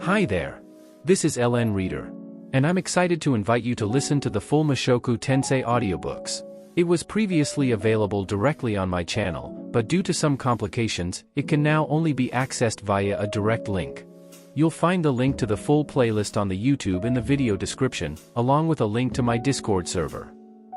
Hi there. This is LN Reader. And I'm excited to invite you to listen to the full Mushoku Tensei audiobooks. It was previously available directly on my channel, but due to some complications, it can now only be accessed via a direct link. You'll find the link to the full playlist on the YouTube in the video description, along with a link to my Discord server.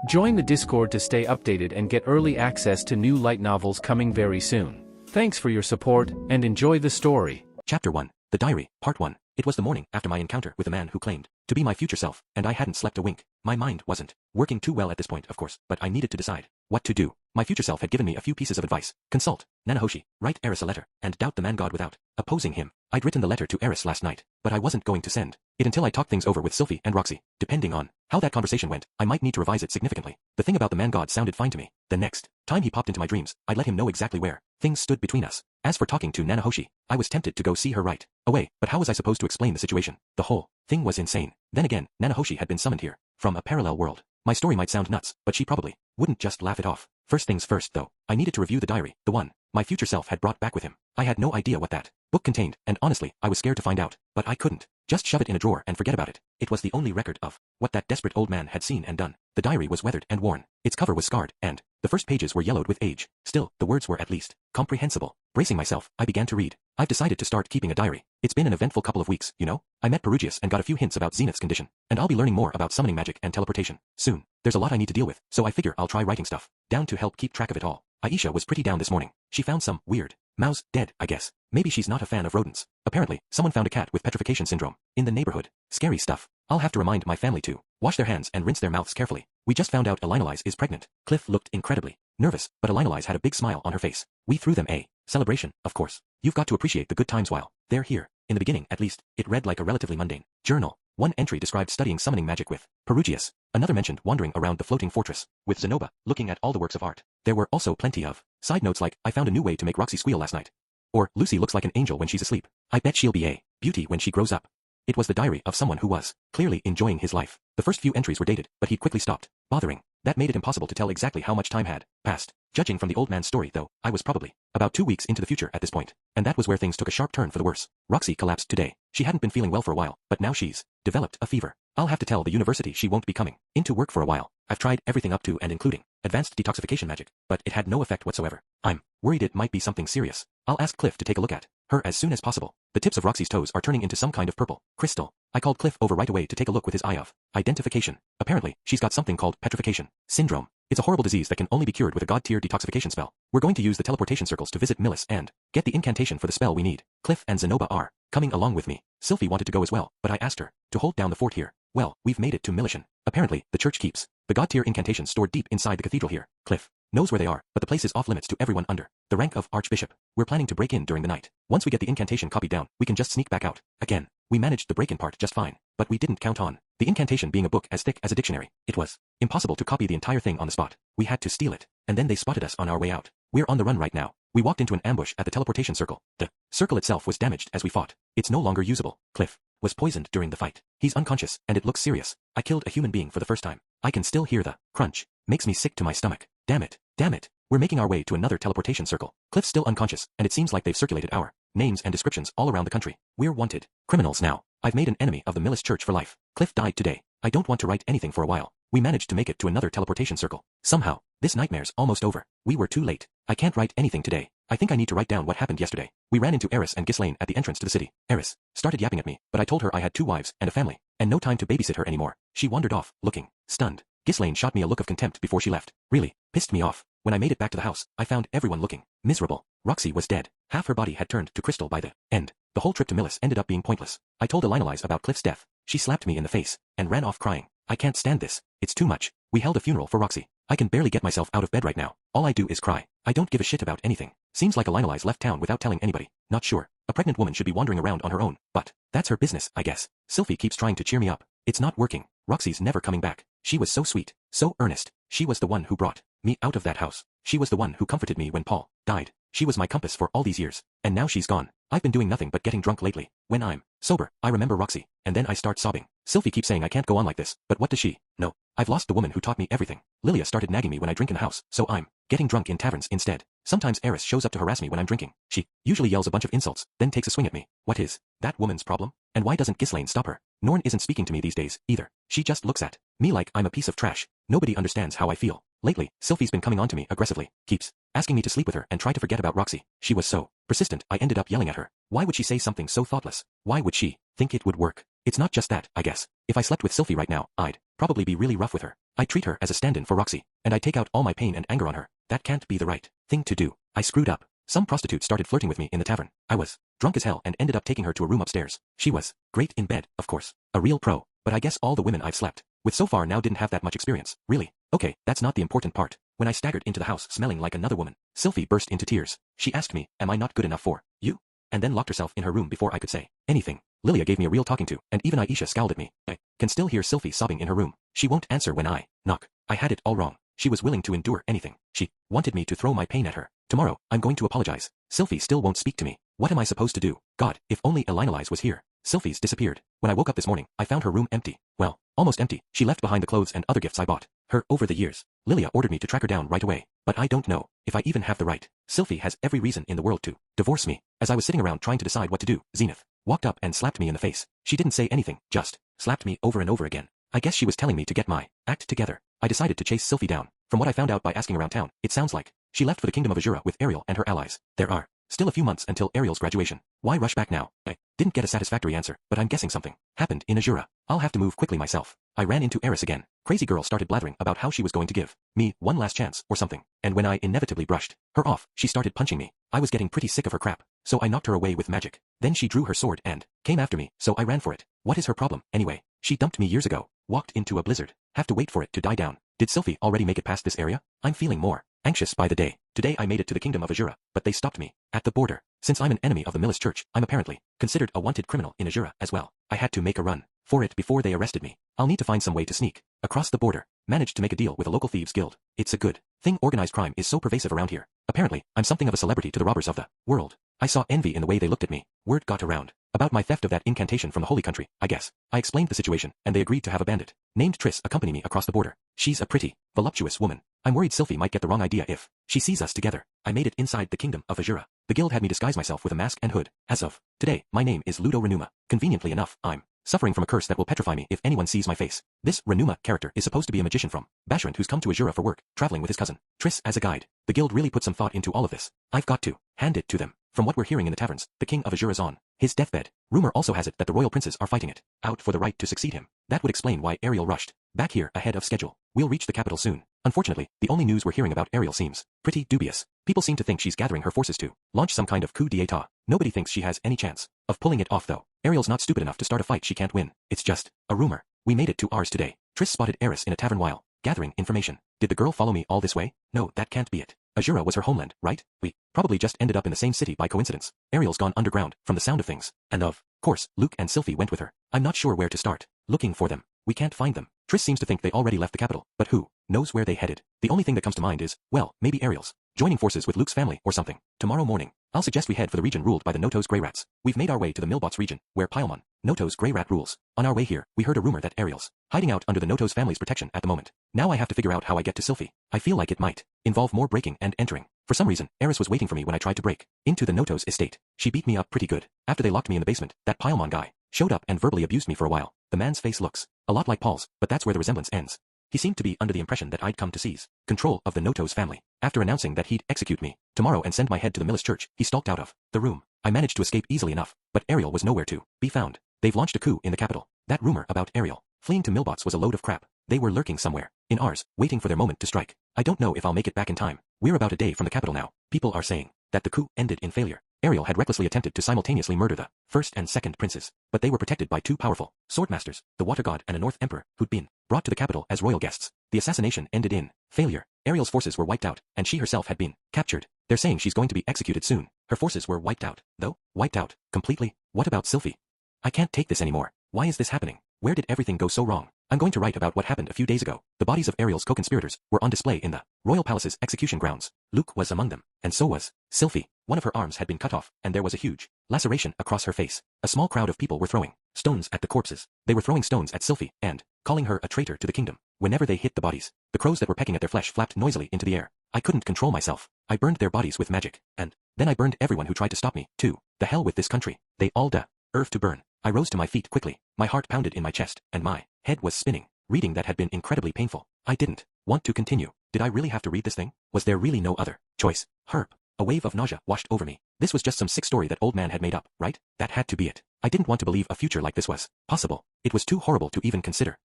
Join the Discord to stay updated and get early access to new light novels coming very soon. Thanks for your support, and enjoy the story. Chapter 1. The Diary, Part 1. It was the morning after my encounter with a man who claimed to be my future self, and I hadn't slept a wink. My mind wasn't working too well at this point, of course, but I needed to decide what to do. My future self had given me a few pieces of advice. Consult Nanahoshi, write Eris a letter, and doubt the man god without opposing him. I'd written the letter to Eris last night, but I wasn't going to send it until I talked things over with Sylphie and Roxy. Depending on how that conversation went, I might need to revise it significantly. The thing about the man god sounded fine to me. The next time he popped into my dreams, I'd let him know exactly where things stood between us. As for talking to Nanahoshi, I was tempted to go see her right away, but how was I supposed to explain the situation? The whole thing was insane. Then again, Nanahoshi had been summoned here from a parallel world. My story might sound nuts, but she probably wouldn't just laugh it off. First things first, though, I needed to review the diary, the one my future self had brought back with him. I had no idea what that book contained, and honestly, I was scared to find out, but I couldn't just shove it in a drawer and forget about it. It was the only record of what that desperate old man had seen and done. The diary was weathered and worn, its cover was scarred, and the first pages were yellowed with age. Still, the words were at least comprehensible. Bracing myself, I began to read. I've decided to start keeping a diary. It's been an eventful couple of weeks, you know? I met Perugius and got a few hints about Zenith's condition, and I'll be learning more about summoning magic and teleportation soon. There's a lot I need to deal with, so I figure I'll try writing stuff down to help keep track of it all. Aisha was pretty down this morning. She found some weird mouse dead, I guess. Maybe she's not a fan of rodents. Apparently, someone found a cat with petrification syndrome in the neighborhood. Scary stuff. I'll have to remind my family to wash their hands and rinse their mouths carefully. We just found out Elinolise is pregnant. Cliff looked incredibly nervous, but Elinolise had a big smile on her face. We threw them a celebration, of course. You've got to appreciate the good times while they're here. In the beginning, at least, it read like a relatively mundane journal. One entry described studying summoning magic with Perugius. Another mentioned wandering around the floating fortress with Zenoba, looking at all the works of art. There were also plenty of side notes like, I found a new way to make Roxy squeal last night. Or, Lucy looks like an angel when she's asleep. I bet she'll be a beauty when she grows up. It was the diary of someone who was clearly enjoying his life. The first few entries were dated, but he'd quickly stopped bothering. That made it impossible to tell exactly how much time had passed. Judging from the old man's story, though, I was probably about 2 weeks into the future at this point, and that was where things took a sharp turn for the worse. Roxy collapsed today. She hadn't been feeling well for a while, but now she's developed a fever. I'll have to tell the university she won't be coming into work for a while. I've tried everything up to and including advanced detoxification magic, but it had no effect whatsoever. I'm worried it might be something serious. I'll ask Cliff to take a look at her as soon as possible. The tips of Roxy's toes are turning into some kind of purple crystal. I called Cliff over right away to take a look with his eye of identification. Apparently, she's got something called petrification syndrome. It's a horrible disease that can only be cured with a god-tier detoxification spell. We're going to use the teleportation circles to visit Millis and get the incantation for the spell we need. Cliff and Zenoba are coming along with me. Sylphie wanted to go as well, but I asked her to hold down the fort here. Well, we've made it to Millishan. Apparently, the church keeps the god-tier incantations stored deep inside the cathedral here. Cliff knows where they are, but the place is off limits to everyone under the rank of archbishop. We're planning to break in during the night. Once we get the incantation copied down, we can just sneak back out. Again, we managed the break-in part just fine, but we didn't count on the incantation being a book as thick as a dictionary. It was impossible to copy the entire thing on the spot. We had to steal it, and then they spotted us on our way out. We're on the run right now. We walked into an ambush at the teleportation circle. The circle itself was damaged as we fought. It's no longer usable. Cliff was poisoned during the fight. He's unconscious, and it looks serious. I killed a human being for the first time. I can still hear the crunch. Makes me sick to my stomach. Damn it. Damn it. We're making our way to another teleportation circle. Cliff's still unconscious, and it seems like they've circulated our names and descriptions all around the country. We're wanted criminals now. I've made an enemy of the Millis Church for life. Cliff died today. I don't want to write anything for a while. We managed to make it to another teleportation circle. Somehow, this nightmare's almost over. We were too late. I can't write anything today. I think I need to write down what happened yesterday. We ran into Eris and Ghislaine at the entrance to the city. Eris started yapping at me, but I told her I had 2 wives and a family, and no time to babysit her anymore. She wandered off, looking stunned. Ghislaine shot me a look of contempt before she left. Really pissed me off. When I made it back to the house, I found everyone looking miserable. Roxy was dead. Half her body had turned to crystal by the end. The whole trip to Millis ended up being pointless. I told Elinolise about Cliff's death. She slapped me in the face and ran off crying. I can't stand this. It's too much. We held a funeral for Roxy. I can barely get myself out of bed right now. All I do is cry. I don't give a shit about anything. Seems like Elinolise left town without telling anybody. Not sure. A pregnant woman should be wandering around on her own, but that's her business, I guess. Sylphie keeps trying to cheer me up. It's not working. Roxy's never coming back. She was so sweet, so earnest. She was the one who brought me out of that house. She was the one who comforted me when Paul died. She was my compass for all these years, and now she's gone. I've been doing nothing but getting drunk lately. When I'm sober, I remember Roxy, and then I start sobbing. Sylphie keeps saying I can't go on like this, but what does she know? I've lost the woman who taught me everything. Lilia started nagging me when I drink in the house, so I'm getting drunk in taverns instead. Sometimes Eris shows up to harass me when I'm drinking. She usually yells a bunch of insults, then takes a swing at me. What is that woman's problem? And why doesn't Ghislaine stop her? Norn isn't speaking to me these days, either. She just looks at me like I'm a piece of trash. Nobody understands how I feel. Lately, Sylphie's been coming on to me aggressively, keeps asking me to sleep with her and try to forget about Roxy. She was so persistent, I ended up yelling at her. Why would she say something so thoughtless? Why would she think it would work? It's not just that, I guess. If I slept with Sylphie right now, I'd probably be really rough with her. I'd treat her as a stand-in for Roxy, and I'd take out all my pain and anger on her. That can't be the right thing to do. I screwed up. Some prostitute started flirting with me in the tavern. I was drunk as hell and ended up taking her to a room upstairs. She was great in bed, of course. A real pro. But I guess all the women I've slept with so far now didn't have that much experience. Really? Okay, that's not the important part. When I staggered into the house smelling like another woman, Sylphie burst into tears. She asked me, am I not good enough for you? And then locked herself in her room before I could say anything. Lilia gave me a real talking to, and even Aisha scowled at me. I can still hear Sylphie sobbing in her room. She won't answer when I knock. I had it all wrong. She was willing to endure anything. She wanted me to throw my pain at her. Tomorrow, I'm going to apologize. Sylphie still won't speak to me. What am I supposed to do? God, if only Elinalise was here. Sylphie's disappeared. When I woke up this morning, I found her room empty. Well, almost empty. She left behind the clothes and other gifts I bought her over the years. Lilia ordered me to track her down right away, but I don't know if I even have the right. Sylphie has every reason in the world to divorce me. As I was sitting around trying to decide what to do, Zenith walked up and slapped me in the face. She didn't say anything, just slapped me over and over again. I guess she was telling me to get my act together. I decided to chase Sylphie down. From what I found out by asking around town, it sounds like she left for the kingdom of Azura with Ariel and her allies. There are still a few months until Ariel's graduation. Why rush back now? I didn't get a satisfactory answer, but I'm guessing something happened in Azura. I'll have to move quickly myself. I ran into Eris again. Crazy girl started blathering about how she was going to give me one last chance or something, and when I inevitably brushed her off, she started punching me. I was getting pretty sick of her crap, so I knocked her away with magic. Then she drew her sword and came after me, so I ran for it. What is her problem, anyway? She dumped me years ago, walked into a blizzard, have to wait for it to die down. Did Sylphie already make it past this area? I'm feeling more anxious by the day. Today I made it to the kingdom of Azura, but they stopped me at the border. Since I'm an enemy of the Millis Church, I'm apparently considered a wanted criminal in Azura as well. I had to make a run for it before they arrested me. I'll need to find some way to sneak across the border. Managed to make a deal with a local thieves guild. It's a good thing organized crime is so pervasive around here. Apparently, I'm something of a celebrity to the robbers of the world. I saw envy in the way they looked at me. Word got around about my theft of that incantation from the Holy Country, I guess. I explained the situation, and they agreed to have a bandit named Triss accompany me across the border. She's a pretty, voluptuous woman. I'm worried Sylphie might get the wrong idea if she sees us together. I made it inside the kingdom of Azura. The guild had me disguise myself with a mask and hood. As of today, my name is Ludo Renuma. Conveniently enough, I'm suffering from a curse that will petrify me if anyone sees my face. This Renuma character is supposed to be a magician from Basharant who's come to Azura for work, traveling with his cousin Triss as a guide. The guild really put some thought into all of this. I've got to hand it to them. From what we're hearing in the taverns, the king of Azura's on his deathbed. Rumor also has it that the royal princes are fighting it out for the right to succeed him. That would explain why Ariel rushed back here ahead of schedule. We'll reach the capital soon. Unfortunately, the only news we're hearing about Ariel seems pretty dubious. People seem to think she's gathering her forces to launch some kind of coup d'etat. Nobody thinks she has any chance of pulling it off though. Ariel's not stupid enough to start a fight she can't win. It's just a rumor. We made it to ours today. Triss spotted Eris in a tavern while gathering information. Did the girl follow me all this way? No, that can't be it. Azura was her homeland, right? We probably just ended up in the same city by coincidence. Ariel's gone underground, from the sound of things. And of course, Luke and Sylphie went with her. I'm not sure where to start looking for them. We can't find them. Triss seems to think they already left the capital, but who knows where they headed? The only thing that comes to mind is, well, maybe Ariel's joining forces with Luke's family or something. Tomorrow morning, I'll suggest we head for the region ruled by the Noto's Grey Rats. We've made our way to the Millbots region, where Paimon, Noto's Grey Rat rules. On our way here, we heard a rumor that Ariel's hiding out under the Noto's family's protection at the moment. Now I have to figure out how I get to Sylphie. I feel like it might involve more breaking and entering. For some reason, Eris was waiting for me when I tried to break into the Noto's estate. She beat me up pretty good. After they locked me in the basement, that Paimon guy showed up and verbally abused me for a while. The man's face looks a lot like Paul's, but that's where the resemblance ends. He seemed to be under the impression that I'd come to seize control of the Noto's family. After announcing that he'd execute me tomorrow and send my head to the Millis Church, he stalked out of the room. I managed to escape easily enough, but Ariel was nowhere to be found. They've launched a coup in the capital. That rumor about Ariel fleeing to Millbots was a load of crap. They were lurking somewhere in ours, waiting for their moment to strike. I don't know if I'll make it back in time. We're about a day from the capital now. People are saying that the coup ended in failure. Ariel had recklessly attempted to simultaneously murder the first and second princes, but they were protected by two powerful swordmasters, the Water God and a North Emperor, who'd been brought to the capital as royal guests. The assassination ended in failure. Ariel's forces were wiped out, and she herself had been captured. They're saying she's going to be executed soon. Her forces were wiped out, though? Wiped out completely? What about Sylphie? I can't take this anymore. Why is this happening? Where did everything go so wrong? I'm going to write about what happened a few days ago. The bodies of Ariel's co-conspirators were on display in the royal palace's execution grounds. Luke was among them, and so was Sylphie. One of her arms had been cut off, and there was a huge laceration across her face. A small crowd of people were throwing stones at the corpses. They were throwing stones at Sylphie, and calling her a traitor to the kingdom. Whenever they hit the bodies, the crows that were pecking at their flesh flapped noisily into the air. I couldn't control myself. I burned their bodies with magic, and then I burned everyone who tried to stop me, too. The hell with this country. They all deserve to burn. I rose to my feet quickly. My heart pounded in my chest, and my head was spinning. Reading that had been incredibly painful. I didn't want to continue. Did I really have to read this thing? Was there really no other choice? Herp. A wave of nausea washed over me. This was just some sick story that old man had made up, right? That had to be it. I didn't want to believe a future like this was possible. It was too horrible to even consider.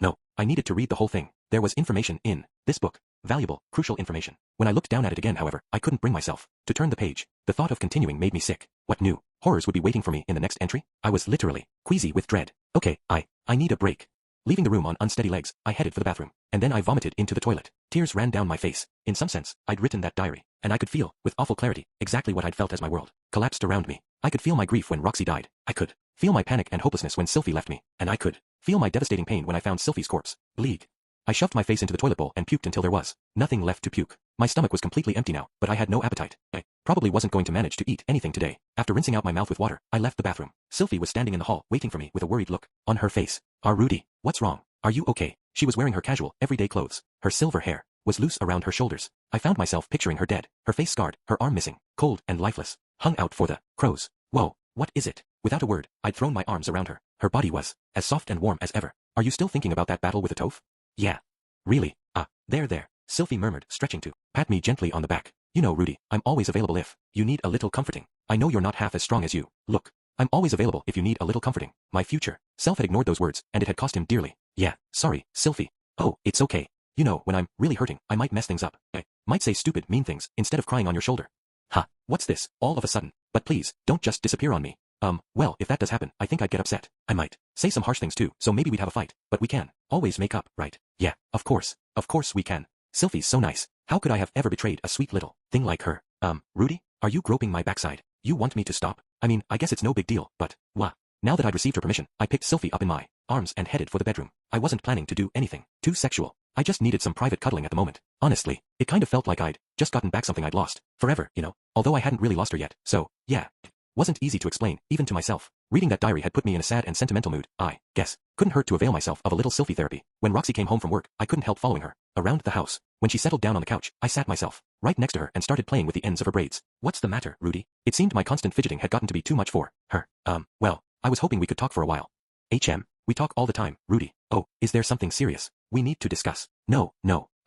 No, I needed to read the whole thing. There was information in this book. Valuable, crucial information. When I looked down at it again, however, I couldn't bring myself to turn the page. The thought of continuing made me sick. What new horrors would be waiting for me in the next entry? I was literally queasy with dread. Okay, I need a break. Leaving the room on unsteady legs, I headed for the bathroom, and then I vomited into the toilet. Tears ran down my face. In some sense, I'd written that diary, and I could feel, with awful clarity, exactly what I'd felt as my world collapsed around me. I could feel my grief when Roxy died. I could feel my panic and hopelessness when Sylphie left me, and I could feel my devastating pain when I found Sylphie's corpse. Bleak. I shoved my face into the toilet bowl and puked until there was nothing left to puke. My stomach was completely empty now, but I had no appetite. I probably wasn't going to manage to eat anything today. After rinsing out my mouth with water, I left the bathroom. Sylphie was standing in the hall, waiting for me with a worried look on her face. Rudy, what's wrong? Are you okay? She was wearing her casual, everyday clothes. Her silver hair was loose around her shoulders. I found myself picturing her dead, her face scarred, her arm missing, cold and lifeless, hung out for the crows. Whoa, what is it? Without a word, I'd thrown my arms around her. Her body was as soft and warm as ever. Are you still thinking about that battle with the Toph? Yeah. Really? There. Sylphie murmured, stretching to pat me gently on the back. You know, Rudy, I'm always available if you need a little comforting. I know you're not half as strong as you look. I'm always available if you need a little comforting. My future self had ignored those words, and it had cost him dearly. Yeah, sorry, Sylphie. Oh, it's okay. You know, when I'm really hurting, I might mess things up. I might say stupid, mean things, instead of crying on your shoulder. What's this, all of a sudden? But please, don't just disappear on me. Well, if that does happen, I think I'd get upset. I might say some harsh things too, so maybe we'd have a fight. But we can always make up, right? Yeah, of course we can. Sylphie's so nice. How could I have ever betrayed a sweet little thing like her? Rudy, are you groping my backside? You want me to stop? I mean, I guess it's no big deal, but, Now that I'd received her permission, I picked Sylphie up in my arms and headed for the bedroom. I wasn't planning to do anything too sexual. I just needed some private cuddling at the moment. Honestly, it kind of felt like I'd just gotten back something I'd lost forever, you know, although I hadn't really lost her yet, so, yeah. Wasn't easy to explain, even to myself. Reading that diary had put me in a sad and sentimental mood. I guess couldn't hurt to avail myself of a little Sylphie therapy. When Roxy came home from work, I couldn't help following her around the house. When she settled down on the couch, I sat myself right next to her and started playing with the ends of her braids. What's the matter, Rudy? It seemed my constant fidgeting had gotten to be too much for her. Well, I was hoping we could talk for a while. We talk all the time, Rudy. Oh, is there something serious we need to discuss? No,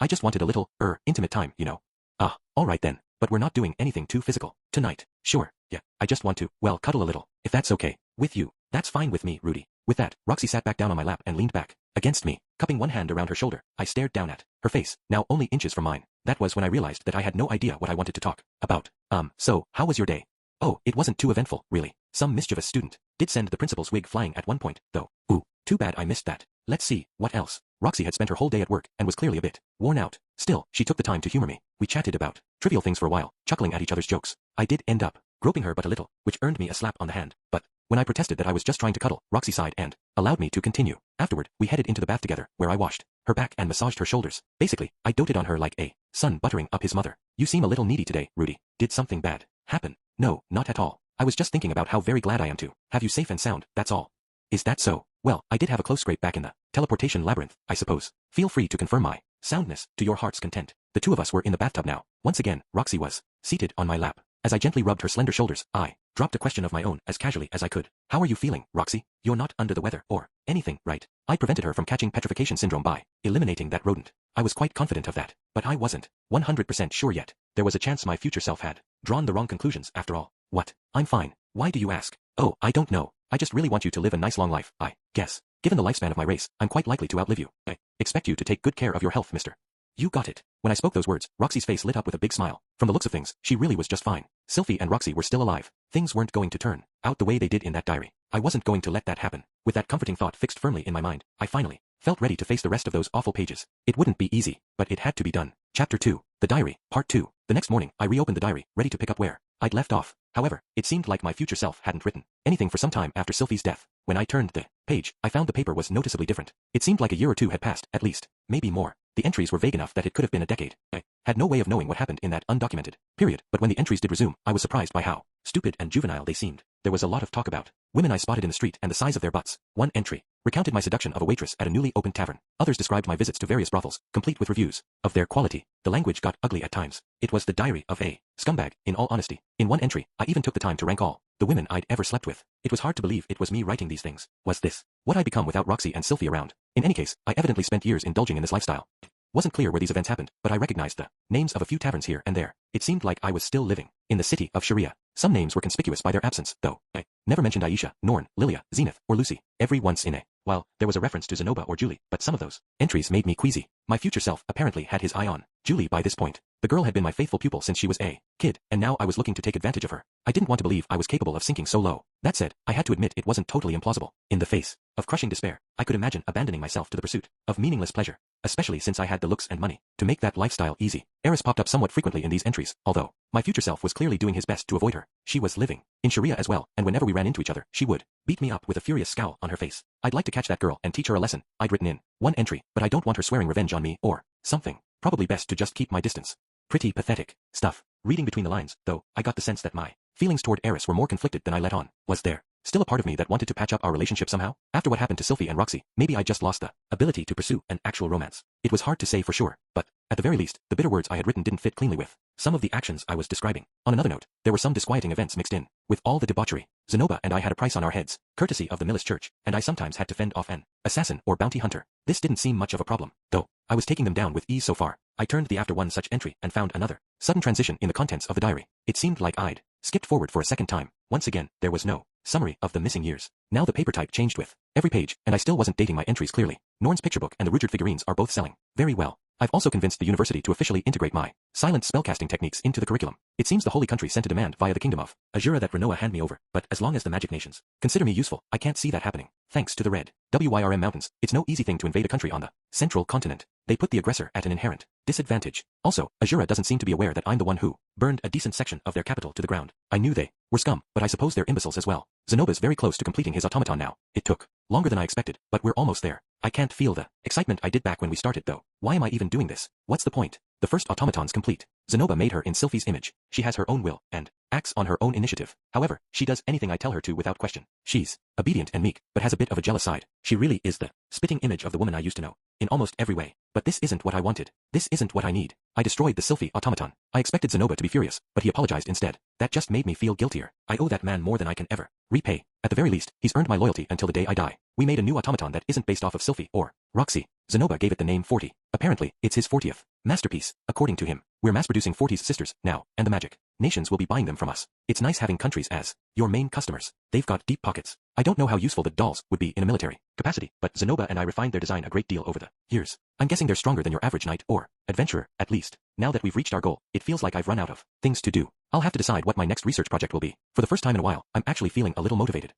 I just wanted a little, intimate time, you know. All right then, but we're not doing anything too physical tonight. Sure, yeah, I just want to, well, cuddle a little, if that's okay with you. That's fine with me, Rudy. With that, Roxy sat back down on my lap and leaned back against me, cupping one hand around her shoulder. I stared down at her face, now only inches from mine. That was when I realized that I had no idea what I wanted to talk about. So, how was your day? Oh, it wasn't too eventful, really. Some mischievous student did send the principal's wig flying at one point, though. Ooh, too bad I missed that. Let's see, what else? Roxy had spent her whole day at work and was clearly a bit worn out. Still, she took the time to humor me. We chatted about trivial things for a while, chuckling at each other's jokes. I did end up groping her but a little, which earned me a slap on the hand. But when I protested that I was just trying to cuddle, Roxy sighed and allowed me to continue. Afterward, we headed into the bath together, where I washed her back and massaged her shoulders. Basically, I doted on her like a son buttering up his mother. You seem a little needy today, Rudy. Did something bad happen? No, not at all. I was just thinking about how very glad I am to have you safe and sound, that's all. Is that so? Well, I did have a close scrape back in the teleportation labyrinth, I suppose. Feel free to confirm my soundness to your heart's content. The two of us were in the bathtub now. Once again, Roxy was seated on my lap. As I gently rubbed her slender shoulders, I dropped a question of my own as casually as I could. How are you feeling, Roxy? You're not under the weather or anything, right? I prevented her from catching petrification syndrome by eliminating that rodent. I was quite confident of that, but I wasn't 100% sure yet. There was a chance my future self had drawn the wrong conclusions after all. What? I'm fine. Why do you ask? Oh, I don't know. I just really want you to live a nice long life, I guess. Given the lifespan of my race, I'm quite likely to outlive you. I expect you to take good care of your health, mister. You got it. When I spoke those words, Roxy's face lit up with a big smile. From the looks of things, she really was just fine. Sylphie and Roxy were still alive. Things weren't going to turn out the way they did in that diary. I wasn't going to let that happen. With that comforting thought fixed firmly in my mind, I finally felt ready to face the rest of those awful pages. It wouldn't be easy, but it had to be done. Chapter 2. The Diary, Part 2. The next morning, I reopened the diary, ready to pick up where I'd left off. However, it seemed like my future self hadn't written anything for some time after Sylphie's death. When I turned the page, I found the paper was noticeably different. It seemed like a year or two had passed, at least, maybe more. The entries were vague enough that it could have been a decade. I had no way of knowing what happened in that undocumented period, but when the entries did resume, I was surprised by how stupid and juvenile they seemed. There was a lot of talk about Women I spotted in the street and the size of their butts. One entry recounted my seduction of a waitress at a newly opened tavern. Others described my visits to various brothels, complete with reviews of their quality. The language got ugly at times. It was the diary of a scumbag, in all honesty. In one entry, I even took the time to rank all the women I'd ever slept with. It was hard to believe it was me writing these things. Was this what I'd become without Roxy and Sylvie around? In any case, I evidently spent years indulging in this lifestyle. Wasn't clear where these events happened, but I recognized the names of a few taverns here and there. It seemed like I was still living in the city of Sharia. Some names were conspicuous by their absence, though. I never mentioned Aisha, Norn, Lilia, Zenith, or Lucy. Every once in a while, there was a reference to Zenoba or Julie, but some of those entries made me queasy. My future self apparently had his eye on Julie by this point. The girl had been my faithful pupil since she was a kid, and now I was looking to take advantage of her. I didn't want to believe I was capable of sinking so low. That said, I had to admit it wasn't totally implausible. In the face of crushing despair, I could imagine abandoning myself to the pursuit of meaningless pleasure, especially since I had the looks and money to make that lifestyle easy. Eris popped up somewhat frequently in these entries, although my future self was clearly doing his best to avoid her. She was living in Sharia as well, and whenever we ran into each other, she would beat me up with a furious scowl on her face. I'd like to catch that girl and teach her a lesson, I'd written in one entry, but I don't want her swearing revenge on me or something. Probably best to just keep my distance. Pretty pathetic stuff. Reading between the lines, though, I got the sense that my feelings toward Eris were more conflicted than I let on. Was there still a part of me that wanted to patch up our relationship somehow? After what happened to Sylvie and Roxy, maybe I just lost the ability to pursue an actual romance. It was hard to say for sure, but at the very least, the bitter words I had written didn't fit cleanly with some of the actions I was describing. On another note, there were some disquieting events mixed in with all the debauchery. Zenoba and I had a price on our heads, courtesy of the Millis Church, and I sometimes had to fend off an assassin or bounty hunter. This didn't seem much of a problem, though. I was taking them down with ease so far. I turned the after one such entry and found another sudden transition in the contents of the diary. It seemed like I'd skipped forward for a second time. Once again, there was no summary of the missing years. Now the paper type changed with every page, and I still wasn't dating my entries clearly. Norn's picture book and the Rudyard figurines are both selling very well. I've also convinced the university to officially integrate my silent spellcasting techniques into the curriculum. It seems the Holy Country sent a demand via the Kingdom of Azura that Renoa hand me over, but as long as the magic nations consider me useful, I can't see that happening. Thanks to the Red WYRM Mountains, it's no easy thing to invade a country on the central continent. They put the aggressor at an inherent disadvantage. Also, Azura doesn't seem to be aware that I'm the one who burned a decent section of their capital to the ground. I knew they were scum, but I suppose they're imbeciles as well. Zenoba's very close to completing his automaton now. It took longer than I expected, but we're almost there. I can't feel the excitement I did back when we started though. Why am I even doing this? What's the point? The first automaton's complete. Zenoba made her in Sylphie's image. She has her own will, and acts on her own initiative. However, she does anything I tell her to without question. She's obedient and meek, but has a bit of a jealous side. She really is the spitting image of the woman I used to know, in almost every way. But this isn't what I wanted. This isn't what I need. I destroyed the Sylphie automaton. I expected Zenoba to be furious, but he apologized instead. That just made me feel guiltier. I owe that man more than I can ever repay. At the very least, he's earned my loyalty until the day I die. We made a new automaton that isn't based off of Sylphie or Roxy. Zenoba gave it the name 40. Apparently, it's his 40th masterpiece. According to him, we're mass-producing 40's sisters now, and the magic nations will be buying them from us. It's nice having countries as your main customers. They've got deep pockets. I don't know how useful the dolls would be in a military capacity, but Zenoba and I refined their design a great deal over the years. I'm guessing they're stronger than your average knight or adventurer, at least. Now that we've reached our goal, it feels like I've run out of things to do. I'll have to decide what my next research project will be. For the first time in a while, I'm actually feeling a little motivated.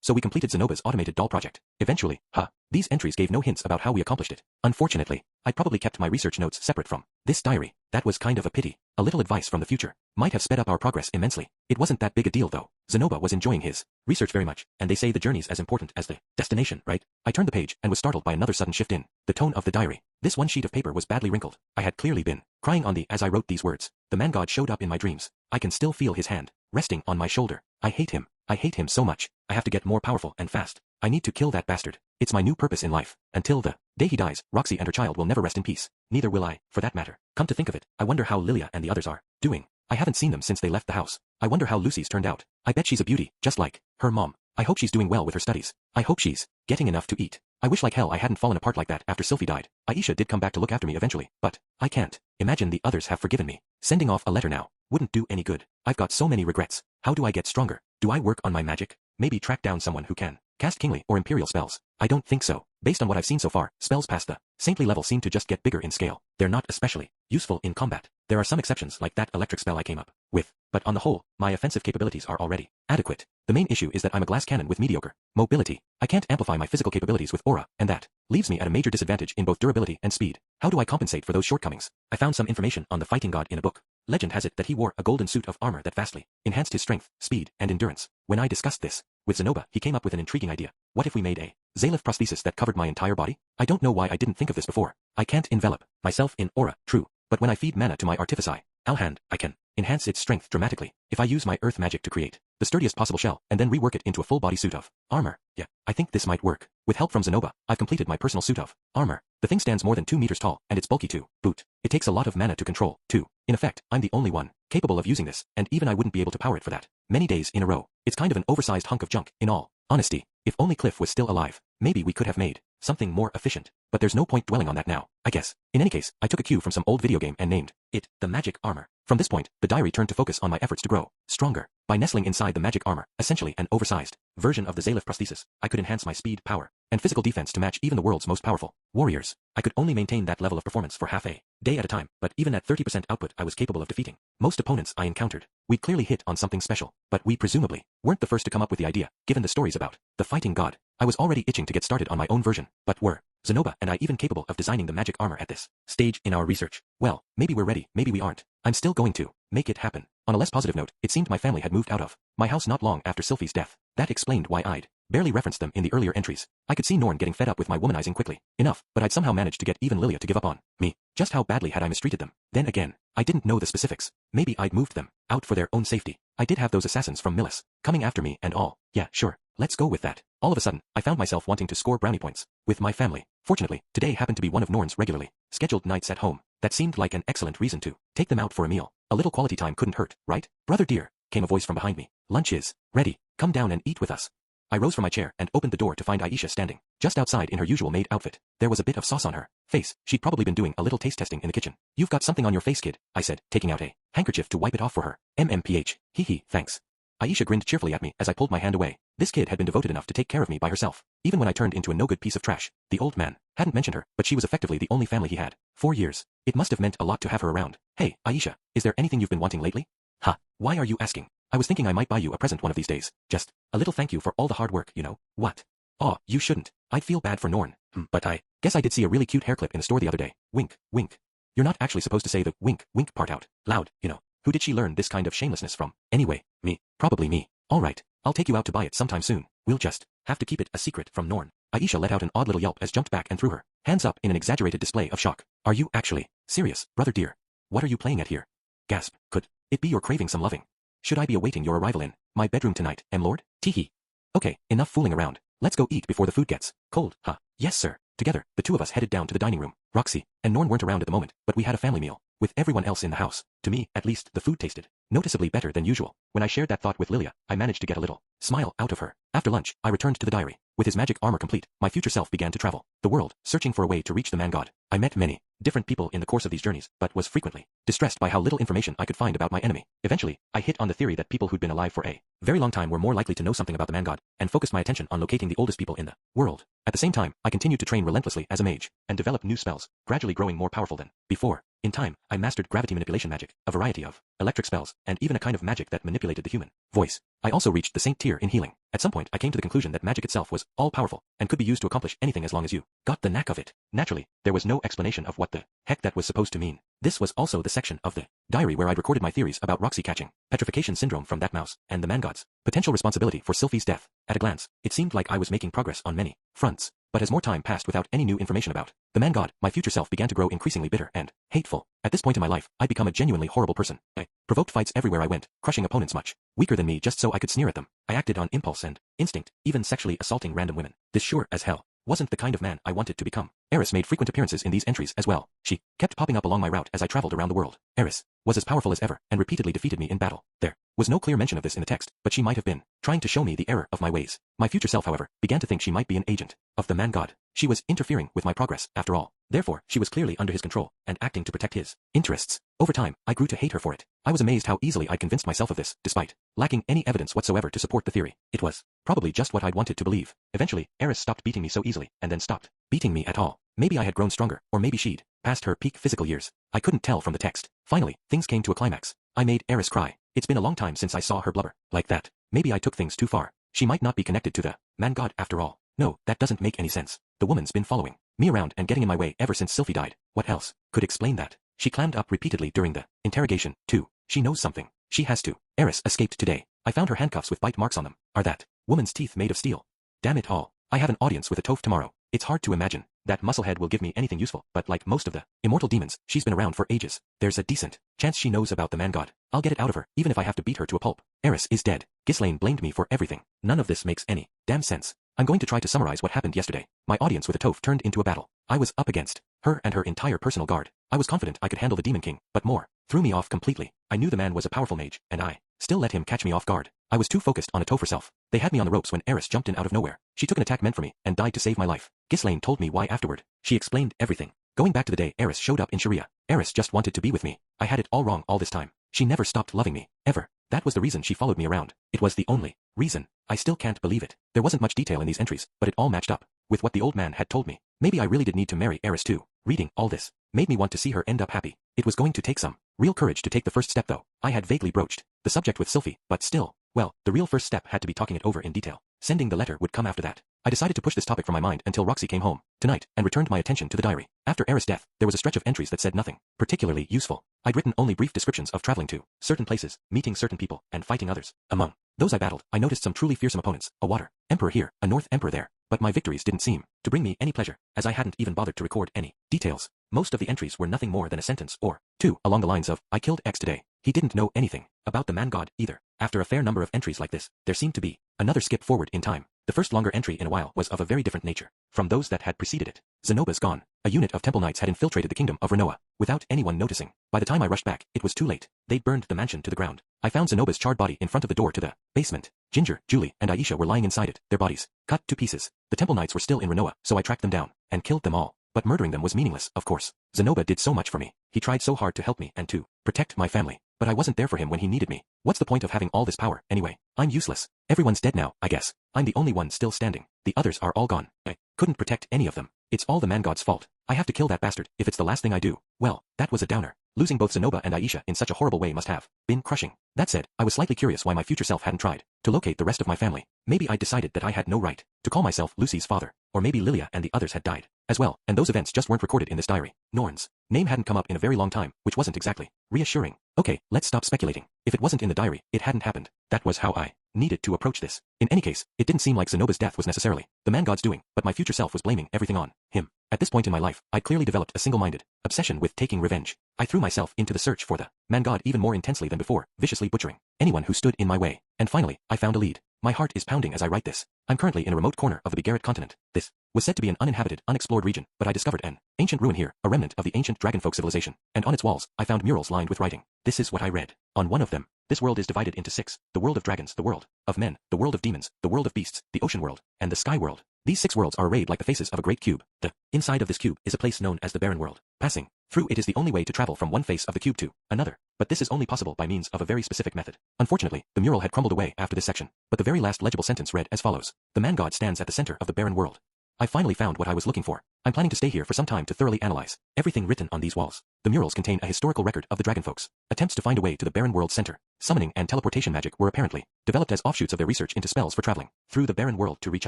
So we completed Zenoba's automated doll project. Eventually, these entries gave no hints about how we accomplished it. Unfortunately, I probably kept my research notes separate from this diary. That was kind of a pity. A little advice from the future might have sped up our progress immensely. It wasn't that big a deal though. Zenoba was enjoying his research very much, and they say the journey's as important as the destination, right? I turned the page and was startled by another sudden shift in the tone of the diary. This one sheet of paper was badly wrinkled. I had clearly been crying on the as I wrote these words. The man god showed up in my dreams. I can still feel his hand resting on my shoulder. I hate him. I hate him so much. I have to get more powerful and fast. I need to kill that bastard. It's my new purpose in life. Until the day he dies, Roxy and her child will never rest in peace. Neither will I, for that matter. Come to think of it, I wonder how Lilia and the others are doing. I haven't seen them since they left the house. I wonder how Lucy's turned out. I bet she's a beauty, just like her mom. I hope she's doing well with her studies. I hope she's getting enough to eat. I wish like hell I hadn't fallen apart like that after Sylphie died. Aisha did come back to look after me eventually, but I can't imagine the others have forgiven me. Sending off a letter now wouldn't do any good. I've got so many regrets. How do I get stronger? Do I work on my magic? Maybe track down someone who can cast kingly or imperial spells. I don't think so. Based on what I've seen so far, spells past the saintly level seem to just get bigger in scale. They're not especially useful in combat. There are some exceptions like that electric spell I came up with, but on the whole, my offensive capabilities are already adequate. The main issue is that I'm a glass cannon with mediocre mobility. I can't amplify my physical capabilities with aura, and that leaves me at a major disadvantage in both durability and speed. How do I compensate for those shortcomings? I found some information on the fighting god in a book. Legend has it that he wore a golden suit of armor that vastly enhanced his strength, speed, and endurance. When I discussed this with Zenoba, he came up with an intriguing idea. What if we made a Zalif prosthesis that covered my entire body? I don't know why I didn't think of this before. I can't envelop myself in aura, true, but when I feed mana to my artifici, Alhand, I can enhance its strength dramatically, if I use my earth magic to create the sturdiest possible shell, and then rework it into a full body suit of armor. Yeah, I think this might work. With help from Zenoba, I've completed my personal suit of armor. The thing stands more than 2 meters tall, and it's bulky to boot. It takes a lot of mana to control, too. In effect, I'm the only one capable of using this, and even I wouldn't be able to power it for that many days in a row. It's kind of an oversized hunk of junk, in all honesty. If only Cliff was still alive, maybe we could have made something more efficient. But there's no point dwelling on that now, I guess. In any case, I took a cue from some old video game and named it the magic armor. From this point, the diary turned to focus on my efforts to grow stronger. By nestling inside the magic armor, essentially an oversized version of the Zalif prosthesis, I could enhance my speed, power, and physical defense to match even the world's most powerful warriors. I could only maintain that level of performance for half a day at a time, but even at 30% output I was capable of defeating most opponents I encountered. We'd clearly hit on something special, but we presumably weren't the first to come up with the idea, given the stories about the fighting god. I was already itching to get started on my own version, but were Zenoba and I even capable of designing the magic armor at this stage in our research? Well, maybe we're ready, maybe we aren't. I'm still going to make it happen. On a less positive note, it seemed my family had moved out of my house not long after Sylphie's death. That explained why I'd barely referenced them in the earlier entries. I could see Norn getting fed up with my womanizing quickly enough, but I'd somehow managed to get even Lilia to give up on me. Just how badly had I mistreated them? Then again, I didn't know the specifics. Maybe I'd moved them out for their own safety. I did have those assassins from Millis coming after me and all. Yeah, sure. Let's go with that. All of a sudden, I found myself wanting to score brownie points with my family. Fortunately, today happened to be one of Norn's regularly scheduled nights at home. That seemed like an excellent reason to take them out for a meal. A little quality time couldn't hurt, right? Brother dear, came a voice from behind me. Lunch is ready. Come down and eat with us. I rose from my chair and opened the door to find Aisha standing just outside in her usual maid outfit. There was a bit of sauce on her face. She'd probably been doing a little taste testing in the kitchen. You've got something on your face, kid, I said, taking out a handkerchief to wipe it off for her. MMPH. Hee hee, thanks. Aisha grinned cheerfully at me as I pulled my hand away. This kid had been devoted enough to take care of me by herself, even when I turned into a no-good piece of trash. The old man hadn't mentioned her, but she was effectively the only family he had. 4 years. It must have meant a lot to have her around. Hey, Aisha, is there anything you've been wanting lately? Ha, why are you asking? I was thinking I might buy you a present one of these days. Just a little thank you for all the hard work, you know. What? Aw, you shouldn't. I'd feel bad for Norn. But I guess I did see a really cute hair clip in the store the other day. Wink, wink. You're not actually supposed to say the wink, wink part out loud, you know. Who did she learn this kind of shamelessness from? Anyway, me. Probably me. All right, I'll take you out to buy it sometime soon. We'll just have to keep it a secret from Norn. Aisha let out an odd little yelp as jumped back and threw her hands up in an exaggerated display of shock. Are you actually serious, brother dear? What are you playing at here? Gasp. Could it be you're craving some loving? Should I be awaiting your arrival in my bedroom tonight, Lord? Teehee. Okay, enough fooling around. Let's go eat before the food gets cold, huh? Yes, sir. Together, the two of us headed down to the dining room. Roxy and Norn weren't around at the moment, but we had a family meal with everyone else in the house. To me, at least, the food tasted noticeably better than usual. When I shared that thought with Lilia, I managed to get a little smile out of her. After lunch, I returned to the diary. With his magic armor complete, my future self began to travel the world, searching for a way to reach the man god. I met many different people in the course of these journeys, but was frequently distressed by how little information I could find about my enemy. Eventually, I hit on the theory that people who'd been alive for a very long time were more likely to know something about the man god, and focused my attention on locating the oldest people in the world. At the same time, I continued to train relentlessly as a mage, and develop new spells, gradually growing more powerful than before. In time, I mastered gravity manipulation magic, a variety of electric spells, and even a kind of magic that manipulated the human voice. I also reached the Saint tier in healing. At some point, I came to the conclusion that magic itself was all-powerful, and could be used to accomplish anything as long as you got the knack of it. Naturally, there was no explanation of what the heck that was supposed to mean. This was also the section of the diary where I'd recorded my theories about Roxy catching petrification syndrome from that mouse, and the man god's potential responsibility for Sylphie's death. At a glance, it seemed like I was making progress on many fronts. But as more time passed without any new information about the man god, my future self began to grow increasingly bitter and hateful. At this point in my life, I'd become a genuinely horrible person. I provoked fights everywhere I went, crushing opponents much weaker than me just so I could sneer at them. I acted on impulse and instinct, even sexually assaulting random women. This sure as hell wasn't the kind of man I wanted to become. Eris made frequent appearances in these entries as well. She kept popping up along my route as I traveled around the world. Eris was as powerful as ever, and repeatedly defeated me in battle. There was no clear mention of this in the text, but she might have been trying to show me the error of my ways. My future self, however, began to think she might be an agent of the man god. She was interfering with my progress, after all. Therefore, she was clearly under his control, and acting to protect his interests. Over time, I grew to hate her for it. I was amazed how easily I'd convinced myself of this, despite lacking any evidence whatsoever to support the theory. It was probably just what I'd wanted to believe. Eventually, Eris stopped beating me so easily, and then stopped beating me at all. Maybe I had grown stronger, or maybe she'd passed her peak physical years. I couldn't tell from the text. Finally, things came to a climax. I made Eris cry. It's been a long time since I saw her blubber like that. Maybe I took things too far. She might not be connected to the man god after all. No, that doesn't make any sense. The woman's been following me around and getting in my way ever since Sylphie died. What else could explain that? She clammed up repeatedly during the interrogation, too. She knows something. She has to. Eris escaped today. I found her handcuffs with bite marks on them. Are that woman's teeth made of steel? Damn it all. I have an audience with a Toph tomorrow. It's hard to imagine that Musclehead will give me anything useful, but like most of the immortal demons, she's been around for ages. There's a decent chance she knows about the man god. I'll get it out of her, even if I have to beat her to a pulp. Eris is dead. Ghislaine blamed me for everything. None of this makes any damn sense. I'm going to try to summarize what happened yesterday. My audience with a Toph turned into a battle. I was up against her and her entire personal guard. I was confident I could handle the Demon King, but more threw me off completely. I knew the man was a powerful mage, and I still let him catch me off guard. I was too focused on a Toph herself. They had me on the ropes when Eris jumped in out of nowhere. She took an attack meant for me, and died to save my life. Ghislaine told me why afterward. She explained everything. Going back to the day Eris showed up in Sharia. Eris just wanted to be with me. I had it all wrong all this time. She never stopped loving me, ever. That was the reason she followed me around. It was the only reason. I still can't believe it. There wasn't much detail in these entries, but it all matched up with what the old man had told me. Maybe I really did need to marry Eris too. Reading all this made me want to see her end up happy. It was going to take some real courage to take the first step though. I had vaguely broached the subject with Sylphie, but still, well, the real first step had to be talking it over in detail. Sending the letter would come after that. I decided to push this topic from my mind until Roxy came home tonight and returned my attention to the diary. After Eris' death, there was a stretch of entries that said nothing particularly useful. I'd written only brief descriptions of traveling to certain places, meeting certain people, and fighting others. Among those I battled, I noticed some truly fearsome opponents, a water emperor here, a north emperor there, but my victories didn't seem to bring me any pleasure, as I hadn't even bothered to record any details. Most of the entries were nothing more than a sentence or two along the lines of, I killed X today. He didn't know anything about the man god either. After a fair number of entries like this, there seemed to be another skip forward in time. The first longer entry in a while was of a very different nature from those that had preceded it. Zenoba's gone. A unit of temple knights had infiltrated the kingdom of Renoa, without anyone noticing. By the time I rushed back, it was too late. They'd burned the mansion to the ground. I found Zenoba's charred body in front of the door to the basement. Ginger, Julie, and Aisha were lying inside it, their bodies cut to pieces. The temple knights were still in Renoa, so I tracked them down and killed them all. But murdering them was meaningless, of course. Zenoba did so much for me. He tried so hard to help me and to protect my family. But I wasn't there for him when he needed me. What's the point of having all this power, anyway? I'm useless. Everyone's dead now, I guess. I'm the only one still standing. The others are all gone. I couldn't protect any of them. It's all the man god's fault. I have to kill that bastard, if it's the last thing I do. Well, that was a downer. Losing both Zenoba and Aisha in such a horrible way must have been crushing. That said, I was slightly curious why my future self hadn't tried to locate the rest of my family. Maybe I decided that I had no right to call myself Lucy's father, or maybe Lilia and the others had died as well, and those events just weren't recorded in this diary. Norn's name hadn't come up in a very long time, which wasn't exactly reassuring. Okay, let's stop speculating. If it wasn't in the diary, it hadn't happened. That was how I needed to approach this. In any case, it didn't seem like Zenoba's death was necessarily the man god's doing, but my future self was blaming everything on him. At this point in my life, I'd clearly developed a single-minded obsession with taking revenge. I threw myself into the search for the man god even more intensely than before, viciously butchering anyone who stood in my way. And finally, I found a lead. My heart is pounding as I write this. I'm currently in a remote corner of the Bigarret continent. This was said to be an uninhabited, unexplored region, but I discovered an ancient ruin here, a remnant of the ancient dragonfolk civilization, and on its walls, I found murals lined with writing. This is what I read. On one of them, this world is divided into 6, the world of dragons, the world of men, the world of demons, the world of beasts, the ocean world, and the sky world. These 6 worlds are arrayed like the faces of a great cube. The inside of this cube is a place known as the barren world. Passing through it is the only way to travel from one face of the cube to another, but this is only possible by means of a very specific method. Unfortunately, the mural had crumbled away after this section, but the very last legible sentence read as follows. The man god stands at the center of the barren world. I finally found what I was looking for. I'm planning to stay here for some time to thoroughly analyze everything written on these walls. The murals contain a historical record of the dragonfolks. Attempts to find a way to the barren world's center. Summoning and teleportation magic were apparently developed as offshoots of their research into spells for traveling through the barren world to reach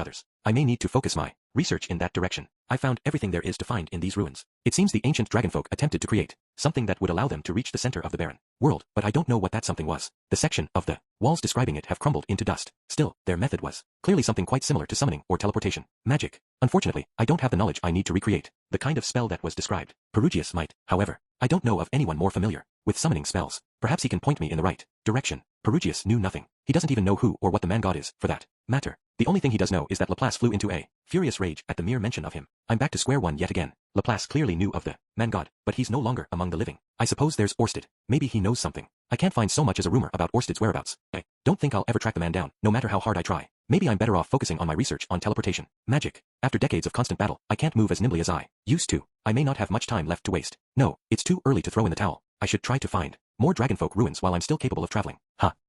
others. I may need to focus my research in that direction. I found everything there is to find in these ruins. It seems the ancient dragonfolk attempted to create something that would allow them to reach the center of the barren world, but I don't know what that something was. The section of the walls describing it have crumbled into dust. Still, their method was clearly something quite similar to summoning or teleportation magic. Unfortunately, I don't have the knowledge I need to recreate the kind of spell that was described. Perugius might, however. I don't know of anyone more familiar with summoning spells. Perhaps he can point me in the right direction. Perugius knew nothing. He doesn't even know who or what the man god is, for that matter. The only thing he does know is that Laplace flew into a furious rage at the mere mention of him. I'm back to square one yet again. Laplace clearly knew of the man god, but he's no longer among the living. I suppose there's Orsted. Maybe he knows something. I can't find so much as a rumor about Orsted's whereabouts. I don't think I'll ever track the man down, no matter how hard I try. Maybe I'm better off focusing on my research on teleportation magic. After decades of constant battle, I can't move as nimbly as I used to. I may not have much time left to waste. No, it's too early to throw in the towel. I should try to find more dragonfolk ruins while I'm still capable of traveling.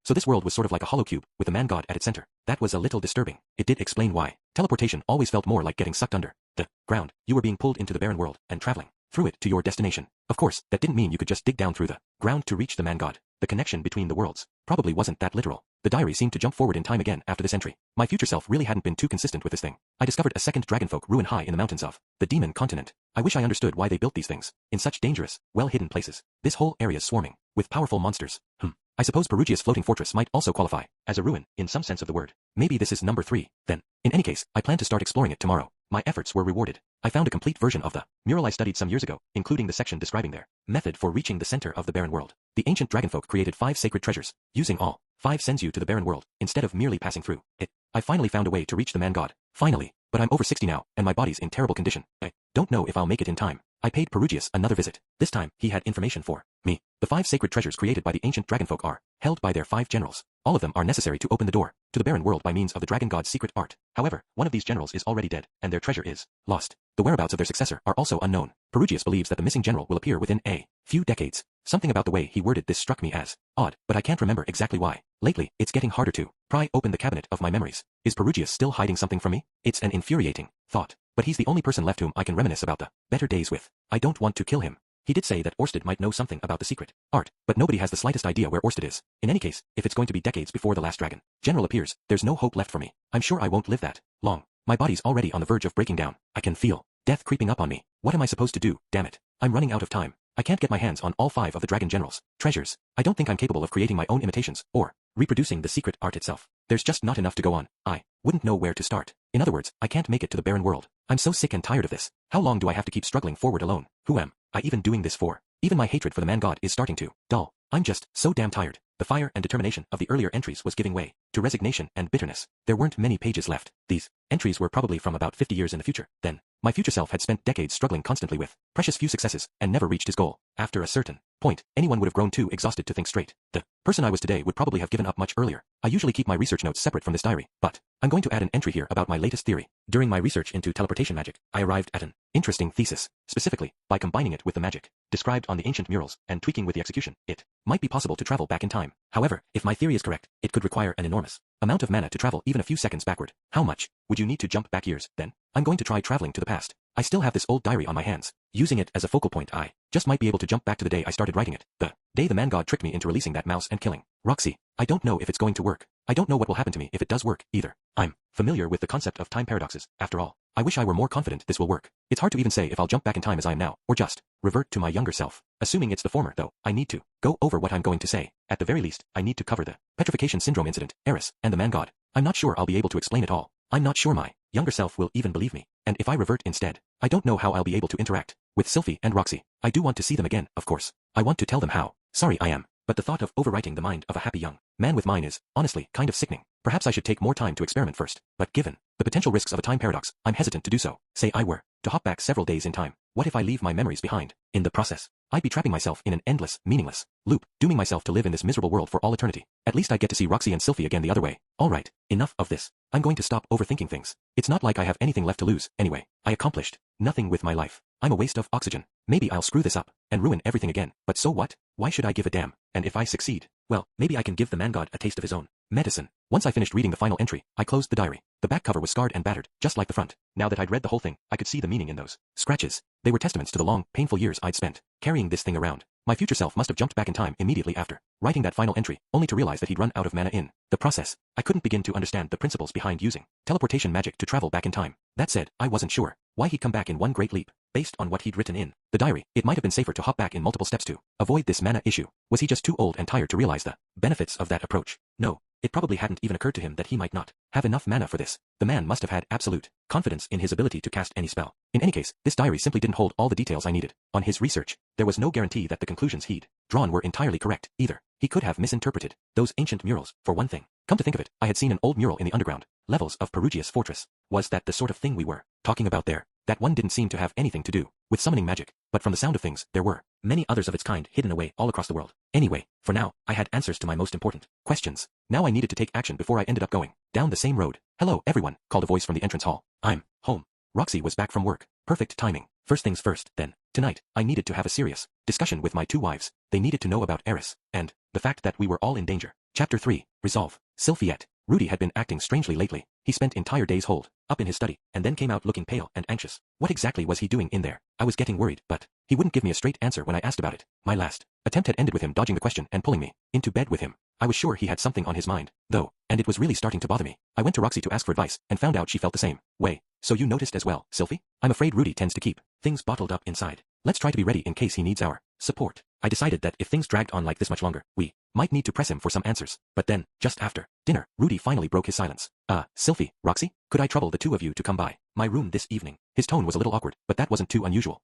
So this world was sort of like a hollow cube, with the man god at its center. That was a little disturbing. It did explain why teleportation always felt more like getting sucked under the ground. You were being pulled into the barren world, and traveling through it to your destination. Of course, that didn't mean you could just dig down through the ground to reach the man god. The connection between the worlds probably wasn't that literal. The diary seemed to jump forward in time again after this entry. My future self really hadn't been too consistent with this thing. I discovered a second dragonfolk ruin high in the mountains of the demon continent. I wish I understood why they built these things in such dangerous, well-hidden places. This whole area's swarming with powerful monsters. I suppose Perugia's floating fortress might also qualify as a ruin, in some sense of the word. Maybe this is number 3, then. In any case, I plan to start exploring it tomorrow. My efforts were rewarded. I found a complete version of the mural I studied some years ago, including the section describing their method for reaching the center of the barren world. The ancient dragonfolk created 5 sacred treasures. Using all 5 sends you to the barren world, instead of merely passing through it. I finally found a way to reach the man god. Finally. But I'm over 60 now, and my body's in terrible condition. I don't know if I'll make it in time. I paid Perugius another visit. This time, he had information for me. The 5 sacred treasures created by the ancient dragonfolk are held by their 5 generals. All of them are necessary to open the door to the barren world by means of the dragon god's secret art. However, one of these generals is already dead, and their treasure is lost. The whereabouts of their successor are also unknown. Perugius believes that the missing general will appear within a few decades. Something about the way he worded this struck me as odd, but I can't remember exactly why. Lately, it's getting harder to pry open the cabinet of my memories. Is Perugius still hiding something from me? It's an infuriating thought, but he's the only person left whom I can reminisce about the better days with. I don't want to kill him. He did say that Orsted might know something about the secret art, but nobody has the slightest idea where Orsted is. In any case, if it's going to be decades before the last dragon general appears, there's no hope left for me. I'm sure I won't live that long. My body's already on the verge of breaking down. I can feel death creeping up on me. What am I supposed to do? Damn it. I'm running out of time. I can't get my hands on all 5 of the dragon general's treasures. I don't think I'm capable of creating my own imitations, or reproducing the secret art itself. There's just not enough to go on. I wouldn't know where to start. In other words, I can't make it to the barren world. I'm so sick and tired of this. How long do I have to keep struggling forward alone? Who am I even doing this for? Even my hatred for the man god is starting to dull. I'm just so damn tired. The fire and determination of the earlier entries was giving way to resignation and bitterness. There weren't many pages left. These entries were probably from about 50 years in the future. Then, my future self had spent decades struggling constantly with precious few successes and never reached his goal. After a certain point, anyone would have grown too exhausted to think straight. The person I was today would probably have given up much earlier. I usually keep my research notes separate from this diary, but I'm going to add an entry here about my latest theory. During my research into teleportation magic, I arrived at an interesting thesis. Specifically, by combining it with the magic described on the ancient murals and tweaking with the execution, it might be possible to travel back in time. However, if my theory is correct, it could require an enormous amount of mana to travel even a few seconds backward. How much would you need to jump back years, then? I'm going to try traveling to the past. I still have this old diary on my hands. Using it as a focal point, I just might be able to jump back to the day I started writing it. The day the man god tricked me into releasing that mouse and killing Roxy. I don't know if it's going to work. I don't know what will happen to me if it does work, either. I'm familiar with the concept of time paradoxes, after all. I wish I were more confident this will work. It's hard to even say if I'll jump back in time as I am now, or just revert to my younger self. Assuming it's the former, though, I need to go over what I'm going to say. At the very least, I need to cover the petrification syndrome incident, Eris, and the man god. I'm not sure I'll be able to explain it all. I'm not sure my younger self will even believe me. And if I revert instead, I don't know how I'll be able to interact with Sylphie and Roxy. I do want to see them again, of course. I want to tell them how sorry I am. But the thought of overwriting the mind of a happy young man with mine is, honestly, kind of sickening. Perhaps I should take more time to experiment first. But given the potential risks of a time paradox, I'm hesitant to do so. Say I were to hop back several days in time. What if I leave my memories behind? In the process, I'd be trapping myself in an endless, meaningless loop, dooming myself to live in this miserable world for all eternity. At least I'd get to see Roxy and Sylphie again the other way. Alright, enough of this. I'm going to stop overthinking things. It's not like I have anything left to lose, anyway. I accomplished nothing with my life. I'm a waste of oxygen. Maybe I'll screw this up and ruin everything again. But so what? Why should I give a damn? And if I succeed, well, maybe I can give the man god a taste of his own medicine. Once I finished reading the final entry, I closed the diary. The back cover was scarred and battered, just like the front. Now that I'd read the whole thing, I could see the meaning in those scratches. They were testaments to the long, painful years I'd spent carrying this thing around. My future self must have jumped back in time immediately after writing that final entry, only to realize that he'd run out of mana in the process. I couldn't begin to understand the principles behind using teleportation magic to travel back in time. That said, I wasn't sure why he'd come back in one great leap. Based on what he'd written in the diary, it might have been safer to hop back in multiple steps to avoid this mana issue. Was he just too old and tired to realize the benefits of that approach? No. It probably hadn't even occurred to him that he might not have enough mana for this. The man must have had absolute confidence in his ability to cast any spell. In any case, this diary simply didn't hold all the details I needed. On his research, there was no guarantee that the conclusions he'd drawn were entirely correct, either. He could have misinterpreted those ancient murals, for one thing. Come to think of it, I had seen an old mural in the underground levels of Perugia's fortress. Was that the sort of thing we were talking about there? That one didn't seem to have anything to do with summoning magic, but from the sound of things, there were many others of its kind hidden away all across the world. Anyway, for now, I had answers to my most important questions. Now I needed to take action before I ended up going down the same road. Hello, everyone, called a voice from the entrance hall. I'm home. Roxy was back from work. Perfect timing. First things first, then. Tonight, I needed to have a serious discussion with my 2 wives. They needed to know about Eris, and the fact that we were all in danger. Chapter 3, Resolve. Sylphiette. Rudy had been acting strangely lately. He spent entire days holed up in his study, and then came out looking pale and anxious. What exactly was he doing in there? I was getting worried, but he wouldn't give me a straight answer when I asked about it. My last attempt had ended with him dodging the question and pulling me into bed with him. I was sure he had something on his mind, though, and it was really starting to bother me. I went to Roxy to ask for advice, and found out she felt the same way. So you noticed as well, Sylphie? I'm afraid Rudy tends to keep things bottled up inside. Let's try to be ready in case he needs our support. I decided that if things dragged on like this much longer, we might need to press him for some answers. But then, just after dinner, Rudy finally broke his silence. Sylphie, Roxy, could I trouble the two of you to come by my room this evening? His tone was a little awkward, but that wasn't too unusual.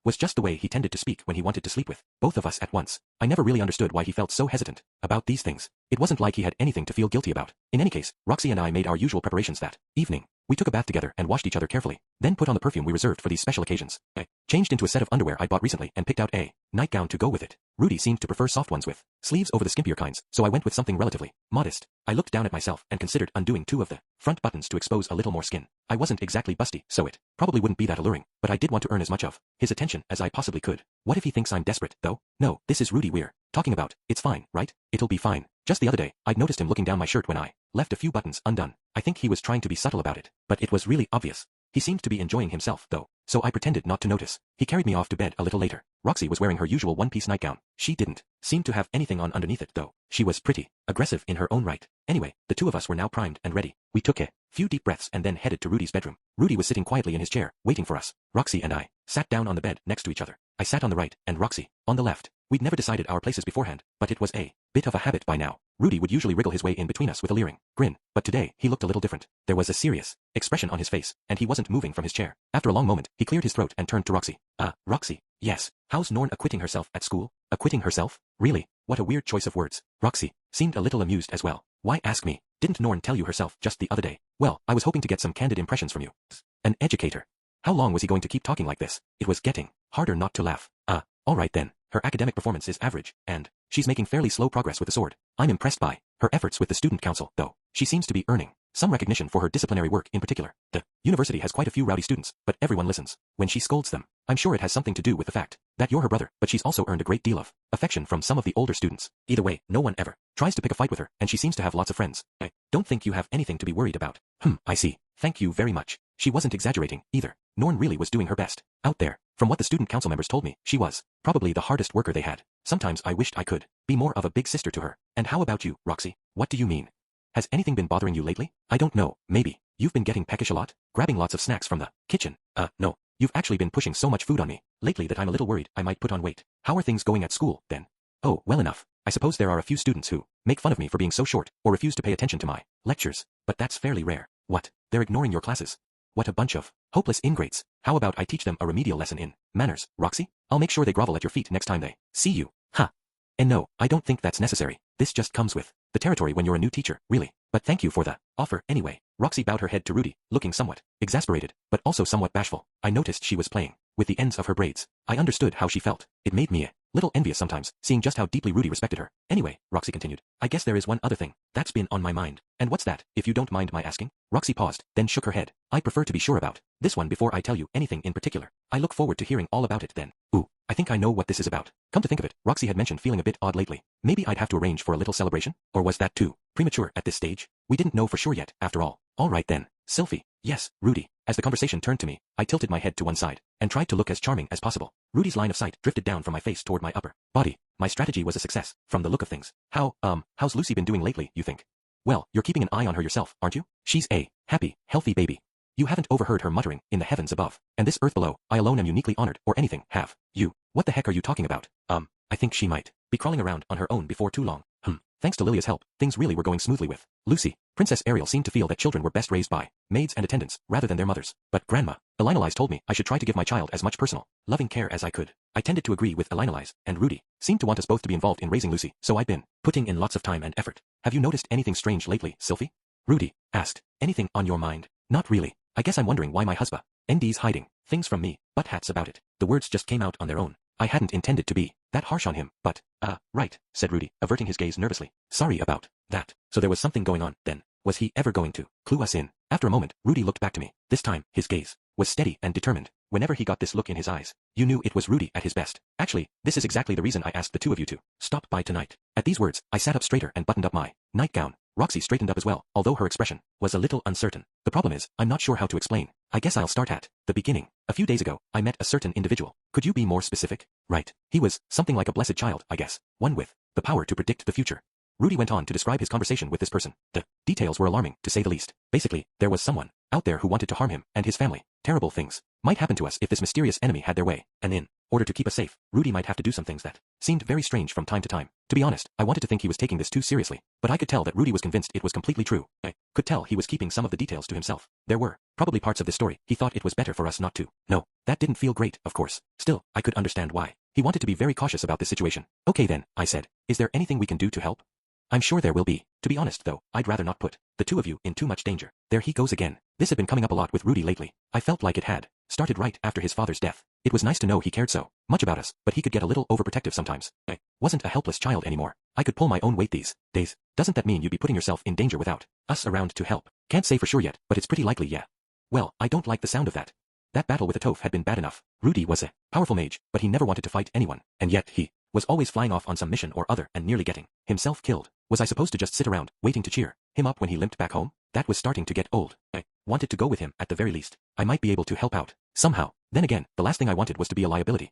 Was just the way he tended to speak when he wanted to sleep with both of us at once. I never really understood why he felt so hesitant about these things. It wasn't like he had anything to feel guilty about. In any case, Roxy and I made our usual preparations that evening. We took a bath together and washed each other carefully, then put on the perfume we reserved for these special occasions. I changed into a set of underwear I bought recently and picked out a nightgown to go with it. Rudy seemed to prefer soft ones with sleeves over the skimpier kinds, so I went with something relatively modest. I looked down at myself and considered undoing 2 of the front buttons to expose a little more skin. I wasn't exactly busty, so it probably wouldn't be that alluring, but I did want to earn as much of his attention as I possibly could. What if he thinks I'm desperate, though? No, this is Rudy we're talking about. It's fine, right? It'll be fine. Just the other day, I'd noticed him looking down my shirt when I left a few buttons undone. I think he was trying to be subtle about it, but it was really obvious. He seemed to be enjoying himself, though, so I pretended not to notice. He carried me off to bed a little later. Roxy was wearing her usual one-piece nightgown. She didn't seem to have anything on underneath it, though. She was pretty aggressive in her own right. Anyway, the two of us were now primed and ready. We took a few deep breaths and then headed to Rudy's bedroom. Rudy was sitting quietly in his chair, waiting for us. Roxy and I sat down on the bed next to each other. I sat on the right, and Roxy on the left. We'd never decided our places beforehand, but it was a bit of a habit by now. Rudy would usually wriggle his way in between us with a leering grin, but today he looked a little different. There was a serious expression on his face, and he wasn't moving from his chair. After a long moment, he cleared his throat and turned to Roxy. Roxy, yes. How's Norn acquitting herself at school? Acquitting herself? Really? What a weird choice of words. Roxy seemed a little amused as well. Why ask me? Didn't Norn tell you herself just the other day? Well, I was hoping to get some candid impressions from you. An educator. How long was he going to keep talking like this? It was getting harder not to laugh. All right then. Her academic performance is average, and she's making fairly slow progress with the sword. I'm impressed by her efforts with the student council, though. She seems to be earning some recognition for her disciplinary work in particular. The university has quite a few rowdy students, but everyone listens when she scolds them. I'm sure it has something to do with the fact that you're her brother, but she's also earned a great deal of affection from some of the older students. Either way, no one ever tries to pick a fight with her, and she seems to have lots of friends. I don't think you have anything to be worried about. I see. Thank you very much. She wasn't exaggerating, either. Norn really was doing her best out there. From what the student council members told me, she was probably the hardest worker they had. Sometimes I wished I could be more of a big sister to her. And how about you, Roxy? What do you mean? Has anything been bothering you lately? I don't know, maybe. You've been getting peckish a lot? Grabbing lots of snacks from the kitchen? No. You've actually been pushing so much food on me lately that I'm a little worried I might put on weight. How are things going at school, then? Oh, well enough. I suppose there are a few students who make fun of me for being so short or refuse to pay attention to my lectures, but that's fairly rare. What? They're ignoring your classes? What a bunch of hopeless ingrates. How about I teach them a remedial lesson in manners, Roxy? I'll make sure they grovel at your feet next time they see you. And no, I don't think that's necessary. This just comes with the territory when you're a new teacher, really. But thank you for the offer anyway. Roxy bowed her head to Rudy, looking somewhat exasperated, but also somewhat bashful. I noticed she was playing with the ends of her braids. I understood how she felt. It made me a little envious sometimes, seeing just how deeply Rudy respected her. Anyway, Roxy continued, I guess there is one other thing that's been on my mind. And what's that, if you don't mind my asking? Roxy paused, then shook her head. I prefer to be sure about this one before I tell you anything in particular. I look forward to hearing all about it then. Ooh, I think I know what this is about. Come to think of it, Roxy had mentioned feeling a bit odd lately. Maybe I'd have to arrange for a little celebration? Or was that too premature at this stage? We didn't know for sure yet, after all. All right then. Sylphie. Yes, Rudy. As the conversation turned to me, I tilted my head to one side and tried to look as charming as possible. Rudy's line of sight drifted down from my face toward my upper body. My strategy was a success, from the look of things. How's Lucy been doing lately, you think? Well, you're keeping an eye on her yourself, aren't you? She's a happy, healthy baby. You haven't overheard her muttering in the heavens above, and this earth below. I alone am uniquely honored, or anything, have you? What the heck are you talking about? I think she might be crawling around on her own before too long. Thanks to Lilia's help, things really were going smoothly with Lucy. Princess Ariel seemed to feel that children were best raised by maids and attendants, rather than their mothers. But Grandma Elinalise told me I should try to give my child as much personal, loving care as I could. I tended to agree with Elinalise, and Rudy seemed to want us both to be involved in raising Lucy, so I'd been putting in lots of time and effort. Have you noticed anything strange lately, Sylphie? Rudy asked. Anything on your mind? Not really. I guess I'm wondering why my husband ND's hiding things from me, butt hats about it. The words just came out on their own. I hadn't intended to be that harsh on him, but, right, said Rudy, averting his gaze nervously. Sorry about that. So there was something going on, then. Was he ever going to clue us in? After a moment, Rudy looked back to me. This time, his gaze was steady and determined. Whenever he got this look in his eyes, you knew it was Rudy at his best. Actually, this is exactly the reason I asked the two of you to stop by tonight. At these words, I sat up straighter and buttoned up my nightgown. Roxy straightened up as well, although her expression was a little uncertain. The problem is, I'm not sure how to explain. I guess I'll start at the beginning. A few days ago, I met a certain individual. Could you be more specific? Right. He was something like a blessed child, I guess. One with the power to predict the future. Rudy went on to describe his conversation with this person. The details were alarming, to say the least. Basically, there was someone out there who wanted to harm him and his family. Terrible things might happen to us if this mysterious enemy had their way. And in order to keep us safe, Rudy might have to do some things that seemed very strange from time to time. To be honest, I wanted to think he was taking this too seriously, but I could tell that Rudy was convinced it was completely true. I could tell he was keeping some of the details to himself. There were probably parts of this story he thought it was better for us not to. No, that didn't feel great, of course. Still, I could understand why. He wanted to be very cautious about this situation. Okay then, I said. Is there anything we can do to help? I'm sure there will be. To be honest though, I'd rather not put the two of you in too much danger. There he goes again. This had been coming up a lot with Rudy lately. I felt like it had started right after his father's death. It was nice to know he cared so much about us, but he could get a little overprotective sometimes. I wasn't a helpless child anymore. I could pull my own weight these days. Doesn't that mean you'd be putting yourself in danger without us around to help? Can't say for sure yet, but it's pretty likely, yeah. Well, I don't like the sound of that. That battle with a Toph had been bad enough. Rudy was a powerful mage, but he never wanted to fight anyone, and yet he was always flying off on some mission or other and nearly getting himself killed. Was I supposed to just sit around, waiting to cheer him up when he limped back home? That was starting to get old. I wanted to go with him at the very least. I might be able to help out somehow. Then again, the last thing I wanted was to be a liability.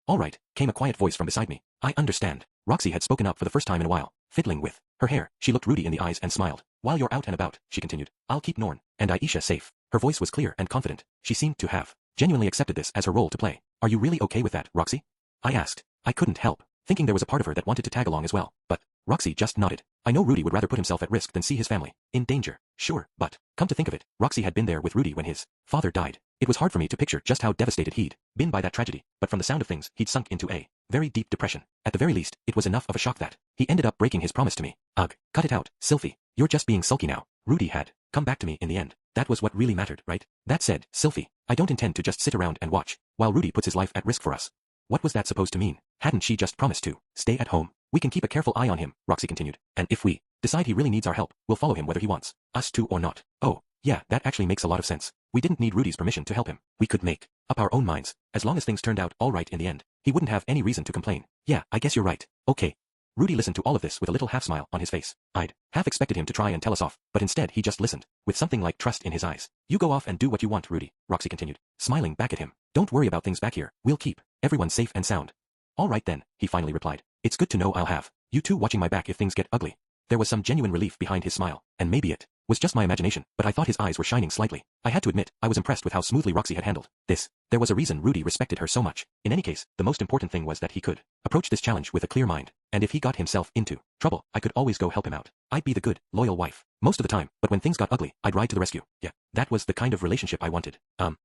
All right, came a quiet voice from beside me. I understand. Roxy had spoken up for the first time in a while, fiddling with her hair. She looked Rudy in the eyes and smiled. While you're out and about, she continued, I'll keep Norn and Aisha safe. Her voice was clear and confident. She seemed to have genuinely accepted this as her role to play. Are you really okay with that, Roxy? I asked. I couldn't help thinking there was a part of her that wanted to tag along as well, but Roxy just nodded. I know Rudy would rather put himself at risk than see his family in danger. Sure, but come to think of it, Roxy had been there with Rudy when his father died. It was hard for me to picture just how devastated he'd been by that tragedy, but from the sound of things, he'd sunk into a very deep depression. At the very least, it was enough of a shock that he ended up breaking his promise to me. Ugh, cut it out, Sylphie. You're just being sulky now. Rudy had come back to me in the end. That was what really mattered, right? That said, Sylphie, I don't intend to just sit around and watch while Rudy puts his life at risk for us. What was that supposed to mean? Hadn't she just promised to stay at home? We can keep a careful eye on him, Roxy continued, and if we decide he really needs our help, we'll follow him whether he wants us to or not. Oh, yeah, that actually makes a lot of sense. We didn't need Rudy's permission to help him. We could make up our own minds. As long as things turned out all right in the end, he wouldn't have any reason to complain. Yeah, I guess you're right. Okay. Rudy listened to all of this with a little half-smile on his face. I'd half expected him to try and tell us off, but instead he just listened, with something like trust in his eyes. You go off and do what you want, Rudy, Roxy continued, smiling back at him. Don't worry about things back here. We'll keep everyone safe and sound. All right then, he finally replied. It's good to know I'll have you two watching my back if things get ugly. There was some genuine relief behind his smile, and maybe it was just my imagination, but I thought his eyes were shining slightly. I had to admit, I was impressed with how smoothly Roxy had handled this. There was a reason Rudy respected her so much. In any case, the most important thing was that he could approach this challenge with a clear mind, and if he got himself into trouble, I could always go help him out. I'd be the good, loyal wife most of the time, but when things got ugly, I'd ride to the rescue. Yeah, that was the kind of relationship I wanted.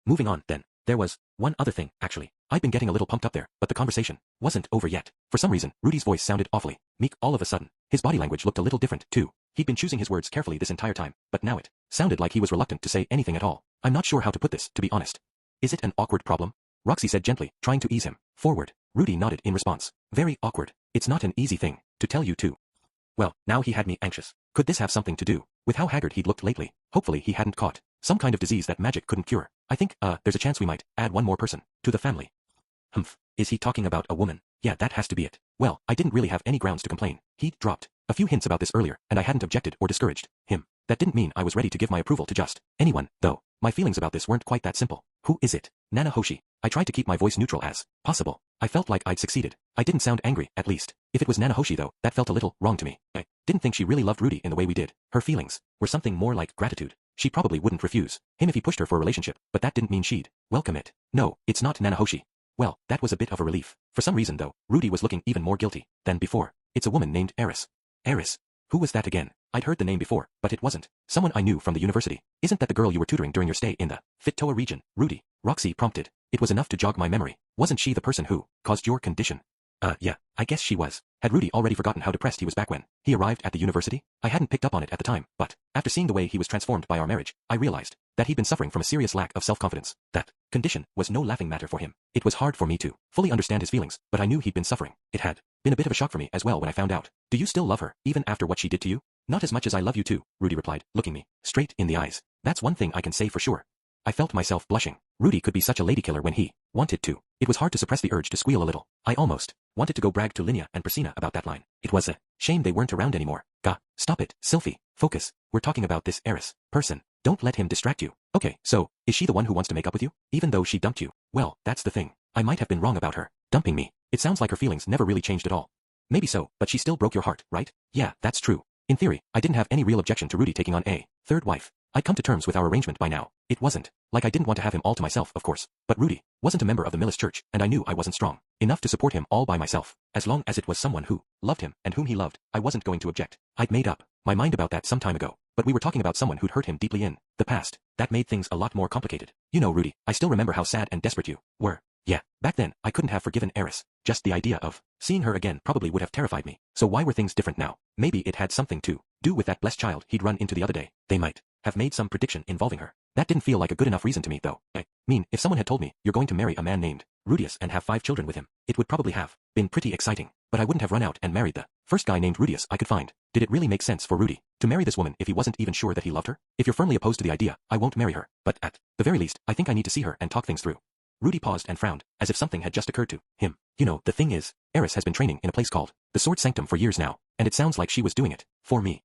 Moving on, then. There was one other thing, actually. I'd been getting a little pumped up there, but the conversation wasn't over yet. For some reason, Rudy's voice sounded awfully meek all of a sudden. His body language looked a little different, too. He'd been choosing his words carefully this entire time, but now it sounded like he was reluctant to say anything at all. I'm not sure how to put this, to be honest. Is it an awkward problem? Roxy said gently, trying to ease him forward. Rudy nodded in response. Very awkward. It's not an easy thing to tell you too. Well, now he had me anxious. Could this have something to do with how haggard he'd looked lately? Hopefully he hadn't caught some kind of disease that magic couldn't cure. I think, there's a chance we might add one more person to the family. Humph. Is he talking about a woman? Yeah, that has to be it. Well, I didn't really have any grounds to complain. He'd dropped a few hints about this earlier, and I hadn't objected or discouraged him. That didn't mean I was ready to give my approval to just anyone, though. My feelings about this weren't quite that simple. Who is it? Nana Hoshi. I tried to keep my voice neutral as possible. I felt like I'd succeeded. I didn't sound angry, at least. If it was Nana Hoshi though, that felt a little wrong to me. I didn't think she really loved Rudy in the way we did. Her feelings were something more like gratitude. She probably wouldn't refuse him if he pushed her for a relationship, but that didn't mean she'd welcome it. No, it's not Nana Hoshi. Well, that was a bit of a relief. For some reason though, Rudy was looking even more guilty than before. It's a woman named Eris. Eris? Who was that again? I'd heard the name before, but it wasn't someone I knew from the university. Isn't that the girl you were tutoring during your stay in the Fit-Toa region? Rudy, Roxy prompted. It was enough to jog my memory. Wasn't she the person who caused your condition? Yeah, I guess she was. Had Rudy already forgotten how depressed he was back when he arrived at the university? I hadn't picked up on it at the time, but after seeing the way he was transformed by our marriage, I realized that he'd been suffering from a serious lack of self-confidence. That condition was no laughing matter for him. It was hard for me to fully understand his feelings, but I knew he'd been suffering. It had been a bit of a shock for me as well when I found out. Do you still love her, even after what she did to you? Not as much as I love you too, Rudy replied, looking me straight in the eyes. That's one thing I can say for sure. I felt myself blushing. Rudy could be such a ladykiller when he wanted to. It was hard to suppress the urge to squeal a little. I almost wanted to go brag to Linya and Priscina about that line. It was a shame they weren't around anymore. Stop it, Sylphie. Focus. We're talking about this Eris person. Don't let him distract you. Okay, so, is she the one who wants to make up with you? Even though she dumped you? Well, that's the thing. I might have been wrong about her dumping me. It sounds like her feelings never really changed at all. Maybe so, but she still broke your heart, right? Yeah, that's true. In theory, I didn't have any real objection to Rudy taking on a third wife. I'd come to terms with our arrangement by now. It wasn't like I didn't want to have him all to myself, of course, but Rudy wasn't a member of the Millis Church, and I knew I wasn't strong enough to support him all by myself. As long as it was someone who loved him and whom he loved, I wasn't going to object. I'd made up my mind about that some time ago, but we were talking about someone who'd hurt him deeply in the past. That made things a lot more complicated. You know, Rudy, I still remember how sad and desperate you were. Yeah, back then, I couldn't have forgiven Eris. Just the idea of seeing her again probably would have terrified me. So why were things different now? Maybe it had something to do with that blessed child he'd run into the other day. They might have made some prediction involving her. That didn't feel like a good enough reason to me, though. I mean, if someone had told me, you're going to marry a man named Rudius and have 5 children with him, it would probably have been pretty exciting. But I wouldn't have run out and married the first guy named Rudius I could find. Did it really make sense for Rudy to marry this woman if he wasn't even sure that he loved her? If you're firmly opposed to the idea, I won't marry her. But at the very least, I think I need to see her and talk things through. Rudy paused and frowned, as if something had just occurred to him. You know, the thing is, Eris has been training in a place called the Sword Sanctum for years now, and it sounds like she was doing it for me.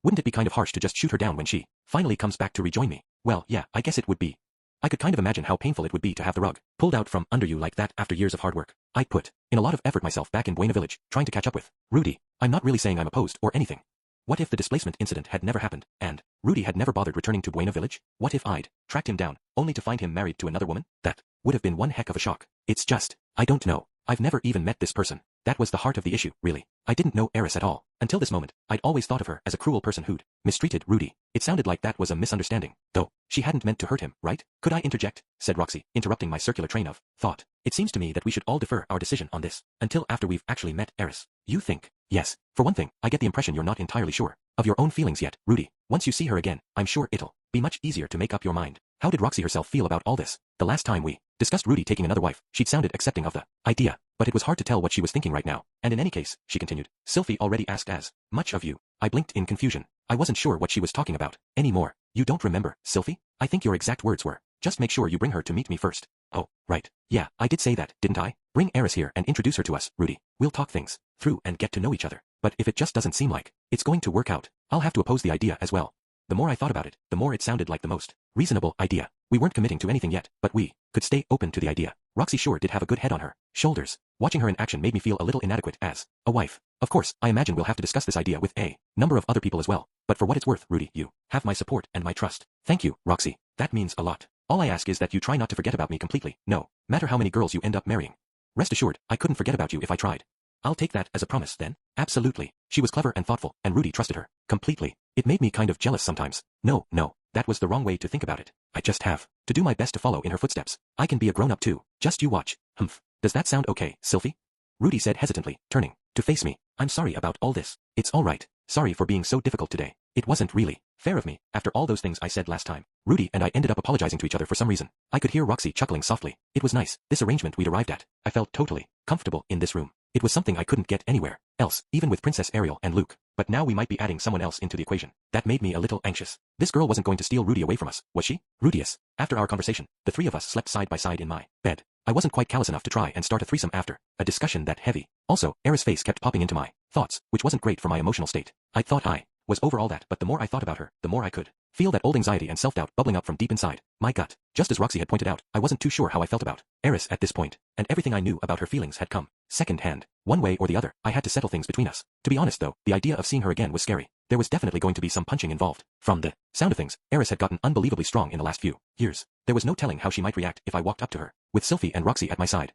Wouldn't it be kind of harsh to just shoot her down when she finally comes back to rejoin me? Well, yeah, I guess it would be. I could kind of imagine how painful it would be to have the rug pulled out from under you like that after years of hard work. I'd put in a lot of effort myself back in Buena Village, trying to catch up with Rudy. I'm not really saying I'm opposed or anything. What if the displacement incident had never happened, and Rudy had never bothered returning to Buena Village? What if I'd tracked him down, only to find him married to another woman? That would have been one heck of a shock. It's just, I don't know. I've never even met this person. That was the heart of the issue, really. I didn't know Eris at all. Until this moment, I'd always thought of her as a cruel person who'd mistreated Rudy. It sounded like that was a misunderstanding, though. She hadn't meant to hurt him, right? Could I interject? Said Roxy, interrupting my circular train of thought. It seems to me that we should all defer our decision on this until after we've actually met Eris. You think? Yes. For one thing, I get the impression you're not entirely sure of your own feelings yet, Rudy. Once you see her again, I'm sure it'll be much easier to make up your mind. How did Roxy herself feel about all this? The last time we discussed Rudy taking another wife, she'd sounded accepting of the idea, but it was hard to tell what she was thinking right now. And in any case, she continued, Sylphie already asked as much of you. I blinked in confusion. I wasn't sure what she was talking about anymore. You don't remember, Sylphie? I think your exact words were, just make sure you bring her to meet me first. Oh, right. Yeah, I did say that, didn't I? Bring Eris here and introduce her to us, Rudy. We'll talk things through and get to know each other. But if it just doesn't seem like it's going to work out, I'll have to oppose the idea as well. The more I thought about it, the more it sounded like the most reasonable idea. We weren't committing to anything yet, but we could stay open to the idea. Roxy sure did have a good head on her shoulders. Watching her in action made me feel a little inadequate as a wife. Of course, I imagine we'll have to discuss this idea with a number of other people as well. But for what it's worth, Rudy, you have my support and my trust. Thank you, Roxy. That means a lot. All I ask is that you try not to forget about me completely. No matter how many girls you end up marrying. Rest assured, I couldn't forget about you if I tried. I'll take that as a promise, then. Absolutely. She was clever and thoughtful, and Rudy trusted her completely. It made me kind of jealous sometimes. No, that was the wrong way to think about it. I just have to do my best to follow in her footsteps. I can be a grown-up too. Just you watch. Humph. Does that sound okay, Sylphie? Rudy said hesitantly, turning to face me. I'm sorry about all this. It's all right. Sorry for being so difficult today. It wasn't really fair of me, after all those things I said last time. Rudy and I ended up apologizing to each other for some reason. I could hear Roxy chuckling softly. It was nice, this arrangement we'd arrived at. I felt totally comfortable in this room. It was something I couldn't get anywhere else, even with Princess Ariel and Luke. But now we might be adding someone else into the equation. That made me a little anxious. This girl wasn't going to steal Rudy away from us, was she? Rudius. After our conversation, the 3 of us slept side by side in my bed. I wasn't quite callous enough to try and start a threesome after a discussion that heavy. Also, Eris' face kept popping into my thoughts, which wasn't great for my emotional state. I thought I was over all that, but the more I thought about her, the more I could feel that old anxiety and self-doubt bubbling up from deep inside my gut. Just as Roxy had pointed out, I wasn't too sure how I felt about Eris at this point, and everything I knew about her feelings had come second hand. One way or the other, I had to settle things between us. To be honest though, the idea of seeing her again was scary. There was definitely going to be some punching involved. From the sound of things, Eris had gotten unbelievably strong in the last few years. There was no telling how she might react if I walked up to her, with Sylphie and Roxy at my side.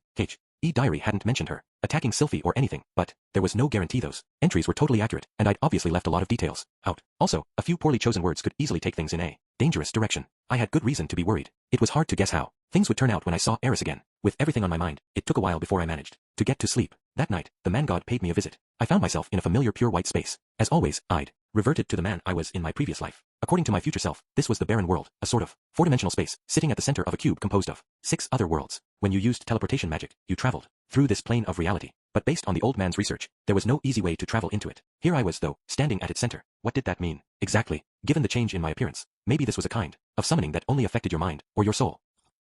Diary hadn't mentioned her attacking Sylphie or anything, but there was no guarantee those entries were totally accurate, and I'd obviously left a lot of details out. Also, a few poorly chosen words could easily take things in a dangerous direction. I had good reason to be worried. It was hard to guess how things would turn out when I saw Eris again. With everything on my mind, it took a while before I managed to get to sleep. That night, the man god paid me a visit. I found myself in a familiar pure white space. As always, I'd reverted to the man I was in my previous life. According to my future self, this was the barren world, a sort of four-dimensional space, sitting at the center of a cube composed of 6 other worlds. When you used teleportation magic, you traveled through this plane of reality. But based on the old man's research, there was no easy way to travel into it. Here I was, though, standing at its center. What did that mean? Exactly. Given the change in my appearance, maybe this was a kind of summoning that only affected your mind, or your soul.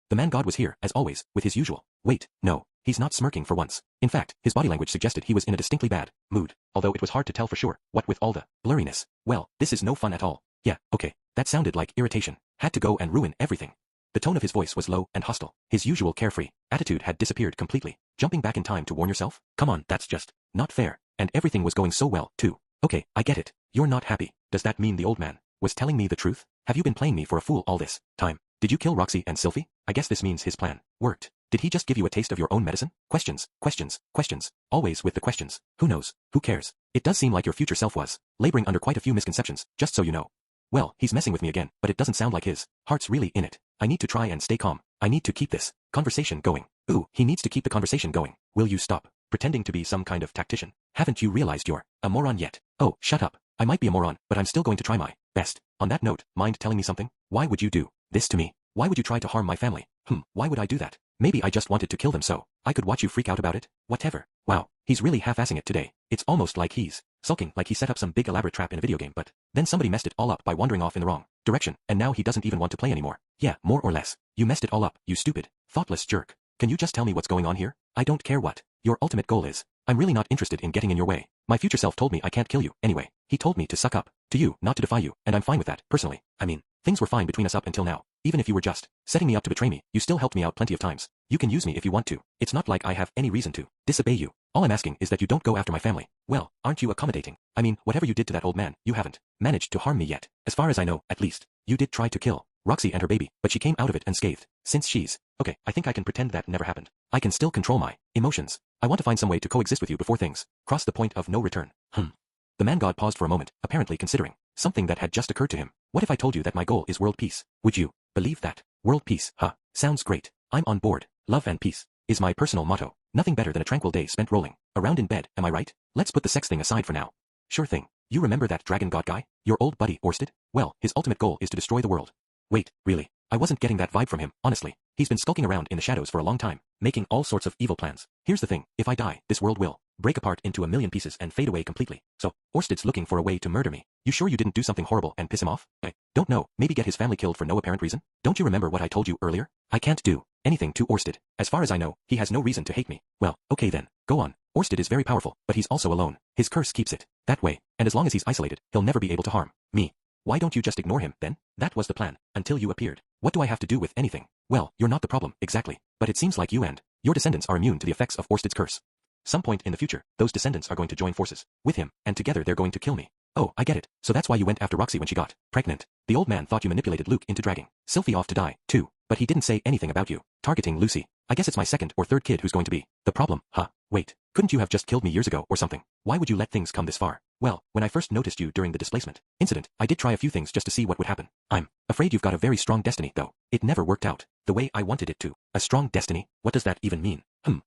The man god was here, as always, with his usual. Wait, no, he's not smirking for once. In fact, his body language suggested he was in a distinctly bad mood, although it was hard to tell for sure, what with all the blurriness. Well, this is no fun at all. Yeah, okay, that sounded like irritation. Had to go and ruin everything. The tone of his voice was low and hostile. His usual carefree attitude had disappeared completely. Jumping back in time to warn yourself? Come on, that's just not fair. And everything was going so well, too. Okay, I get it. You're not happy. Does that mean the old man was telling me the truth? Have you been playing me for a fool all this time? Did you kill Roxy and Sylphie? I guess this means his plan worked. Did he just give you a taste of your own medicine? Questions, questions, questions. Always with the questions. Who knows? Who cares? It does seem like your future self was laboring under quite a few misconceptions, just so you know. Well, he's messing with me again, but it doesn't sound like his heart's really in it. I need to try and stay calm. I need to keep this conversation going. Ooh, he needs to keep the conversation going. Will you stop pretending to be some kind of tactician? Haven't you realized you're a moron yet? Oh, shut up. I might be a moron, but I'm still going to try my best. On that note, mind telling me something? Why would you do this to me? Why would you try to harm my family? Why would I do that? Maybe I just wanted to kill them so I could watch you freak out about it? Whatever. Wow, he's really half-assing it today. It's almost like he's sulking, like he set up some big elaborate trap in a video game, but then somebody messed it all up by wandering off in the wrong direction, and now he doesn't even want to play anymore. Yeah, more or less. You messed it all up, you stupid, thoughtless jerk. Can you just tell me what's going on here? I don't care what your ultimate goal is. I'm really not interested in getting in your way. My future self told me I can't kill you anyway. He told me to suck up to you, not to defy you, and I'm fine with that, personally. I mean, things were fine between us up until now. Even if you were just setting me up to betray me, you still helped me out plenty of times. You can use me if you want to. It's not like I have any reason to disobey you. All I'm asking is that you don't go after my family. Well, aren't you accommodating? I mean, whatever you did to that old man, you haven't managed to harm me yet. As far as I know, at least. You did try to kill Roxy and her baby, but she came out of it unscathed. Since she's okay, I think I can pretend that never happened. I can still control my emotions. I want to find some way to coexist with you before things cross the point of no return. The man god paused for a moment, apparently considering something that had just occurred to him. What if I told you that my goal is world peace? Would you believe that? World peace, huh? Sounds great. I'm on board. Love and peace is my personal motto. Nothing better than a tranquil day spent rolling around in bed, am I right? Let's put the sex thing aside for now. Sure thing. You remember that dragon god guy? Your old buddy Orsted? Well, his ultimate goal is to destroy the world. Wait, really? I wasn't getting that vibe from him, honestly. He's been skulking around in the shadows for a long time, making all sorts of evil plans. Here's the thing, if I die, this world will break apart into a million pieces and fade away completely. So, Orsted's looking for a way to murder me. You sure you didn't do something horrible and piss him off? I don't know, maybe get his family killed for no apparent reason? Don't you remember what I told you earlier? I can't do anything to Orsted. As far as I know, he has no reason to hate me. Well, okay then, go on. Orsted is very powerful, but he's also alone. His curse keeps it that way, and as long as he's isolated, he'll never be able to harm me. Why don't you just ignore him, then? That was the plan, until you appeared. What do I have to do with anything? Well, you're not the problem, exactly. But it seems like you and your descendants are immune to the effects of Orsted's curse. Some point in the future, those descendants are going to join forces with him, and together they're going to kill me. Oh, I get it. So that's why you went after Roxy when she got pregnant. The old man thought you manipulated Luke into dragging Sylphie off to die, too. But he didn't say anything about you targeting Lucy. I guess it's my second or third kid who's going to be the problem, huh? Wait, couldn't you have just killed me years ago or something? Why would you let things come this far? Well, when I first noticed you during the displacement incident, I did try a few things just to see what would happen. I'm afraid you've got a very strong destiny, though. It never worked out the way I wanted it to. A strong destiny? What does that even mean?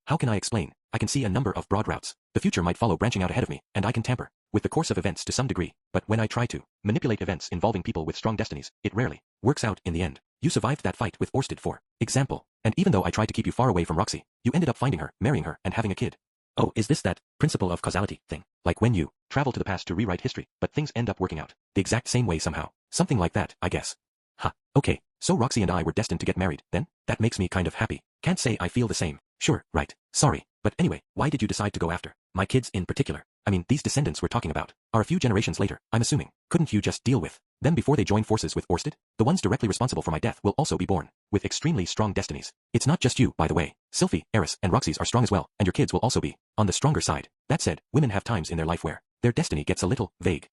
How can I explain? I can see a number of broad routes. The future might follow branching out ahead of me, and I can tamper with the course of events to some degree. But when I try to manipulate events involving people with strong destinies, it rarely works out in the end. You survived that fight with Orsted, for example. And even though I tried to keep you far away from Roxy, you ended up finding her, marrying her, and having a kid. Oh, is this that principle of causality thing? Like when you travel to the past to rewrite history, but things end up working out the exact same way somehow. Something like that, I guess. Okay, so Roxy and I were destined to get married, then? That makes me kind of happy. Can't say I feel the same. Sure, right. Sorry. But anyway, why did you decide to go after my kids in particular? I mean, these descendants we're talking about are a few generations later, I'm assuming. Couldn't you just deal with them before they join forces with Orsted? The ones directly responsible for my death will also be born with extremely strong destinies. It's not just you, by the way. Sylphie, Eris, and Roxy's are strong as well, and your kids will also be on the stronger side. That said, women have times in their life where their destiny gets a little vague.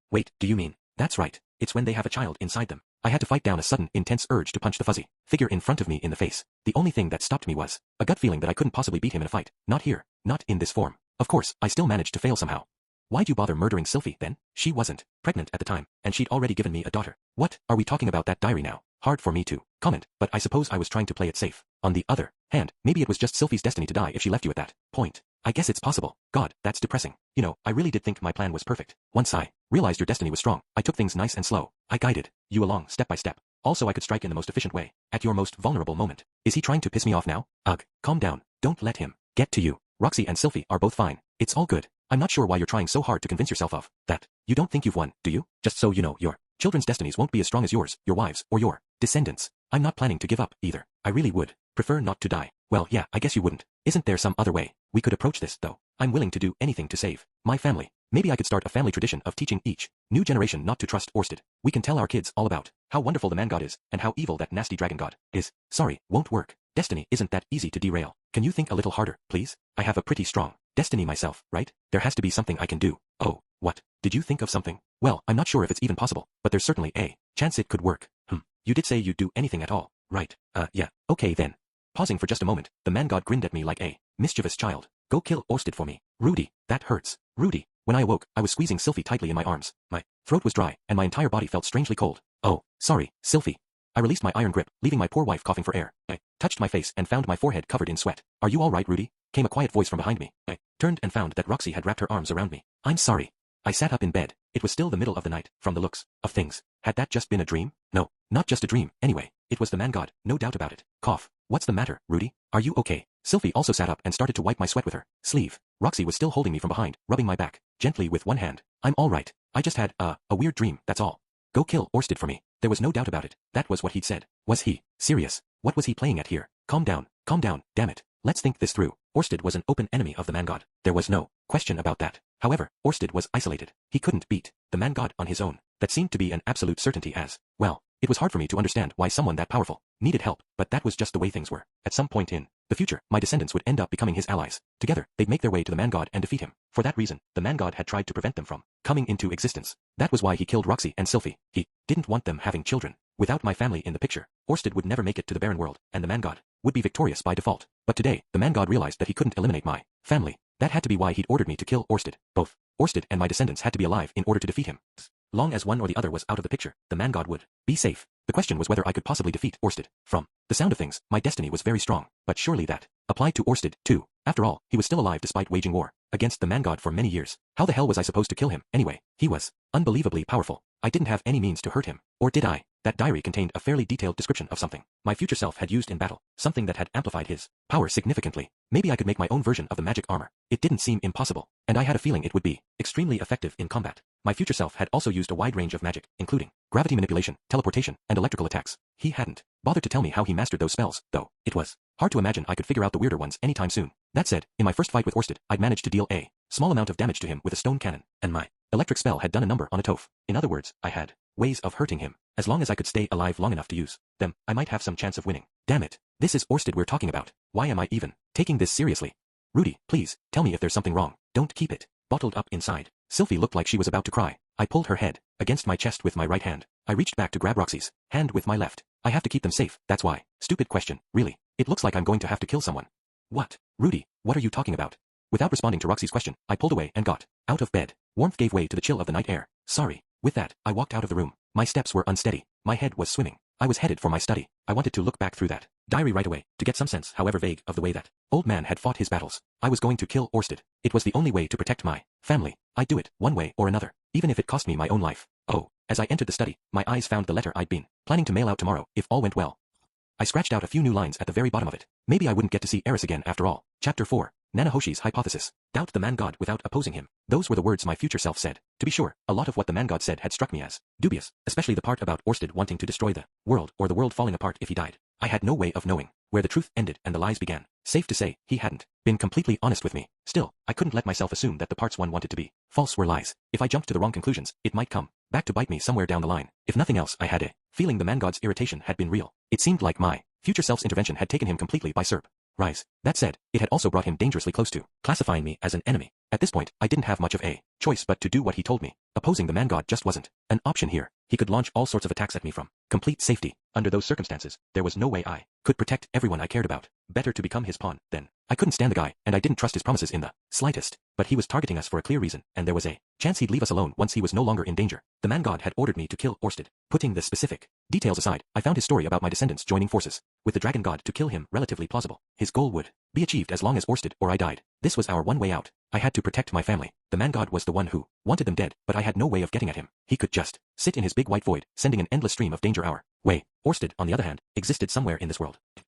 Wait, do you mean? That's right. It's when they have a child inside them. I had to fight down a sudden, intense urge to punch the fuzzy figure in front of me in the face. The only thing that stopped me was a gut feeling that I couldn't possibly beat him in a fight. Not here. Not in this form. Of course, I still managed to fail somehow. Why'd you bother murdering Sylphie, then? She wasn't pregnant at the time, and she'd already given me a daughter. What? Are we talking about that diary now? Hard for me to comment, but I suppose I was trying to play it safe. On the other hand, maybe it was just Sylphie's destiny to die if she left you at that point. I guess it's possible. God, that's depressing. You know, I really did think my plan was perfect. Once I realized your destiny was strong, I took things nice and slow. I guided you along step by step. Also, I could strike in the most efficient way, at your most vulnerable moment. Is he trying to piss me off now? Ugh, calm down. Don't let him get to you. Roxy and Sylphie are both fine. It's all good. I'm not sure why you're trying so hard to convince yourself of that. You don't think you've won, do you? Just so you know, your children's destinies won't be as strong as yours, your wives, or your descendants. I'm not planning to give up, either. I really would prefer not to die. Well, yeah, I guess you wouldn't. Isn't there some other way we could approach this, though? I'm willing to do anything to save my family. Maybe I could start a family tradition of teaching each new generation not to trust Orsted. We can tell our kids all about how wonderful the man god is, and how evil that nasty dragon god is. Sorry, won't work. Destiny isn't that easy to derail. Can you think a little harder, please? I have a pretty strong destiny myself, right? There has to be something I can do. Oh, what? Did you think of something? Well, I'm not sure if it's even possible, but there's certainly a chance it could work. You did say you'd do anything at all, right? Yeah, okay then. Pausing for just a moment, the man god grinned at me like a mischievous child. Go kill Orsted for me. Rudy, that hurts. Rudy. When I awoke, I was squeezing Sylphie tightly in my arms. My throat was dry, and my entire body felt strangely cold. Oh, sorry, Sylphie. I released my iron grip, leaving my poor wife coughing for air. I touched my face and found my forehead covered in sweat. Are you all right, Rudy? Came a quiet voice from behind me. I turned and found that Roxy had wrapped her arms around me. I'm sorry. I sat up in bed. It was still the middle of the night, from the looks of things. Had that just been a dream? No, not just a dream, anyway. It was the man god, no doubt about it. Cough. What's the matter, Rudy? Are you okay? Sylphie also sat up and started to wipe my sweat with her sleeve. Roxy was still holding me from behind, rubbing my back, gently with one hand. I'm all right. I just had, a weird dream, that's all. Go kill Orsted for me. There was no doubt about it. That was what he'd said. Was he serious? What was he playing at here? Calm down, damn it. Let's think this through. Orsted was an open enemy of the man god. There was no question about that. However, Orsted was isolated. He couldn't beat the man god on his own. That seemed to be an absolute certainty as well. It was hard for me to understand why someone that powerful needed help, but that was just the way things were. At some point in the future, my descendants would end up becoming his allies. Together, they'd make their way to the man god and defeat him. For that reason, the man god had tried to prevent them from coming into existence. That was why he killed Roxy and Sylphie. He didn't want them having children. Without my family in the picture, Orsted would never make it to the barren world, and the man god would be victorious by default. But today, the man god realized that he couldn't eliminate my family. That had to be why he'd ordered me to kill Orsted. Both Orsted and my descendants had to be alive in order to defeat him. Long as one or the other was out of the picture, the man god would be safe. The question was whether I could possibly defeat Orsted. From the sound of things, my destiny was very strong, but surely that applied to Orsted, too. After all, he was still alive despite waging war against the man god for many years. How the hell was I supposed to kill him, anyway? He was unbelievably powerful. I didn't have any means to hurt him. Or did I? That diary contained a fairly detailed description of something my future self had used in battle, something that had amplified his power significantly. Maybe I could make my own version of the magic armor. It didn't seem impossible, and I had a feeling it would be extremely effective in combat. My future self had also used a wide range of magic, including gravity manipulation, teleportation, and electrical attacks. He hadn't bothered to tell me how he mastered those spells, though. It was hard to imagine I could figure out the weirder ones anytime soon. That said, in my first fight with Orsted, I'd managed to deal a small amount of damage to him with a stone cannon, and my electric spell had done a number on a Toph. In other words, I had ways of hurting him. As long as I could stay alive long enough to use them, I might have some chance of winning. Damn it. This is Orsted we're talking about. Why am I even taking this seriously? Rudy, please, tell me if there's something wrong. Don't keep it bottled up inside. Sylphie looked like she was about to cry. I pulled her head against my chest with my right hand. I reached back to grab Roxy's hand with my left. I have to keep them safe, that's why. Stupid question, really. It looks like I'm going to have to kill someone. What? Rudy, what are you talking about? Without responding to Roxy's question, I pulled away and got out of bed. Warmth gave way to the chill of the night air. Sorry. With that, I walked out of the room. My steps were unsteady. My head was swimming. I was headed for my study. I wanted to look back through that diary right away, to get some sense, however vague, of the way that old man had fought his battles. I was going to kill Orsted. It was the only way to protect my family. I'd do it, one way or another, even if it cost me my own life. Oh, as I entered the study, my eyes found the letter I'd been planning to mail out tomorrow, if all went well. I scratched out a few new lines at the very bottom of it. Maybe I wouldn't get to see Eris again after all. Chapter 4. Nanahoshi's Hypothesis. Doubt the man god without opposing him. Those were the words my future self said. To be sure, a lot of what the man god said had struck me as dubious, especially the part about Orsted wanting to destroy the world or the world falling apart if he died. I had no way of knowing where the truth ended and the lies began. Safe to say, he hadn't been completely honest with me. Still, I couldn't let myself assume that the parts one wanted to be false were lies. If I jumped to the wrong conclusions, it might come back to bite me somewhere down the line. If nothing else, I had a feeling the man god's irritation had been real. It seemed like my future self's intervention had taken him completely by surprise. That said, it had also brought him dangerously close to classifying me as an enemy. At this point, I didn't have much of a choice but to do what he told me. Opposing the man god just wasn't an option here. He could launch all sorts of attacks at me from complete safety. Under those circumstances, there was no way I could protect everyone I cared about. Better to become his pawn then. I couldn't stand the guy, and I didn't trust his promises in the slightest. But he was targeting us for a clear reason, and there was a chance he'd leave us alone once he was no longer in danger. The man god had ordered me to kill Orsted. Putting the specific details aside, I found his story about my descendants joining forces with the dragon god to kill him relatively plausible. His goal would be achieved as long as Orsted or I died. This was our one way out. I had to protect my family. The man god was the one who wanted them dead, but I had no way of getting at him. He could just sit in his big white void, sending an endless stream of danger our way. Orsted, on the other hand, existed somewhere in this world.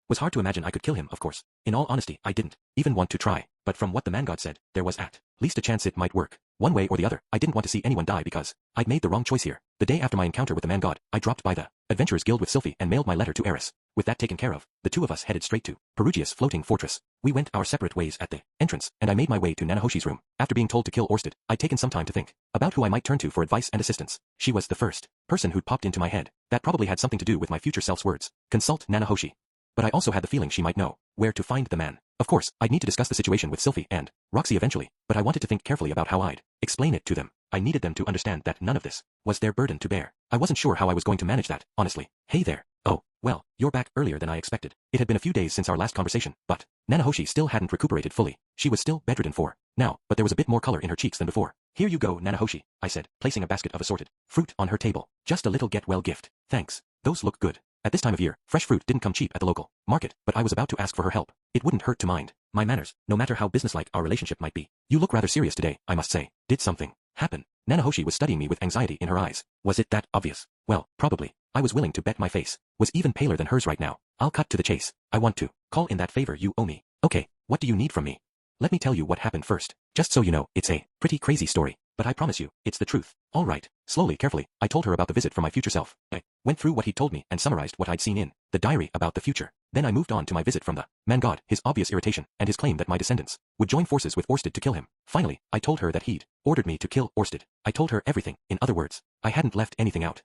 Was hard to imagine I could kill him, of course. In all honesty, I didn't even want to try, but from what the man god said, there was at least a chance it might work. One way or the other, I didn't want to see anyone die because I'd made the wrong choice here. The day after my encounter with the man god, I dropped by the Adventurers Guild with Sylphie and mailed my letter to Eris. With that taken care of, the two of us headed straight to Perugia's floating fortress. We went our separate ways at the entrance, and I made my way to Nanahoshi's room. After being told to kill Orsted, I'd taken some time to think about who I might turn to for advice and assistance. She was the first person who'd popped into my head. That probably had something to do with my future self's words. Consult Nanahoshi. But I also had the feeling she might know where to find the man. Of course, I'd need to discuss the situation with Sylphie and Roxy eventually, but I wanted to think carefully about how I'd explain it to them. I needed them to understand that none of this was their burden to bear. I wasn't sure how I was going to manage that, honestly. Hey there. Oh, well, you're back earlier than I expected. It had been a few days since our last conversation, but Nanahoshi still hadn't recuperated fully. She was still bedridden for now, but there was a bit more color in her cheeks than before. Here you go, Nanahoshi, I said, placing a basket of assorted fruit on her table. Just a little get-well gift. Thanks. Those look good. At this time of year, fresh fruit didn't come cheap at the local market, but I was about to ask for her help. It wouldn't hurt to mind my manners, no matter how businesslike our relationship might be. You look rather serious today, I must say. Did something happen? Nanahoshi was studying me with anxiety in her eyes. Was it that obvious? Well, probably. I was willing to bet my face was even paler than hers right now. I'll cut to the chase. I want to call in that favor you owe me. Okay, what do you need from me? Let me tell you what happened first. Just so you know, it's a pretty crazy story, but I promise you, it's the truth. All right. Slowly, carefully, I told her about the visit from my future self. I went through what he told me and summarized what I'd seen in the diary about the future. Then I moved on to my visit from the man god, his obvious irritation, and his claim that my descendants would join forces with Orsted to kill him. Finally, I told her that he'd ordered me to kill Orsted. I told her everything. In other words, I hadn't left anything out.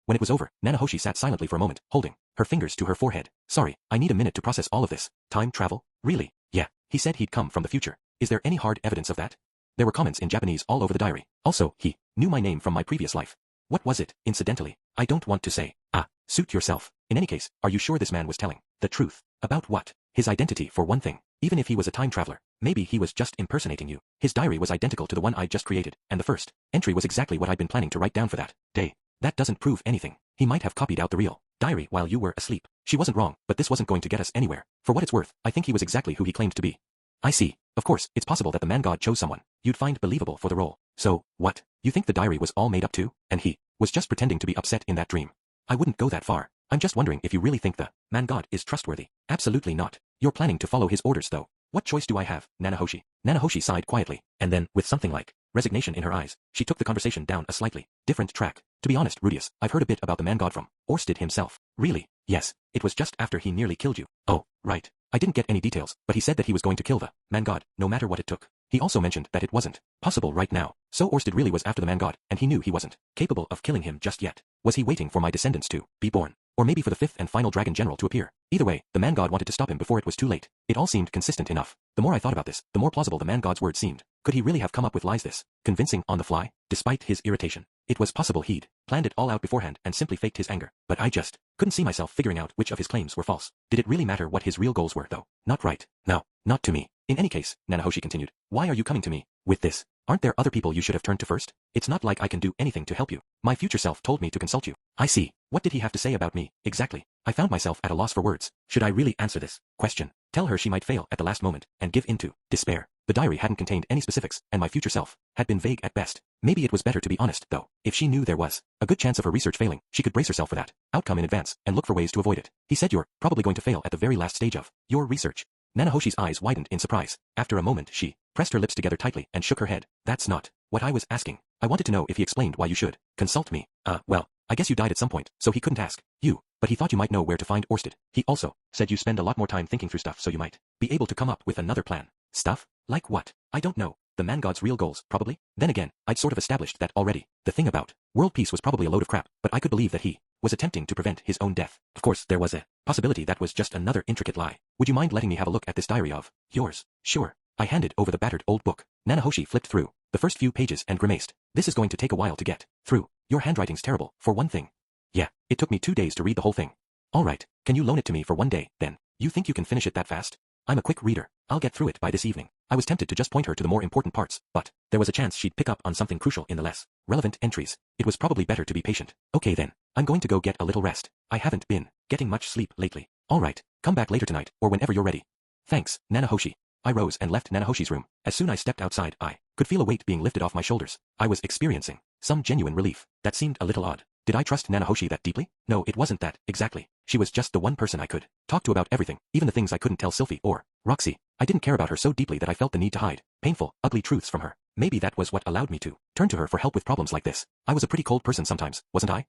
When it was over, Nanahoshi sat silently for a moment, holding her fingers to her forehead. Sorry, I need a minute to process all of this. Time travel? Really? Yeah. He said he'd come from the future. Is there any hard evidence of that? There were comments in Japanese all over the diary. Also, he knew my name from my previous life. What was it, incidentally? I don't want to say. Suit yourself. In any case, are you sure this man was telling the truth? About what? His identity, for one thing. Even if he was a time traveler, maybe he was just impersonating you. His diary was identical to the one I'd just created, and the first entry was exactly what I'd been planning to write down for that day. That doesn't prove anything. He might have copied out the real diary while you were asleep. She wasn't wrong, but this wasn't going to get us anywhere. For what it's worth, I think he was exactly who he claimed to be. I see. Of course, it's possible that the man god chose someone you'd find believable for the role. So, what? You think the diary was all made up too? And he was just pretending to be upset in that dream? I wouldn't go that far. I'm just wondering if you really think the man god is trustworthy. Absolutely not. You're planning to follow his orders though. What choice do I have, Nanahoshi? Nanahoshi sighed quietly, and then, with something like resignation in her eyes, she took the conversation down a slightly different track. To be honest, Rudius, I've heard a bit about the man god from Orsted himself. Really? Yes. It was just after he nearly killed you. Oh, right. I didn't get any details, but he said that he was going to kill the man god, no matter what it took. He also mentioned that it wasn't possible right now. So Orsted really was after the man god, and he knew he wasn't capable of killing him just yet. Was he waiting for my descendants to be born? Or maybe for the fifth and final dragon general to appear? Either way, the man god wanted to stop him before it was too late. It all seemed consistent enough. The more I thought about this, the more plausible the man god's words seemed. Could he really have come up with lies this convincing on the fly, despite his irritation? It was possible he'd planned it all out beforehand and simply faked his anger, but I just couldn't see myself figuring out which of his claims were false. Did it really matter what his real goals were, though? Not right. No, not to me. In any case, Nanahoshi continued, why are you coming to me with this? Aren't there other people you should have turned to first? It's not like I can do anything to help you. My future self told me to consult you. I see. What did he have to say about me, exactly? I found myself at a loss for words. Should I really answer this question? Tell her she might fail at the last moment and give in to despair. The diary hadn't contained any specifics, and my future self had been vague at best. Maybe it was better to be honest, though. If she knew there was a good chance of her research failing, she could brace herself for that outcome in advance and look for ways to avoid it. He said you're probably going to fail at the very last stage of your research. Nanahoshi's eyes widened in surprise. After a moment, she pressed her lips together tightly and shook her head. That's not what I was asking. I wanted to know if he explained why you should consult me. Well, I guess you died at some point, so he couldn't ask you, but he thought you might know where to find Orsted. He also said you spend a lot more time thinking through stuff so you might be able to come up with another plan. Stuff? Like what? I don't know. The man god's real goals, probably? Then again, I'd sort of established that already. The thing about world peace was probably a load of crap, but I could believe that he was attempting to prevent his own death. Of course, there was a possibility that was just another intricate lie. Would you mind letting me have a look at this diary of yours? Sure. I handed over the battered old book. Nanahoshi flipped through the first few pages and grimaced. This is going to take a while to get through. Your handwriting's terrible, for one thing. Yeah, it took me 2 days to read the whole thing. All right, can you loan it to me for 1 day, then? You think you can finish it that fast? I'm a quick reader. I'll get through it by this evening. I was tempted to just point her to the more important parts, but there was a chance she'd pick up on something crucial in the less relevant entries. It was probably better to be patient. Okay then, I'm going to go get a little rest. I haven't been getting much sleep lately. All right, come back later tonight, or whenever you're ready. Thanks, Nanahoshi. I rose and left Nanahoshi's room. As soon as I stepped outside, I could feel a weight being lifted off my shoulders. I was experiencing some genuine relief. That seemed a little odd. Did I trust Nanahoshi that deeply? No, it wasn't that, exactly. She was just the one person I could talk to about everything, even the things I couldn't tell Sylphie or Roxy. I didn't care about her so deeply that I felt the need to hide painful, ugly truths from her. Maybe that was what allowed me to turn to her for help with problems like this. I was a pretty cold person sometimes, wasn't I?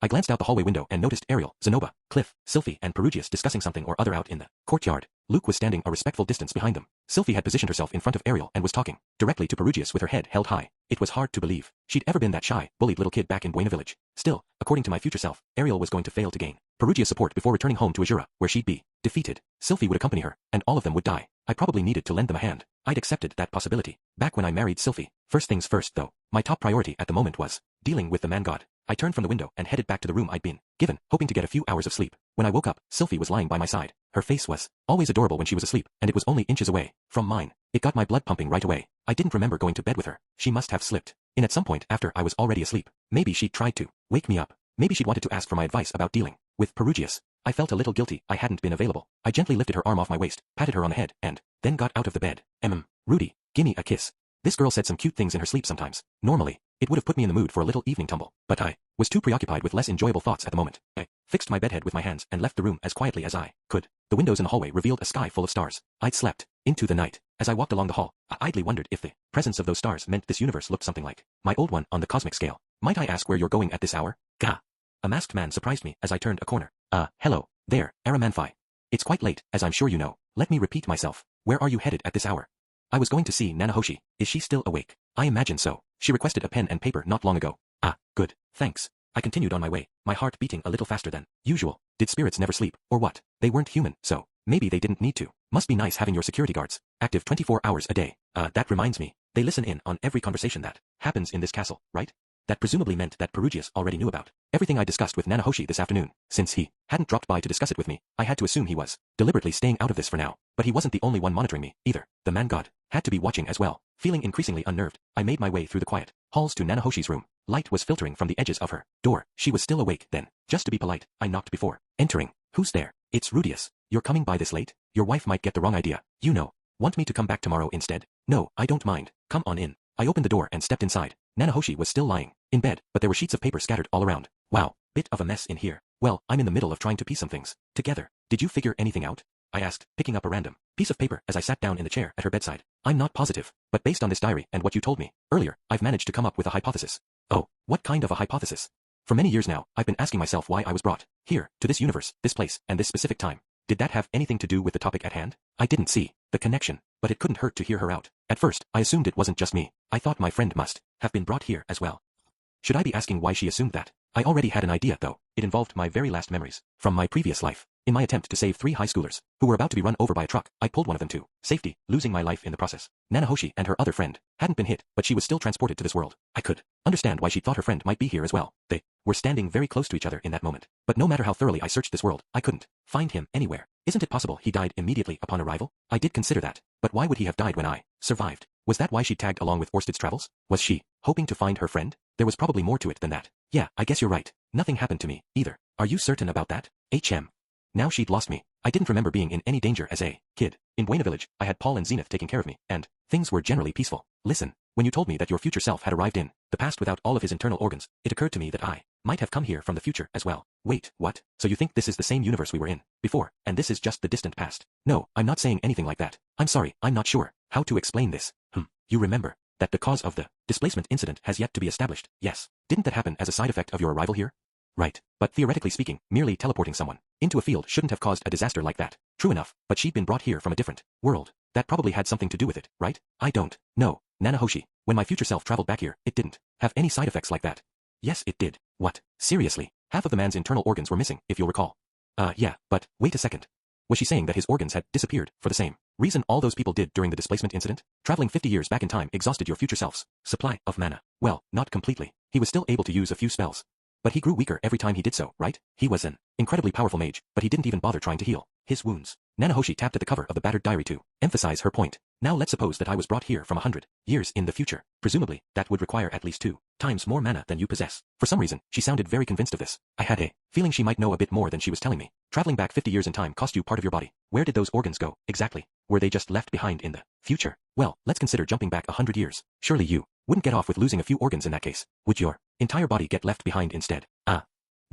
I glanced out the hallway window and noticed Ariel, Zenoba, Cliff, Sylphie, and Perugius discussing something or other out in the courtyard. Luke was standing a respectful distance behind them. Sylphie had positioned herself in front of Ariel and was talking directly to Perugius with her head held high. It was hard to believe she'd ever been that shy, bullied little kid back in Buena Village. Still, according to my future self, Ariel was going to fail to gain Perugia's support before returning home to Azura, where she'd be defeated. Sylphie would accompany her, and all of them would die. I probably needed to lend them a hand. I'd accepted that possibility back when I married Sylphie. First things first, though, My top priority at the moment was dealing with the man god. I turned from the window and headed back to the room I'd been given, hoping to get a few hours of sleep. When I woke up, Sylphie was lying by my side. Her face was always adorable when she was asleep, and it was only inches away from mine. It got my blood pumping right away. I didn't remember going to bed with her. She must have slipped in at some point after I was already asleep. Maybe she tried to wake me up. Maybe she'd wanted to ask for my advice about dealing with Perugius. I felt a little guilty I hadn't been available. I gently lifted her arm off my waist, patted her on the head, and then got out of the bed. Rudy, gimme a kiss. This girl said some cute things in her sleep sometimes. Normally, it would have put me in the mood for a little evening tumble, but I was too preoccupied with less enjoyable thoughts at the moment. I fixed my bedhead with my hands and left the room as quietly as I could. The windows in the hallway revealed a sky full of stars. I'd slept into the night. As I walked along the hall, I idly wondered if the presence of those stars meant this universe looked something like my old one on the cosmic scale. Might I ask where you're going at this hour? Gah! A masked man surprised me as I turned a corner. Hello there, Aramanfi. It's quite late, as I'm sure you know. Let me repeat myself. Where are you headed at this hour? I was going to see Nanahoshi. Is she still awake? I imagine so. She requested a pen and paper not long ago. Good. Thanks. I continued on my way, my heart beating a little faster than usual. Did spirits never sleep, or what? They weren't human, so maybe they didn't need to. Must be nice having your security guards active 24 hours a day. That reminds me. They listen in on every conversation that happens in this castle, right? That presumably meant that Perugius already knew about everything I discussed with Nanahoshi this afternoon. Since he hadn't dropped by to discuss it with me, I had to assume he was deliberately staying out of this for now. But he wasn't the only one monitoring me, either. The man god had to be watching as well. Feeling increasingly unnerved, I made my way through the quiet halls to Nanahoshi's room. Light was filtering from the edges of her door. She was still awake then. Just to be polite, I knocked before entering. Who's there? It's Rudius. You're coming by this late? Your wife might get the wrong idea. You know. Want me to come back tomorrow instead? No, I don't mind. Come on in. I opened the door and stepped inside. Nanahoshi was still lying in bed, but there were sheets of paper scattered all around. Wow, bit of a mess in here. Well, I'm in the middle of trying to piece some things together. Did you figure anything out? I asked, picking up a random piece of paper as I sat down in the chair at her bedside. I'm not positive, but based on this diary and what you told me earlier, I've managed to come up with a hypothesis. Oh, what kind of a hypothesis? For many years now, I've been asking myself why I was brought here, to this universe, this place, and this specific time. Did that have anything to do with the topic at hand? I didn't see the connection, but it couldn't hurt to hear her out. At first, I assumed it wasn't just me. I thought my friend must have been brought here as well. Should I be asking why she assumed that? I already had an idea, though. It involved my very last memories from my previous life. In my attempt to save 3 high schoolers who were about to be run over by a truck, I pulled one of them to safety, losing my life in the process. Nanahoshi and her other friend hadn't been hit, but she was still transported to this world. I could understand why she thought her friend might be here as well. They were standing very close to each other in that moment. But no matter how thoroughly I searched this world, I couldn't find him anywhere. Isn't it possible he died immediately upon arrival? I did consider that, but why would he have died when I survived? Was that why she tagged along with Orsted's travels? Was she hoping to find her friend? There was probably more to it than that. Yeah, I guess you're right. Nothing happened to me, either. Are you certain about that? Now she'd lost me. I didn't remember being in any danger as a kid. In Buena Village, I had Paul and Zenith taking care of me, and things were generally peaceful. Listen, when you told me that your future self had arrived in the past without all of his internal organs, it occurred to me that I might have come here from the future as well. Wait, what? So you think this is the same universe we were in before, and this is just the distant past? No, I'm not saying anything like that. I'm sorry, I'm not sure how to explain this. You remember that the cause of the displacement incident has yet to be established? Yes. Didn't that happen as a side effect of your arrival here? Right. But theoretically speaking, merely teleporting someone into a field shouldn't have caused a disaster like that. True enough, but she'd been brought here from a different world. That probably had something to do with it, right? I don't know. Nanahoshi, when my future self traveled back here, it didn't have any side effects like that. Yes, it did. What? Seriously? Half of the man's internal organs were missing, if you'll recall. Yeah, but wait a second. Was she saying that his organs had disappeared for the same reason all those people did during the displacement incident? Traveling 50 years back in time exhausted your future self's supply of mana. Well, not completely. He was still able to use a few spells. But he grew weaker every time he did so, right? He was an incredibly powerful mage, but he didn't even bother trying to heal his wounds. Nanahoshi tapped at the cover of the battered diary to emphasize her point. Now let's suppose that I was brought here from 100 years in the future. Presumably, that would require at least 2 times more mana than you possess. For some reason, she sounded very convinced of this. I had a feeling she might know a bit more than she was telling me. Traveling back 50 years in time cost you part of your body. Where did those organs go, exactly? Were they just left behind in the future? Well, let's consider jumping back 100 years. Surely you wouldn't get off with losing a few organs in that case. Would your entire body get left behind instead?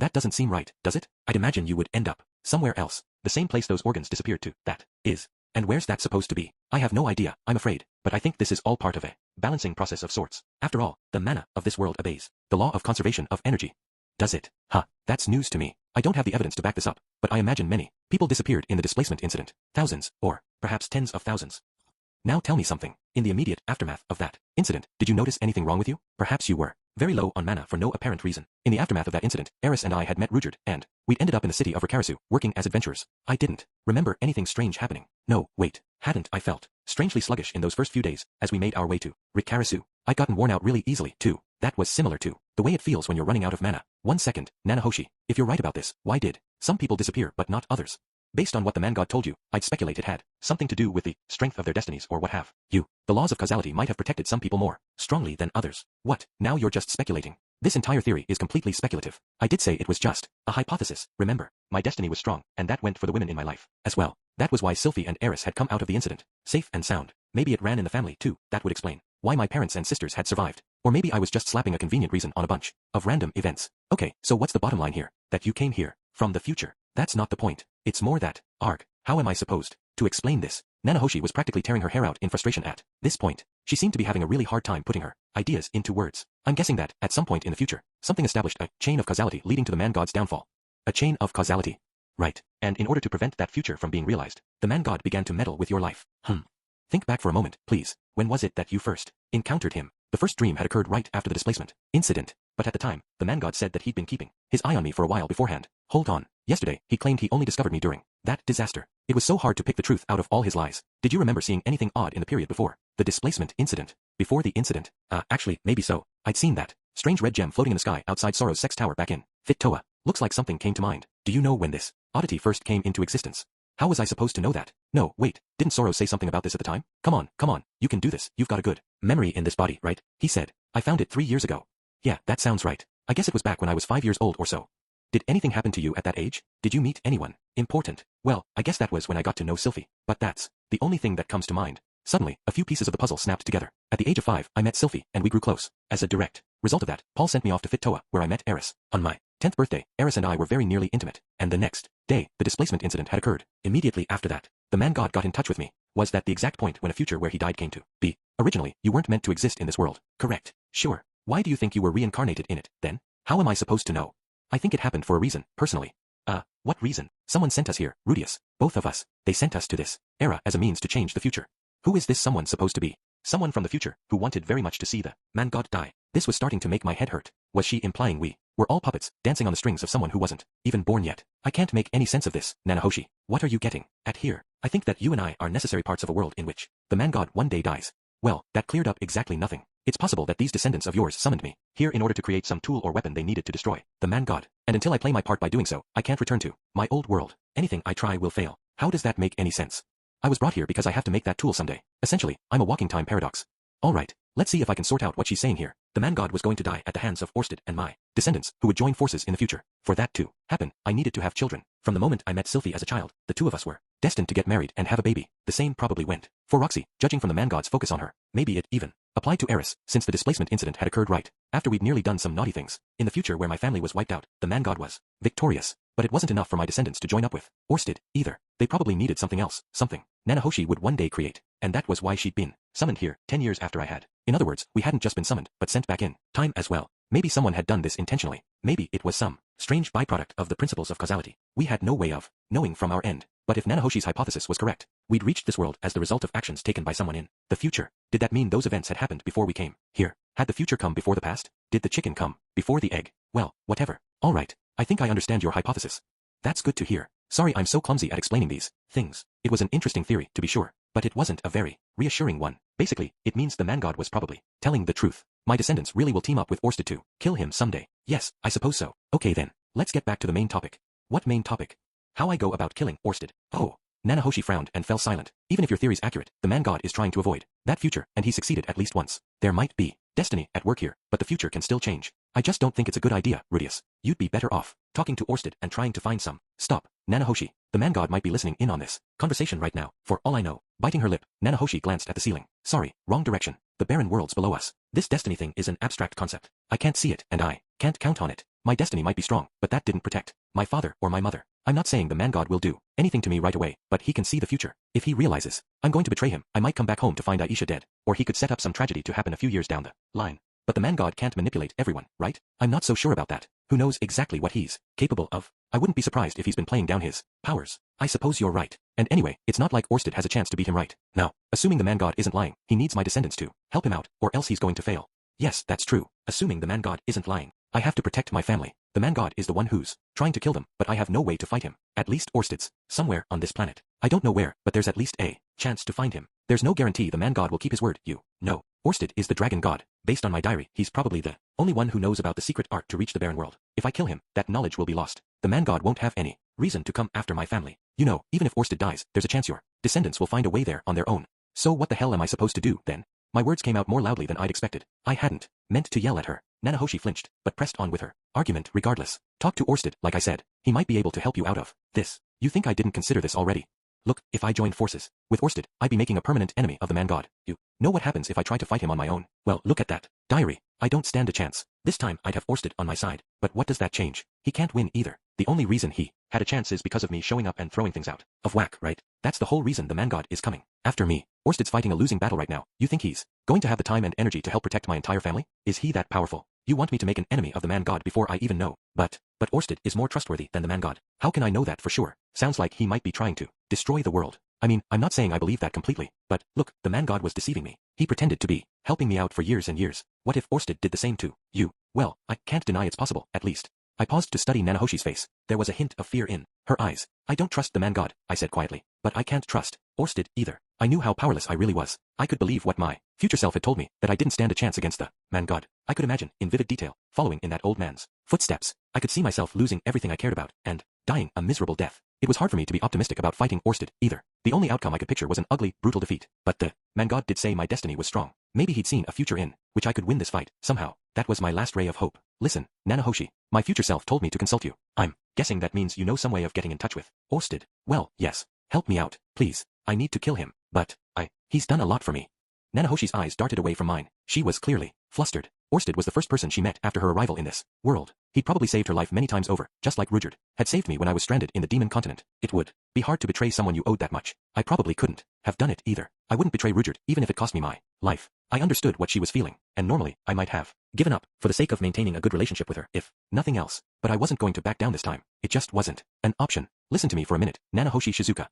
That doesn't seem right, does it? I'd imagine you would end up somewhere else. The same place those organs disappeared to, that is. And where's that supposed to be? I have no idea, I'm afraid, but I think this is all part of a balancing process of sorts. After all, the mana of this world obeys the law of conservation of energy. Does it? That's news to me. I don't have the evidence to back this up, but I imagine many people disappeared in the displacement incident. Thousands, or perhaps tens of thousands. Now tell me something. In the immediate aftermath of that incident, did you notice anything wrong with you? Perhaps you were very low on mana for no apparent reason. In the aftermath of that incident, Eris and I had met Rudyard, and we'd ended up in the city of Rikarisu, working as adventurers. I didn't remember anything strange happening. No, wait. Hadn't I felt strangely sluggish in those first few days as we made our way to Rikarasu? I'd gotten worn out really easily, too. That was similar to the way it feels when you're running out of mana. 1 second, Nanahoshi, if you're right about this, why did some people disappear but not others? Based on what the man god told you, I'd speculate it had something to do with the strength of their destinies or what have you. The laws of causality might have protected some people more strongly than others. What? Now you're just speculating. This entire theory is completely speculative. I did say it was just a hypothesis, remember? My destiny was strong, and that went for the women in my life as well. That was why Sylphie and Eris had come out of the incident, safe and sound. Maybe it ran in the family too. That would explain why my parents and sisters had survived. Or maybe I was just slapping a convenient reason on a bunch of random events. Okay, so what's the bottom line here? That you came here from the future. That's not the point. It's more that, arg, how am I supposed to explain this? Nanahoshi was practically tearing her hair out in frustration at this point. She seemed to be having a really hard time putting her ideas into words. I'm guessing that, at some point in the future, something established a chain of causality leading to the man god's downfall. A chain of causality. Right. And in order to prevent that future from being realized, the man god began to meddle with your life. Think back for a moment, please. When was it that you first encountered him? The first dream had occurred right after the displacement incident. But at the time, the man god said that he'd been keeping his eye on me for a while beforehand. Hold on. Yesterday, he claimed he only discovered me during that disaster. It was so hard to pick the truth out of all his lies. Did you remember seeing anything odd in the period before the displacement incident? Before the incident? Actually, maybe so. I'd seen that strange red gem floating in the sky outside Soro's sex tower back in Fit-Toa. Looks like something came to mind. Do you know when this oddity first came into existence? How was I supposed to know that? No, wait, didn't Soro say something about this at the time? Come on, you can do this. You've got a good memory in this body, right? He said. I found it 3 years ago. Yeah, that sounds right. I guess it was back when I was 5 years old or so. Did anything happen to you at that age? Did you meet anyone important? Well, I guess that was when I got to know Sylphie. But that's the only thing that comes to mind. Suddenly, a few pieces of the puzzle snapped together. At the age of 5, I met Sylphie, and we grew close. As a direct result of that, Paul sent me off to Fit-Toa, where I met Eris. On my 10th birthday, Eris and I were very nearly intimate. And the next day, the displacement incident had occurred. Immediately after that, the man god got in touch with me. Was that the exact point when a future where he died came to be? Originally, you weren't meant to exist in this world. Correct. Sure. Why do you think you were reincarnated in it, then? How am I supposed to know? I think it happened for a reason, personally. What reason? Someone sent us here, Rudius. Both of us. They sent us to this era as a means to change the future. Who is this someone supposed to be? Someone from the future, who wanted very much to see the man god die. This was starting to make my head hurt. Was she implying we were all puppets, dancing on the strings of someone who wasn't even born yet? I can't make any sense of this, Nanahoshi. What are you getting at here? I think that you and I are necessary parts of a world in which the man god one day dies. Well, that cleared up exactly nothing. It's possible that these descendants of yours summoned me here in order to create some tool or weapon they needed to destroy the man god. And until I play my part by doing so, I can't return to my old world. Anything I try will fail. How does that make any sense? I was brought here because I have to make that tool someday. Essentially, I'm a walking time paradox. Alright, let's see if I can sort out what she's saying here. The man god was going to die at the hands of Orsted and my descendants, who would join forces in the future. For that to happen, I needed to have children. From the moment I met Sylphie as a child, the two of us were destined to get married and have a baby. The same probably went for Roxy, judging from the man god's focus on her. Maybe it even applied to Eris, since the displacement incident had occurred right after we'd nearly done some naughty things. In the future where my family was wiped out, the man god was victorious. But it wasn't enough for my descendants to join up with Orsted, either. They probably needed something else, something Nanahoshi would one day create. And that was why she'd been summoned here 10 years after I had. In other words, we hadn't just been summoned, but sent back in time as well. Maybe someone had done this intentionally. Maybe it was some strange byproduct of the principles of causality. We had no way of knowing from our end. But if Nanahoshi's hypothesis was correct, we'd reached this world as the result of actions taken by someone in the future. Did that mean those events had happened before we came here? Had the future come before the past? Did the chicken come before the egg? Well, whatever. Alright, I think I understand your hypothesis. That's good to hear. Sorry I'm so clumsy at explaining these things. It was an interesting theory, to be sure, but it wasn't a very reassuring one. Basically, it means the man god was probably telling the truth. My descendants really will team up with Orsted to kill him someday. Yes, I suppose so. Okay then, let's get back to the main topic. What main topic? How I go about killing Orsted. Oh. Nanahoshi frowned and fell silent. Even if your theory's accurate, the man god is trying to avoid that future, and he succeeded at least once. There might be destiny at work here, but the future can still change. I just don't think it's a good idea, Rudius. You'd be better off talking to Orsted and trying to find some. Stop, Nanahoshi. The man god might be listening in on this conversation right now, for all I know. Biting her lip, Nanahoshi glanced at the ceiling. Sorry, wrong direction. The barren worlds below us. This destiny thing is an abstract concept. I can't see it, and I can't count on it. My destiny might be strong, but that didn't protect my father or my mother. I'm not saying the man god will do anything to me right away, but he can see the future. If he realizes I'm going to betray him, I might come back home to find Aisha dead, or he could set up some tragedy to happen a few years down the line. But the man god can't manipulate everyone, right? I'm not so sure about that. Who knows exactly what he's capable of? I wouldn't be surprised if he's been playing down his powers. I suppose you're right. And anyway, it's not like Orsted has a chance to beat him right now. Assuming the man god isn't lying, he needs my descendants to help him out, or else he's going to fail. Yes, that's true. Assuming the man god isn't lying, I have to protect my family. The man god is the one who's trying to kill them, but I have no way to fight him. At least Orsted's somewhere on this planet. I don't know where, but there's at least a chance to find him. There's no guarantee the man god will keep his word, you know. Orsted is the dragon god. Based on my diary, he's probably the only one who knows about the secret art to reach the barren world. If I kill him, that knowledge will be lost. The man god won't have any reason to come after my family. You know, even if Orsted dies, there's a chance your descendants will find a way there on their own. So what the hell am I supposed to do, then? My words came out more loudly than I'd expected. I hadn't meant to yell at her. Nanahoshi flinched, but pressed on with her argument regardless. Talk to Orsted, like I said. He might be able to help you out of this. You think I didn't consider this already? Look, if I joined forces with Orsted, I'd be making a permanent enemy of the man god. You know what happens if I try to fight him on my own? Well, look at that diary. I don't stand a chance. This time I'd have Orsted on my side. But what does that change? He can't win either. The only reason he had a chance is because of me showing up and throwing things out of whack, right? That's the whole reason the man god is coming after me. Orsted's fighting a losing battle right now. You think he's going to have the time and energy to help protect my entire family? Is he that powerful? You want me to make an enemy of the man god before I even know. But Orsted is more trustworthy than the man god. How can I know that for sure? Sounds like he might be trying to destroy the world. I mean, I'm not saying I believe that completely, but look, the man god was deceiving me. He pretended to be helping me out for years and years. What if Orsted did the same to you? Well, I can't deny it's possible, at least. I paused to study Nanahoshi's face. There was a hint of fear in her eyes. I don't trust the man god, I said quietly, but I can't trust Orsted either. I knew how powerless I really was. I could believe what my future self had told me, that I didn't stand a chance against the man god. I could imagine, in vivid detail, following in that old man's footsteps. I could see myself losing everything I cared about, and dying a miserable death. It was hard for me to be optimistic about fighting Orsted, either. The only outcome I could picture was an ugly, brutal defeat. But the man god did say my destiny was strong. Maybe he'd seen a future in which I could win this fight, somehow. That was my last ray of hope. Listen, Nanahoshi, my future self told me to consult you. I'm guessing that means you know some way of getting in touch with Orsted. Well, yes. Help me out, please. I need to kill him, but he's done a lot for me. Nanahoshi's eyes darted away from mine. She was clearly flustered. Orsted was the first person she met after her arrival in this world. He'd probably saved her life many times over, just like Rudyard had saved me when I was stranded in the demon continent. It would be hard to betray someone you owed that much. I probably couldn't have done it either. I wouldn't betray Rudyard, even if it cost me my life. I understood what she was feeling, and normally, I might have given up for the sake of maintaining a good relationship with her, if nothing else. But I wasn't going to back down this time. It just wasn't an option. Listen to me for a minute, Nanahoshi Shizuka.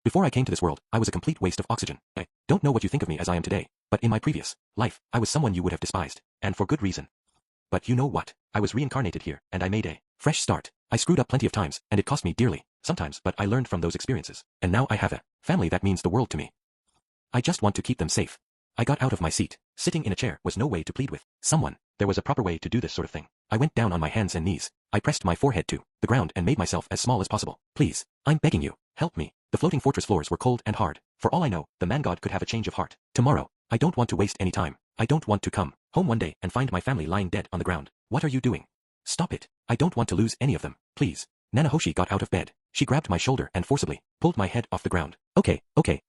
Before I came to this world, I was a complete waste of oxygen. I don't know what you think of me as I am today, but in my previous life, I was someone you would have despised, and for good reason. But you know what? I was reincarnated here, and I made a fresh start. I screwed up plenty of times, and it cost me dearly, sometimes, but I learned from those experiences. And now I have a family that means the world to me. I just want to keep them safe. I got out of my seat. Sitting in a chair was no way to plead with someone. There was a proper way to do this sort of thing. I went down on my hands and knees. I pressed my forehead to the ground and made myself as small as possible. Please, I'm begging you, help me. The floating fortress floors were cold and hard. For all I know, the man god could have a change of heart tomorrow. I don't want to waste any time. I don't want to come home one day and find my family lying dead on the ground. What are you doing? Stop it. I don't want to lose any of them. Please. Nanahoshi got out of bed. She grabbed my shoulder and forcibly pulled my head off the ground. Okay,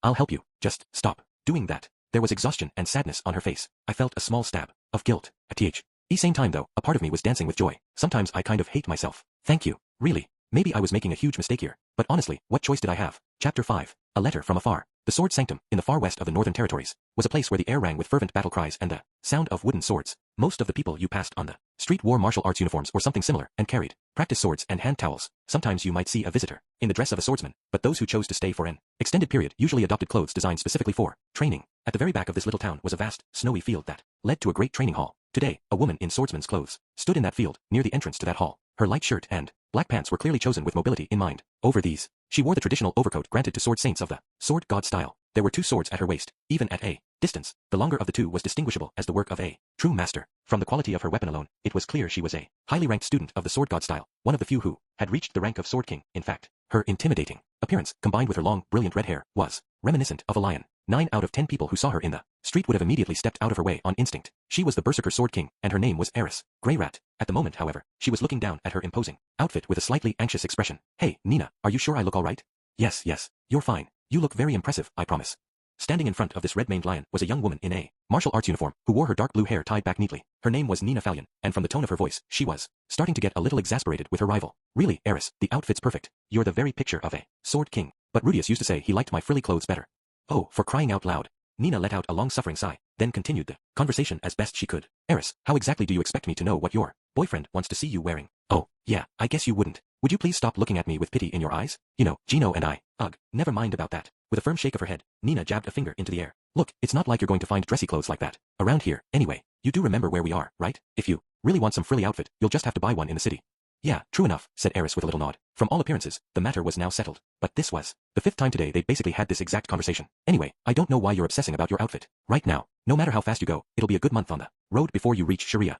I'll help you. Just stop doing that. There was exhaustion and sadness on her face. I felt a small stab of guilt at the same time though, a part of me was dancing with joy. Sometimes I kind of hate myself. Thank you. Really. Maybe I was making a huge mistake here. But honestly, what choice did I have? Chapter 5. A letter from afar. The Sword Sanctum, in the far west of the Northern Territories, was a place where the air rang with fervent battle cries and the sound of wooden swords. Most of the people you passed on the street wore martial arts uniforms or something similar and carried practice swords and hand towels. Sometimes you might see a visitor in the dress of a swordsman, but those who chose to stay for an extended period usually adopted clothes designed specifically for training. At the very back of this little town was a vast, snowy field that led to a great training hall. Today, a woman in swordsman's clothes stood in that field, near the entrance to that hall. Her light shirt and black pants were clearly chosen with mobility in mind. Over these, she wore the traditional overcoat granted to sword saints of the sword god style. There were 2 swords at her waist, even at a distance. The longer of the 2 was distinguishable as the work of a true master. From the quality of her weapon alone, it was clear she was a highly ranked student of the sword god style, one of the few who had reached the rank of sword king. In fact, her intimidating appearance, combined with her long, brilliant red hair, was reminiscent of a lion. 9 out of 10 people who saw her in the street would have immediately stepped out of her way on instinct. She was the Berserker Sword King, and her name was Eris Greyrat. At the moment, however, she was looking down at her imposing outfit with a slightly anxious expression. Hey, Nina, are you sure I look all right? Yes, you're fine. You look very impressive, I promise. Standing in front of this red-maned lion was a young woman in a martial arts uniform who wore her dark blue hair tied back neatly. Her name was Nina Fallion, and from the tone of her voice, she was starting to get a little exasperated with her rival. Really, Eris, the outfit's perfect. You're the very picture of a sword king. But Rudius used to say he liked my frilly clothes better. Oh, for crying out loud. Nina let out a long-suffering sigh, then continued the conversation as best she could. Eris, how exactly do you expect me to know what your boyfriend wants to see you wearing? Oh, yeah, I guess you wouldn't. Would you please stop looking at me with pity in your eyes? You know, Gino and I. Ugh, never mind about that. With a firm shake of her head, Nina jabbed a finger into the air. Look, it's not like you're going to find dressy clothes like that around here. Anyway, you do remember where we are, right? If you really want some frilly outfit, you'll just have to buy one in the city. Yeah, true enough, said Eris with a little nod. From all appearances, the matter was now settled. But this was the 5th time today they basically had this exact conversation. Anyway, I don't know why you're obsessing about your outfit. Right now, no matter how fast you go, it'll be a good month on the road before you reach Sharia.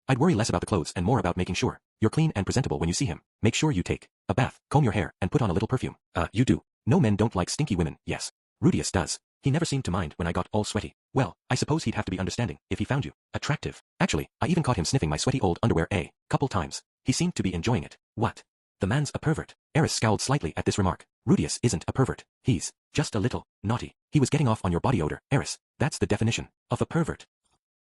I'd worry less about the clothes and more about making sure you're clean and presentable when you see him. Make sure you take a bath, comb your hair, and put on a little perfume. You do. No men don't like stinky women, yes. Rudius does. He never seemed to mind when I got all sweaty. Well, I suppose he'd have to be understanding if he found you attractive. Actually, I even caught him sniffing my sweaty old underwear a couple times. He seemed to be enjoying it. What? The man's a pervert. Eris scowled slightly at this remark. Rudius isn't a pervert. He's just a little naughty. He was getting off on your body odor, Eris. That's the definition of a pervert.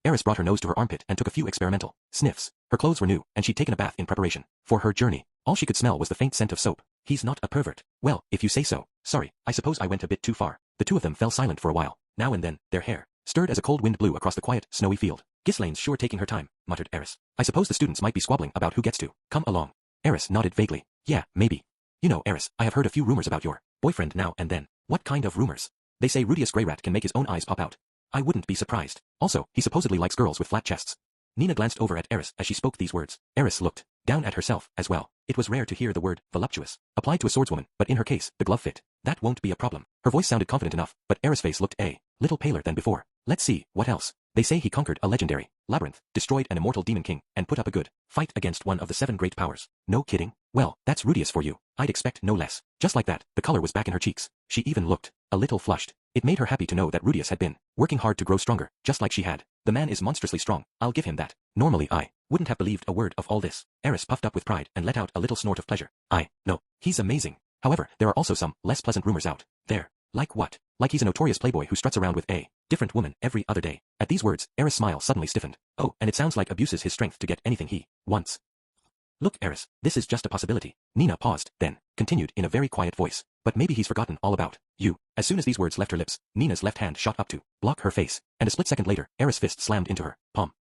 Eris brought her nose to her armpit and took a few experimental sniffs. Her clothes were new, and she'd taken a bath in preparation for her journey. All she could smell was the faint scent of soap. He's not a pervert. Well, if you say so. Sorry, I suppose I went a bit too far. The two of them fell silent for a while. Now and then, their hair stirred as a cold wind blew across the quiet, snowy field. Ghislaine's sure taking her time, muttered Eris. I suppose the students might be squabbling about who gets to come along. Eris nodded vaguely. Yeah, maybe. You know, Eris, I have heard a few rumors about your boyfriend now and then. What kind of rumors? They say Rudius Greyrat can make his own eyes pop out. I wouldn't be surprised. Also, he supposedly likes girls with flat chests. Nina glanced over at Eris as she spoke these words. Eris looked down at herself as well. It was rare to hear the word voluptuous applied to a swordswoman, but in her case, the glove fit. That won't be a problem. Her voice sounded confident enough, but Eris' face looked a little paler than before. Let's see, what else? They say he conquered a legendary labyrinth, destroyed an immortal demon king, and put up a good fight against one of the 7 great powers. No kidding? Well, that's Rudius for you. I'd expect no less. Just like that, the color was back in her cheeks. She even looked a little flushed. It made her happy to know that Rudius had been working hard to grow stronger, just like she had. The man is monstrously strong, I'll give him that. Normally I wouldn't have believed a word of all this. Eris puffed up with pride and let out a little snort of pleasure. No, he's amazing. However, there are also some less pleasant rumors out there. Like what? Like he's a notorious playboy who struts around with a different woman every other day. At these words, Eris' smile suddenly stiffened. Oh, and it sounds like abuses his strength to get anything he wants. Look, Eris, this is just a possibility. Nina paused, then continued in a very quiet voice. But maybe he's forgotten all about you. As soon as these words left her lips, Nina's left hand shot up to block her face, and a split second later, Eris' fist slammed into her palm.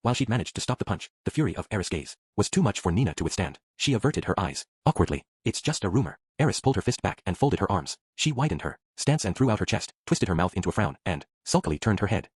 While she'd managed to stop the punch, the fury of Eris' gaze was too much for Nina to withstand. She averted her eyes awkwardly. It's just a rumor. Eris pulled her fist back and folded her arms. She widened her stance and threw out her chest, twisted her mouth into a frown, and sulkily turned her head.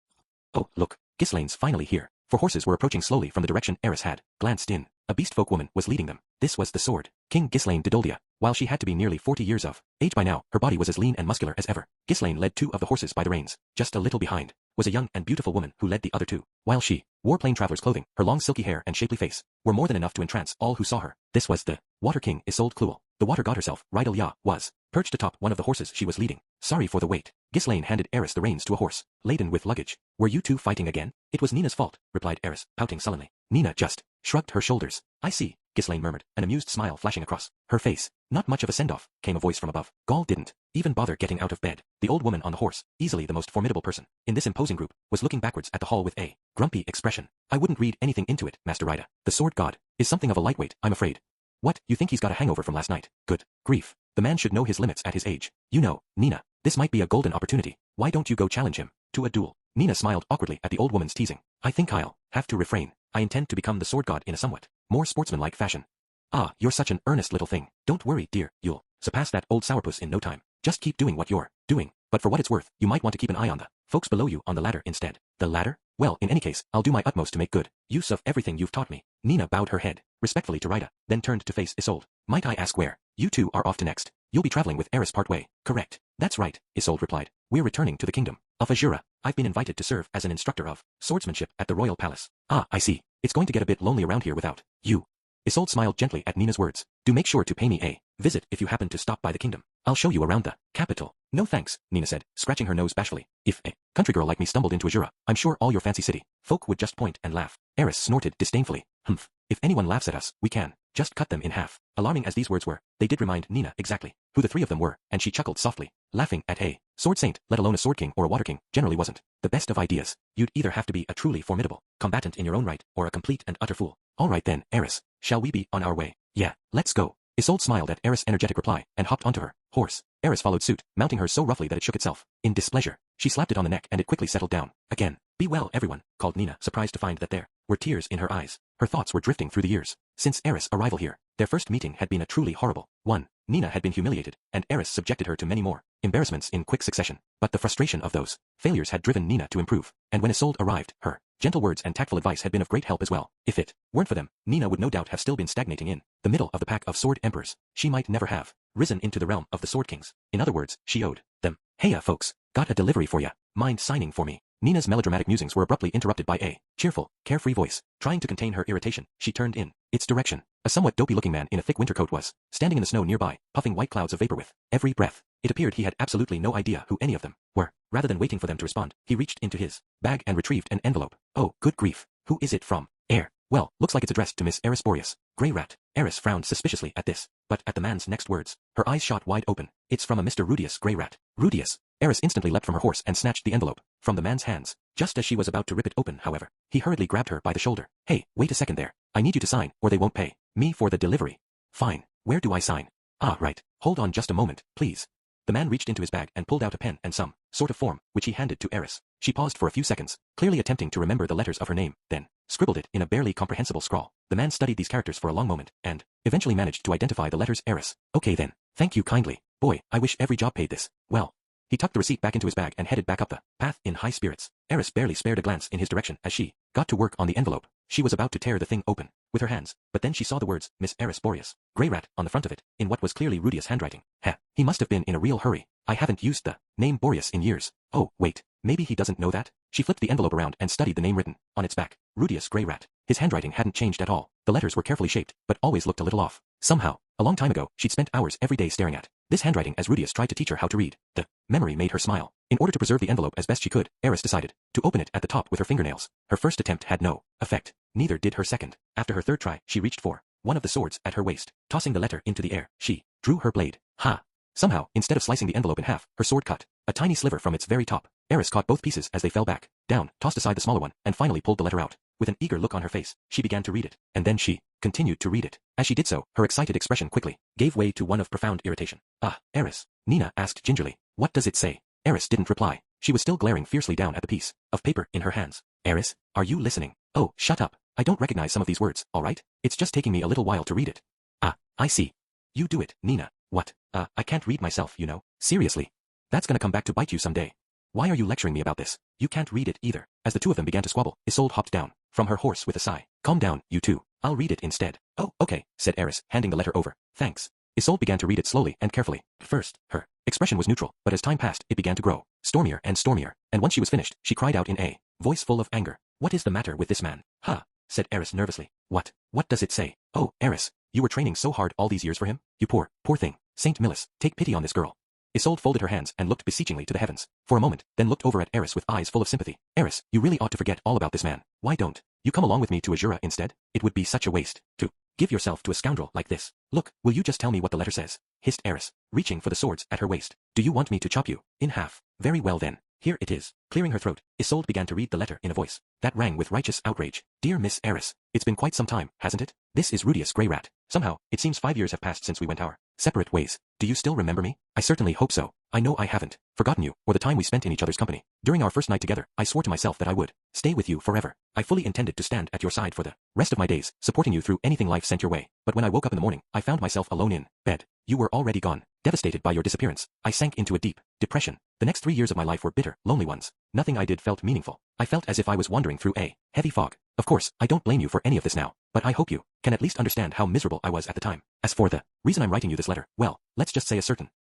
Oh, look, Ghislaine's finally here. 4 horses were approaching slowly from the direction Eris had glanced in. A beastfolk woman was leading them. This was the sword King Ghislaine Didoldia. While she had to be nearly 40 years of age by now, her body was as lean and muscular as ever. Ghislaine led 2 of the horses by the reins. Just a little behind was a young and beautiful woman who led the other 2. While she wore plain traveler's clothing, her long silky hair and shapely face were more than enough to entrance all who saw her. This was the Water King Isolde Kluel. The water god herself, Rydal Ya, was perched atop one of the horses she was leading. Sorry for the wait. Ghislaine handed Eris the reins to a horse laden with luggage. Were you 2 fighting again? It was Nina's fault, replied Eris, pouting sullenly. Nina just shrugged her shoulders. I see, Ghislaine murmured, an amused smile flashing across her face. Not much of a send-off, came a voice from above. Gaul didn't even bother getting out of bed. The old woman on the horse, easily the most formidable person in this imposing group, was looking backwards at the hall with a grumpy expression. I wouldn't read anything into it, Master Rida. The sword god is something of a lightweight, I'm afraid. What, you think he's got a hangover from last night? Good grief. The man should know his limits at his age. You know, Nina, this might be a golden opportunity. Why don't you go challenge him to a duel? Nina smiled awkwardly at the old woman's teasing. I think I'll have to refrain. I intend to become the sword god in a somewhat more sportsmanlike fashion. Ah, you're such an earnest little thing. Don't worry, dear, you'll surpass that old sourpuss in no time. Just keep doing what you're doing. But for what it's worth, you might want to keep an eye on the folks below you on the ladder instead. The ladder? Well, in any case, I'll do my utmost to make good use of everything you've taught me. Nina bowed her head respectfully to Rida, then turned to face Isolde. Might I ask where you 2 are off to next? You'll be traveling with Eris part way, correct? That's right, Isolde replied. We're returning to the kingdom of Azura. I've been invited to serve as an instructor of swordsmanship at the royal palace. Ah, I see. It's going to get a bit lonely around here without you. Isolde smiled gently at Nina's words. Do make sure to pay me a visit if you happen to stop by the kingdom. I'll show you around the capital. No thanks, Nina said, scratching her nose bashfully. If a country girl like me stumbled into Azura, I'm sure all your fancy city folk would just point and laugh. Eris snorted disdainfully. Humph. If anyone laughs at us, we can just cut them in half. Alarming as these words were, they did remind Nina exactly who the 3 of them were, and she chuckled softly, laughing at a sword saint, let alone a sword king or a water king, generally wasn't the best of ideas. You'd either have to be a truly formidable combatant in your own right, or a complete and utter fool. All right then, Eris, shall we be on our way? Yeah, let's go. Isolde smiled at Eris' energetic reply, and hopped onto her horse. Eris followed suit, mounting hers so roughly that it shook itself. In displeasure, she slapped it on the neck and it quickly settled down. Again. Be well, everyone, called Nina, surprised to find that there were tears in her eyes. Her thoughts were drifting through the years. Since Eris' arrival here, their first meeting had been a truly horrible one. Nina had been humiliated, and Eris subjected her to many more embarrassments in quick succession. But the frustration of those failures had driven Nina to improve, and when Isolde arrived, her gentle words and tactful advice had been of great help as well. If it weren't for them, Nina would no doubt have still been stagnating in the middle of the pack of sword emperors. She might never have risen into the realm of the sword kings. In other words, she owed them. Heya folks, got a delivery for ya. Mind signing for me? Nina's melodramatic musings were abruptly interrupted by a cheerful, carefree voice. Trying to contain her irritation, she turned in its direction. A somewhat dopey-looking man in a thick winter coat was standing in the snow nearby, puffing white clouds of vapor with every breath. It appeared he had absolutely no idea who any of them were. Rather than waiting for them to respond, he reached into his bag and retrieved an envelope. Oh, good grief. Who is it from? Air. Well, looks like it's addressed to Miss Eris Boreas. Grey Rat. Eris frowned suspiciously at this, but at the man's next words, her eyes shot wide open. It's from a Mr. Rudius Grey Rat. Rudius. Eris instantly leapt from her horse and snatched the envelope from the man's hands. Just as she was about to rip it open, however, he hurriedly grabbed her by the shoulder. Hey, wait a second there. I need you to sign, or they won't pay me for the delivery. Fine. Where do I sign? Ah, right. Hold on just a moment, please. The man reached into his bag and pulled out a pen and some sort of form, which he handed to Eris. She paused for a few seconds, clearly attempting to remember the letters of her name, then scribbled it in a barely comprehensible scrawl. The man studied these characters for a long moment, and eventually managed to identify the letters Eris. Okay then. Thank you kindly. Boy, I wish every job paid this. Well. He tucked the receipt back into his bag and headed back up the path in high spirits. Eris barely spared a glance in his direction as she got to work on the envelope. She was about to tear the thing open with her hands, but then she saw the words, Miss Eris Boreas, Grey Rat, on the front of it, in what was clearly Rudius' handwriting. Heh, he must have been in a real hurry. I haven't used the name Boreas in years. Oh, wait, maybe he doesn't know that? She flipped the envelope around and studied the name written on its back. Rudius Grey Rat. His handwriting hadn't changed at all. The letters were carefully shaped, but always looked a little off. Somehow, a long time ago, she'd spent hours every day staring at this handwriting as Rudius tried to teach her how to read. The memory made her smile. In order to preserve the envelope as best she could, Eris decided to open it at the top with her fingernails. Her first attempt had no effect. Neither did her second. After her third try, she reached for one of the swords at her waist. Tossing the letter into the air, she drew her blade. Ha! Somehow, instead of slicing the envelope in half, her sword cut a tiny sliver from its very top. Eris caught both pieces as they fell back, down, tossed aside the smaller one, and finally pulled the letter out. With an eager look on her face, she began to read it, and then she continued to read it. As she did so, her excited expression quickly gave way to one of profound irritation. Ah, Eris, Nina asked gingerly. What does it say? Eris didn't reply. She was still glaring fiercely down at the piece of paper in her hands. Eris, are you listening? Oh, shut up. I don't recognize some of these words, all right? It's just taking me a little while to read it. Ah, I see. You do it, Nina. What? I can't read myself, you know. Seriously. That's gonna come back to bite you someday. Why are you lecturing me about this? You can't read it either. As the two of them began to squabble, Isolde hopped down from her horse with a sigh. Calm down, you two. I'll read it instead. Oh, okay, said Eris, handing the letter over. Thanks. Isolde began to read it slowly and carefully. At first, her expression was neutral, but as time passed, it began to grow stormier, and once she was finished, she cried out in a voice full of anger. What is the matter with this man? Huh, said Eris nervously. What does it say? Oh, Eris, you were training so hard all these years for him? You poor thing. Saint Millis, take pity on this girl. Isolde folded her hands and looked beseechingly to the heavens for a moment, then looked over at Eris with eyes full of sympathy. Eris, you really ought to forget all about this man. Why don't you come along with me to Azura instead? It would be such a waste to give yourself to a scoundrel like this. Look, will you just tell me what the letter says? Hissed Eris, reaching for the swords at her waist. Do you want me to chop you in half? Very well then. Here it is. Clearing her throat, Isolde began to read the letter in a voice that rang with righteous outrage. Dear Miss Eris, it's been quite some time, hasn't it? This is Rudius Grey Rat. Somehow, it seems 5 years have passed since we went our separate ways. Do you still remember me? I certainly hope so. I know I haven't forgotten you, or the time we spent in each other's company. During our first night together, I swore to myself that I would stay with you forever. I fully intended to stand at your side for the rest of my days, supporting you through anything life sent your way. But when I woke up in the morning, I found myself alone in bed. You were already gone. Devastated by your disappearance, I sank into a deep depression. The next 3 years of my life were bitter, lonely ones. Nothing I did felt meaningful. I felt as if I was wandering through a heavy fog. Of course, I don't blame you for any of this now, but I hope you can at least understand how miserable I was at the time. As for the reason I'm writing you this letter, well, let's just say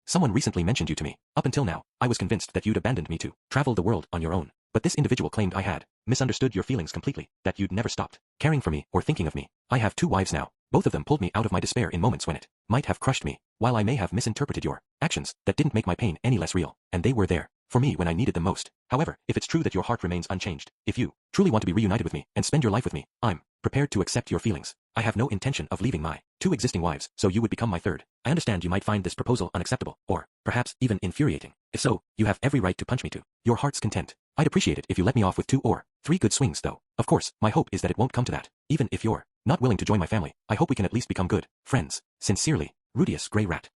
someone recently mentioned you to me. Up until now, I was convinced that you'd abandoned me to travel the world on your own. But this individual claimed I had misunderstood your feelings completely, that you'd never stopped caring for me or thinking of me. I have 2 wives now. Both of them pulled me out of my despair in moments when it might have crushed me. While I may have misinterpreted your actions, that didn't make my pain any less real, and they were there for me when I needed them most. However, if it's true that your heart remains unchanged, if you truly want to be reunited with me and spend your life with me, I'm prepared to accept your feelings. I have no intention of leaving my 2 existing wives, so you would become my 3rd. I understand you might find this proposal unacceptable, or perhaps even infuriating. If so, you have every right to punch me to your heart's content. I'd appreciate it if you let me off with 2 or 3 good swings though. Of course, my hope is that it won't come to that. Even if you're not willing to join my family, I hope we can at least become good friends. Sincerely, Rudius Grey Rat.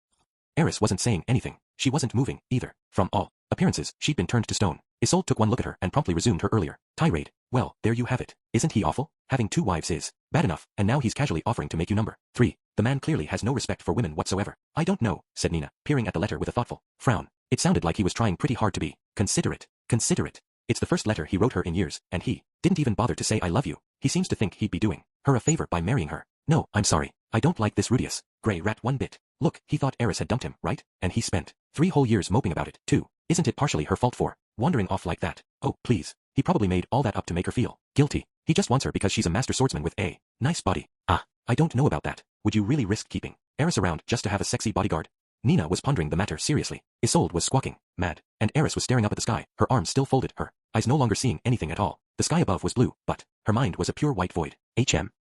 Eris wasn't saying anything. She wasn't moving, either. From all appearances, she'd been turned to stone. Isolde took one look at her and promptly resumed her earlier tirade. Well, there you have it. Isn't he awful? Having 2 wives is bad enough, and now he's casually offering to make you number 3. The man clearly has no respect for women whatsoever. I don't know, said Nina, peering at the letter with a thoughtful frown. It sounded like he was trying pretty hard to be considerate. Considerate. It's the first letter he wrote her in years, and he didn't even bother to say I love you. He seems to think he'd be doing her a favor by marrying her. No, I'm sorry. I don't like this Rudius Grey rat one bit. Look, he thought Eris had dumped him, right? And he spent 3 whole years moping about it, too. Isn't it partially her fault for wandering off like that? Oh, please. He probably made all that up to make her feel guilty. He just wants her because she's a master swordsman with a nice body. Ah, I don't know about that. Would you really risk keeping Eris around just to have a sexy bodyguard? Nina was pondering the matter seriously. Isolde was squawking, mad, and Eris was staring up at the sky, her arms still folded, her eyes no longer seeing anything at all. The sky above was blue, but her mind was a pure white void.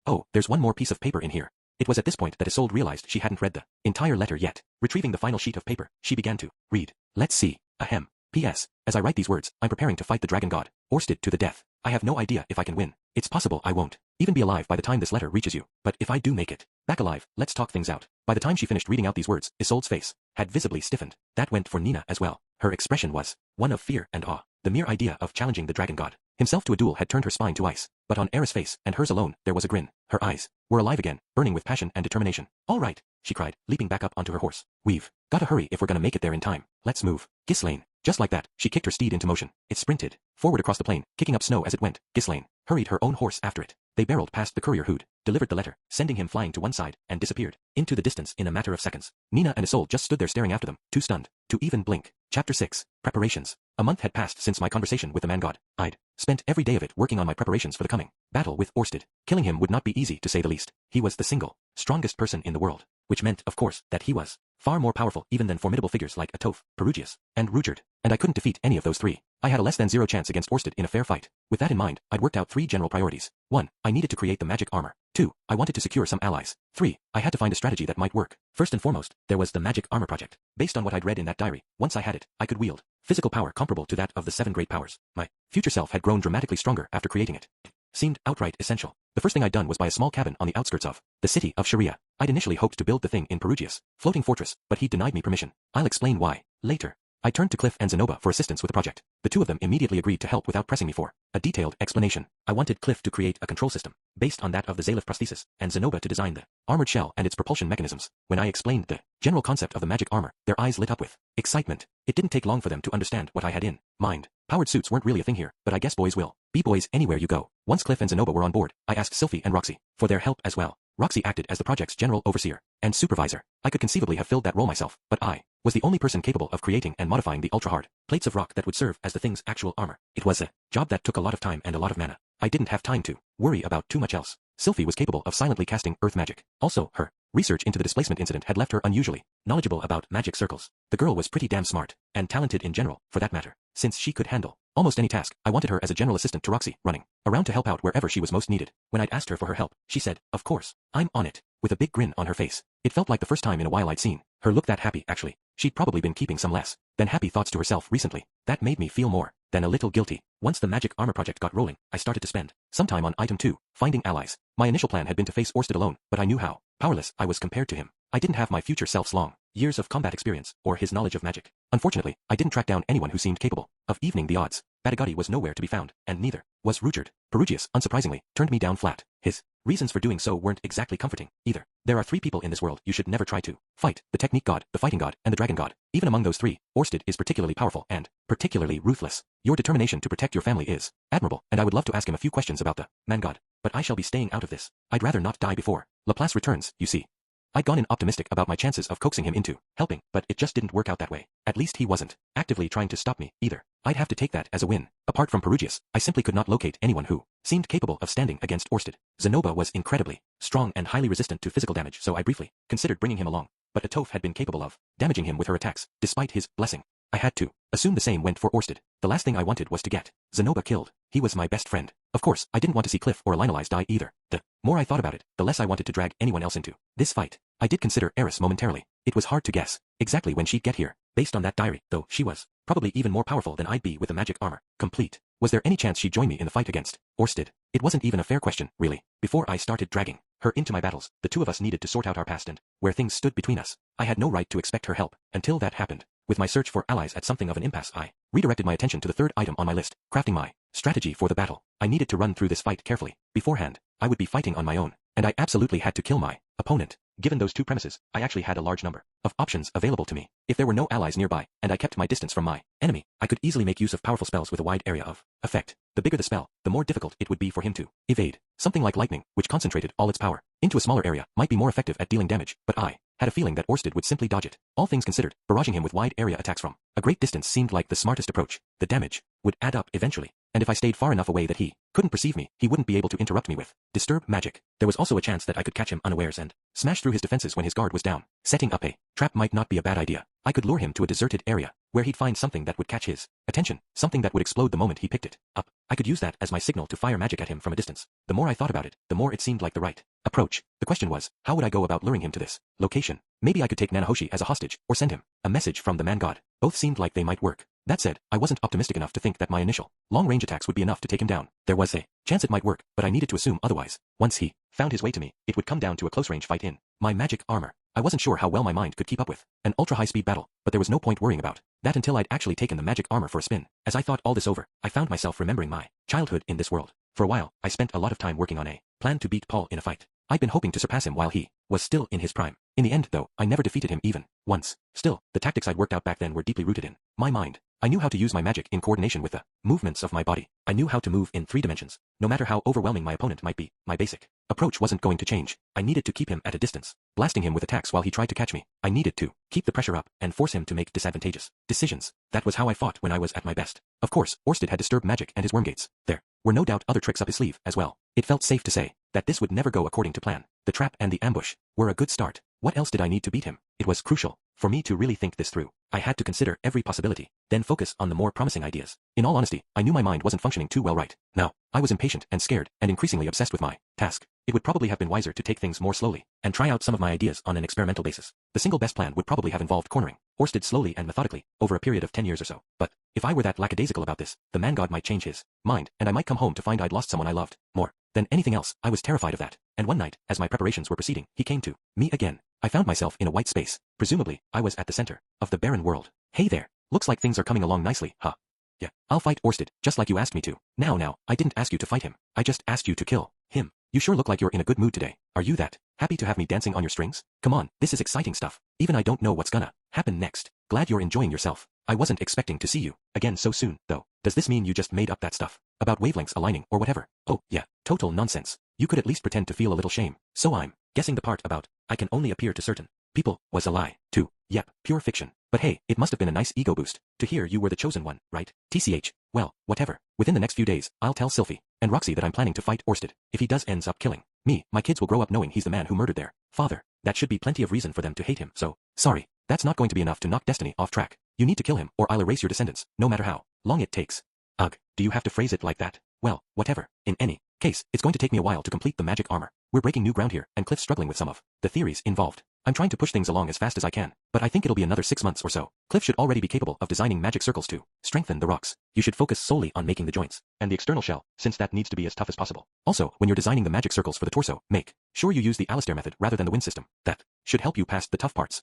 Oh, there's one more piece of paper in here. It was at this point that Isolde realized she hadn't read the entire letter yet. Retrieving the final sheet of paper, she began to read. Let's see. Ahem. P.S. As I write these words, I'm preparing to fight the dragon god, Orsted, to the death. I have no idea if I can win. It's possible I won't even be alive by the time this letter reaches you, but if I do make it back alive, let's talk things out. By the time she finished reading out these words, Isolde's face had visibly stiffened. That went for Nina as well. Her expression was one of fear and awe. The mere idea of challenging the dragon god himself to a duel had turned her spine to ice, but on Eris' face, and hers alone, there was a grin. Her eyes were alive again, burning with passion and determination. All right, she cried, leaping back up onto her horse. We've gotta hurry if we're gonna make it there in time. Let's move. Ghislaine. Just like that, she kicked her steed into motion. It sprinted forward across the plain, kicking up snow as it went. Ghislaine hurried her own horse after it. They barreled past the courier who'd delivered the letter, sending him flying to one side, and disappeared into the distance in a matter of seconds. Nina and Isolde just stood there staring after them, too stunned to even blink. Chapter 6. Preparations. A month had passed since my conversation with the man god. I'd spent every day of it working on my preparations for the coming battle with Orsted. Killing him would not be easy, to say the least. He was the single strongest person in the world, which meant, of course, that he was far more powerful even than formidable figures like Atoph, Perugius, and Ruijerd, and I couldn't defeat any of those 3. I had a less than 0 chance against Orsted in a fair fight. With that in mind, I'd worked out 3 general priorities. 1. I needed to create the magic armor. 2. I wanted to secure some allies. 3. I had to find a strategy that might work. First and foremost, there was the magic armor project. Based on what I'd read in that diary, once I had it, I could wield physical power comparable to that of the 7 great powers. My future self had grown dramatically stronger after creating it. Seemed outright essential. The first thing I'd done was buy a small cabin on the outskirts of the city of Sharia. I'd initially hoped to build the thing in Perugius' floating fortress, but he denied me permission. I'll explain why later. I turned to Cliff and Zenoba for assistance with the project. The 2 of them immediately agreed to help without pressing me for a detailed explanation. I wanted Cliff to create a control system based on that of the Zalif prosthesis, and Zenoba to design the armored shell and its propulsion mechanisms. When I explained the general concept of the magic armor, their eyes lit up with excitement. It didn't take long for them to understand what I had in mind. Powered suits weren't really a thing here, but I guess boys will be boys anywhere you go. Once Cliff and Zenoba were on board, I asked Sylphie and Roxy for their help as well. Roxy acted as the project's general overseer and supervisor. I could conceivably have filled that role myself, but I was the only person capable of creating and modifying the ultra-hard plates of rock that would serve as the thing's actual armor. It was a job that took a lot of time and a lot of mana. I didn't have time to worry about too much else. Sylphie was capable of silently casting earth magic. Also, her research into the displacement incident had left her unusually knowledgeable about magic circles. The girl was pretty damn smart, and talented in general, for that matter. Since she could handle almost any task, I wanted her as a general assistant to Roxy, running around to help out wherever she was most needed. When I'd asked her for her help, she said, "Of course, I'm on it," with a big grin on her face. It felt like the first time in a while I'd seen her look that happy. Actually, she'd probably been keeping some less than happy thoughts to herself recently. That made me feel more than a little guilty. Once the magic armor project got rolling, I started to spend some time on item 2, finding allies. My initial plan had been to face Orsted alone, but I knew how powerless I was compared to him. I didn't have my future self's long years of combat experience, or his knowledge of magic. Unfortunately, I didn't track down anyone who seemed capable of evening the odds. Batigati was nowhere to be found, and neither was Ruijerd. Perugius, unsurprisingly, turned me down flat. His reasons for doing so weren't exactly comforting, either. There are 3 people in this world you should never try to fight: the technique god, the fighting god, and the dragon god. Even among those 3, Orsted is particularly powerful and particularly ruthless. Your determination to protect your family is admirable, and I would love to ask him a few questions about the man god, but I shall be staying out of this. I'd rather not die before Laplace returns, you see. I'd gone in optimistic about my chances of coaxing him into helping, but it just didn't work out that way. At least he wasn't actively trying to stop me, either. I'd have to take that as a win. Apart from Perugius, I simply could not locate anyone who seemed capable of standing against Orsted. Zenoba was incredibly strong and highly resistant to physical damage, so I briefly considered bringing him along, but Atoph had been capable of damaging him with her attacks, despite his blessing. I had to assume the same went for Orsted. The last thing I wanted was to get Zenoba killed. He was my best friend. Of course, I didn't want to see Cliff or Lionelize die either. The more I thought about it, the less I wanted to drag anyone else into this fight. I did consider Eris momentarily. It was hard to guess exactly when she'd get here, based on that diary, though she was probably even more powerful than I'd be with the magic armor complete. Was there any chance she'd join me in the fight against Orsted? It wasn't even a fair question, really. Before I started dragging her into my battles, the 2 of us needed to sort out our past and where things stood between us. I had no right to expect her help until that happened. With my search for allies at something of an impasse, I redirected my attention to the 3rd item on my list, crafting my strategy for the battle. I needed to run through this fight carefully. Beforehand, I would be fighting on my own, and I absolutely had to kill my opponent. Given those two premises, I actually had a large number of options available to me. If there were no allies nearby, and I kept my distance from my enemy, I could easily make use of powerful spells with a wide area of effect. The bigger the spell, the more difficult it would be for him to evade. Something like lightning, which concentrated all its power into a smaller area, might be more effective at dealing damage, but I had a feeling that Orsted would simply dodge it. All things considered, barraging him with wide area attacks from a great distance seemed like the smartest approach. The damage would add up eventually, and if I stayed far enough away that he couldn't perceive me, he wouldn't be able to interrupt me with disturb magic. There was also a chance that I could catch him unawares and smash through his defenses when his guard was down. Setting up a trap might not be a bad idea. I could lure him to a deserted area, where he'd find something that would catch his attention, something that would explode the moment he picked it up. I could use that as my signal to fire magic at him from a distance. The more I thought about it, the more it seemed like the right approach. The question was, how would I go about luring him to this location? Maybe I could take Nanahoshi as a hostage, or send him a message from the man god. Both seemed like they might work. That said, I wasn't optimistic enough to think that my initial long-range attacks would be enough to take him down. There was a chance it might work, but I needed to assume otherwise. Once he found his way to me, it would come down to a close-range fight in my magic armor. I wasn't sure how well my mind could keep up with an ultra-high-speed battle, but there was no point worrying about that until I'd actually taken the magic armor for a spin. As I thought all this over, I found myself remembering my childhood in this world. For a while, I spent a lot of time working on a plan to beat Paul in a fight. I'd been hoping to surpass him while he was still in his prime. In the end, though, I never defeated him even once. Still, the tactics I'd worked out back then were deeply rooted in my mind. I knew how to use my magic in coordination with the movements of my body. I knew how to move in 3 dimensions. No matter how overwhelming my opponent might be, my basic approach wasn't going to change. I needed to keep him at a distance, blasting him with attacks while he tried to catch me. I needed to keep the pressure up and force him to make disadvantageous decisions. That was how I fought when I was at my best. Of course, Orsted had disturbed magic and his wormgates. There were no doubt other tricks up his sleeve as well. It felt safe to say that this would never go according to plan. The trap and the ambush were a good start. What else did I need to beat him? It was crucial for me to really think this through. I had to consider every possibility, then focus on the more promising ideas. In all honesty, I knew my mind wasn't functioning too well right now. I was impatient and scared and increasingly obsessed with my task. It would probably have been wiser to take things more slowly and try out some of my ideas on an experimental basis. The single best plan would probably have involved cornering Orsted slowly and methodically over a period of 10 years or so. But if I were that lackadaisical about this, the man god might change his mind, and I might come home to find I'd lost someone I loved more than anything else. I was terrified of that. And one night, as my preparations were proceeding, he came to me again. I found myself in a white space. Presumably, I was at the center of the barren world. Hey there. Looks like things are coming along nicely, huh? Yeah, I'll fight Orsted, just like you asked me to. Now, I didn't ask you to fight him. I just asked you to kill him. You sure look like you're in a good mood today. Are you that happy to have me dancing on your strings? Come on, this is exciting stuff. Even I don't know what's gonna happen next. Glad you're enjoying yourself. I wasn't expecting to see you again so soon, though. Does this mean you just made up that stuff about wavelengths aligning or whatever? Oh, yeah, total nonsense. You could at least pretend to feel a little shame. So I'm guessing the part about I can only appear to certain people was a lie, too. Yep, pure fiction. But hey, it must have been a nice ego boost to hear you were the chosen one, right? TCH, well, whatever. Within the next few days, I'll tell Sylphie and Roxy that I'm planning to fight Orsted. If he ends up killing me, my kids will grow up knowing he's the man who murdered their father. That should be plenty of reason for them to hate him. So, sorry, that's not going to be enough to knock Destiny off track. You need to kill him or I'll erase your descendants, no matter how long it takes. Ugh, do you have to phrase it like that? Well, whatever. In any case, it's going to take me a while to complete the magic armor. We're breaking new ground here, and Cliff's struggling with some of the theories involved. I'm trying to push things along as fast as I can, but I think it'll be another 6 months or so. Cliff should already be capable of designing magic circles to strengthen the rocks. You should focus solely on making the joints and the external shell, since that needs to be as tough as possible. Also, when you're designing the magic circles for the torso, make sure you use the Alistair method rather than the wind system. That should help you past the tough parts.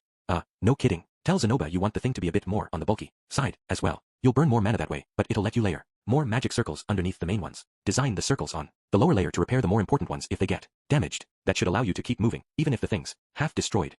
No kidding. Tell Zenoba you want the thing to be a bit more on the bulky side as well. You'll burn more mana that way, but it'll let you layer more magic circles underneath the main ones. Design the circles on the lower layer to repair the more important ones if they get damaged. That should allow you to keep moving, even if the thing's half destroyed.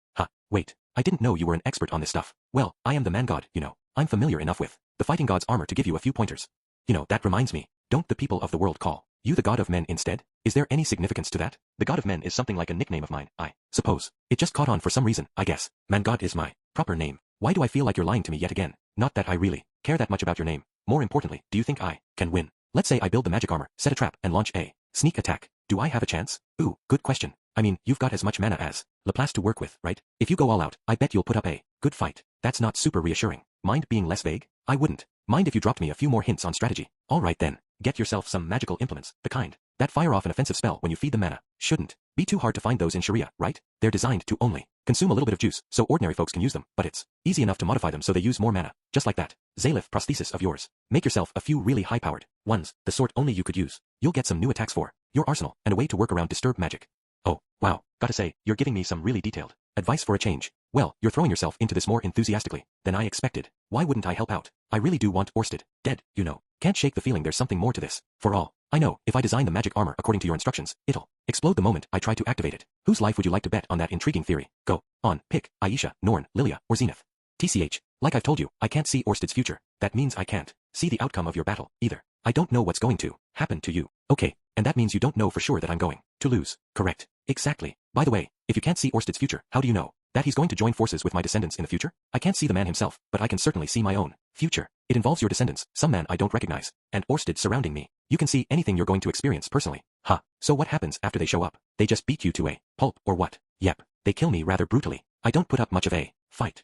Wait, I didn't know you were an expert on this stuff. Well, I am the man god, you know. I'm familiar enough with the fighting god's armor to give you a few pointers. You know, that reminds me, don't the people of the world call you the god of men instead? Is there any significance to that? The god of men is something like a nickname of mine, I suppose. It just caught on for some reason, I guess. Man god is my proper name. Why do I feel like you're lying to me yet again? Not that I really care that much about your name. More importantly, do you think I can win? Let's say I build the magic armor, set a trap, and launch a sneak attack. Do I have a chance? Ooh, good question. I mean, you've got as much mana as Laplace to work with, right? If you go all out, I bet you'll put up a good fight. That's not super reassuring. Mind being less vague? I wouldn't mind if you dropped me a few more hints on strategy. Alright then, get yourself some magical implements, the kind that fire off an offensive spell when you feed them mana. Shouldn't be too hard to find those in Sharia, right? They're designed to only consume a little bit of juice, so ordinary folks can use them, but it's easy enough to modify them so they use more mana. Just like that Zalif prosthesis of yours. Make yourself a few really high-powered ones, the sort only you could use. You'll get some new attacks for your arsenal, and a way to work around disturbed magic. Oh, wow, gotta say, you're giving me some really detailed advice for a change. Well, you're throwing yourself into this more enthusiastically than I expected. Why wouldn't I help out? I really do want Orsted dead, you know. Can't shake the feeling there's something more to this. For all I know, if I design the magic armor according to your instructions, it'll explode the moment I try to activate it. Whose life would you like to bet on that intriguing theory? Go on, pick Aisha, Norn, Lilia, or Zenith. TCH, like I've told you, I can't see Orsted's future. That means I can't see the outcome of your battle, either. I don't know what's going to happen to you. Okay, and that means you don't know for sure that I'm going to lose. Correct. Exactly. By the way, if you can't see Orsted's future, how do you know that he's going to join forces with my descendants in the future? I can't see the man himself, but I can certainly see my own future. It involves your descendants, some man I don't recognize, and Orsted surrounding me. You can see anything you're going to experience personally. Ha. So what happens after they show up? They just beat you to a pulp or what? Yep. They kill me rather brutally. I don't put up much of a fight.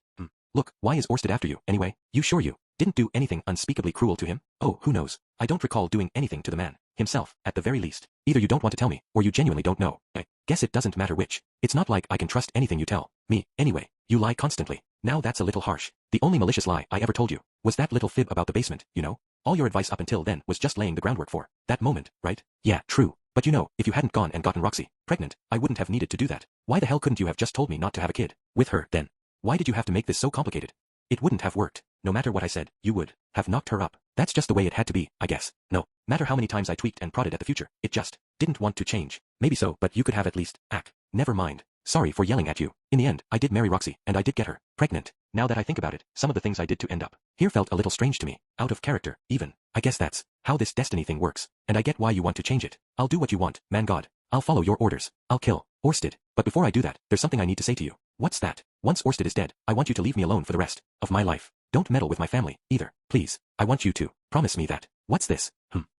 Look, why is Orsted after you, anyway? You sure you didn't do anything unspeakably cruel to him? Oh, who knows? I don't recall doing anything to the man himself, at the very least. Either you don't want to tell me, or you genuinely don't know. I guess it doesn't matter which. It's not like I can trust anything you tell me. Anyway, you lie constantly. Now that's a little harsh. The only malicious lie I ever told you was that little fib about the basement, you know? All your advice up until then was just laying the groundwork for that moment, right? Yeah, true. But you know, if you hadn't gone and gotten Roxy pregnant, I wouldn't have needed to do that. Why the hell couldn't you have just told me not to have a kid with her, then? Why did you have to make this so complicated? It wouldn't have worked. No matter what I said, you would have knocked her up. That's just the way it had to be, I guess. No matter how many times I tweaked and prodded at the future, it just didn't want to change. Maybe so, but you could have at least never mind. Sorry for yelling at you. In the end, I did marry Roxy, and I did get her pregnant. Now that I think about it, some of the things I did to end up here felt a little strange to me. Out of character, even. I guess that's how this destiny thing works, and I get why you want to change it. I'll do what you want, man god. I'll follow your orders. I'll kill Orsted. But before I do that, there's something I need to say to you. What's that? Once Orsted is dead, I want you to leave me alone for the rest of my life. Don't meddle with my family, either. Please. I want you to promise me that. What's this?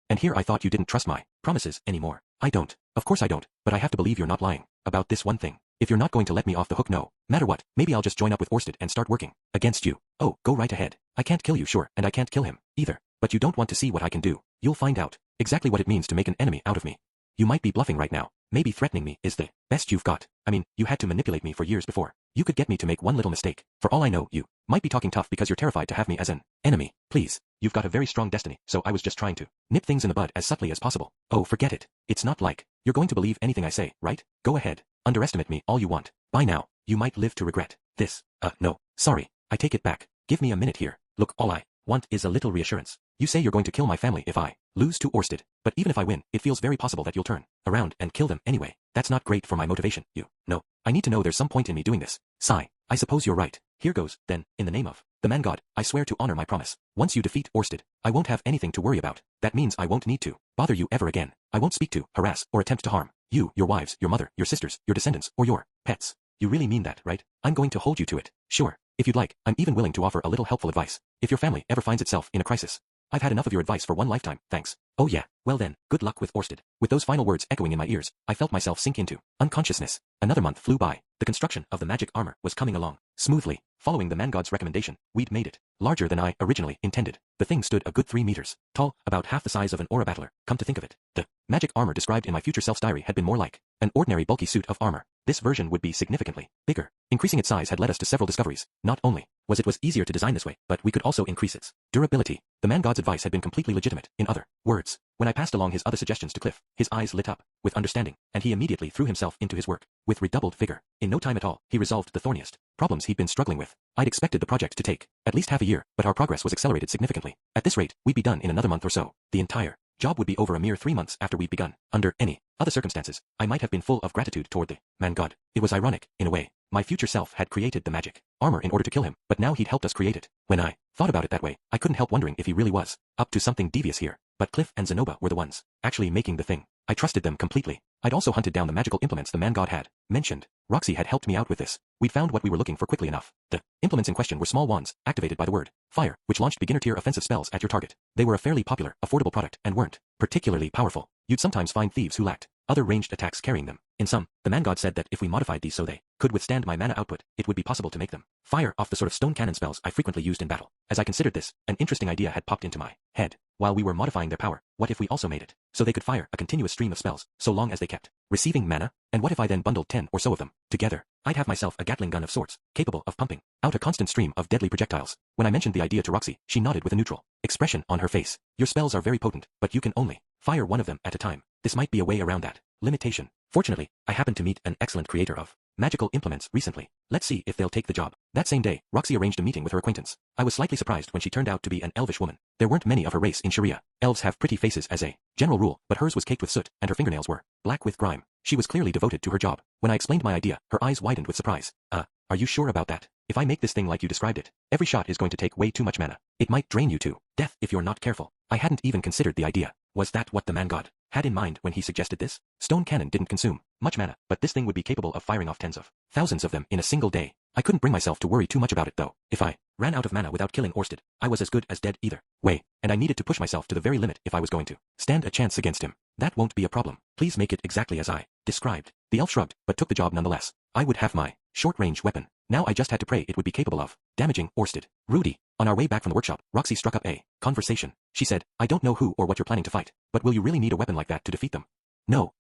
And here I thought you didn't trust my promises anymore. I don't. Of course I don't, but I have to believe you're not lying about this one thing. If you're not going to let me off the hook, no matter what, maybe I'll just join up with Orsted and start working against you. Oh, go right ahead. I can't kill you, sure, and I can't kill him, either. But you don't want to see what I can do. You'll find out exactly what it means to make an enemy out of me. You might be bluffing right now. Maybe threatening me is the best you've got. I mean, you had to manipulate me for years before. You could get me to make one little mistake. For all I know, you might be talking tough because you're terrified to have me as an enemy. Please. You've got a very strong destiny, so I was just trying to nip things in the bud as subtly as possible. Oh, forget it. It's not like you're going to believe anything I say, right? Go ahead. Underestimate me all you want. By now, you might live to regret this. No. Sorry. I take it back. Give me a minute here. Look, all I want is a little reassurance. You say you're going to kill my family if I lose to Orsted, but even if I win, it feels very possible that you'll turn around and kill them anyway. That's not great for my motivation, you know. I need to know there's some point in me doing this. Sigh. I suppose you're right. Here goes, then, in the name of the man god, I swear to honor my promise. Once you defeat Orsted, I won't have anything to worry about. That means I won't need to bother you ever again. I won't speak to, harass, or attempt to harm you, your wives, your mother, your sisters, your descendants, or your pets. You really mean that, right? I'm going to hold you to it. Sure. If you'd like, I'm even willing to offer a little helpful advice. If your family ever finds itself in a crisis. I've had enough of your advice for one lifetime, thanks. Oh yeah, well then, good luck with Orsted. With those final words echoing in my ears, I felt myself sink into unconsciousness. Another month flew by. The construction of the magic armor was coming along smoothly. Following the man god's recommendation, we'd made it larger than I originally intended. The thing stood a good 3 meters tall, about half the size of an aura battler. Come to think of it, the magic armor described in my future self's diary had been more like an ordinary bulky suit of armor. This version would be significantly bigger. Increasing its size had led us to several discoveries. Not only was easier to design this way, but we could also increase its durability. The man god's advice had been completely legitimate. In other words, when I passed along his other suggestions to Cliff, his eyes lit up with understanding, and he immediately threw himself into his work with redoubled vigor. In no time at all, he resolved the thorniest problems he'd been struggling with. I'd expected the project to take at least half a year, but our progress was accelerated significantly. At this rate, we'd be done in another month or so. The entire job would be over a mere 3 months after we'd begun. Under any other circumstances, I might have been full of gratitude toward the man god. It was ironic, in a way. My future self had created the magic armor in order to kill him, but now he'd helped us create it. When I thought about it that way, I couldn't help wondering if he really was up to something devious here. But Cliff and Zenoba were the ones actually making the thing. I trusted them completely. I'd also hunted down the magical implements the man god had mentioned. Roxy had helped me out with this. We'd found what we were looking for quickly enough. The implements in question were small wands, activated by the word fire, which launched beginner-tier offensive spells at your target. They were a fairly popular, affordable product and weren't particularly powerful. You'd sometimes find thieves who lacked other ranged attacks carrying them. In some, the man god said that if we modified these so they could withstand my mana output, it would be possible to make them fire off the sort of stone cannon spells I frequently used in battle. As I considered this, an interesting idea had popped into my head. While we were modifying their power, what if we also made it so they could fire a continuous stream of spells, so long as they kept receiving mana? And what if I then bundled 10 or so of them together? I'd have myself a Gatling gun of sorts, capable of pumping out a constant stream of deadly projectiles. When I mentioned the idea to Roxy, she nodded with a neutral expression on her face. Your spells are very potent, but you can only fire one of them at a time. This might be a way around that limitation. Fortunately, I happened to meet an excellent creator of magical implements recently. Let's see if they'll take the job. That same day, Roxy arranged a meeting with her acquaintance. I was slightly surprised when she turned out to be an elvish woman. There weren't many of her race in Sharia. Elves have pretty faces as a general rule, but hers was caked with soot, and her fingernails were black with grime. She was clearly devoted to her job. When I explained my idea, her eyes widened with surprise. Are you sure about that? If I make this thing like you described it, every shot is going to take way too much mana. It might drain you to death if you're not careful. I hadn't even considered the idea. Was that what the man god had in mind when he suggested this? Stone cannon didn't consume much mana, but this thing would be capable of firing off tens of thousands of them in a single day. I couldn't bring myself to worry too much about it though. If I ran out of mana without killing Orsted, I was as good as dead either way, and I needed to push myself to the very limit if I was going to stand a chance against him. That won't be a problem. Please make it exactly as I described. The elf shrugged, but took the job nonetheless. I would have my short-range weapon. Now I just had to pray it would be capable of damaging Orsted. Rudy. On our way back from the workshop, Roxy struck up a conversation. She said, I don't know who or what you're planning to fight, but will you really need a weapon like that to defeat them? No,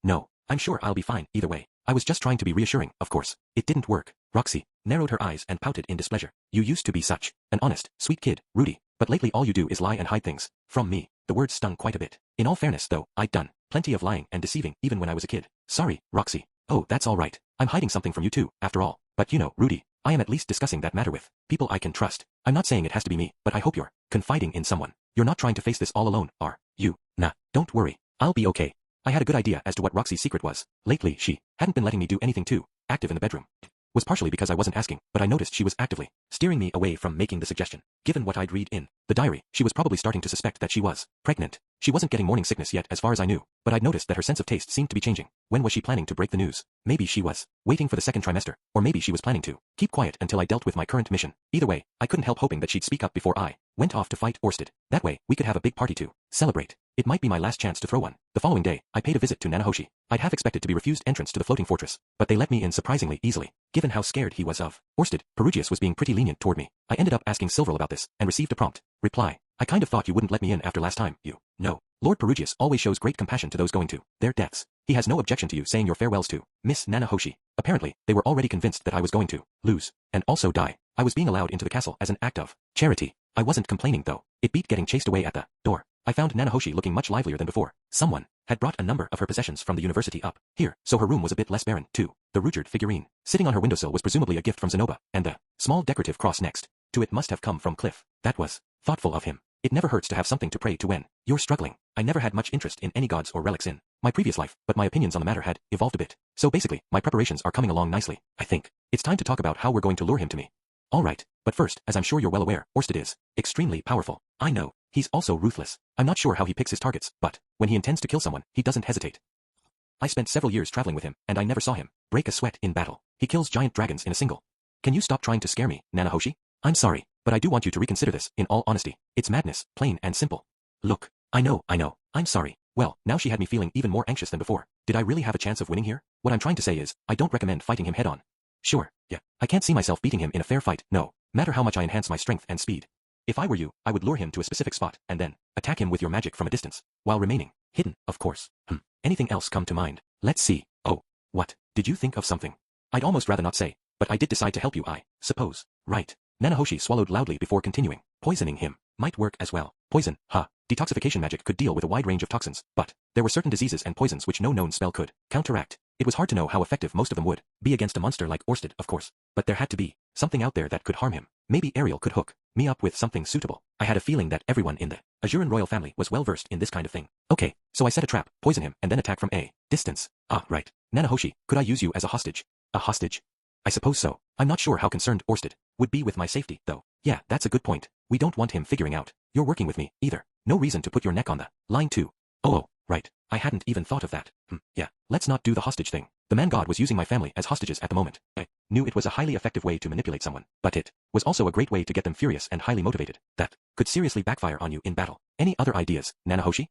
I'm sure I'll be fine either way. I was just trying to be reassuring, of course. It didn't work. Roxy narrowed her eyes and pouted in displeasure. You used to be such an honest, sweet kid, Rudy, but lately all you do is lie and hide things from me. The words stung quite a bit. In all fairness though, I'd done plenty of lying and deceiving even when I was a kid. Sorry, Roxy. Oh, that's all right. I'm hiding something from you too, after all. But you know, Rudy, I am at least discussing that matter with people I can trust. I'm not saying it has to be me, but I hope you're confiding in someone. You're not trying to face this all alone, are you? Nah, don't worry. I'll be okay. I had a good idea as to what Roxy's secret was. Lately, she hadn't been letting me do anything too active in the bedroom. Was partially because I wasn't asking, but I noticed she was actively steering me away from making the suggestion. Given what I'd read in the diary, she was probably starting to suspect that she was pregnant. She wasn't getting morning sickness yet as far as I knew, but I'd noticed that her sense of taste seemed to be changing. When was she planning to break the news? Maybe she was waiting for the second trimester, or maybe she was planning to keep quiet until I dealt with my current mission. Either way, I couldn't help hoping that she'd speak up before I went off to fight Orsted. That way, we could have a big party to celebrate. It might be my last chance to throw one. The following day, I paid a visit to Nanahoshi. I'd half expected to be refused entrance to the floating fortress, but they let me in surprisingly easily. Given how scared he was of Orsted, Perugius was being pretty lenient toward me. I ended up asking Silverl about this, and received a prompt reply. I kind of thought you wouldn't let me in after last time, you know. Lord Perugius always shows great compassion to those going to their deaths. He has no objection to you saying your farewells to Miss Nanahoshi. Apparently, they were already convinced that I was going to lose, and also die. I was being allowed into the castle as an act of charity. I wasn't complaining though. It beat getting chased away at the door. I found Nanahoshi looking much livelier than before. Someone had brought a number of her possessions from the university up here, so her room was a bit less barren, too. The Ruijerd figurine sitting on her windowsill was presumably a gift from Zenoba, and the small decorative cross next to it must have come from Cliff. That was thoughtful of him. It never hurts to have something to pray to when you're struggling. I never had much interest in any gods or relics in my previous life, but my opinions on the matter had evolved a bit. So basically, my preparations are coming along nicely, I think. It's time to talk about how we're going to lure him to me. Alright, but first, as I'm sure you're well aware, Orsted is extremely powerful. I know. He's also ruthless. I'm not sure how he picks his targets, but when he intends to kill someone, he doesn't hesitate. I spent several years traveling with him, and I never saw him break a sweat in battle. He kills giant dragons in a single. Can you stop trying to scare me, Nanahoshi? I'm sorry, but I do want you to reconsider this, in all honesty. It's madness, plain and simple. Look, I know, I'm sorry. Well, now she had me feeling even more anxious than before. Did I really have a chance of winning here? What I'm trying to say is, I don't recommend fighting him head-on. Sure, yeah, I can't see myself beating him in a fair fight, no matter how much I enhance my strength and speed. If I were you, I would lure him to a specific spot, and then attack him with your magic from a distance, while remaining hidden, of course. Anything else come to mind? Let's see. Oh, what? Did you think of something? I'd almost rather not say, but I did decide to help you, I suppose. Right. Nanahoshi swallowed loudly before continuing. Poisoning him might work as well. Poison, Detoxification magic could deal with a wide range of toxins, but there were certain diseases and poisons which no known spell could counteract. It was hard to know how effective most of them would be against a monster like Orsted, of course, but there had to be something out there that could harm him. Maybe Ariel could hook me up with something suitable. I had a feeling that everyone in the Azuran royal family was well versed in this kind of thing. Okay, so I set a trap, poison him, and then attack from a distance. Right. Nanahoshi, could I use you as a hostage? A hostage? I suppose so. I'm not sure how concerned Orsted would be with my safety, though. Yeah, that's a good point. We don't want him figuring out you're working with me, either. No reason to put your neck on the line too. Oh, right. I hadn't even thought of that. Yeah, let's not do the hostage thing. The man god was using my family as hostages at the moment. I knew it was a highly effective way to manipulate someone, but it was also a great way to get them furious and highly motivated. That could seriously backfire on you in battle. Any other ideas, Nanahoshi?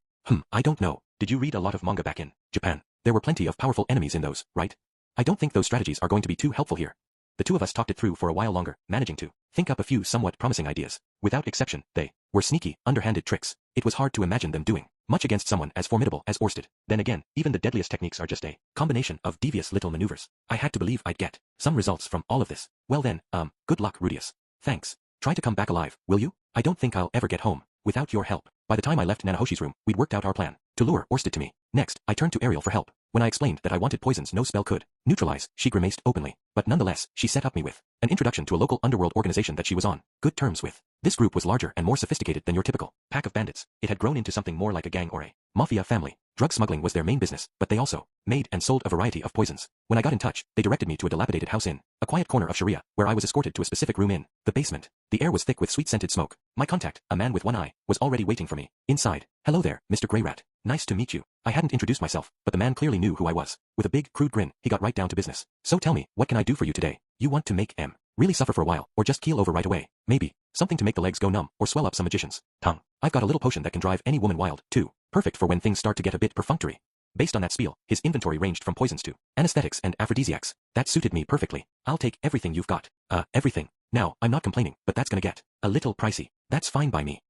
I don't know. Did you read a lot of manga back in Japan? There were plenty of powerful enemies in those, right? I don't think those strategies are going to be too helpful here. The two of us talked it through for a while longer, managing to think up a few somewhat promising ideas. Without exception, they were sneaky, underhanded tricks. It was hard to imagine them doing much against someone as formidable as Orsted. Then again, even the deadliest techniques are just a combination of devious little maneuvers. I had to believe I'd get some results from all of this. Well then, good luck, Rudius. Thanks. Try to come back alive, will you? I don't think I'll ever get home without your help. By the time I left Nanahoshi's room, we'd worked out our plan to lure Orsted to me. Next, I turned to Ariel for help. When I explained that I wanted poisons no spell could neutralize, she grimaced openly. But nonetheless, she set up me with an introduction to a local underworld organization that she was on good terms with. This group was larger and more sophisticated than your typical pack of bandits. It had grown into something more like a gang or a mafia family. Drug smuggling was their main business, but they also made and sold a variety of poisons. When I got in touch, they directed me to a dilapidated house in a quiet corner of Sharia, where I was escorted to a specific room in the basement. The air was thick with sweet-scented smoke. My contact, a man with one eye, was already waiting for me inside. "Hello there, Mr. Grey Rat. Nice to meet you." I hadn't introduced myself, but the man clearly knew who I was. With a big, crude grin, he got right down to business. "So tell me, what can I do for you today? You want to make M really suffer for a while, or just keel over right away? Maybe something to make the legs go numb, or swell up some magician's tongue. I've got a little potion that can drive any woman wild, too. Perfect for when things start to get a bit perfunctory." Based on that spiel, his inventory ranged from poisons to anesthetics and aphrodisiacs. That suited me perfectly. "I'll take everything you've got." Everything. Now, I'm not complaining, but that's gonna get a little pricey. "That's fine by me."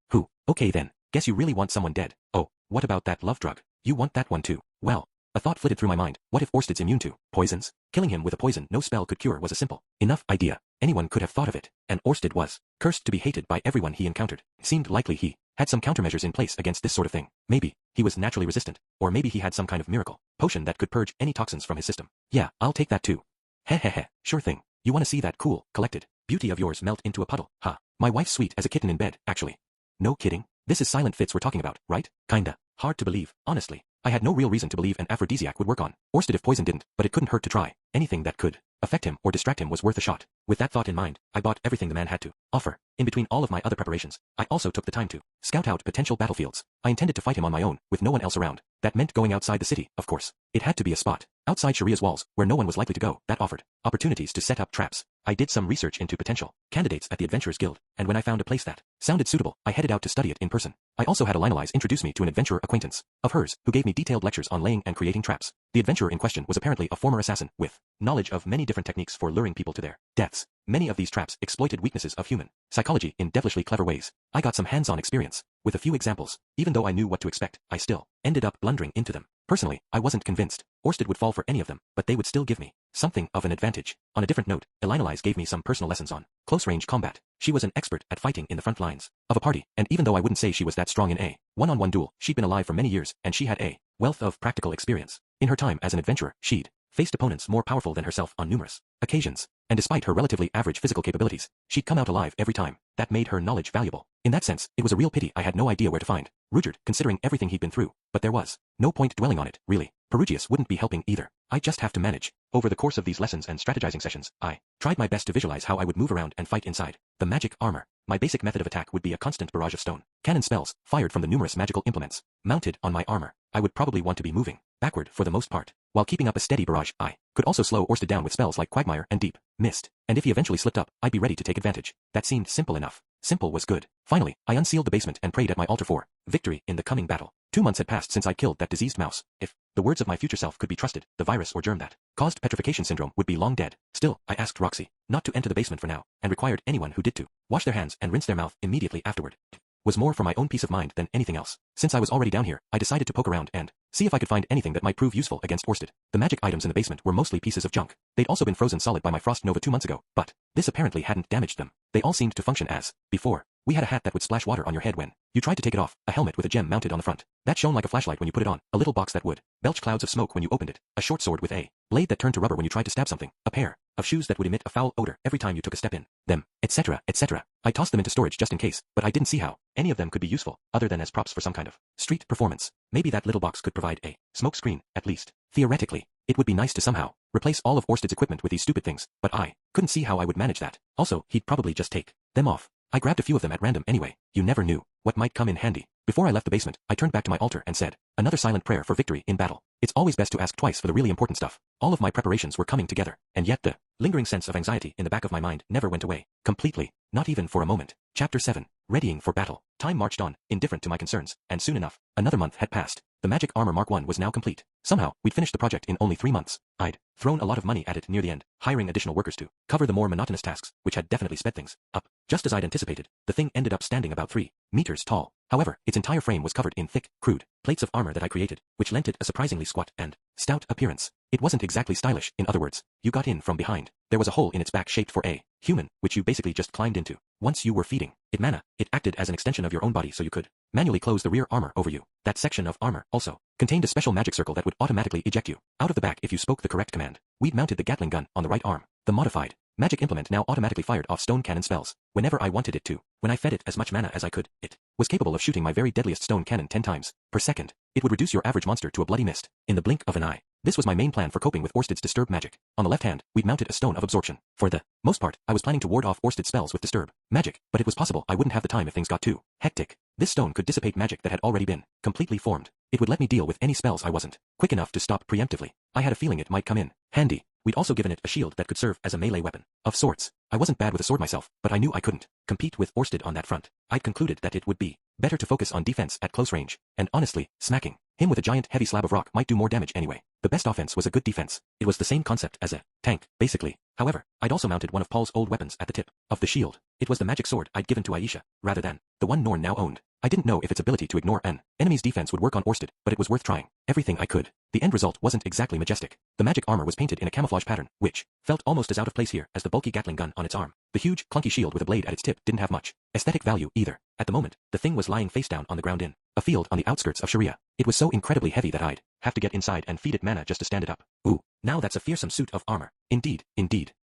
Okay then. Guess you really want someone dead." "Oh, what about that love drug? You want that one too?" Well, a thought flitted through my mind. What if Orsted's immune to poisons? Killing him with a poison no spell could cure was a simple enough idea. Anyone could have thought of it. And Orsted was cursed to be hated by everyone he encountered. It seemed likely he had some countermeasures in place against this sort of thing. Maybe he was naturally resistant, or maybe he had some kind of miracle potion that could purge any toxins from his system. "Yeah, I'll take that too." Heh, sure thing. You want to see that cool, collected beauty of yours melt into a puddle, huh? My wife's sweet as a kitten in bed, actually. No kidding. This is silent fits we're talking about, right? Kinda. Hard to believe, honestly. I had no real reason to believe an aphrodisiac would work on Orsted if poison didn't, but it couldn't hurt to try. Anything that could affect him or distract him was worth a shot. With that thought in mind, I bought everything the man had to offer. In between all of my other preparations, I also took the time to scout out potential battlefields. I intended to fight him on my own, with no one else around. That meant going outside the city, of course. It had to be a spot outside Sharia's walls, where no one was likely to go, that offered opportunities to set up traps. I did some research into potential candidates at the Adventurers Guild, and when I found a place that sounded suitable, I headed out to study it in person. I also had Elinalise introduce me to an adventurer acquaintance of hers, who gave me detailed lectures on laying and creating traps. The adventurer in question was apparently a former assassin, with knowledge of many different techniques for luring people to their deaths. Many of these traps exploited weaknesses of human psychology in devilishly clever ways. I got some hands-on experience with a few examples. Even though I knew what to expect, I still ended up blundering into them. Personally, I wasn't convinced Orsted would fall for any of them, but they would still give me something of an advantage. On a different note, Elinalise gave me some personal lessons on close-range combat. She was an expert at fighting in the front lines of a party, and even though I wouldn't say she was that strong in a one-on-one duel, she'd been alive for many years, and she had a wealth of practical experience. In her time as an adventurer, she'd faced opponents more powerful than herself on numerous occasions, and despite her relatively average physical capabilities, she'd come out alive every time. That made her knowledge valuable. In that sense, it was a real pity I had no idea where to find Rudyard, considering everything he'd been through, but there was no point dwelling on it, really. Perugius wouldn't be helping either. I just have to manage. Over the course of these lessons and strategizing sessions, I tried my best to visualize how I would move around and fight inside the magic armor. My basic method of attack would be a constant barrage of stone cannon spells fired from the numerous magical implements mounted on my armor. I would probably want to be moving backward for the most part, while keeping up a steady barrage. I could also slow Orsted down with spells like Quagmire and Deep Mist, and if he eventually slipped up, I'd be ready to take advantage. That seemed simple enough. Simple was good. Finally, I unsealed the basement and prayed at my altar for victory in the coming battle. 2 months had passed since I'd killed that diseased mouse. If the words of my future self could be trusted, the virus or germ that caused petrification syndrome would be long dead. Still, I asked Roxy not to enter the basement for now, and required anyone who did to wash their hands and rinse their mouth immediately afterward. It was more for my own peace of mind than anything else. Since I was already down here, I decided to poke around and see if I could find anything that might prove useful against Orsted. The magic items in the basement were mostly pieces of junk. They'd also been frozen solid by my frost nova 2 months ago, but this apparently hadn't damaged them. They all seemed to function as before. We had a hat that would splash water on your head when you tried to take it off, a helmet with a gem mounted on the front that shone like a flashlight when you put it on, a little box that would belch clouds of smoke when you opened it, a short sword with a blade that turned to rubber when you tried to stab something, a pair of shoes that would emit a foul odor every time you took a step in them, etc., etc. I tossed them into storage just in case, but I didn't see how any of them could be useful, other than as props for some kind of street performance. Maybe that little box could provide a smoke screen, at least. Theoretically, it would be nice to somehow replace all of Orsted's equipment with these stupid things, but I couldn't see how I would manage that. Also, he'd probably just take them off. I grabbed a few of them at random anyway. You never knew what might come in handy. Before I left the basement, I turned back to my altar and said another silent prayer for victory in battle. It's always best to ask twice for the really important stuff. All of my preparations were coming together, and yet the lingering sense of anxiety in the back of my mind never went away. Completely. Not even for a moment. Chapter 7. Readying for battle. Time marched on, indifferent to my concerns, and soon enough, another month had passed. The magic armor Mark I was now complete. Somehow, we'd finished the project in only 3 months. I'd thrown a lot of money at it near the end, hiring additional workers to cover the more monotonous tasks, which had definitely sped things up. Just as I'd anticipated, the thing ended up standing about 3 meters tall. However, its entire frame was covered in thick, crude plates of armor that I created, which lent it a surprisingly squat and stout appearance. It wasn't exactly stylish, in other words. You got in from behind. There was a hole in its back shaped for a human, which you basically just climbed into. Once you were feeding it mana, it acted as an extension of your own body so you could manually close the rear armor over you. That section of armor also contained a special magic circle that would automatically eject you out of the back if you spoke the correct command. We'd mounted the Gatling gun on the right arm. The modified magic implement now automatically fired off stone cannon spells whenever I wanted it to. When I fed it as much mana as I could, it was capable of shooting my very deadliest stone cannon 10 times per second. It would reduce your average monster to a bloody mist in the blink of an eye. This was my main plan for coping with Orsted's Disturb magic. On the left hand, we'd mounted a Stone of Absorption. For the most part, I was planning to ward off Orsted's spells with Disturb magic, but it was possible I wouldn't have the time if things got too hectic. This stone could dissipate magic that had already been completely formed. It would let me deal with any spells I wasn't quick enough to stop preemptively. I had a feeling it might come in handy. We'd also given it a shield that could serve as a melee weapon of sorts. I wasn't bad with a sword myself, but I knew I couldn't compete with Orsted on that front. I'd concluded that it would be better to focus on defense at close range, and honestly, smacking him with a giant heavy slab of rock might do more damage anyway. The best offense was a good defense. It was the same concept as a tank, basically. However, I'd also mounted one of Paul's old weapons at the tip of the shield. It was the magic sword I'd given to Aisha, rather than the one Norn now owned. I didn't know if its ability to ignore an enemy's defense would work on Orsted, but it was worth trying everything I could. The end result wasn't exactly majestic. The magic armor was painted in a camouflage pattern, which felt almost as out of place here as the bulky Gatling gun on its arm. The huge, clunky shield with a blade at its tip didn't have much aesthetic value either. At the moment, the thing was lying face down on the ground in a field on the outskirts of Sharia. It was so incredibly heavy that I'd have to get inside and feed it mana just to stand it up. Ooh, now that's a fearsome suit of armor. Indeed.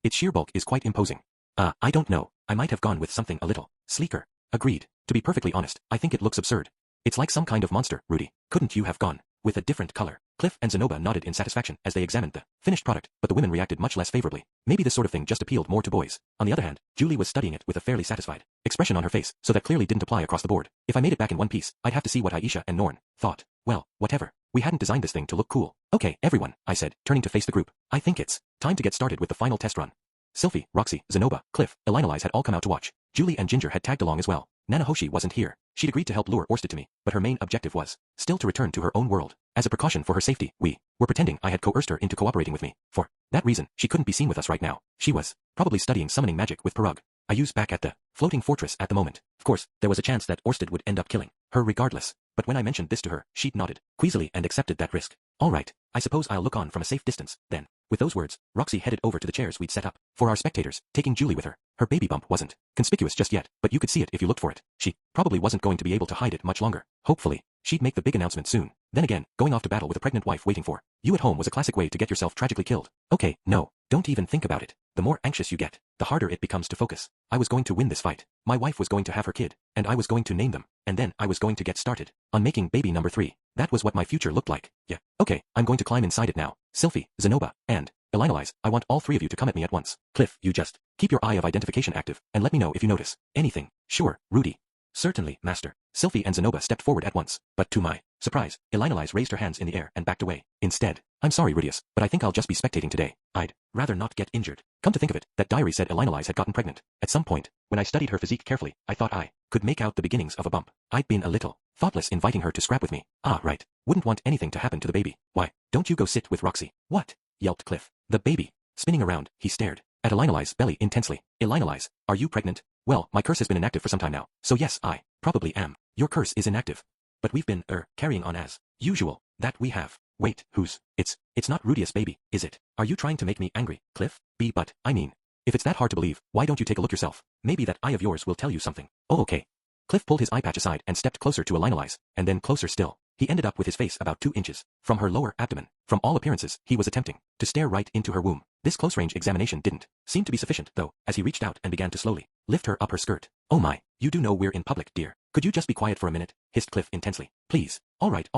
Its sheer bulk is quite imposing. I don't know. I might have gone with something a little sleeker. Agreed. To be perfectly honest, I think it looks absurd. It's like some kind of monster, Rudy. Couldn't you have gone with a different color? Cliff and Zenoba nodded in satisfaction as they examined the finished product, but the women reacted much less favorably. Maybe this sort of thing just appealed more to boys. On the other hand, Julie was studying it with a fairly satisfied expression on her face, so that clearly didn't apply across the board. If I made it back in one piece, I'd have to see what Aisha and Norn thought. Well, whatever. We hadn't designed this thing to look cool. Okay, everyone, I said, turning to face the group. I think it's time to get started with the final test run. Sylphie, Roxy, Zenoba, Cliff, Elinalise had all come out to watch. Julie and Ginger had tagged along as well. Nanahoshi wasn't here. She'd agreed to help lure Orsted to me, but her main objective was still to return to her own world. As a precaution for her safety, we were pretending I had coerced her into cooperating with me. For that reason, she couldn't be seen with us right now. She was probably studying summoning magic with Parug. I used back at the floating fortress at the moment. Of course, there was a chance that Orsted would end up killing her regardless, but when I mentioned this to her, she'd nodded queasily and accepted that risk. All right, I suppose I'll look on from a safe distance, then. With those words, Roxy headed over to the chairs we'd set up for our spectators, taking Julie with her. Her baby bump wasn't conspicuous just yet, but you could see it if you looked for it. She probably wasn't going to be able to hide it much longer. Hopefully, she'd make the big announcement soon. Then again, going off to battle with a pregnant wife waiting for you at home was a classic way to get yourself tragically killed. Okay, no, don't even think about it. The more anxious you get, the harder it becomes to focus. I was going to win this fight. My wife was going to have her kid, and I was going to name them, and then I was going to get started on making baby number 3. That was what my future looked like. Yeah, okay, I'm going to climb inside it now. Sylphie, Zenoba, and Elinalise, I want all 3 of you to come at me at once. Cliff, you just keep your eye of identification active, and let me know if you notice anything. Sure, Rudy. Certainly, Master. Sylphie and Zenoba stepped forward at once, but to my surprise, Elinalise raised her hands in the air and backed away. Instead, I'm sorry, Rudius, but I think I'll just be spectating today. I'd rather not get injured. Come to think of it, that diary said Elinalise had gotten pregnant. At some point, when I studied her physique carefully, I thought I could make out the beginnings of a bump. I'd been a little thoughtless inviting her to scrap with me. Ah, right. Wouldn't want anything to happen to the baby. Why, don't you go sit with Roxy? What? Yelped Cliff. The baby. Spinning around, he stared at Elinalise's belly intensely. Elinalise, are you pregnant? Well, my curse has been inactive for some time now, so yes, I probably am. Your curse is inactive. But we've been, carrying on as usual. That we have. Wait, who's? It's not Rudius, baby, is it? Are you trying to make me angry, Cliff? But, I mean, if it's that hard to believe, why don't you take a look yourself? Maybe that eye of yours will tell you something. Oh, okay. Cliff pulled his eye patch aside and stepped closer to Elinalise, and then closer still. He ended up with his face about 2 inches from her lower abdomen. From all appearances, he was attempting to stare right into her womb. This close-range examination didn't seem to be sufficient, though, as he reached out and began to slowly lift her up her skirt. Oh my, you do know we're in public, dear. Could you just be quiet for a minute? Hissed Cliff intensely. Please. All right,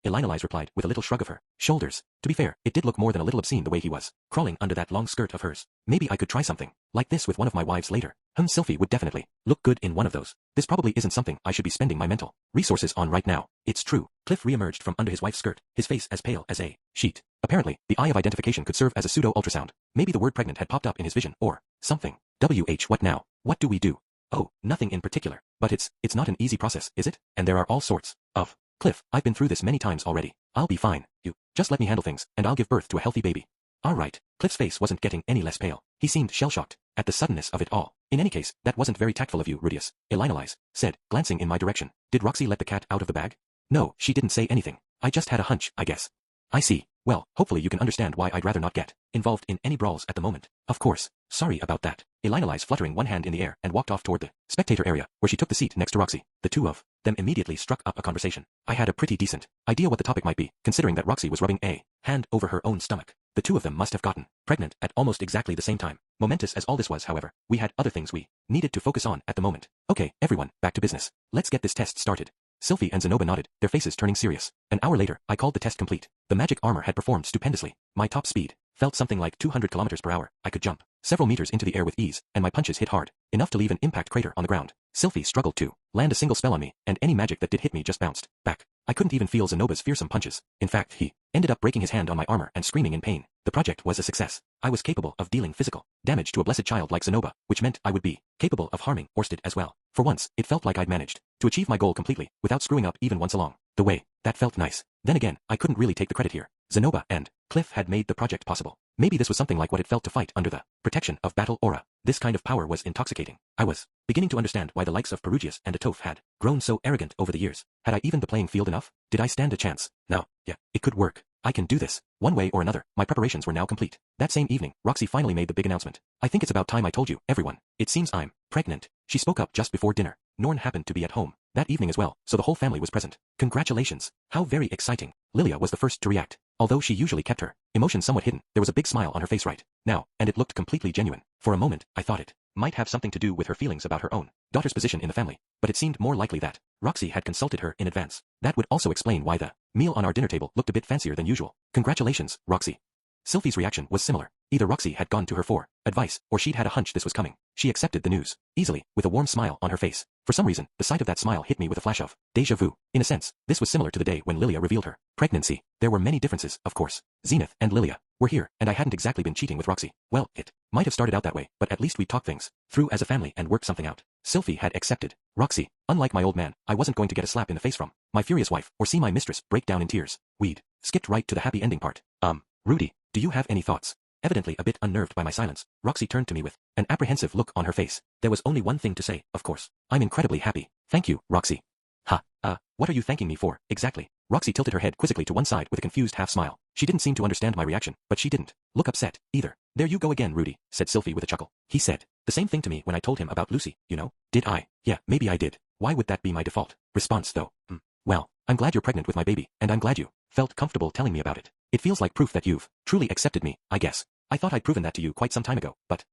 Elinalise replied with a little shrug of her shoulders. To be fair, it did look more than a little obscene the way he was crawling under that long skirt of hers. Maybe I could try something like this with one of my wives later. Sylphie would definitely look good in one of those. This probably isn't something I should be spending my mental resources on right now. It's true. Cliff reemerged from under his wife's skirt, his face as pale as a sheet. Apparently, the eye of identification could serve as a pseudo-ultrasound. Maybe the word pregnant had popped up in his vision, or something. What now? What do we do? Oh, nothing in particular. But it's not an easy process, is it? And there are all sorts of... Cliff, I've been through this many times already. I'll be fine. You just let me handle things, and I'll give birth to a healthy baby. All right. Cliff's face wasn't getting any less pale. He seemed shell-shocked at the suddenness of it all. In any case, that wasn't very tactful of you, Rudius, Elinalise said, glancing in my direction. Did Roxy let the cat out of the bag? No, she didn't say anything. I just had a hunch, I guess. I see. Well, hopefully you can understand why I'd rather not get involved in any brawls at the moment. Of course. Sorry about that. Elina lies fluttering one hand in the air and walked off toward the spectator area, where she took the seat next to Roxy. The two of them immediately struck up a conversation. I had a pretty decent idea what the topic might be, considering that Roxy was rubbing a hand over her own stomach. The two of them must have gotten pregnant at almost exactly the same time. Momentous as all this was, however, we had other things we needed to focus on at the moment. Okay, everyone, back to business. Let's get this test started. Sylphie and Zenoba nodded, their faces turning serious. An hour later, I called the test complete. The magic armor had performed stupendously. My top speed felt something like 200 kilometers per hour. I could jump several meters into the air with ease, and my punches hit hard, enough to leave an impact crater on the ground. Sylphie struggled to land a single spell on me, and any magic that did hit me just bounced back. I couldn't even feel Zenoba's fearsome punches. In fact, he ended up breaking his hand on my armor and screaming in pain. The project was a success. I was capable of dealing physical damage to a blessed child like Zenoba, which meant I would be capable of harming Orsted as well. For once, it felt like I'd managed to achieve my goal completely, without screwing up even once along the way. That felt nice. Then again, I couldn't really take the credit here. Zenoba and Cliff had made the project possible. Maybe this was something like what it felt to fight under the protection of battle aura. This kind of power was intoxicating. I was beginning to understand why the likes of Perugius and Atoph had grown so arrogant over the years. Had I even the playing field enough? Did I stand a chance? No. Yeah, it could work. I can do this. One way or another, my preparations were now complete. That same evening, Roxy finally made the big announcement. I think it's about time I told you, everyone. It seems I'm pregnant. She spoke up just before dinner. Norn happened to be at home that evening as well, so the whole family was present. Congratulations. How very exciting. Lilia was the first to react. Although she usually kept her emotion somewhat hidden, there was a big smile on her face right now, and it looked completely genuine. For a moment, I thought it might have something to do with her feelings about her own daughter's position in the family, but it seemed more likely that Roxy had consulted her in advance. That would also explain why the meal on our dinner table looked a bit fancier than usual. Congratulations, Roxy. Sylphie's reaction was similar. Either Roxy had gone to her for advice, or she'd had a hunch this was coming. She accepted the news easily, with a warm smile on her face. For some reason, the sight of that smile hit me with a flash of déjà vu. In a sense, this was similar to the day when Lilia revealed her pregnancy. There were many differences, of course. Zenith and Lilia were here, and I hadn't exactly been cheating with Roxy. Well, it might have started out that way, but at least we'd talk things through as a family and work something out. Sylphie had accepted Roxy. Unlike my old man, I wasn't going to get a slap in the face from my furious wife, or see my mistress break down in tears. We'd skipped right to the happy ending part. Rudy, do you have any thoughts? Evidently a bit unnerved by my silence, Roxy turned to me with an apprehensive look on her face. There was only one thing to say, of course. I'm incredibly happy. Thank you, Roxy. What are you thanking me for, exactly? Roxy tilted her head quizzically to one side with a confused half-smile. She didn't seem to understand my reaction, but she didn't look upset, either. There you go again, Rudy, said Sylphie with a chuckle. He said the same thing to me when I told him about Lucy, you know. Did I? Yeah, maybe I did. Why would that be my default response, though? Well, I'm glad you're pregnant with my baby, and I'm glad you felt comfortable telling me about it. It feels like proof that you've truly accepted me, I guess. I thought I'd proven that to you quite some time ago, but,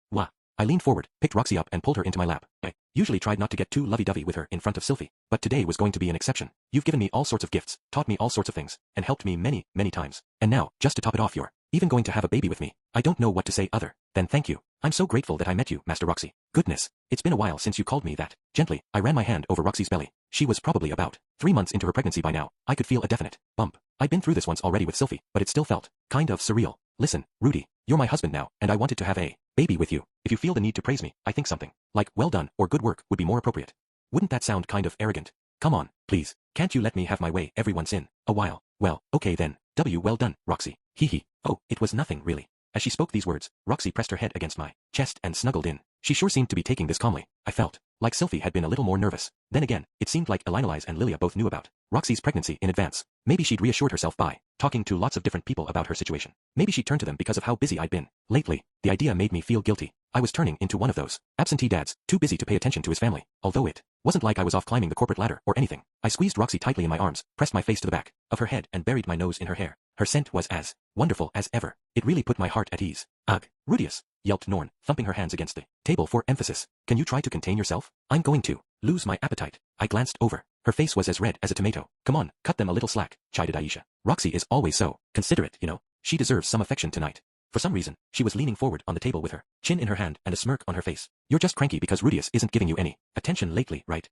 I leaned forward, picked Roxy up and pulled her into my lap. I usually tried not to get too lovey-dovey with her in front of Sylphie, but today was going to be an exception. You've given me all sorts of gifts, taught me all sorts of things, and helped me many, many times. And now, just to top it off, you're even going to have a baby with me. I don't know what to say other than thank you. I'm so grateful that I met you, Master Roxy. Goodness, it's been a while since you called me that. Gently, I ran my hand over Roxy's belly. She was probably about 3 months into her pregnancy by now. I could feel a definite bump. I'd been through this once already with Sylphie, but it still felt kind of surreal. Listen, Rudy, you're my husband now, and I wanted to have a baby with you. If you feel the need to praise me, I think something like well done or good work would be more appropriate. Wouldn't that sound kind of arrogant? Come on, please. Can't you let me have my way every once in a while? Well, okay then. Well done, Roxy. Hee. Oh, it was nothing really. As she spoke these words, Roxy pressed her head against my chest and snuggled in. She sure seemed to be taking this calmly. I felt like Sylphie had been a little more nervous. Then again, it seemed like Elinalise and Lilia both knew about Roxy's pregnancy in advance. Maybe she'd reassured herself by talking to lots of different people about her situation. Maybe she'd turned to them because of how busy I'd been lately. The idea made me feel guilty. I was turning into one of those absentee dads, too busy to pay attention to his family. Although it wasn't like I was off climbing the corporate ladder or anything. I squeezed Roxy tightly in my arms, pressed my face to the back of her head and buried my nose in her hair. Her scent was as wonderful as ever. It really put my heart at ease. Ugh, Rudius, yelped Norn, thumping her hands against the table for emphasis. Can you try to contain yourself? I'm going to lose my appetite. I glanced over. Her face was as red as a tomato. Come on, cut them a little slack, chided Aisha. Roxy is always so considerate, you know. She deserves some affection tonight. For some reason, she was leaning forward on the table with her chin in her hand and a smirk on her face. You're just cranky because Rudius isn't giving you any attention lately, right?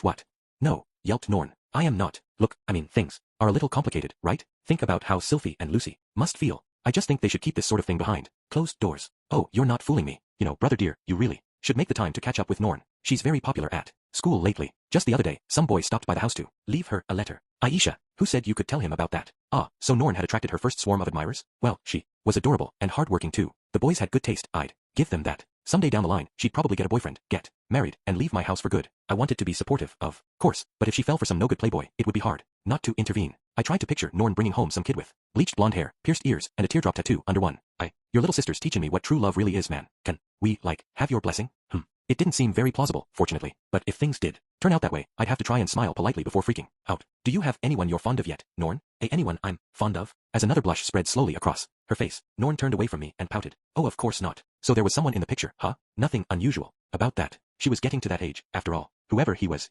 What? No, yelped Norn. I am not. Look, I mean, things are a little complicated, right? Think about how Sylphie and Lucy must feel. I just think they should keep this sort of thing behind closed doors. Oh, you're not fooling me. You know, brother dear, you really should make the time to catch up with Norn. She's very popular at school lately. Just the other day, some boy stopped by the house to leave her a letter. Aisha, who said you could tell him about that? Ah, so Norn had attracted her first swarm of admirers? Well, she was adorable and hardworking too. The boys had good taste. I'd give them that. Someday down the line, she'd probably get a boyfriend, get married, and leave my house for good. I wanted to be supportive, of course, but if she fell for some no-good playboy, it would be hard not to intervene. I tried to picture Norn bringing home some kid with bleached blonde hair, pierced ears, and a teardrop tattoo under one eye. Your little sister's teaching me what true love really is, man. Can we, like, have your blessing? It didn't seem very plausible, fortunately, but if things did turn out that way, I'd have to try and smile politely before freaking out. Do you have anyone you're fond of yet, Norn? Anyone I'm fond of? As another blush spread slowly across her face, Norn turned away from me and pouted. Oh, of course not. So there was someone in the picture, huh? Nothing unusual about that. She was getting to that age, after all. Whoever he was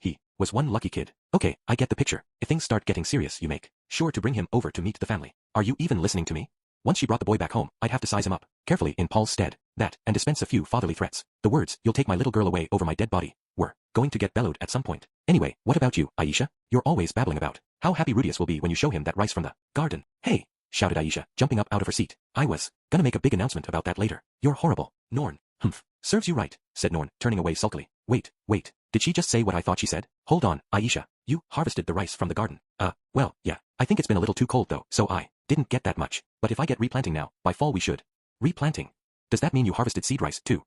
one lucky kid. Okay, I get the picture. If things start getting serious, you make sure to bring him over to meet the family. Are you even listening to me? Once she brought the boy back home, I'd have to size him up carefully in Paul's stead, that, and dispense a few fatherly threats. The words, "You'll take my little girl away over my dead body," were going to get bellowed at some point. Anyway, what about you, Aisha? You're always babbling about how happy Rudius will be when you show him that rice from the garden. Hey, shouted Aisha, jumping up out of her seat. I was gonna make a big announcement about that later. You're horrible, Norn. Humph. Serves you right, said Norn, turning away sulkily. Wait, did she just say what I thought she said? Hold on, Aisha, you harvested the rice from the garden. Well, yeah, I think it's been a little too cold though, so I didn't get that much. But if I get replanting now, by fall we should. Replanting? Does that mean you harvested seed rice too?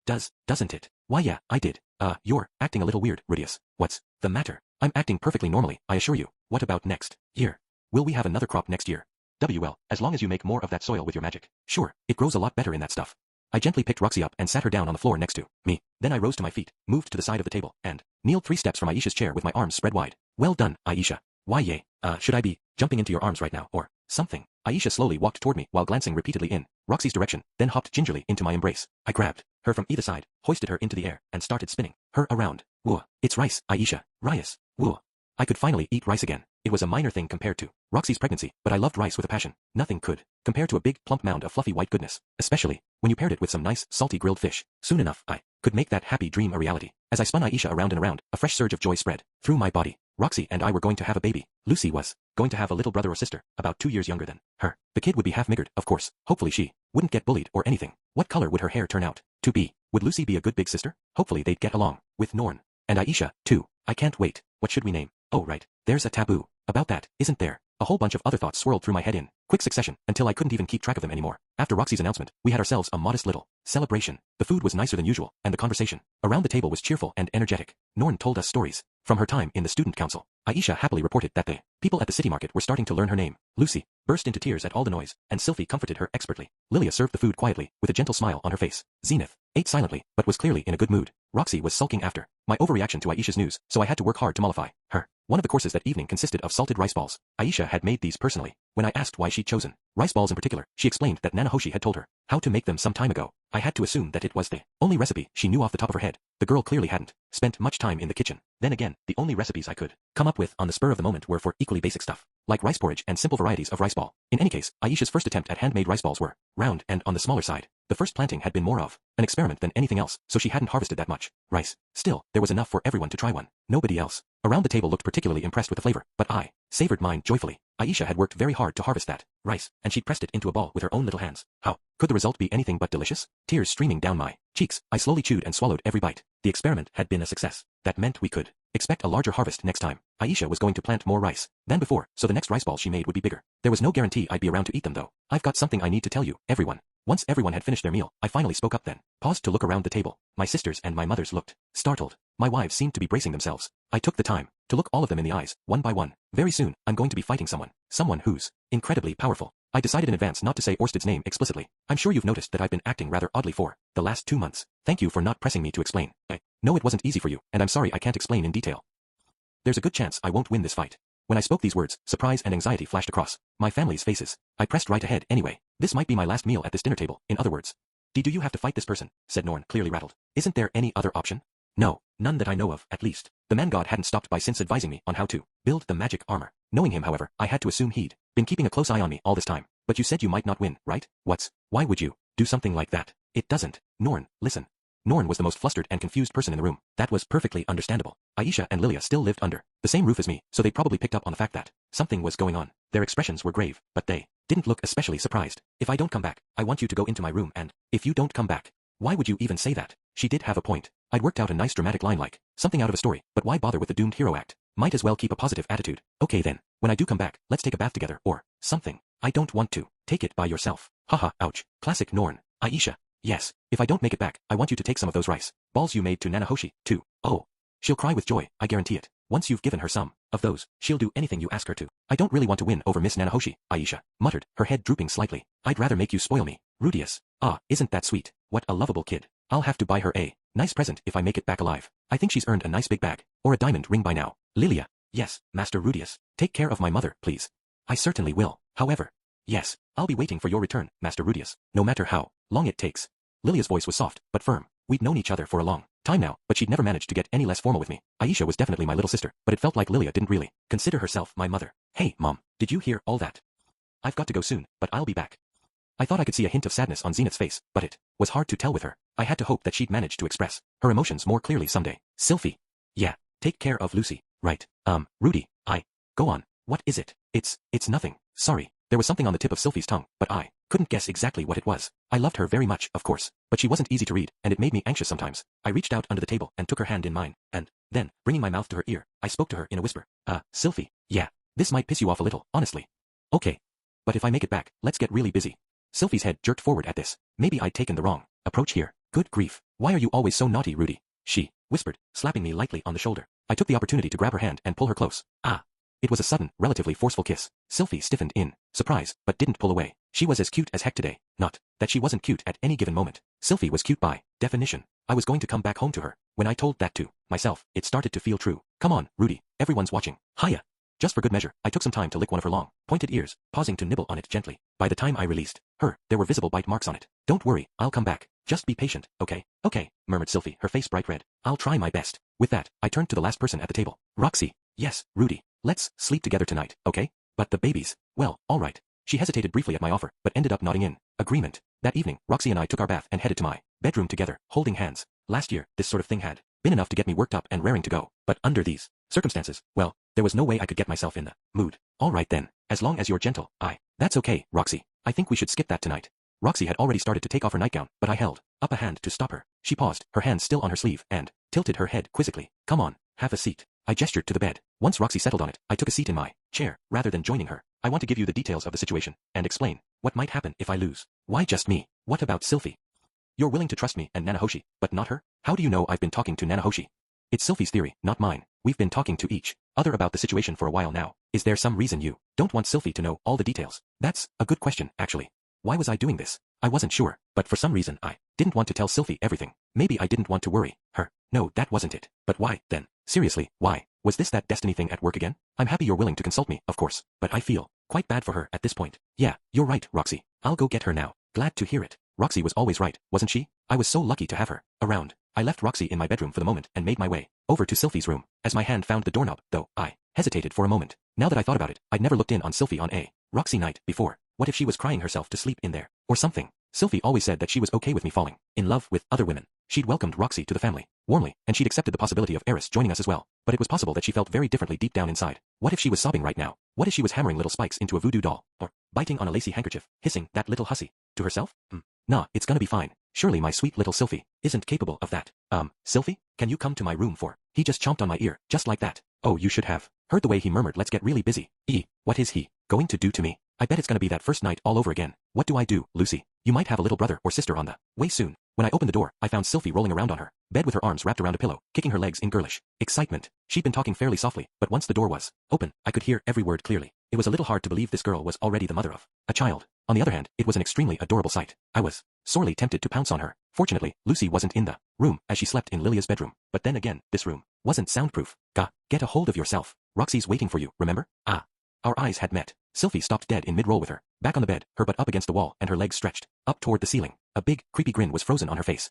Doesn't it? Why yeah, I did. You're acting a little weird, Rudius. What's the matter? I'm acting perfectly normally, I assure you. What about next year? Will we have another crop next year? Well, as long as you make more of that soil with your magic. Sure, it grows a lot better in that stuff. I gently picked Roxy up and sat her down on the floor next to me. Then I rose to my feet, moved to the side of the table, and kneeled 3 steps from Aisha's chair with my arms spread wide. Well done, Aisha. Why yay, should I be jumping into your arms right now, or something? Aisha slowly walked toward me while glancing repeatedly in Roxy's direction, then hopped gingerly into my embrace. I grabbed her from either side, hoisted her into the air, and started spinning her around. Whoa, it's rice, Aisha. Rice. Whoa. I could finally eat rice again. It was a minor thing compared to Roxy's pregnancy, but I loved rice with a passion. Nothing could compare to a big, plump mound of fluffy white goodness, especially when you paired it with some nice, salty grilled fish. Soon enough, I could make that happy dream a reality. As I spun Aisha around and around, a fresh surge of joy spread through my body. Roxy and I were going to have a baby. Lucy was going to have a little brother or sister, about 2 years younger than her. The kid would be half-miggered, of course. Hopefully she wouldn't get bullied or anything. What color would her hair turn out to be? Would Lucy be a good big sister? Hopefully they'd get along with Norn. And Aisha, too. I can't wait. What should we name? Oh right, there's a taboo about that, isn't there? A whole bunch of other thoughts swirled through my head in quick succession, until I couldn't even keep track of them anymore. After Roxy's announcement, we had ourselves a modest little celebration. The food was nicer than usual, and the conversation around the table was cheerful and energetic. Norn told us stories from her time in the student council. Aisha happily reported that the people at the city market were starting to learn her name. Lucy burst into tears at all the noise, and Sylphie comforted her expertly. Lilia served the food quietly, with a gentle smile on her face. Zenith ate silently, but was clearly in a good mood. Roxy was sulking after my overreaction to Aisha's news, so I had to work hard to mollify her. One of the courses that evening consisted of salted rice balls. Aisha had made these personally. When I asked why she'd chosen rice balls in particular, she explained that Nanahoshi had told her how to make them some time ago. I had to assume that it was the only recipe she knew off the top of her head. The girl clearly hadn't spent much time in the kitchen. Then again, the only recipes I could come up with on the spur of the moment were for equally basic stuff, like rice porridge and simple varieties of rice ball. In any case, Aisha's first attempt at handmade rice balls were round and on the smaller side. The first planting had been more of an experiment than anything else, so she hadn't harvested that much rice. Still, there was enough for everyone to try one. Nobody else around the table looked particularly impressed with the flavor, but I savored mine joyfully. Aisha had worked very hard to harvest that rice, and she'd pressed it into a ball with her own little hands. How could the result be anything but delicious? Tears streaming down my cheeks, I slowly chewed and swallowed every bite. The experiment had been a success. That meant we could expect a larger harvest next time. Aisha was going to plant more rice than before, so the next rice balls she made would be bigger. There was no guarantee I'd be around to eat them though. I've got something I need to tell you, everyone. Once everyone had finished their meal, I finally spoke up then. Paused to look around the table. My sisters and my mothers looked startled. My wives seemed to be bracing themselves. I took the time to look all of them in the eyes, one by one. Very soon, I'm going to be fighting someone who's incredibly powerful. I decided in advance not to say Orsted's name explicitly. I'm sure you've noticed that I've been acting rather oddly for the last 2 months. Thank you for not pressing me to explain. I know it wasn't easy for you, and I'm sorry I can't explain in detail. There's a good chance I won't win this fight. When I spoke these words, surprise and anxiety flashed across my family's faces. I pressed right ahead anyway. This might be my last meal at this dinner table, in other words. Do you have to fight this person? Said Norn, clearly rattled. Isn't there any other option? No, none that I know of, at least. The man god hadn't stopped by since advising me on how to build the magic armor. Knowing him, however, I had to assume he'd been keeping a close eye on me all this time. But you said you might not win, right? Why would you do something like that? It doesn't. Norn, listen. Norn was the most flustered and confused person in the room. That was perfectly understandable. Aisha and Lilia still lived under the same roof as me, so they probably picked up on the fact that something was going on. Their expressions were grave, but they didn't look especially surprised. If I don't come back, I want you to go into my room, and if you don't come back, why would you even say that? She did have a point. I'd worked out a nice dramatic line like something out of a story, but why bother with the doomed hero act? Might as well keep a positive attitude. Okay then, when I do come back, let's take a bath together, or something. I don't want to. Take it by yourself. Haha, ouch. Classic Norn. Aisha. Yes, if I don't make it back, I want you to take some of those rice balls you made to Nanahoshi, too. Oh. She'll cry with joy, I guarantee it. Once you've given her some of those, she'll do anything you ask her to. I don't really want to win over Miss Nanahoshi, Aisha muttered, her head drooping slightly. I'd rather make you spoil me. Rudius. Ah, isn't that sweet? What a lovable kid. I'll have to buy her a nice present if I make it back alive. I think she's earned a nice big bag, or a diamond ring by now. Lilia. Yes, Master Rudius. Take care of my mother, please. I certainly will. However, yes, I'll be waiting for your return, Master Rudius, no matter how long it takes. Lilia's voice was soft, but firm. We'd known each other for a long time now, but she'd never managed to get any less formal with me. Aisha was definitely my little sister, but it felt like Lilia didn't really consider herself my mother. Hey, Mom, did you hear all that? I've got to go soon, but I'll be back. I thought I could see a hint of sadness on Zenith's face, but it was hard to tell with her. I had to hope that she'd manage to express her emotions more clearly someday. Sylphie. Yeah, take care of Lucy. Right. Rudy, go on. What is it? It's nothing. Sorry. There was something on the tip of Sylphie's tongue, but I couldn't guess exactly what it was. I loved her very much, of course, but she wasn't easy to read, and it made me anxious sometimes. I reached out under the table and took her hand in mine, and then, bringing my mouth to her ear, I spoke to her in a whisper. Sylphie. Yeah. This might piss you off a little, honestly. Okay. But if I make it back, let's get really busy. Sylphie's head jerked forward at this. Maybe I'd taken the wrong approach here. Good grief. Why are you always so naughty, Rudy? She whispered, slapping me lightly on the shoulder. I took the opportunity to grab her hand and pull her close. It was a sudden, relatively forceful kiss. Sylphie stiffened in surprise, but didn't pull away. She was as cute as heck today. Not that she wasn't cute at any given moment. Sylphie was cute by definition. I was going to come back home to her. When I told that to myself, it started to feel true. Come on, Rudy. Everyone's watching. Hiya. Just for good measure, I took some time to lick one of her long, pointed ears, pausing to nibble on it gently. By the time I released her, there were visible bite marks on it. Don't worry, I'll come back. Just be patient, okay? Okay, murmured Sylphie, her face bright red. I'll try my best. With that, I turned to the last person at the table. Roxy. Yes, Rudy. Let's sleep together tonight, okay? But the babies. Well, all right. She hesitated briefly at my offer, but ended up nodding in agreement. That evening, Roxy and I took our bath and headed to my bedroom together, holding hands. Last year, this sort of thing had been enough to get me worked up and raring to go. But under these circumstances, well, there was no way I could get myself in the mood. All right then, as long as you're gentle, That's okay, Roxy. I think we should skip that tonight. Roxy had already started to take off her nightgown, but I held up a hand to stop her. She paused, her hand still on her sleeve, and tilted her head quizzically. Come on, have a seat. I gestured to the bed. Once Roxy settled on it, I took a seat in my chair, rather than joining her. I want to give you the details of the situation, and explain what might happen if I lose. Why just me? What about Sylphie? You're willing to trust me and Nanahoshi, but not her? How do you know I've been talking to Nanahoshi? It's Sylphie's theory, not mine. We've been talking to each other about the situation for a while now. Is there some reason you don't want Sylphie to know all the details? That's a good question, actually. Why was I doing this? I wasn't sure, but for some reason I didn't want to tell Sylphie everything. Maybe I didn't want to worry her. No, that wasn't it. But why, then? Seriously, why? Was this that destiny thing at work again? I'm happy you're willing to consult me, of course, but I feel quite bad for her at this point. Yeah, you're right, Roxy. I'll go get her now. Glad to hear it. Roxy was always right, wasn't she? I was so lucky to have her around. I left Roxy in my bedroom for the moment and made my way over to Sylphie's room. As my hand found the doorknob, though, I hesitated for a moment. Now that I thought about it, I'd never looked in on Sylphie on a Roxy night before. What if she was crying herself to sleep in there, or something? Sylphie always said that she was okay with me falling in love with other women. She'd welcomed Roxy to the family warmly, and she'd accepted the possibility of Eris joining us as well. But it was possible that she felt very differently deep down inside. What if she was sobbing right now? What if she was hammering little spikes into a voodoo doll, or biting on a lacy handkerchief, hissing, "That little hussy," to herself? Nah, it's gonna be fine. Surely my sweet little Sylphie isn't capable of that. Sylphie, can you come to my room for? He just chomped on my ear, just like that. Oh, you should have heard the way he murmured, "Let's get really busy." What is he going to do to me? I bet it's gonna be that first night all over again. What do I do, Lucy? You might have a little brother or sister on the way soon. When I opened the door, I found Sylphie rolling around on her bed with her arms wrapped around a pillow, kicking her legs in girlish excitement. She'd been talking fairly softly, but once the door was open, I could hear every word clearly. It was a little hard to believe this girl was already the mother of a child. On the other hand, it was an extremely adorable sight. I was sorely tempted to pounce on her. Fortunately, Lucy wasn't in the room, as she slept in Lilia's bedroom. But then again, this room wasn't soundproof. Get a hold of yourself. Roxy's waiting for you, remember? Our eyes had met. Sylphie stopped dead in mid-roll with her back on the bed, her butt up against the wall and her legs stretched up toward the ceiling. A big, creepy grin was frozen on her face.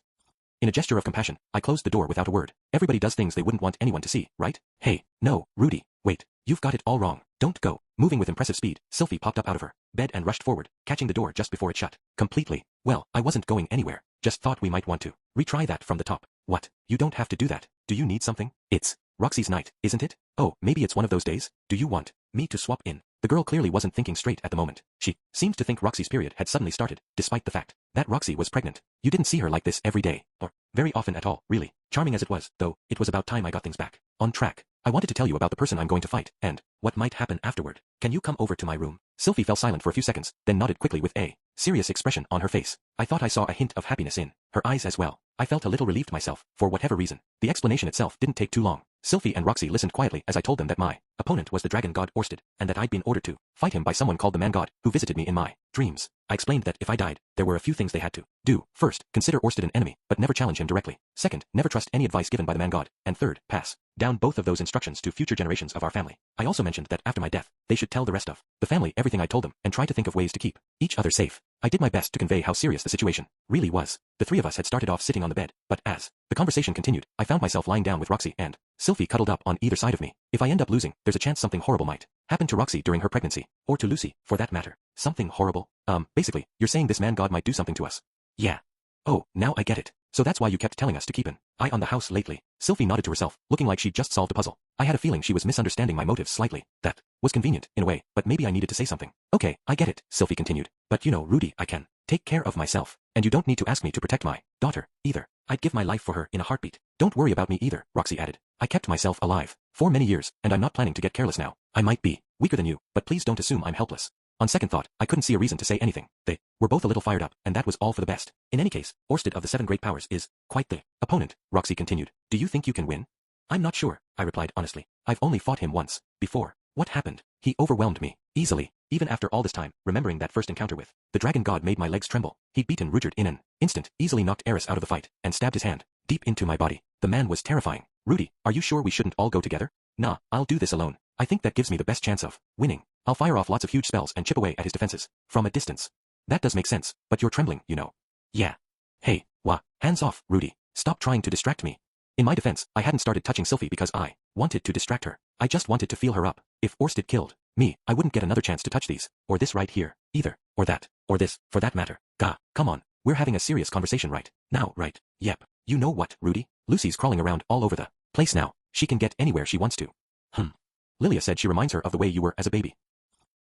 In a gesture of compassion, I closed the door without a word. Everybody does things they wouldn't want anyone to see, right? Hey, no, Rudy, wait, you've got it all wrong. Don't go. Moving with impressive speed, Sylphie popped up out of her bed and rushed forward, catching the door just before it shut completely. Well, I wasn't going anywhere. Just thought we might want to retry that from the top. What? You don't have to do that. Do you need something? It's Roxy's night, isn't it? Oh, maybe it's one of those days? Do you want me to swap in? The girl clearly wasn't thinking straight at the moment. She seemed to think Roxy's period had suddenly started, despite the fact that Roxy was pregnant. You didn't see her like this every day, or very often at all, really. Charming as it was, though, it was about time I got things back on track. I wanted to tell you about the person I'm going to fight, and what might happen afterward. Can you come over to my room? Sylphie fell silent for a few seconds, then nodded quickly with a serious expression on her face. I thought I saw a hint of happiness in her eyes as well. I felt a little relieved myself, for whatever reason. The explanation itself didn't take too long. Sylphie and Roxy listened quietly as I told them that my opponent was the dragon god Orsted, and that I'd been ordered to fight him by someone called the man god, who visited me in my dreams. I explained that if I died, there were a few things they had to do. First, consider Orsted an enemy, but never challenge him directly. Second, never trust any advice given by the man god. And third, pass down both of those instructions to future generations of our family. I also mentioned that after my death, they should tell the rest of the family everything I told them, and try to think of ways to keep each other safe. I did my best to convey how serious the situation really was. The three of us had started off sitting on the bed, but as the conversation continued, I found myself lying down with Roxy and Sylphie cuddled up on either side of me. If I end up losing, there's a chance something horrible might happen to Roxy during her pregnancy, or to Lucy, for that matter. Something horrible? Basically, you're saying this man god might do something to us. Yeah. Oh, now I get it. So that's why you kept telling us to keep an eye on the house lately. Sylphie nodded to herself, looking like she'd just solved a puzzle. I had a feeling she was misunderstanding my motives slightly. That was convenient, in a way, but maybe I needed to say something. Okay, I get it, Sylphie continued. But you know, Rudy, I can take care of myself, and you don't need to ask me to protect my daughter, either. I'd give my life for her in a heartbeat. Don't worry about me either, Roxy added. I kept myself alive for many years, and I'm not planning to get careless now. I might be weaker than you, but please don't assume I'm helpless. On second thought, I couldn't see a reason to say anything. They were both a little fired up, and that was all for the best. In any case, Orsted of the Seven Great Powers is quite the opponent, Roxy continued. Do you think you can win? I'm not sure, I replied honestly. I've only fought him once before. What happened? He overwhelmed me easily. Even after all this time, remembering that first encounter with the dragon god made my legs tremble. He'd beaten Rudyard in an instant, easily knocked Eris out of the fight, and stabbed his hand deep into my body. The man was terrifying. Rudy, are you sure we shouldn't all go together? Nah, I'll do this alone. I think that gives me the best chance of winning. I'll fire off lots of huge spells and chip away at his defenses from a distance. That does make sense, but you're trembling, you know. Yeah. Hey, hands off, Rudy. Stop trying to distract me. In my defense, I hadn't started touching Sylphie because I wanted to distract her. I just wanted to feel her up. If Orsted killed me, I wouldn't get another chance to touch these, or this right here, either, or that, or this, for that matter. Gah, come on, we're having a serious conversation right now, right? Yep. You know what, Rudy? Lucy's crawling around all over the place now. She can get anywhere she wants to. Lilia said she reminds her of the way you were as a baby.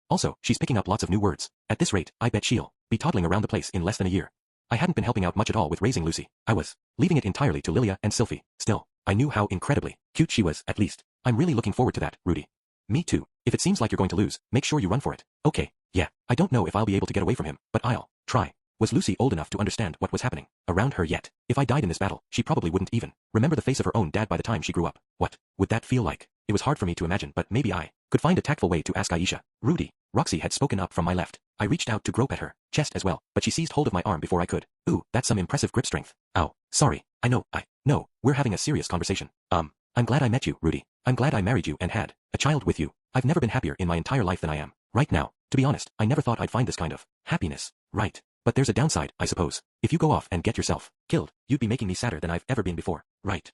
Also, she's picking up lots of new words. At this rate, I bet she'll be toddling around the place in less than a year. I hadn't been helping out much at all with raising Lucy. I was leaving it entirely to Lilia and Sylphie. Still, I knew how incredibly cute she was, at least. I'm really looking forward to that, Rudy. Me too. If it seems like you're going to lose, make sure you run for it. Okay, yeah, I don't know if I'll be able to get away from him, but I'll try. Was Lucy old enough to understand what was happening around her yet? If I died in this battle, she probably wouldn't even remember the face of her own dad by the time she grew up. What would that feel like? It was hard for me to imagine, but maybe I could find a tactful way to ask Aisha. Rudy. Roxy had spoken up from my left. I reached out to grope at her chest as well, but she seized hold of my arm before I could. Ooh, that's some impressive grip strength. Ow, sorry. I know, we're having a serious conversation. I'm glad I met you, Rudy. I'm glad I married you and had a child with you. I've never been happier in my entire life than I am right now. To be honest, I never thought I'd find this kind of happiness. Right. But there's a downside, I suppose. If you go off and get yourself killed, you'd be making me sadder than I've ever been before. Right.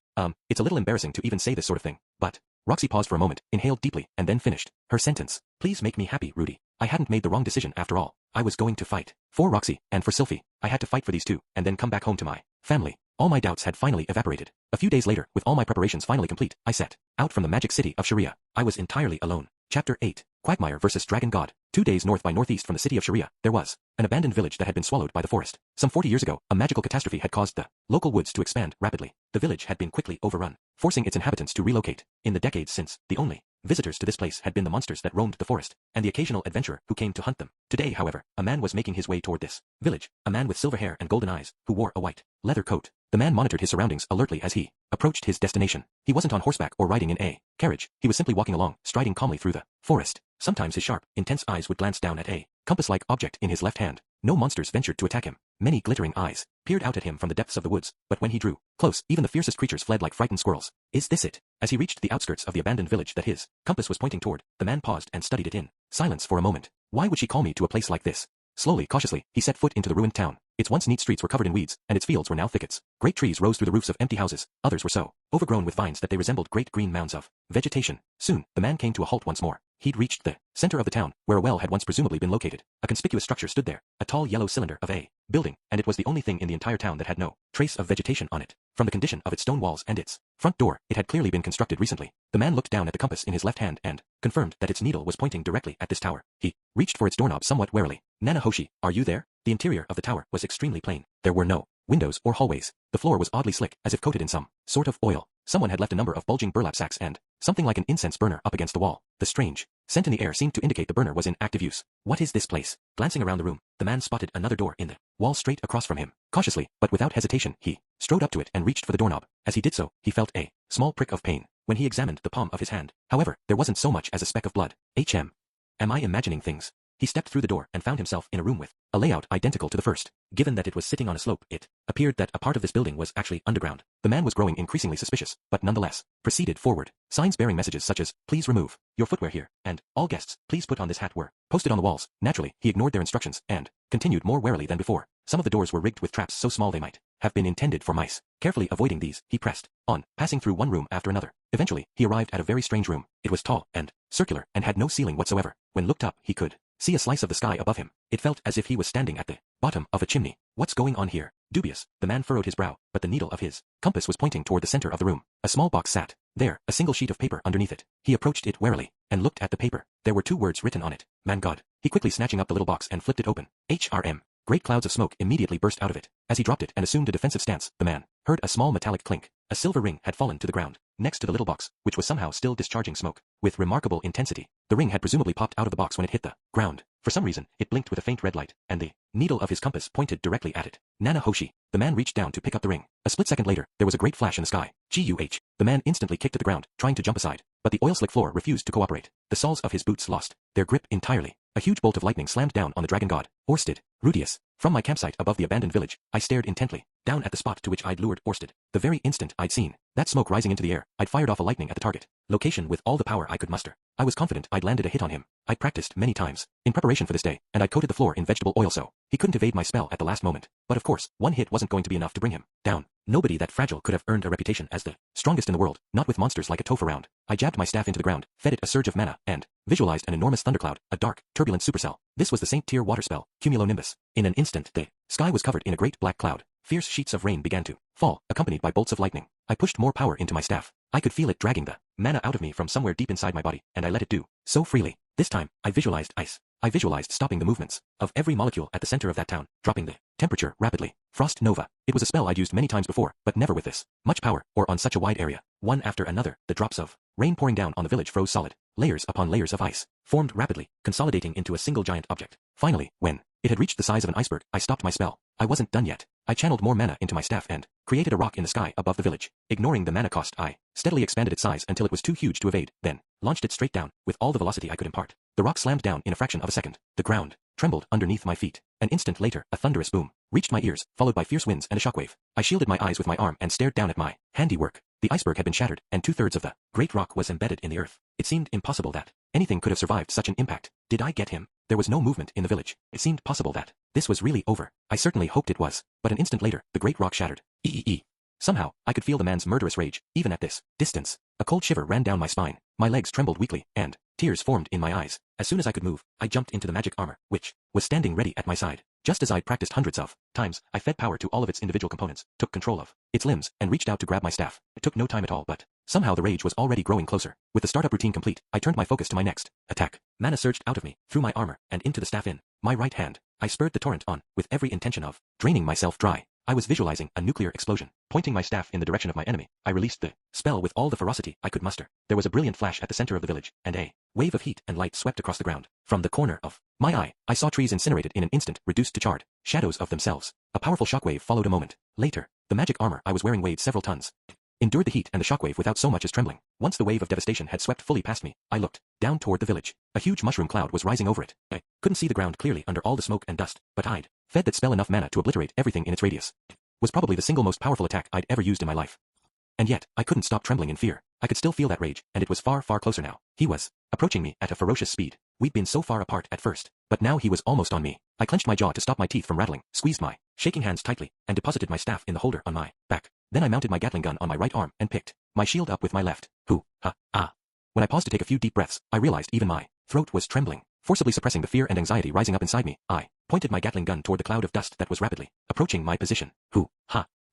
It's a little embarrassing to even say this sort of thing, but Roxy paused for a moment, inhaled deeply, and then finished her sentence. Please make me happy, Rudy. I hadn't made the wrong decision after all. I was going to fight for Roxy, and for Sylphie. I had to fight for these two, and then come back home to my family. All my doubts had finally evaporated. A few days later, with all my preparations finally complete, I set out from the magic city of Sharia. I was entirely alone. Chapter 8. Quagmire vs. Dragon God. 2 days north by northeast from the city of Sharia, there was an abandoned village that had been swallowed by the forest. Some 40 years ago, a magical catastrophe had caused the local woods to expand rapidly. The village had been quickly overrun, forcing its inhabitants to relocate. In the decades since, the only visitors to this place had been the monsters that roamed the forest, and the occasional adventurer who came to hunt them. Today, however, a man was making his way toward this village, a man with silver hair and golden eyes, who wore a white leather coat. The man monitored his surroundings alertly as he approached his destination. He wasn't on horseback or riding in a carriage. He was simply walking along, striding calmly through the forest. Sometimes his sharp, intense eyes would glance down at a compass-like object in his left hand. No monsters ventured to attack him. Many glittering eyes peered out at him from the depths of the woods, but when he drew close, even the fiercest creatures fled like frightened squirrels. Is this it? As he reached the outskirts of the abandoned village that his compass was pointing toward, the man paused and studied it in silence for a moment. Why would she call me to a place like this? Slowly, cautiously, he set foot into the ruined town. Its once neat streets were covered in weeds, and its fields were now thickets. Great trees rose through the roofs of empty houses. Others were so overgrown with vines that they resembled great green mounds of vegetation. Soon, the man came to a halt once more. He'd reached the center of the town, where a well had once presumably been located. A conspicuous structure stood there, a tall yellow cylinder of a building, and it was the only thing in the entire town that had no trace of vegetation on it. From the condition of its stone walls and its front door, it had clearly been constructed recently. The man looked down at the compass in his left hand and confirmed that its needle was pointing directly at this tower. He reached for its doorknob somewhat warily. Nana Hoshi, are you there? The interior of the tower was extremely plain. There were no windows or hallways. The floor was oddly slick, as if coated in some sort of oil. Someone had left a number of bulging burlap sacks and something like an incense burner up against the wall. The strange scent in the air seemed to indicate the burner was in active use. What is this place? Glancing around the room, the man spotted another door in the wall straight across from him. Cautiously, but without hesitation, he strode up to it and reached for the doorknob. As he did so, he felt a small prick of pain when he examined the palm of his hand. However, there wasn't so much as a speck of blood. Am I imagining things? He stepped through the door and found himself in a room with a layout identical to the first. Given that it was sitting on a slope, it appeared that a part of this building was actually underground. The man was growing increasingly suspicious, but nonetheless proceeded forward. Signs bearing messages such as, "Please remove your footwear here," and "All guests, please put on this hat," were posted on the walls. Naturally, he ignored their instructions and continued more warily than before. Some of the doors were rigged with traps so small they might have been intended for mice. Carefully avoiding these, he pressed on, passing through one room after another. Eventually, he arrived at a very strange room. It was tall and circular and had no ceiling whatsoever. When looked up, he could see a slice of the sky above him. It felt as if he was standing at the bottom of a chimney. What's going on here? Dubious, the man furrowed his brow, but the needle of his compass was pointing toward the center of the room. A small box sat there, a single sheet of paper underneath it. He approached it warily and looked at the paper. There were 2 words written on it. Man God. He quickly snatching up the little box and flipped it open. HRM. Great clouds of smoke immediately burst out of it. As he dropped it and assumed a defensive stance, the man heard a small metallic clink. A silver ring had fallen to the ground, next to the little box, which was somehow still discharging smoke with remarkable intensity. The ring had presumably popped out of the box when it hit the ground. For some reason, it blinked with a faint red light, and the needle of his compass pointed directly at it. Nana Hoshi. The man reached down to pick up the ring. A split second later, there was a great flash in the sky. GUH. The man instantly kicked to the ground, trying to jump aside, but the oil-slick floor refused to cooperate. The soles of his boots lost their grip entirely. A huge bolt of lightning slammed down on the dragon god, Orsted. Rudius. From my campsite above the abandoned village, I stared intently down at the spot to which I'd lured Orsted. The very instant I'd seen that smoke rising into the air, I'd fired off a lightning at the target location with all the power I could muster. I was confident I'd landed a hit on him. I'd practiced many times in preparation for this day, and I'd coated the floor in vegetable oil so he couldn't evade my spell at the last moment. But of course, one hit wasn't going to be enough to bring him down. Nobody that fragile could have earned a reputation as the strongest in the world, not with monsters like a Toph around. I jabbed my staff into the ground, fed it a surge of mana, and visualized an enormous thundercloud, a dark, turbulent supercell. This was the Saint Tier water spell, Cumulonimbus. In an instant, the sky was covered in a great black cloud. Fierce sheets of rain began to fall, accompanied by bolts of lightning. I pushed more power into my staff. I could feel it dragging the mana out of me from somewhere deep inside my body, and I let it do so freely. This time, I visualized ice. I visualized stopping the movements of every molecule at the center of that town, dropping the temperature rapidly. Frost Nova. It was a spell I'd used many times before, but never with this much power, or on such a wide area. One after another, the drops of rain pouring down on the village froze solid. Layers upon layers of ice formed rapidly, consolidating into a single giant object. Finally, when it had reached the size of an iceberg, I stopped my spell. I wasn't done yet. I channeled more mana into my staff and created a rock in the sky above the village. Ignoring the mana cost, I steadily expanded its size until it was too huge to evade, then launched it straight down with all the velocity I could impart. The rock slammed down in a fraction of a second. The ground trembled underneath my feet. An instant later, a thunderous boom reached my ears, followed by fierce winds and a shockwave. I shielded my eyes with my arm and stared down at my handiwork. The iceberg had been shattered, and 2/3 of the great rock was embedded in the earth. It seemed impossible that anything could have survived such an impact. Did I get him? There was no movement in the village. It seemed possible that this was really over. I certainly hoped it was, but an instant later, the great rock shattered. Somehow, I could feel the man's murderous rage, even at this distance. A cold shiver ran down my spine. My legs trembled weakly, and tears formed in my eyes. As soon as I could move, I jumped into the magic armor, which was standing ready at my side. Just as I'd practiced hundreds of times, I fed power to all of its individual components, took control of its limbs, and reached out to grab my staff. It took no time at all, but somehow the rage was already growing closer. With the startup routine complete, I turned my focus to my next attack. Mana surged out of me, through my armor, and into the staff in my right hand. I spurred the torrent on, with every intention of draining myself dry. I was visualizing a nuclear explosion. Pointing my staff in the direction of my enemy, I released the spell with all the ferocity I could muster. There was a brilliant flash at the center of the village, and a wave of heat and light swept across the ground. From the corner of my eye, I saw trees incinerated in an instant, reduced to charred shadows of themselves. A powerful shockwave followed a moment later. The magic armor I was wearing weighed several tons. Endured the heat and the shockwave without so much as trembling. Once the wave of devastation had swept fully past me, I looked down toward the village. A huge mushroom cloud was rising over it. I couldn't see the ground clearly under all the smoke and dust, but I'd fed that spell enough mana to obliterate everything in its radius. It was probably the single most powerful attack I'd ever used in my life. And yet, I couldn't stop trembling in fear. I could still feel that rage, and it was far, far closer now. He was approaching me at a ferocious speed. We'd been so far apart at first, but now he was almost on me. I clenched my jaw to stop my teeth from rattling, squeezed my shaking hands tightly, and deposited my staff in the holder on my back. Then I mounted my Gatling gun on my right arm and picked my shield up with my left. When I paused to take a few deep breaths, I realized even my throat was trembling. Forcibly suppressing the fear and anxiety rising up inside me, I pointed my Gatling gun toward the cloud of dust that was rapidly approaching my position.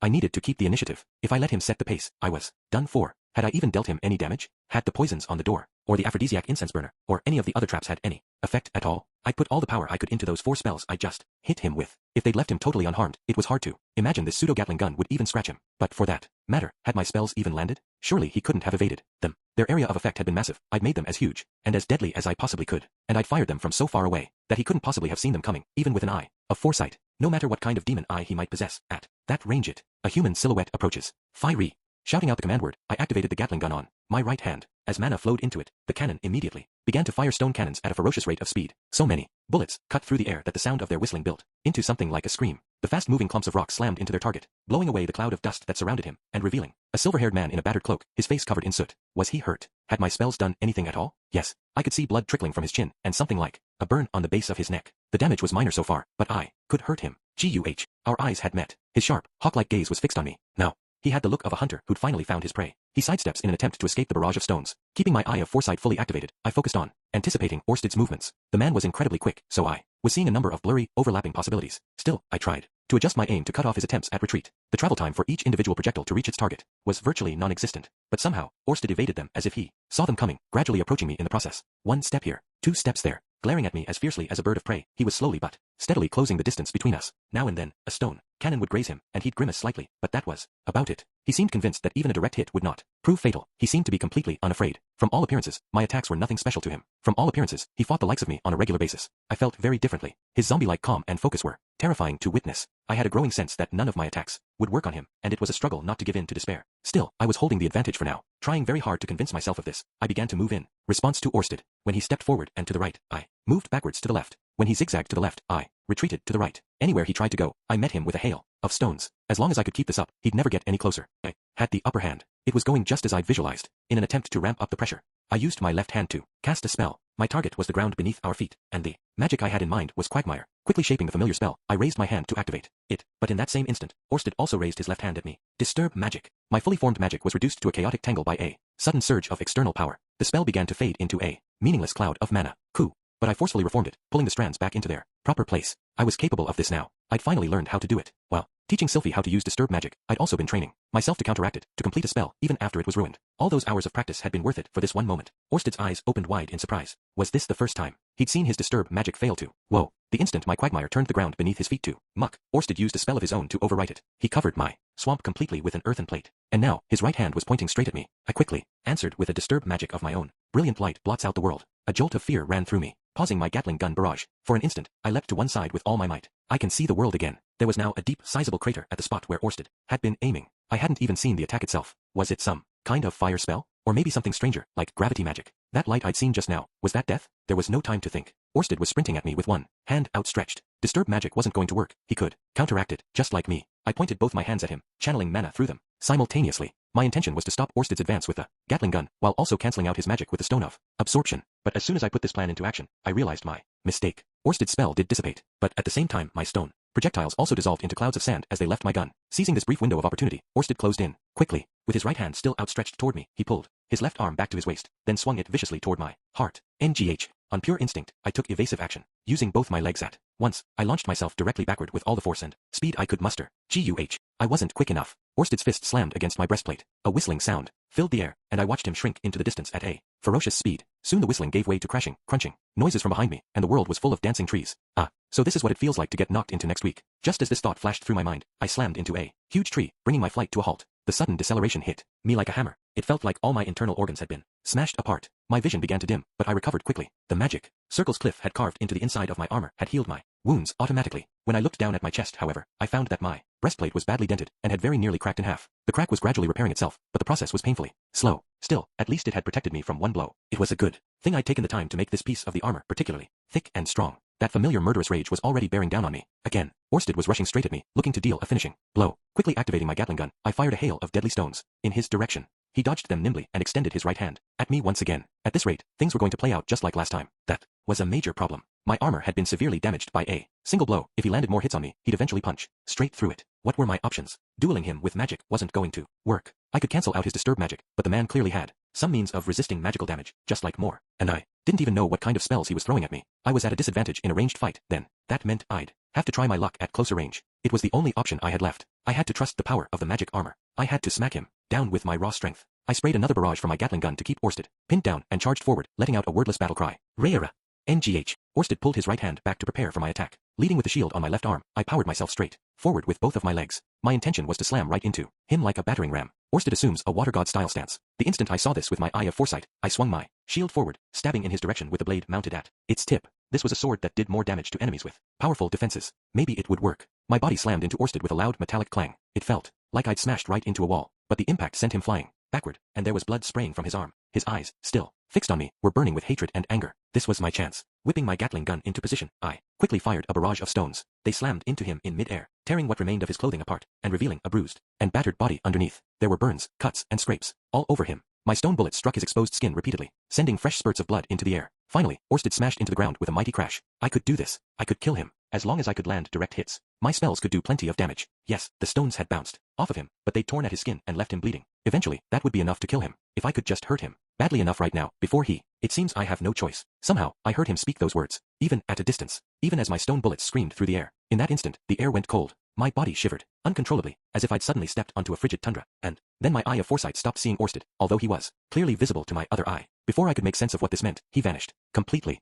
I needed to keep the initiative. If I let him set the pace, I was done for. Had I even dealt him any damage? Had the poisons on the door, or the aphrodisiac incense burner, or any of the other traps had any effect at all? I'd put all the power I could into those 4 spells I just hit him with. If they'd left him totally unharmed, it was hard to imagine this pseudo-Gatling gun would even scratch him. But for that matter, had my spells even landed? Surely he couldn't have evaded them. Their area of effect had been massive. I'd made them as huge and as deadly as I possibly could, and I'd fired them from so far away that he couldn't possibly have seen them coming, even with an eye of foresight. no matter what kind of demon eye he might possess. At that range a human silhouette approaches. Fire! Shouting out the command word, I activated the Gatling gun on my right hand. As mana flowed into it, the cannon immediately began to fire stone cannons at a ferocious rate of speed. So many bullets cut through the air that the sound of their whistling built into something like a scream. The fast-moving clumps of rock slammed into their target, blowing away the cloud of dust that surrounded him, and revealing a silver-haired man in a battered cloak, his face covered in soot. Was he hurt? Had my spells done anything at all? Yes. I could see blood trickling from his chin, and something like a burn on the base of his neck. The damage was minor so far, but I could hurt him. Guh. Our eyes had met. His sharp, hawk-like gaze was fixed on me. Now, he had the look of a hunter who'd finally found his prey. He sidesteps in an attempt to escape the barrage of stones. Keeping my eye of foresight fully activated, I focused on anticipating Orsted's movements. The man was incredibly quick, so I was seeing a number of blurry, overlapping possibilities. Still, I tried to adjust my aim to cut off his attempts at retreat. The travel time for each individual projectile to reach its target was virtually non-existent, but somehow, Orsted evaded them as if he saw them coming, gradually approaching me in the process. 1 step here, 2 steps there. Glaring at me as fiercely as a bird of prey, he was slowly but steadily closing the distance between us. Now and then, a stone cannon would graze him, and he'd grimace slightly, but that was about it. He seemed convinced that even a direct hit would not prove fatal. He seemed to be completely unafraid. From all appearances, my attacks were nothing special to him. From all appearances, he fought the likes of me on a regular basis. I felt very differently. His zombie-like calm and focus were terrifying to witness. I had a growing sense that none of my attacks would work on him, and it was a struggle not to give in to despair. Still, I was holding the advantage for now. Trying very hard to convince myself of this, I began to move in response to Orsted. When he stepped forward and to the right, I moved backwards to the left. When he zigzagged to the left, I retreated to the right. Anywhere he tried to go, I met him with a hail of stones. As long as I could keep this up, he'd never get any closer. I had the upper hand. It was going just as I'd visualized. In an attempt to ramp up the pressure, I used my left hand to cast a spell. My target was the ground beneath our feet, and the magic I had in mind was Quagmire. Quickly shaping the familiar spell, I raised my hand to activate it, but in that same instant, Orsted also raised his left hand at me. Disturb magic. My fully formed magic was reduced to a chaotic tangle by a sudden surge of external power. The spell began to fade into a meaningless cloud of mana. Cool. But I forcefully reformed it, pulling the strands back into their proper place. I was capable of this now. I'd finally learned how to do it. While teaching Sylphie how to use disturb magic, I'd also been training myself to counteract it, to complete a spell even after it was ruined. All those hours of practice had been worth it for this one moment. Orsted's eyes opened wide in surprise. Was this the first time he'd seen his disturb magic fail to? Whoa. The instant my Quagmire turned the ground beneath his feet to muck, Orsted used a spell of his own to overwrite it. He covered my swamp completely with an earthen plate, and now his right hand was pointing straight at me. I quickly answered with a disturb magic of my own. Brilliant light blots out the world. A jolt of fear ran through me, pausing my Gatling gun barrage. For an instant, I leapt to one side with all my might. I can see the world again. There was now a deep, sizable crater at the spot where Orsted had been aiming. I hadn't even seen the attack itself. Was it some kind of fire spell? Or maybe something stranger, like gravity magic? That light I'd seen just now, was that death? There was no time to think. Orsted was sprinting at me with one hand outstretched. Disturb magic wasn't going to work. He could counteract it, just like me. I pointed both my hands at him, channeling mana through them simultaneously. My intention was to stop Orsted's advance with the Gatling gun, while also cancelling out his magic with the stone of absorption. But as soon as I put this plan into action, I realized my mistake. Orsted's spell did dissipate, but at the same time my stone projectiles also dissolved into clouds of sand as they left my gun. Seizing this brief window of opportunity, Orsted closed in quickly. With his right hand still outstretched toward me, he pulled his left arm back to his waist, then swung it viciously toward my heart. NGH. On pure instinct, I took evasive action. Using both my legs at once, I launched myself directly backward with all the force and speed I could muster. Guh. I wasn't quick enough. Orsted's fist slammed against my breastplate. A whistling sound filled the air, and I watched him shrink into the distance at a ferocious speed. Soon the whistling gave way to crashing, crunching noises from behind me, and the world was full of dancing trees. So this is what it feels like to get knocked into next week. Just as this thought flashed through my mind, I slammed into a huge tree, bringing my flight to a halt. The sudden deceleration hit me like a hammer. It felt like all my internal organs had been smashed apart. My vision began to dim, but I recovered quickly. The magic circles Cliff had carved into the inside of my armor had healed my wounds automatically. When I looked down at my chest, however, I found that my breastplate was badly dented and had very nearly cracked in half. The crack was gradually repairing itself, but the process was painfully slow. Still, at least it had protected me from one blow. It was a good thing I'd taken the time to make this piece of the armor particularly thick and strong. That familiar murderous rage was already bearing down on me. Again, Orsted was rushing straight at me, looking to deal a finishing blow. Quickly activating my Gatling gun, I fired a hail of deadly stones in his direction. He dodged them nimbly and extended his right hand at me once again. At this rate, things were going to play out just like last time. That was a major problem. My armor had been severely damaged by a single blow. If he landed more hits on me, he'd eventually punch straight through it. What were my options? Dueling him with magic wasn't going to work. I could cancel out his disturb magic, but the man clearly had some means of resisting magical damage, just like more. And I didn't even know what kind of spells he was throwing at me. I was at a disadvantage in a ranged fight, then. That meant I'd have to try my luck at closer range. It was the only option I had left. I had to trust the power of the magic armor. I had to smack him down with my raw strength. I sprayed another barrage from my Gatling gun to keep Orsted pinned down and charged forward, letting out a wordless battle cry. Rayera. NGH. Orsted pulled his right hand back to prepare for my attack. Leading with the shield on my left arm, I powered myself straight forward with both of my legs. My intention was to slam right into him like a battering ram. Orsted assumes a water god style stance. The instant I saw this with my eye of foresight, I swung my shield forward, stabbing in his direction with the blade mounted at its tip. This was a sword that did more damage to enemies with powerful defenses. Maybe it would work. My body slammed into Orsted with a loud metallic clang. It felt like I'd smashed right into a wall, but the impact sent him flying backward, and there was blood spraying from his arm. His eyes, still fixed on me, were burning with hatred and anger. This was my chance. Whipping my Gatling gun into position, I quickly fired a barrage of stones. They slammed into him in mid-air, tearing what remained of his clothing apart, and revealing a bruised and battered body underneath. There were burns, cuts, and scrapes all over him. My stone bullets struck his exposed skin repeatedly, sending fresh spurts of blood into the air. Finally, Orsted smashed into the ground with a mighty crash. I could do this. I could kill him. As long as I could land direct hits, my spells could do plenty of damage. Yes, the stones had bounced off of him, but they'd torn at his skin and left him bleeding. Eventually, that would be enough to kill him. If I could just hurt him badly enough right now, before he... It seems I have no choice. Somehow, I heard him speak those words, even at a distance, even as my stone bullets screamed through the air. In that instant, the air went cold. My body shivered, uncontrollably, as if I'd suddenly stepped onto a frigid tundra, and then my eye of foresight stopped seeing Orsted, although he was clearly visible to my other eye. Before I could make sense of what this meant, he vanished. Completely.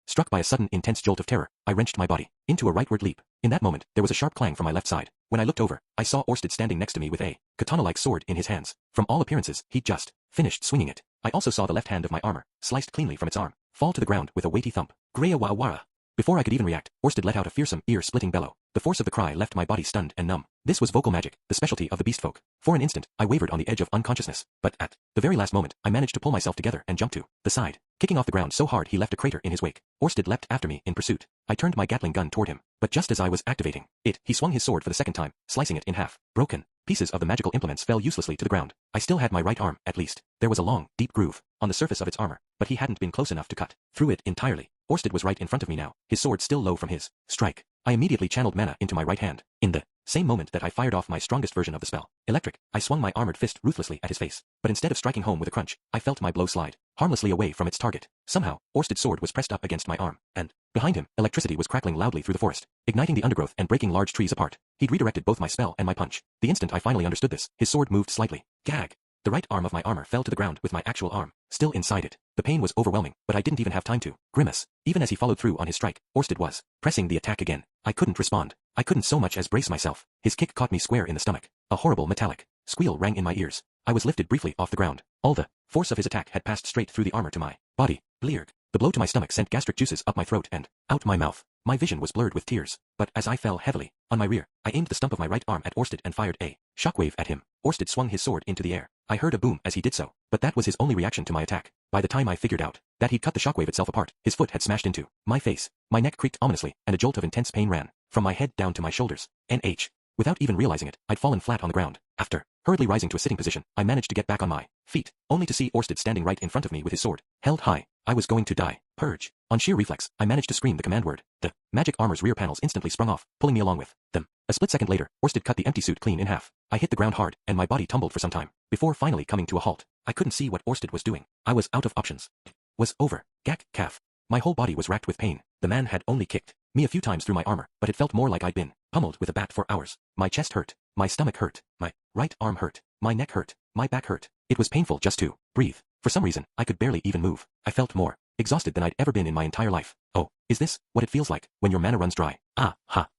Struck by a sudden intense jolt of terror, I wrenched my body into a rightward leap. In that moment, there was a sharp clang from my left side. When I looked over, I saw Orsted standing next to me with a katana-like sword in his hands. From all appearances, he'd just finished swinging it. I also saw the left hand of my armor, sliced cleanly from its arm, fall to the ground with a weighty thump. Greya wa wara. Before I could even react, Orsted let out a fearsome, ear-splitting bellow. The force of the cry left my body stunned and numb. This was vocal magic, the specialty of the beast folk. For an instant, I wavered on the edge of unconsciousness, but at the very last moment, I managed to pull myself together and jump to the side, kicking off the ground so hard he left a crater in his wake. Orsted leapt after me in pursuit. I turned my Gatling gun toward him, but just as I was activating it, he swung his sword for the second time, slicing it in half. Broken pieces of the magical implements fell uselessly to the ground. I still had my right arm, at least. There was a long, deep groove on the surface of its armor, but he hadn't been close enough to cut through it entirely. Orsted was right in front of me now, his sword still low from his strike. I immediately channeled mana into my right hand. In the same moment that I fired off my strongest version of the spell, Electric, I swung my armored fist ruthlessly at his face, but instead of striking home with a crunch, I felt my blow slide harmlessly away from its target. Somehow, Orsted's sword was pressed up against my arm, and behind him, electricity was crackling loudly through the forest, igniting the undergrowth and breaking large trees apart. He'd redirected both my spell and my punch. The instant I finally understood this, his sword moved slightly. Gag. The right arm of my armor fell to the ground with my actual arm still inside it. The pain was overwhelming, but I didn't even have time to grimace. Even as he followed through on his strike, Orsted was pressing the attack again. I couldn't respond. I couldn't so much as brace myself. His kick caught me square in the stomach. A horrible metallic squeal rang in my ears. I was lifted briefly off the ground. All the force of his attack had passed straight through the armor to my body. Bleared. The blow to my stomach sent gastric juices up my throat and out my mouth. My vision was blurred with tears, but as I fell heavily on my rear, I aimed the stump of my right arm at Orsted and fired a shockwave at him. Orsted swung his sword into the air. I heard a boom as he did so, but that was his only reaction to my attack. By the time I figured out that he'd cut the shockwave itself apart, his foot had smashed into my face. My neck creaked ominously, and a jolt of intense pain ran from my head down to my shoulders. NH. Without even realizing it, I'd fallen flat on the ground. After hurriedly rising to a sitting position, I managed to get back on my feet, only to see Orsted standing right in front of me with his sword held high. I was going to die. Purge. On sheer reflex, I managed to scream the command word. The magic armor's rear panels instantly sprung off, pulling me along with them. A split second later, Orsted cut the empty suit clean in half. I hit the ground hard, and my body tumbled for some time, before finally coming to a halt. I couldn't see what Orsted was doing. I was out of options. It was over. Gak, calf. My whole body was racked with pain. The man had only kicked me a few times through my armor, but it felt more like I'd been pummeled with a bat for hours. My chest hurt. My stomach hurt. My right arm hurt. My neck hurt. My back hurt. It was painful just to breathe. For some reason, I could barely even move. I felt more exhausted than I'd ever been in my entire life. Oh, is this what it feels like when your mana runs dry? Ah, ha.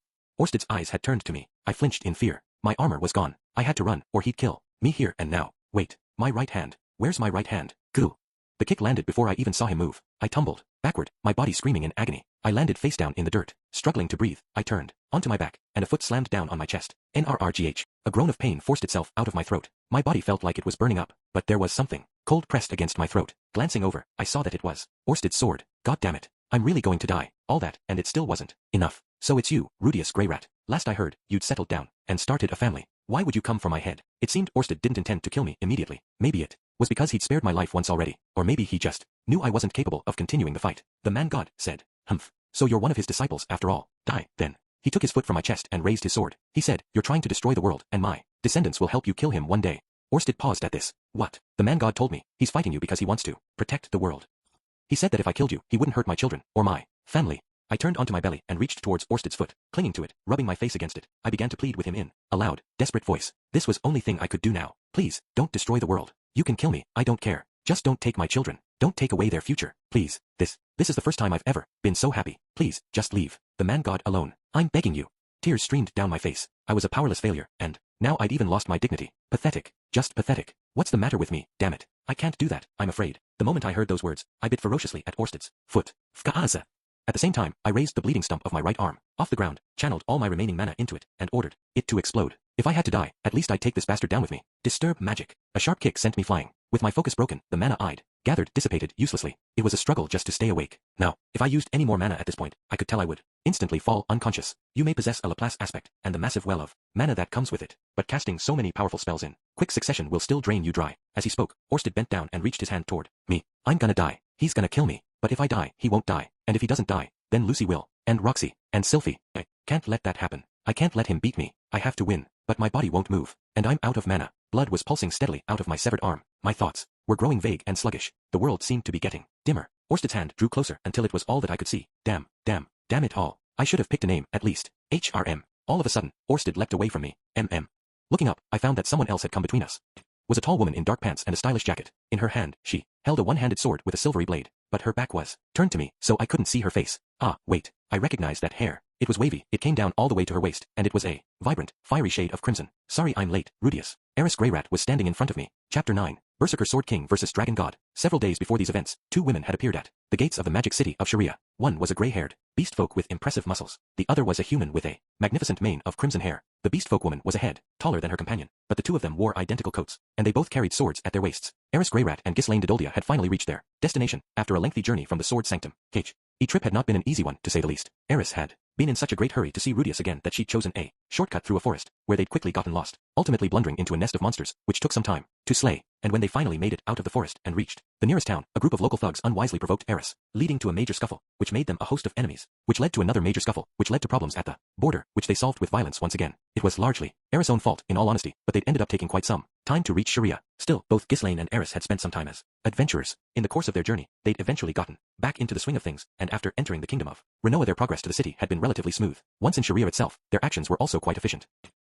Orsted's eyes had turned to me. I flinched in fear. My armor was gone. I had to run, or he'd kill me here and now. Wait, my right hand. Where's my right hand? Goo. The kick landed before I even saw him move. I tumbled backward, my body screaming in agony. I landed face down in the dirt. Struggling to breathe, I turned onto my back, and a foot slammed down on my chest. NRRGH. A groan of pain forced itself out of my throat. My body felt like it was burning up, but there was something cold pressed against my throat. Glancing over, I saw that it was Orsted's sword. God damn it. I'm really going to die. All that, and it still wasn't enough. So it's you, Rudius Grey Rat. Last I heard, you'd settled down and started a family. Why would you come for my head? It seemed Orsted didn't intend to kill me immediately. Maybe it was because he'd spared my life once already, or maybe he just knew I wasn't capable of continuing the fight. The man god said, "Humph. So you're one of his disciples after all. Die, then." He took his foot from my chest and raised his sword. He said, "You're trying to destroy the world, and my descendants will help you kill him one day." Orsted paused at this. What? The man god told me, he's fighting you because he wants to protect the world. He said that if I killed you, he wouldn't hurt my children, or my family. I turned onto my belly and reached towards Orsted's foot, clinging to it, rubbing my face against it. I began to plead with him in a loud, desperate voice. This was only thing I could do now. Please, don't destroy the world. You can kill me, I don't care. Just don't take my children. Don't take away their future. Please. This is the first time I've ever been so happy. Please, just leave the man god alone. I'm begging you. Tears streamed down my face. I was a powerless failure, and now I'd even lost my dignity. Pathetic. Just pathetic. What's the matter with me? Damn it. I can't do that. I'm afraid. The moment I heard those words, I bit ferociously at Orsted's foot. Fkaaza. At the same time, I raised the bleeding stump of my right arm off the ground, channeled all my remaining mana into it, and ordered it to explode. If I had to die, at least I'd take this bastard down with me. Disturb magic. A sharp kick sent me flying. With my focus broken, the mana I'd gathered dissipated uselessly. It was a struggle just to stay awake. Now, if I used any more mana at this point, I could tell I would instantly fall unconscious. You may possess a Laplace aspect, and the massive well of mana that comes with it, but casting so many powerful spells in quick succession will still drain you dry. As he spoke, Orsted bent down and reached his hand toward me. I'm gonna die. He's gonna kill me. But if I die, he won't die. And if he doesn't die, then Lucy will. And Roxy. And Sylphie. I can't let that happen. I can't let him beat me. I have to win. But my body won't move. And I'm out of mana. Blood was pulsing steadily out of my severed arm. My thoughts were growing vague and sluggish. The world seemed to be getting dimmer. Orsted's hand drew closer until it was all that I could see. Damn it all. I should have picked a name, at least. HRM. All of a sudden, Orsted leapt away from me. Looking up, I found that someone else had come between us. It was a tall woman in dark pants and a stylish jacket. In her hand, she held a one-handed sword with a silvery blade, but her back was turned to me, so I couldn't see her face. Ah, wait. I recognized that hair. It was wavy, it came down all the way to her waist, and it was a vibrant, fiery shade of crimson. Sorry I'm late, Rudius. Eris Greyrat was standing in front of me. Chapter 9. Berserker Sword King vs. Dragon God. Several days before these events, two women had appeared at the gates of the magic city of Sharia. One was a gray-haired beast folk with impressive muscles. The other was a human with a magnificent mane of crimson hair. The beast folk woman was a head taller than her companion, but the two of them wore identical coats, and they both carried swords at their waists. Eris Greyrat and Ghislaine Didoldia had finally reached their destination, after a lengthy journey from the Sword Sanctum. The trip had not been an easy one, to say the least. Eris had been in such a great hurry to see Rudius again that she'd chosen a shortcut through a forest, where they'd quickly gotten lost, ultimately blundering into a nest of monsters, which took some time to slay. And when they finally made it out of the forest and reached the nearest town, a group of local thugs unwisely provoked Eris, leading to a major scuffle, which made them a host of enemies, which led to another major scuffle, which led to problems at the border, which they solved with violence once again. It was largely Eris' own fault, in all honesty, but they'd ended up taking quite some time to reach Sharia. Still, both Ghislaine and Eris had spent some time as adventurers. In the course of their journey, they'd eventually gotten back into the swing of things, and after entering the kingdom of Renoa, their progress to the city had been relatively smooth. Once in Sharia itself, their actions were also quite efficient.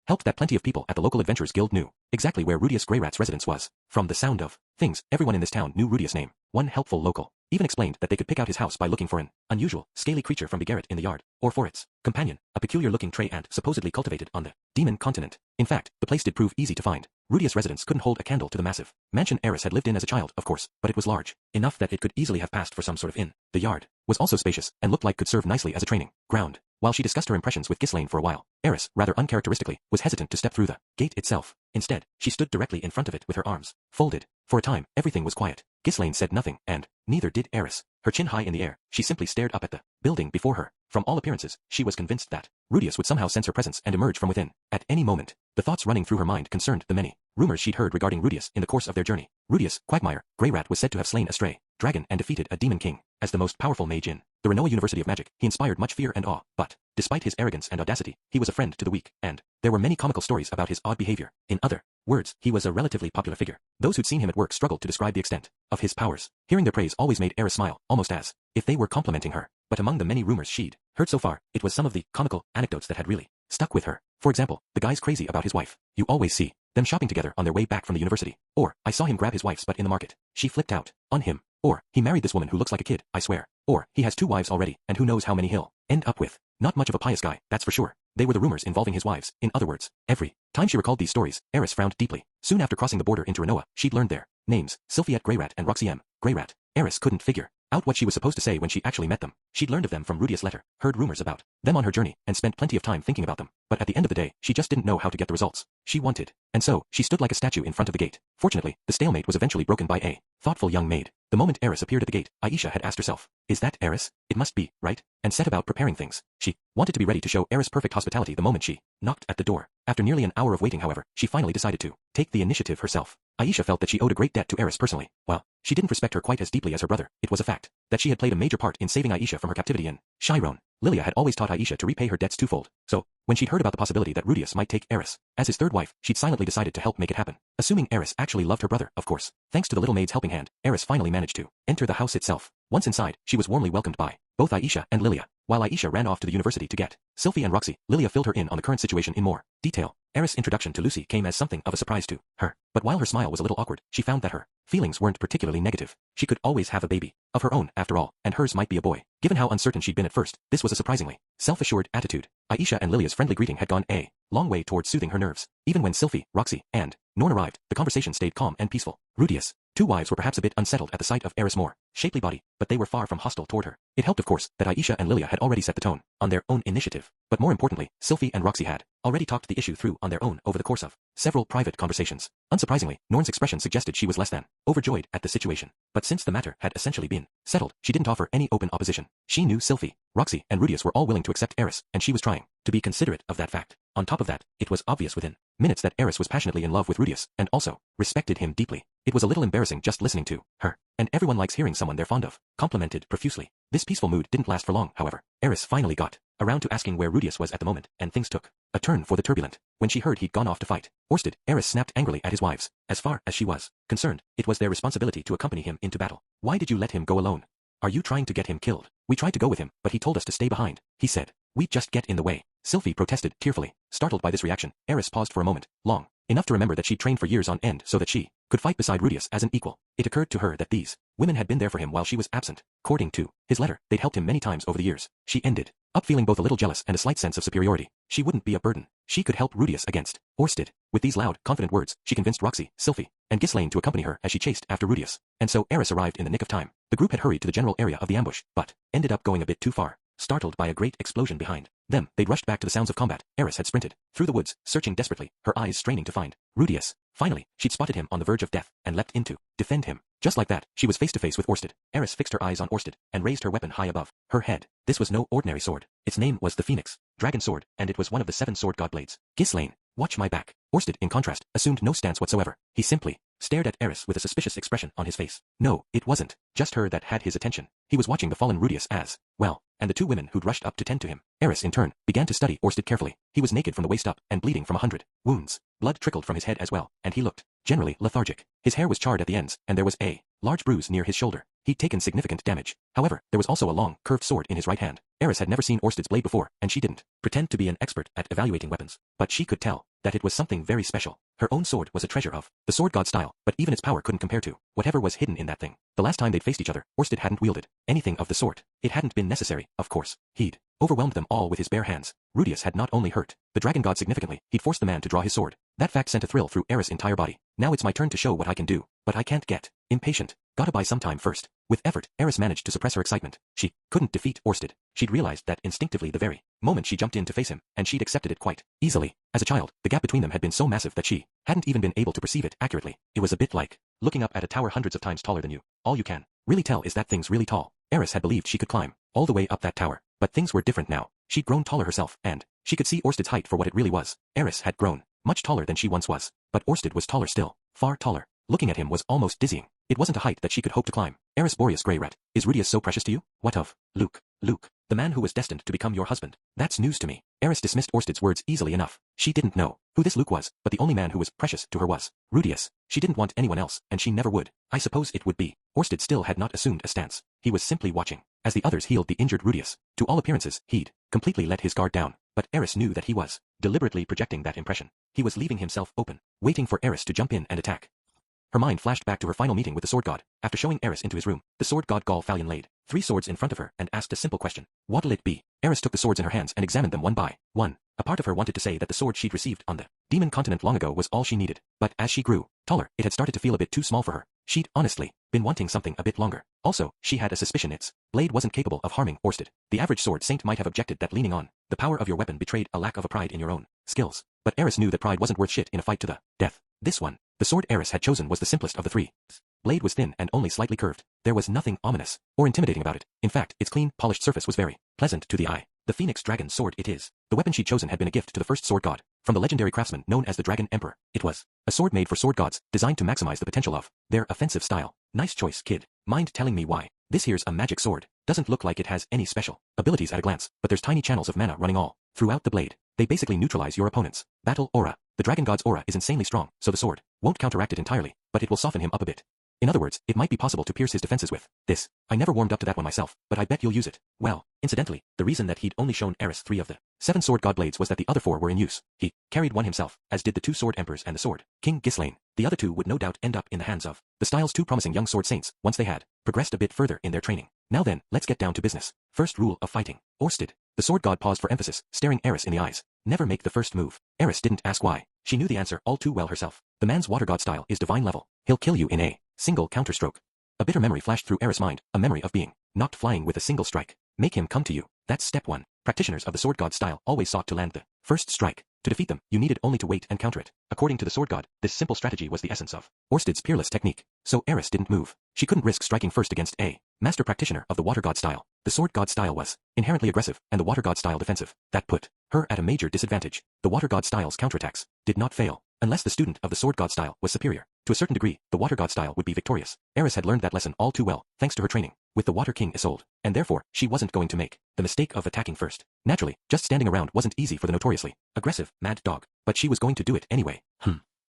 Helped that plenty of people at the local Adventurers Guild knew exactly where Rudius Greyrat's residence was. From the sound of things, everyone in this town knew Rudius' name. One helpful local even explained that they could pick out his house by looking for an unusual, scaly creature from Bigarret in the yard, or for its companion, a peculiar-looking tree ant supposedly cultivated on the demon continent. In fact, the place did prove easy to find. Rudius' residence couldn't hold a candle to the massive mansion Eris had lived in as a child, of course, but it was large enough that it could easily have passed for some sort of inn. The yard was also spacious and looked like could serve nicely as a training ground. While she discussed her impressions with Ghislaine for a while, Eris, rather uncharacteristically, was hesitant to step through the gate itself. Instead, she stood directly in front of it with her arms folded. For a time, everything was quiet. Ghislaine said nothing, and neither did Eris. Her chin high in the air, she simply stared up at the building before her. From all appearances, she was convinced that Rudius would somehow sense her presence and emerge from within at any moment. The thoughts running through her mind concerned the many rumors she'd heard regarding Rudius in the course of their journey. Rudius, Quagmire, Greyrat was said to have slain a stray dragon and defeated a demon king. As the most powerful mage in the Renoa University of Magic, he inspired much fear and awe, but despite his arrogance and audacity, he was a friend to the weak, and there were many comical stories about his odd behavior. In other words, he was a relatively popular figure. Those who'd seen him at work struggled to describe the extent of his powers. Hearing their praise always made Eris smile, almost as if they were complimenting her. But among the many rumors she'd heard so far, it was some of the comical anecdotes that had really stuck with her. For example, the guy's crazy about his wife. You always see them shopping together on their way back from the university. Or, I saw him grab his wife's butt in the market. She flipped out on him. Or, he married this woman who looks like a kid, I swear. Or, he has 2 wives already, and who knows how many he'll end up with. Not much of a pious guy, that's for sure. They were the rumors involving his wives. In other words, every time she recalled these stories, Eris frowned deeply. Soon after crossing the border into Renoa, she'd learned their names, Sylphiette Greyrat and Roxy M. Greyrat. Eris couldn't figure out what she was supposed to say when she actually met them. She'd learned of them from Rudius' letter, heard rumors about them on her journey, and spent plenty of time thinking about them. But at the end of the day, she just didn't know how to get the results she wanted. And so, she stood like a statue in front of the gate. Fortunately, the stalemate was eventually broken by a thoughtful young maid. The moment Eris appeared at the gate, Aisha had asked herself, "Is that Eris? It must be, right?" and set about preparing things. She wanted to be ready to show Eris perfect hospitality the moment she knocked at the door. After nearly an hour of waiting, however, she finally decided to take the initiative herself. Aisha felt that she owed a great debt to Eris personally. While she didn't respect her quite as deeply as her brother, it was a fact that she had played a major part in saving Aisha from her captivity in Chiron. Lilia had always taught Aisha to repay her debts twofold, so when she'd heard about the possibility that Rudius might take Eris as his third wife, she'd silently decided to help make it happen. Assuming Eris actually loved her brother, of course. Thanks to the little maid's helping hand, Eris finally managed to enter the house itself. Once inside, she was warmly welcomed by both Aisha and Lilia. While Aisha ran off to the university to get Sylphie and Roxy, Lilia filled her in on the current situation in more detail. Eris' introduction to Lucy came as something of a surprise to her, but while her smile was a little awkward, she found that her feelings weren't particularly negative. She could always have a baby of her own, after all, and hers might be a boy. Given how uncertain she'd been at first, this was a surprisingly self-assured attitude. Aisha and Lilia's friendly greeting had gone a long way towards soothing her nerves. Even when Sylphie, Roxy, and Norn arrived, the conversation stayed calm and peaceful. Rudius' 2 wives were perhaps a bit unsettled at the sight of Eris more shapely body, but they were far from hostile toward her. It helped of course that Aisha and Lilia had already set the tone, on their own initiative, but more importantly, Sylphie and Roxy had already talked the issue through on their own over the course of several private conversations. Unsurprisingly, Norn's expression suggested she was less than overjoyed at the situation, but since the matter had essentially been settled, she didn't offer any open opposition. She knew Sylphie, Roxy, and Rudius were all willing to accept Eris, and she was trying to be considerate of that fact. On top of that, it was obvious within minutes that Eris was passionately in love with Rudius, and also respected him deeply. It was a little embarrassing just listening to her, and everyone likes hearing someone they're fond of complimented profusely. This peaceful mood didn't last for long, however. Eris finally got around to asking where Rudius was at the moment, and things took a turn for the turbulent. When she heard he'd gone off to fight Orsted, Eris snapped angrily at his wives. As far as she was concerned, it was their responsibility to accompany him into battle. Why did you let him go alone? Are you trying to get him killed? We tried to go with him, but he told us to stay behind, he said. We'd just get in the way. Sylphie protested tearfully. Startled by this reaction, Eris paused for a moment, long enough to remember that she'd trained for years on end so that she could fight beside Rudius as an equal. It occurred to her that these women had been there for him while she was absent. According to his letter, they'd helped him many times over the years. She ended up feeling both a little jealous and a slight sense of superiority. She wouldn't be a burden. She could help Rudius against Orsted. With these loud, confident words, she convinced Roxy, Sylphie, and Ghislaine to accompany her as she chased after Rudius. And so Eris arrived in the nick of time. The group had hurried to the general area of the ambush, but ended up going a bit too far. Startled by a great explosion behind them, they'd rushed back to the sounds of combat. Eris had sprinted through the woods, searching desperately, her eyes straining to find Rudius. Finally, she'd spotted him on the verge of death, and leapt in to defend him. Just like that, she was face to face with Orsted. Eris fixed her eyes on Orsted, and raised her weapon high above her head. This was no ordinary sword. Its name was the Phoenix Dragon Sword, and it was one of the 7 sword god blades. Ghislaine, watch my back. Orsted, in contrast, assumed no stance whatsoever. He simply stared at Eris with a suspicious expression on his face. No, it wasn't just her that had his attention. He was watching the fallen Rudius as well, and the 2 women who'd rushed up to tend to him. Eris, in turn, began to study Orsted carefully. He was naked from the waist up, and bleeding from 100 wounds. Blood trickled from his head as well, and he looked generally lethargic. His hair was charred at the ends, and there was a large bruise near his shoulder. He'd taken significant damage. However, there was also a long, curved sword in his right hand. Eris had never seen Orsted's blade before, and she didn't pretend to be an expert at evaluating weapons, but she could tell that it was something very special. Her own sword was a treasure of the sword god style, but even its power couldn't compare to whatever was hidden in that thing. The last time they'd faced each other, Orsted hadn't wielded anything of the sort. It hadn't been necessary, of course. He'd overwhelmed them all with his bare hands. Rudius had not only hurt the dragon god significantly, he'd forced the man to draw his sword. That fact sent a thrill through Eris' entire body. Now it's my turn to show what I can do, but I can't get impatient. Gotta buy some time first. With effort, Eris managed to suppress her excitement. She couldn't defeat Orsted. She'd realized that instinctively the very moment she jumped in to face him, and she'd accepted it quite easily. As a child, the gap between them had been so massive that she hadn't even been able to perceive it accurately. It was a bit like looking up at a tower hundreds of times taller than you. All you can really tell is that thing's really tall. Eris had believed she could climb all the way up that tower, but things were different now. She'd grown taller herself, and she could see Orsted's height for what it really was. Eris had grown much taller than she once was, but Orsted was taller still, far taller. Looking at him was almost dizzying. It wasn't a height that she could hope to climb. Eris Boreas Grey Rat, is Rudius so precious to you? What of Luke? Luke, the man who was destined to become your husband. That's news to me. Eris dismissed Orsted's words easily enough. She didn't know who this Luke was, but the only man who was precious to her was Rudius. She didn't want anyone else, and she never would. I suppose it would be. Orsted still had not assumed a stance. He was simply watching as the others healed the injured Rudius. To all appearances, he'd completely let his guard down, but Eris knew that he was deliberately projecting that impression. He was leaving himself open, waiting for Eris to jump in and attack. Her mind flashed back to her final meeting with the sword god. After showing Eris into his room, the sword god Galfalion laid 3 swords in front of her and asked a simple question. What'll it be? Eris took the swords in her hands and examined them one by one. A part of her wanted to say that the sword she'd received on the demon continent long ago was all she needed, but as she grew taller, it had started to feel a bit too small for her. She'd honestly been wanting something a bit longer. Also, she had a suspicion its blade wasn't capable of harming Orsted. The average sword saint might have objected that leaning on the power of your weapon betrayed a lack of pride in your own skills, but Eris knew that pride wasn't worth shit in a fight to the death. This one, the sword Eris had chosen, was the simplest of the 3. Blade was thin and only slightly curved. There was nothing ominous or intimidating about it. In fact, its clean, polished surface was very pleasant to the eye. The Phoenix Dragon Sword it is. The weapon she'd chosen had been a gift to the first sword god, from the legendary craftsman known as the Dragon Emperor. It was a sword made for sword gods, designed to maximize the potential of their offensive style. Nice choice, kid. Mind telling me why? This here's a magic sword. Doesn't look like it has any special abilities at a glance, but there's tiny channels of mana running all throughout the blade. They basically neutralize your opponent's battle aura. The dragon god's aura is insanely strong, so the sword won't counteract it entirely, but it will soften him up a bit. In other words, it might be possible to pierce his defenses with this. I never warmed up to that one myself, but I bet you'll use it. Well, incidentally, the reason that he'd only shown Eris 3 of the 7 sword god blades was that the other 4 were in use. He carried one himself, as did the 2 sword emperors and the sword king Ghislaine. The other 2 would no doubt end up in the hands of the style's 2 promising young sword saints once they had progressed a bit further in their training. Now then, let's get down to business. First rule of fighting. Orsted. The sword god paused for emphasis, staring Eris in the eyes. Never make the first move. Eris didn't ask why. She knew the answer all too well herself. The man's water god style is divine level. He'll kill you in a single counterstroke. A bitter memory flashed through Eris' mind, a memory of being knocked flying with a single strike. Make him come to you. That's step 1. Practitioners of the sword god style always sought to land the first strike. To defeat them, you needed only to wait and counter it. According to the sword god, this simple strategy was the essence of Orsted's peerless technique. So Eris didn't move. She couldn't risk striking first against a master practitioner of the water god style. The sword god style was inherently aggressive, and the water god style defensive. That put her at a major disadvantage. The water god style's counterattacks did not fail, unless the student of the sword god style was superior. To a certain degree, the water god style would be victorious. Eris had learned that lesson all too well, thanks to her training with the water king Isolde, and therefore, she wasn't going to make the mistake of attacking first. Naturally, just standing around wasn't easy for the notoriously aggressive, mad dog, but she was going to do it anyway.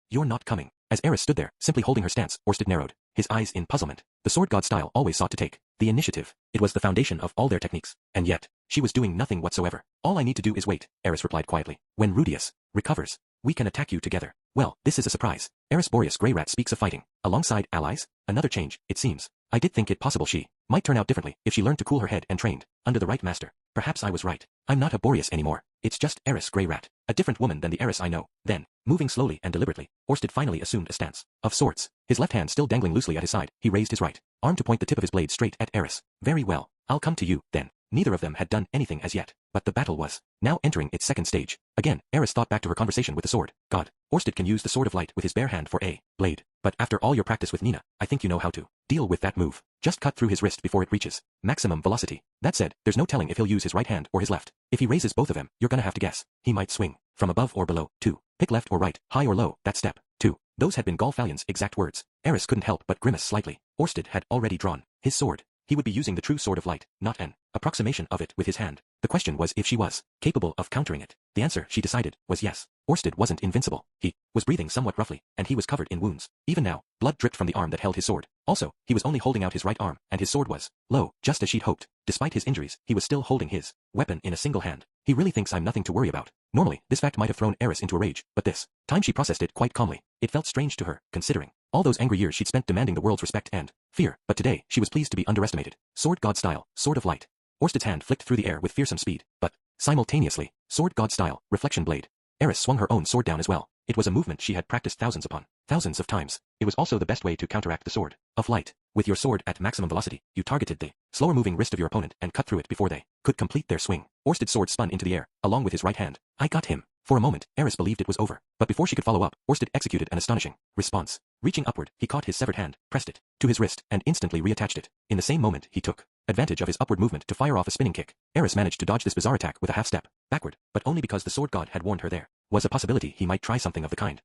You're not coming. As Eris stood there, simply holding her stance, Orsted narrowed his eyes in puzzlement. The sword god style always sought to take the initiative. It was the foundation of all their techniques, and yet, she was doing nothing whatsoever. All I need to do is wait, Eris replied quietly. When Rudius recovers, we can attack you together. Well, this is a surprise. Eris Boreas Greyrat speaks of fighting alongside allies. Another change, it seems. I did think it possible she might turn out differently if she learned to cool her head and trained under the right master. Perhaps I was right. I'm not a Boreas anymore. It's just Eris Greyrat, a different woman than the Eris I know. Then, moving slowly and deliberately, Orsted finally assumed a stance of sorts. His left hand still dangling loosely at his side, he raised his right arm to point the tip of his blade straight at Eris. Very well, I'll come to you, then. Neither of them had done anything as yet, but the battle was now entering its second stage. Again, Eris thought back to her conversation with the sword god. Orsted can use the sword of light with his bare hand for a blade, but after all your practice with Nina, I think you know how to deal with that move. Just cut through his wrist before it reaches maximum velocity. That said, there's no telling if he'll use his right hand or his left. If he raises both of them, you're gonna have to guess. He might swing from above or below. 2. Pick left or right, high or low. That's step 2. Those had been Galfalion's exact words. Eris couldn't help but grimace slightly. Orsted had already drawn his sword. He would be using the true sword of light, not an approximation of it with his hand. The question was if she was capable of countering it. The answer, she decided, was yes. Orsted wasn't invincible. He was breathing somewhat roughly, and he was covered in wounds. Even now, blood dripped from the arm that held his sword. Also, he was only holding out his right arm, and his sword was low, just as she'd hoped. Despite his injuries, he was still holding his weapon in a single hand. He really thinks I'm nothing to worry about. Normally, this fact might have thrown Eris into a rage, but this time she processed it quite calmly. It felt strange to her, considering all those angry years she'd spent demanding the world's respect and fear, but today she was pleased to be underestimated. Sword god style, sword of light. Orsted's hand flicked through the air with fearsome speed, but simultaneously, sword god style, reflection blade. Eris swung her own sword down as well. It was a movement she had practiced thousands upon thousands of times. It was also the best way to counteract the sword of light. With your sword at maximum velocity, you targeted the slower moving wrist of your opponent and cut through it before they could complete their swing. Orsted's sword spun into the air, along with his right hand. I got him. For a moment, Eris believed it was over, but before she could follow up, Orsted executed an astonishing response. Reaching upward, he caught his severed hand, pressed it to his wrist, and instantly reattached it. In the same moment, he took advantage of his upward movement to fire off a spinning kick. Eris managed to dodge this bizarre attack with a half step backward, but only because the sword god had warned her there was a possibility he might try something of the kind.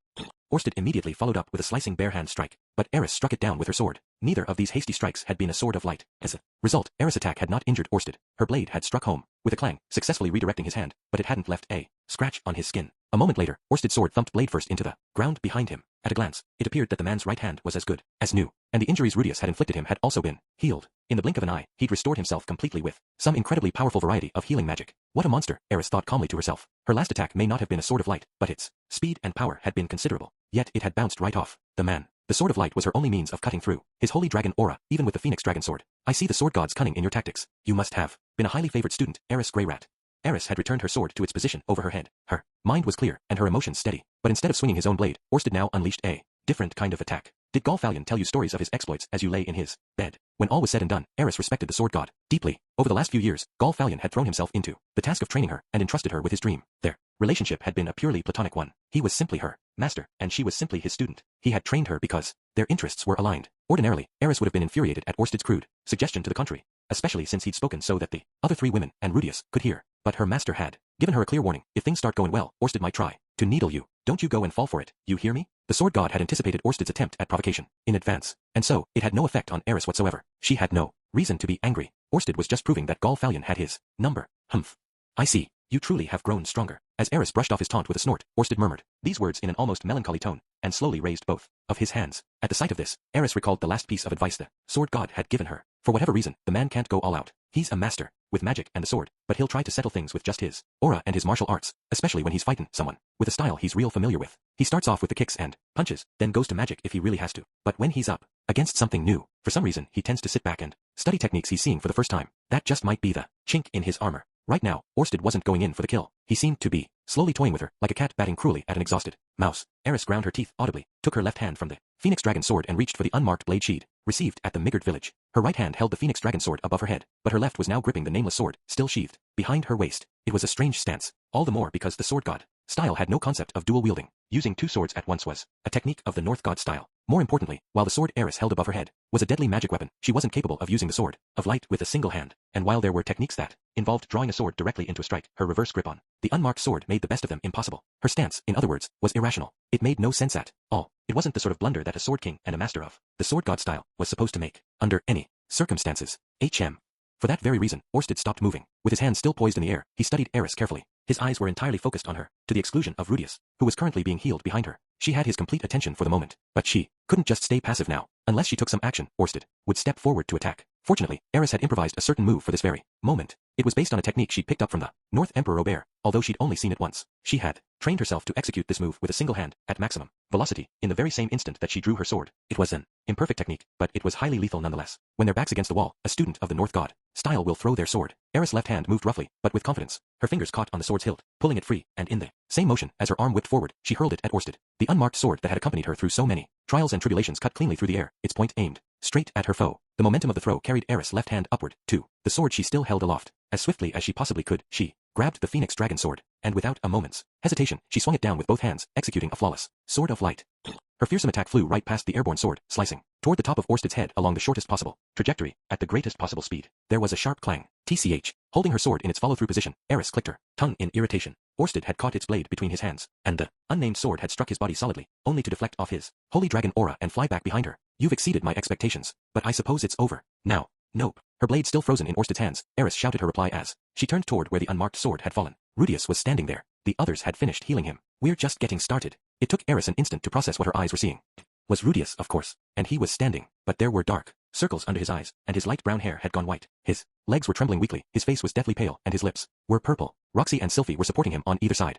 Orsted immediately followed up with a slicing bare hand strike, but Eris struck it down with her sword. Neither of these hasty strikes had been a sword of light. As a result, Eris' attack had not injured Orsted. Her blade had struck home, with a clang, successfully redirecting his hand, but it hadn't left a scratch on his skin. A moment later, Orsted's sword thumped blade first into the ground behind him. At a glance, it appeared that the man's right hand was as good as new, and the injuries Rudius had inflicted him had also been healed. In the blink of an eye, he'd restored himself completely with some incredibly powerful variety of healing magic. What a monster, Eris thought calmly to herself. Her last attack may not have been a sword of light, but its speed and power had been considerable. Yet it had bounced right off the man. The sword of light was her only means of cutting through his holy dragon aura, even with the phoenix dragon sword. I see the sword god's cunning in your tactics. You must have been a highly favored student, Eris Greyrat. Eris had returned her sword to its position over her head. Her mind was clear, and her emotions steady. But instead of swinging his own blade, Orsted now unleashed a different kind of attack. Did Galfalion tell you stories of his exploits as you lay in his bed? When all was said and done, Eris respected the sword god deeply. Over the last few years, Galfalion had thrown himself into the task of training her and entrusted her with his dream. Their relationship had been a purely platonic one. He was simply her master, and she was simply his student. He had trained her because their interests were aligned. Ordinarily, Eris would have been infuriated at Orsted's crude suggestion to the contrary, especially since he'd spoken so that the other three women and Rudius could hear. But her master had given her a clear warning. If things start going well, Orsted might try to needle you. Don't you go and fall for it, you hear me? The sword god had anticipated Orsted's attempt at provocation in advance, and so, it had no effect on Eris whatsoever. She had no reason to be angry. Orsted was just proving that Galfalion had his number. Humph. I see. You truly have grown stronger. As Eris brushed off his taunt with a snort, Orsted murmured these words in an almost melancholy tone, and slowly raised both of his hands. At the sight of this, Eris recalled the last piece of advice the sword god had given her. For whatever reason, the man can't go all out. He's a master, with magic and the sword, but he'll try to settle things with just his aura and his martial arts, especially when he's fighting someone with a style he's real familiar with. He starts off with the kicks and punches, then goes to magic if he really has to. But when he's up against something new, for some reason he tends to sit back and study techniques he's seeing for the first time. That just might be the chink in his armor. Right now, Orsted wasn't going in for the kill. He seemed to be slowly toying with her, like a cat batting cruelly at an exhausted mouse. Eris ground her teeth audibly, took her left hand from the phoenix dragon sword and reached for the unmarked blade sheath. received at the Migard village. Her right hand held the phoenix dragon sword above her head, but her left was now gripping the nameless sword, still sheathed, behind her waist. It was a strange stance, all the more because the sword god style had no concept of dual wielding. Using two swords at once was a technique of the North god style. More importantly, while the sword Eris held above her head was a deadly magic weapon, she wasn't capable of using the sword of light with a single hand. And while there were techniques that involved drawing a sword directly into a strike, her reverse grip on the unmarked sword made the best of them impossible. Her stance, in other words, was irrational. It made no sense at all. It wasn't the sort of blunder that a sword king and a master of the sword god style was supposed to make, under any circumstances. For that very reason, Orsted stopped moving. With his hands still poised in the air, he studied Eris carefully. His eyes were entirely focused on her, to the exclusion of Rudius, who was currently being healed behind her. She had his complete attention for the moment, but she couldn't just stay passive now. Unless she took some action, Orsted would step forward to attack. Fortunately, Eris had improvised a certain move for this very moment. It was based on a technique she'd picked up from the North Emperor Robert, although she'd only seen it once. She had trained herself to execute this move with a single hand, at maximum velocity, in the very same instant that she drew her sword. It was an imperfect technique, but it was highly lethal nonetheless. When their backs against the wall, a student of the North god style will throw their sword. Eris' left hand moved roughly, but with confidence. Her fingers caught on the sword's hilt, pulling it free, and in the same motion as her arm whipped forward, she hurled it at Orsted. The unmarked sword that had accompanied her through so many trials and tribulations cut cleanly through the air, its point aimed straight at her foe. The momentum of the throw carried Eris' left hand upward, to the sword she still held aloft. As swiftly as she possibly could, she grabbed the phoenix dragon sword, and without a moment's hesitation, she swung it down with both hands, executing a flawless sword of light. Her fearsome attack flew right past the airborne sword, slicing toward the top of Orsted's head along the shortest possible trajectory, at the greatest possible speed. There was a sharp clang. TCH. Holding her sword in its follow-through position, Eris clicked her tongue in irritation. Orsted had caught its blade between his hands, and the unnamed sword had struck his body solidly, only to deflect off his holy dragon aura and fly back behind her. You've exceeded my expectations, but I suppose it's over now. Nope. Her blade still frozen in Orsted's hands, Eris shouted her reply as she turned toward where the unmarked sword had fallen. Rudius was standing there. The others had finished healing him. We're just getting started. It took Eris an instant to process what her eyes were seeing. Was Rudius, of course, and he was standing, but there were dark circles under his eyes, and his light brown hair had gone white. His legs were trembling weakly, his face was deathly pale, and his lips were purple. Roxy and Sylphie were supporting him on either side.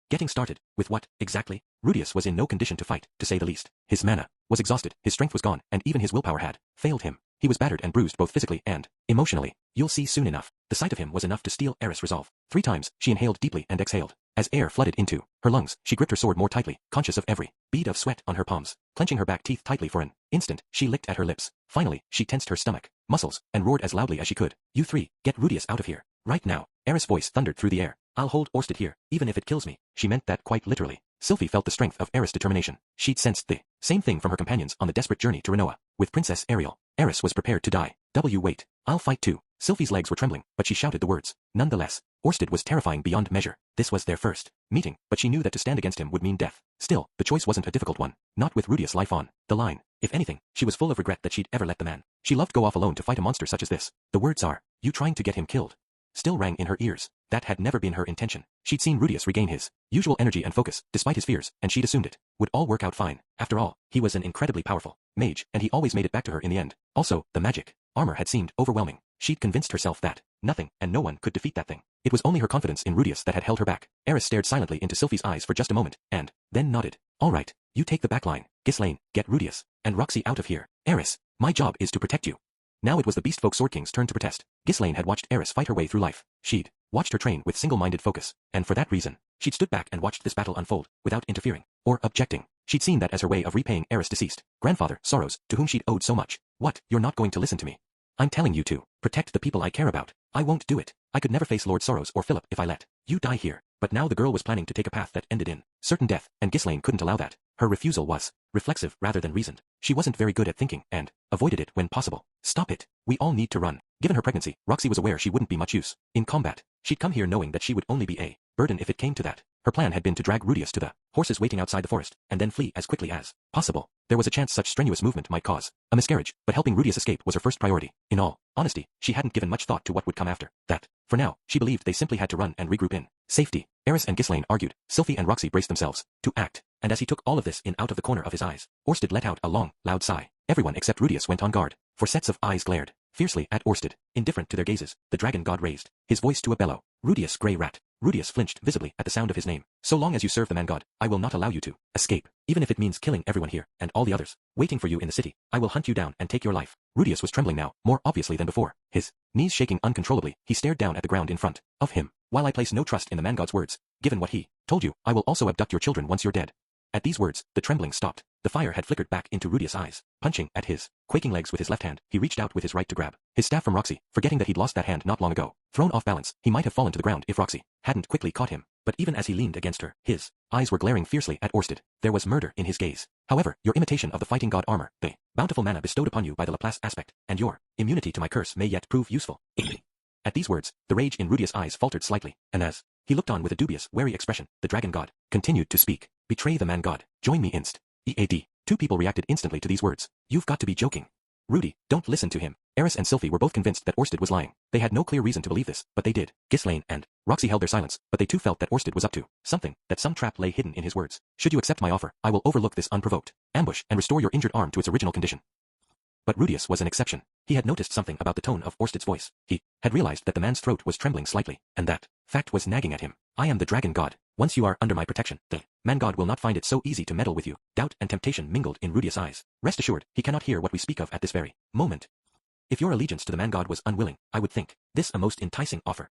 Getting started? With what, exactly? Rudius was in no condition to fight, to say the least. His mana was exhausted, his strength was gone, and even his willpower had failed him. He was battered and bruised both physically and emotionally. You'll see soon enough. The sight of him was enough to steel Eris' resolve. 3 times, she inhaled deeply and exhaled. As air flooded into her lungs, she gripped her sword more tightly, conscious of every bead of sweat on her palms. Clenching her back teeth tightly for an instant, she licked at her lips. Finally, she tensed her stomach muscles and roared as loudly as she could. You 3, get Rudius out of here. Right now. Eris' voice thundered through the air. I'll hold Orsted here, even if it kills me. She meant that quite literally. Sylphie felt the strength of Eris' determination. She'd sensed the same thing from her companions on the desperate journey to Renoa. With Princess Ariel, Eris was prepared to die. Wait. I'll fight too. Sylphie's legs were trembling, but she shouted the words. Nonetheless, Orsted was terrifying beyond measure. This was their first meeting, but she knew that to stand against him would mean death. Still, the choice wasn't a difficult one. Not with Rudius' life on the line. If anything, she was full of regret that she'd ever let the man she loved go off alone to fight a monster such as this. The words are, you trying to get him killed, still rang in her ears. That had never been her intention. She'd seen Rudius regain his usual energy and focus, despite his fears, and she'd assumed it would all work out fine. After all, he was an incredibly powerful mage, and he always made it back to her in the end. Also, the magic armor had seemed overwhelming. She'd convinced herself that nothing and no one could defeat that thing. It was only her confidence in Rudius that had held her back. Eris stared silently into Sylphie's eyes for just a moment, and then nodded. All right, you take the back line. Ghislaine, get Rudius and Roxy out of here. Eris, my job is to protect you. Now it was the Beastfolk Sword King's turn to protest. Ghislaine had watched Eris fight her way through life. She'd watched her train with single-minded focus, and for that reason, she'd stood back and watched this battle unfold, without interfering or objecting. She'd seen that as her way of repaying Eris' deceased grandfather, Soros, to whom she'd owed so much. What, you're not going to listen to me? I'm telling you to protect the people I care about. I won't do it. I could never face Lord Soros or Philip if I let you die here. But now the girl was planning to take a path that ended in certain death, and Ghislaine couldn't allow that. Her refusal was reflexive rather than reasoned. She wasn't very good at thinking, and avoided it when possible. Stop it. We all need to run. Given her pregnancy, Roxy was aware she wouldn't be much use in combat. She'd come here knowing that she would only be a burden if it came to that. Her plan had been to drag Rudius to the horses waiting outside the forest, and then flee as quickly as possible. There was a chance such strenuous movement might cause a miscarriage, but helping Rudius escape was her first priority. In all honesty, she hadn't given much thought to what would come after that. For now, she believed they simply had to run and regroup in safety. Eris and Ghislaine argued. Sylphie and Roxy braced themselves to act, and as he took all of this in out of the corner of his eyes, Orsted let out a long, loud sigh. Everyone except Rudius went on guard, for sets of eyes glared fiercely at Orsted. Indifferent to their gazes, the dragon god raised his voice to a bellow. Rudius, grey rat. Rudius flinched visibly at the sound of his name. So long as you serve the man god, I will not allow you to escape, even if it means killing everyone here, and all the others waiting for you in the city. I will hunt you down and take your life. Rudius was trembling now, more obviously than before. His knees shaking uncontrollably, he stared down at the ground in front of him. While I place no trust in the man god's words, given what he told you, I will also abduct your children once you're dead. At these words, the trembling stopped. The fire had flickered back into Rudius' eyes. Punching at his quaking legs with his left hand, he reached out with his right to grab his staff from Roxy, forgetting that he'd lost that hand not long ago. Thrown off balance, he might have fallen to the ground if Roxy hadn't quickly caught him. But even as he leaned against her, his eyes were glaring fiercely at Orsted. There was murder in his gaze. However, your imitation of the fighting god armor, the bountiful mana bestowed upon you by the Laplace aspect, and your immunity to my curse may yet prove useful. At these words, the rage in Rudius' eyes faltered slightly, and as he looked on with a dubious, wary expression, the dragon god continued to speak. Betray the man god. Join me inst. EAD. Two people reacted instantly to these words. You've got to be joking. Rudy, don't listen to him. Eris and Sylphie were both convinced that Orsted was lying. They had no clear reason to believe this, but they did. Ghislaine and Roxy held their silence, but they too felt that Orsted was up to something, that some trap lay hidden in his words. Should you accept my offer, I will overlook this unprovoked ambush and restore your injured arm to its original condition. But Rudius was an exception. He had noticed something about the tone of Orsted's voice. He had realized that the man's throat was trembling slightly, and that fact was nagging at him. I am the dragon god. Once you are under my protection, the man god will not find it so easy to meddle with you. Doubt and temptation mingled in Rudius' eyes. Rest assured, he cannot hear what we speak of at this very moment. If your allegiance to the man god was unwilling, I would think this a most enticing offer.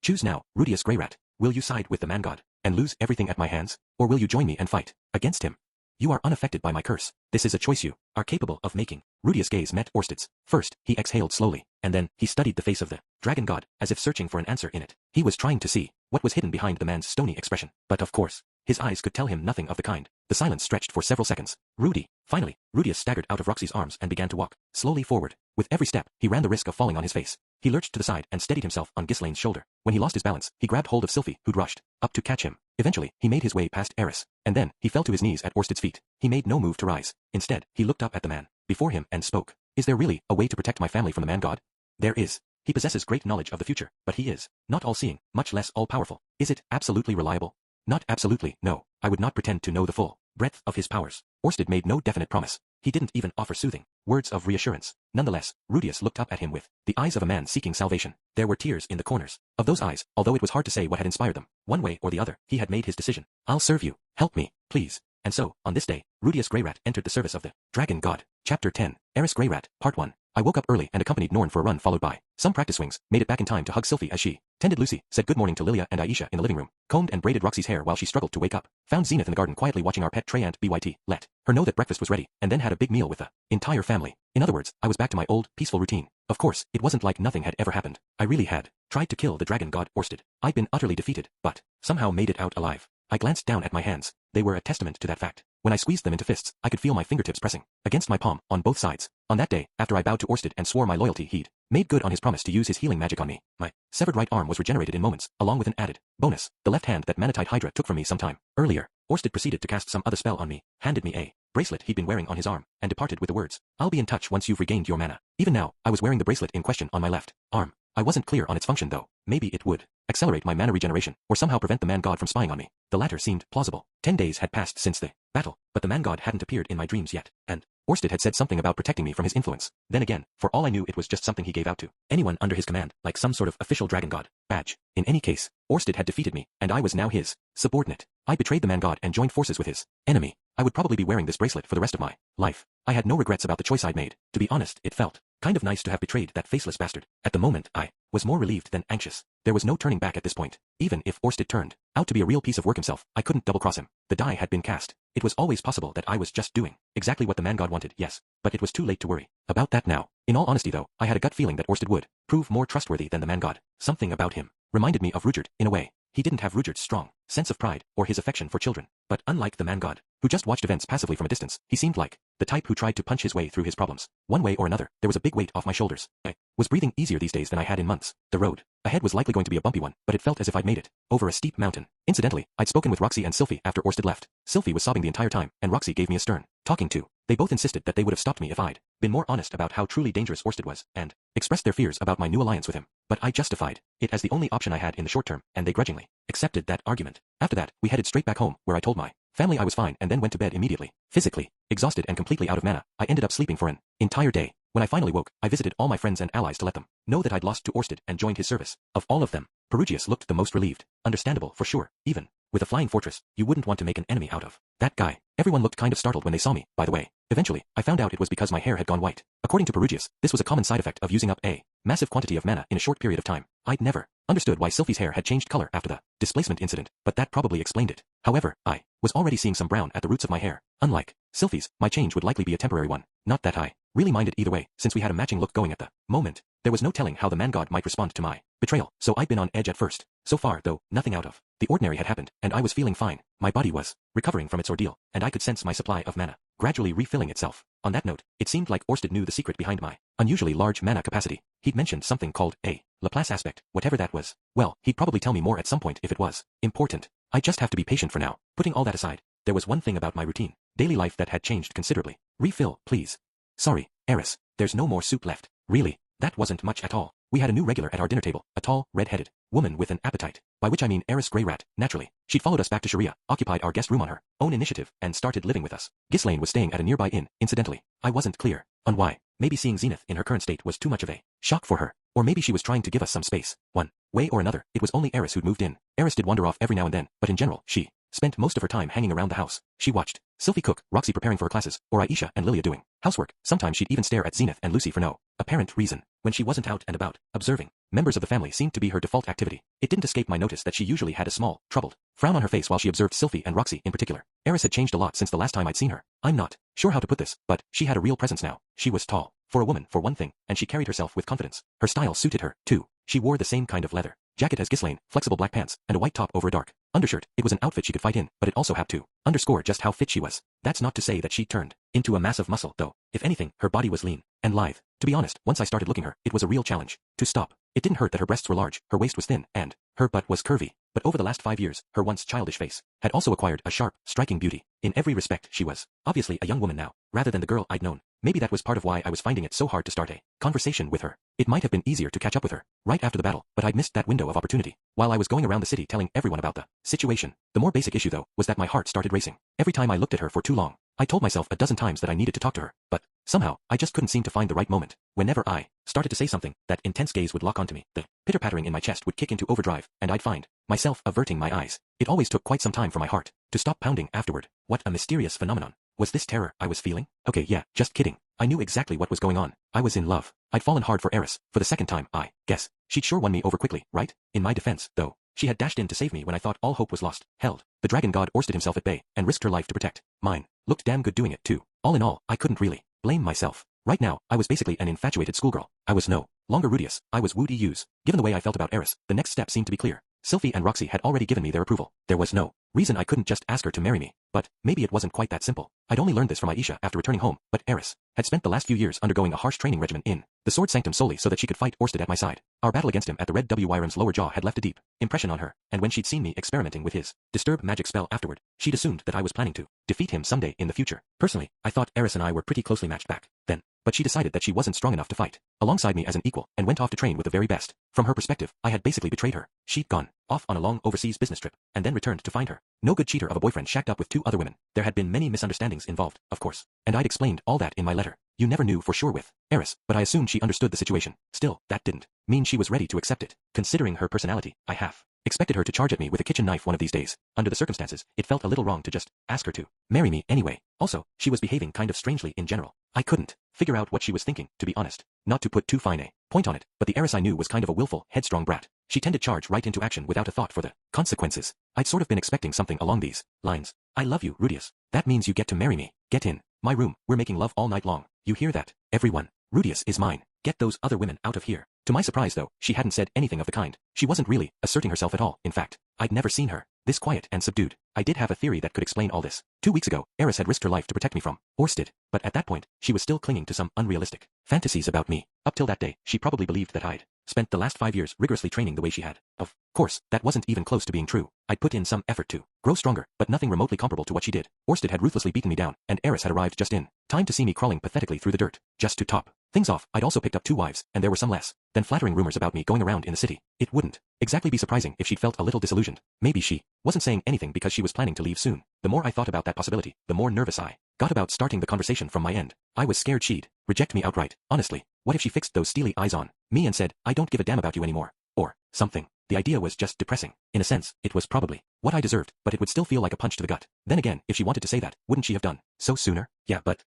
Choose now, Rudius Greyrat. Will you side with the man god and lose everything at my hands, or will you join me and fight against him? You are unaffected by my curse. This is a choice you are capable of making. Rudius' gaze met Orsted's. First, he exhaled slowly, and then he studied the face of the dragon god, as if searching for an answer in it. He was trying to see what was hidden behind the man's stony expression, but of course, his eyes could tell him nothing of the kind. The silence stretched for several seconds. Rudy. Finally, Rudius staggered out of Roxy's arms and began to walk slowly forward. With every step, he ran the risk of falling on his face. He lurched to the side and steadied himself on Ghislaine's shoulder. When he lost his balance, he grabbed hold of Sylphie, who'd rushed up to catch him. Eventually, he made his way past Eris, and then he fell to his knees at Orsted's feet. He made no move to rise. Instead, he looked up at the man before him and spoke. Is there really a way to protect my family from the man god? There is. He possesses great knowledge of the future, but he is not all-seeing, much less all-powerful. Is it absolutely reliable? Not absolutely, no. I would not pretend to know the full breadth of his powers. Orsted made no definite promise. He didn't even offer soothing words of reassurance. Nonetheless, Rudius looked up at him with the eyes of a man seeking salvation. There were tears in the corners of those eyes, although it was hard to say what had inspired them. One way or the other, he had made his decision. I'll serve you. Help me, please. And so, on this day, Rudius Greyrat entered the service of the dragon god. Chapter 10. Eris Greyrat, Part 1. I woke up early and accompanied Norn for a run followed by some practice swings, made it back in time to hug Sylphie as she tended Lucy, said good morning to Lilia and Aisha in the living room, combed and braided Roxy's hair while she struggled to wake up, found Zenith in the garden quietly watching our pet Treyant BYT, let her know that breakfast was ready, and then had a big meal with the entire family. In other words, I was back to my old, peaceful routine. Of course, it wasn't like nothing had ever happened. I really had tried to kill the dragon god Orsted. I'd been utterly defeated, but somehow made it out alive. I glanced down at my hands. They were a testament to that fact. When I squeezed them into fists, I could feel my fingertips pressing against my palm on both sides. On that day, after I bowed to Orsted and swore my loyalty, he'd made good on his promise to use his healing magic on me. My severed right arm was regenerated in moments, along with an added bonus, the left hand that Manatite Hydra took from me some time earlier. Orsted proceeded to cast some other spell on me, handed me a bracelet he'd been wearing on his arm, and departed with the words, I'll be in touch once you've regained your mana. Even now, I was wearing the bracelet in question on my left arm. I wasn't clear on its function though. Maybe it would accelerate my mana regeneration, or somehow prevent the man god from spying on me. The latter seemed plausible. 10 days had passed since the battle, but the man god hadn't appeared in my dreams yet, and Orsted had said something about protecting me from his influence. Then again, for all I knew it was just something he gave out to anyone under his command, like some sort of official dragon god badge. In any case, Orsted had defeated me, and I was now his subordinate. I betrayed the man god and joined forces with his enemy. I would probably be wearing this bracelet for the rest of my life. I had no regrets about the choice I'd made. To be honest, it felt kind of nice to have betrayed that faceless bastard. At the moment, I was more relieved than anxious. There was no turning back at this point. Even if Orsted turned out to be a real piece of work himself, I couldn't double-cross him. The die had been cast. It was always possible that I was just doing exactly what the man god wanted, yes, but it was too late to worry about that now. In all honesty though, I had a gut feeling that Orsted would prove more trustworthy than the man god. Something about him reminded me of Ruijerd, in a way. He didn't have Ruijerd's strong sense of pride or his affection for children, but unlike the man god, who just watched events passively from a distance, he seemed like the type who tried to punch his way through his problems. One way or another, there was a big weight off my shoulders. I was breathing easier these days than I had in months. The road ahead was likely going to be a bumpy one, but it felt as if I'd made it over a steep mountain. Incidentally, I'd spoken with Roxy and Sylphie after Orsted left. Sylphie was sobbing the entire time, and Roxy gave me a stern talking to. They both insisted that they would have stopped me if I'd been more honest about how truly dangerous Orsted was, and expressed their fears about my new alliance with him. But I justified it as the only option I had in the short term, and they grudgingly accepted that argument. After that, we headed straight back home, where I told my family I was fine and then went to bed immediately. Physically exhausted and completely out of mana, I ended up sleeping for an entire day. When I finally woke, I visited all my friends and allies to let them know that I'd lost to Orsted and joined his service. Of all of them, Perugius looked the most relieved. Understandable, for sure. Even with a flying fortress, you wouldn't want to make an enemy out of that guy. Everyone looked kind of startled when they saw me, by the way. Eventually, I found out it was because my hair had gone white. According to Perugius, this was a common side effect of using up a massive quantity of mana in a short period of time. I'd never understood why Sylphie's hair had changed color after the displacement incident, but that probably explained it. However, I was already seeing some brown at the roots of my hair. Unlike Sylphie's, my change would likely be a temporary one. Not that I really minded either way, since we had a matching look going at the moment. There was no telling how the man god might respond to my betrayal, so I'd been on edge at first. So far, though, nothing out of the ordinary had happened, and I was feeling fine. My body was recovering from its ordeal, and I could sense my supply of mana gradually refilling itself. On that note, it seemed like Orsted knew the secret behind my unusually large mana capacity. He'd mentioned something called a Laplace aspect, whatever that was. Well, he'd probably tell me more at some point if it was important. I just have to be patient for now. Putting all that aside, there was one thing about my routine, daily life that had changed considerably. Refill, please. Sorry, Eris, there's no more soup left. Really? That wasn't much at all. We had a new regular at our dinner table, a tall, red-headed woman with an appetite. By which I mean Eris Grey Rat, naturally. She'd followed us back to Sharia, occupied our guest room on her own initiative, and started living with us. Ghislaine was staying at a nearby inn, incidentally. I wasn't clear on why. Maybe seeing Zenith in her current state was too much of a shock for her. Or maybe she was trying to give us some space. One way or another, it was only Eris who'd moved in. Eris did wander off every now and then, but in general, she spent most of her time hanging around the house. She watched Sylphie cook, Roxy preparing for her classes, or Aisha and Lilia doing housework. Sometimes she'd even stare at Zenith and Lucy for no apparent reason. When she wasn't out and about, observing members of the family seemed to be her default activity. It didn't escape my notice that she usually had a small, troubled frown on her face while she observed Sylphie and Roxy in particular. Eris had changed a lot since the last time I'd seen her. I'm not sure how to put this, but she had a real presence now. She was tall, for a woman, for one thing, and she carried herself with confidence. Her style suited her, too. She wore the same kind of leather jacket as Ghislaine, flexible black pants, and a white top over a dark undershirt. It was an outfit she could fight in, but it also had to underscore just how fit she was. That's not to say that she turned into a massive muscle, though. If anything, her body was lean and lithe. To be honest, once I started looking her, it was a real challenge to stop. It didn't hurt that her breasts were large, her waist was thin, and her butt was curvy. But over the last 5 years, her once childish face had also acquired a sharp, striking beauty. In every respect, she was obviously a young woman now, rather than the girl I'd known. Maybe that was part of why I was finding it so hard to start a conversation with her. It might have been easier to catch up with her right after the battle, but I'd missed that window of opportunity. While I was going around the city telling everyone about the situation, the more basic issue though was that my heart started racing. Every time I looked at her for too long, I told myself a dozen times that I needed to talk to her, but somehow, I just couldn't seem to find the right moment. Whenever I started to say something, that intense gaze would lock onto me. The pitter-pattering in my chest would kick into overdrive, and I'd find myself averting my eyes. It always took quite some time for my heart to stop pounding afterward. What a mysterious phenomenon. Was this terror I was feeling? Okay, yeah, just kidding. I knew exactly what was going on. I was in love. I'd fallen hard for Eris. For the second time, I guess. She'd sure won me over quickly, right? In my defense, though, she had dashed in to save me when I thought all hope was lost. Held. The dragon god Orsted himself at bay, and risked her life to protect mine. Looked damn good doing it, too. All in all, I couldn't really blame myself. Right now, I was basically an infatuated schoolgirl. I was no longer Rudius. I was Woo Use. Given the way I felt about Eris, the next step seemed to be clear. Sylphie and Roxy had already given me their approval. There was no reason I couldn't just ask her to marry me. But maybe it wasn't quite that simple. I'd only learned this from Aisha after returning home, but Eris had spent the last few years undergoing a harsh training regimen in the Sword Sanctum solely so that she could fight Orsted at my side. Our battle against him at the Red Wyram's lower jaw had left a deep impression on her, and when she'd seen me experimenting with his disturb magic spell afterward, she'd assumed that I was planning to defeat him someday in the future. Personally, I thought Eris and I were pretty closely matched back then, but she decided that she wasn't strong enough to fight alongside me as an equal and went off to train with the very best. From her perspective, I had basically betrayed her. She'd gone off on a long overseas business trip and then returned to find her. No good cheater of a boyfriend shacked up with 2 other women. There had been many misunderstandings involved, of course, and I'd explained all that in my letter. You never knew for sure with Eris, but I assumed she understood the situation. Still, that didn't mean she was ready to accept it. Considering her personality, I half expected her to charge at me with a kitchen knife one of these days. Under the circumstances, it felt a little wrong to just ask her to marry me anyway. Also, she was behaving kind of strangely in general. I couldn't figure out what she was thinking, to be honest. Not to put too fine a point on it, but the Eris I knew was kind of a willful, headstrong brat. She tended to charge right into action without a thought for the consequences. I'd sort of been expecting something along these lines. I love you, Rudius. That means you get to marry me. Get in my room. We're making love all night long. You hear that? Everyone. Rudius is mine. Get those other women out of here. To my surprise though, she hadn't said anything of the kind. She wasn't really asserting herself at all. In fact, I'd never seen her this quiet and subdued. I did have a theory that could explain all this. 2 weeks ago, Eris had risked her life to protect me from Orsted, but at that point, she was still clinging to some unrealistic fantasies about me. Up till that day, she probably believed that I'd spent the last 5 years rigorously training the way she had. Of course, that wasn't even close to being true. I'd put in some effort to grow stronger, but nothing remotely comparable to what she did. Orsted had ruthlessly beaten me down, and Eris had arrived just in time to see me crawling pathetically through the dirt. Just to top things off, I'd also picked up 2 wives, and there were some less than flattering rumors about me going around in the city. It wouldn't exactly be surprising if she'd felt a little disillusioned. Maybe she wasn't saying anything because she was planning to leave soon. The more I thought about that possibility, the more nervous I got about starting the conversation from my end. I was scared she'd reject me outright. Honestly, what if she fixed those steely eyes on me and said, I don't give a damn about you anymore? Or something. The idea was just depressing. In a sense, it was probably what I deserved, but it would still feel like a punch to the gut. Then again, if she wanted to say that, wouldn't she have done so sooner? Yeah, but,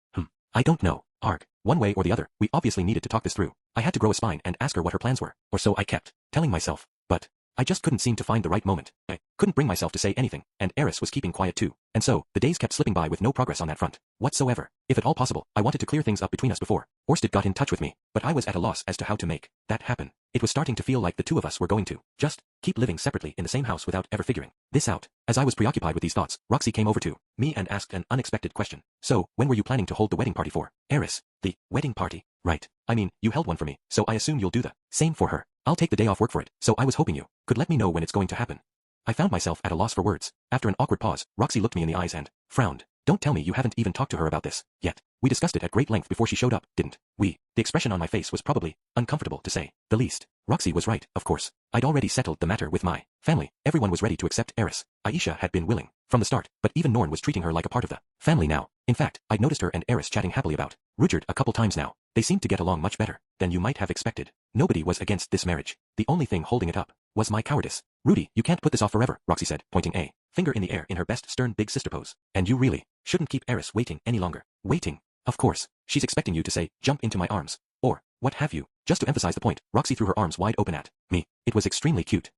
I don't know. Arg. One way or the other, we obviously needed to talk this through. I had to grow a spine and ask her what her plans were, or so I kept telling myself. But I just couldn't seem to find the right moment. I couldn't bring myself to say anything, and Eris was keeping quiet too. And so, the days kept slipping by with no progress on that front whatsoever. If at all possible, I wanted to clear things up between us before Orsted got in touch with me, but I was at a loss as to how to make that happen. It was starting to feel like the two of us were going to just keep living separately in the same house without ever figuring this out. As I was preoccupied with these thoughts, Roxy came over to me and asked an unexpected question. So, when were you planning to hold the wedding party for? Eris, the wedding party? Right. I mean, you held one for me, so I assume you'll do the same for her. I'll take the day off work for it, so I was hoping you could let me know when it's going to happen. I found myself at a loss for words. After an awkward pause, Roxy looked me in the eyes and frowned. Don't tell me you haven't even talked to her about this yet. We discussed it at great length before she showed up, didn't we? The expression on my face was probably uncomfortable, to say the least. Roxy was right, of course. I'd already settled the matter with my family. Everyone was ready to accept Eris. Aisha had been willing from the start, but even Norn was treating her like a part of the family now. In fact, I'd noticed her and Eris chatting happily about Rudyard a couple times now. They seemed to get along much better than you might have expected. Nobody was against this marriage. The only thing holding it up was my cowardice. Rudy, you can't put this off forever, Roxy said, pointing a finger in the air in her best stern big sister pose. And you really shouldn't keep Eris waiting any longer. Waiting? Of course. She's expecting you to say, jump into my arms. Or what have you. Just to emphasize the point, Roxy threw her arms wide open at me. It was extremely cute.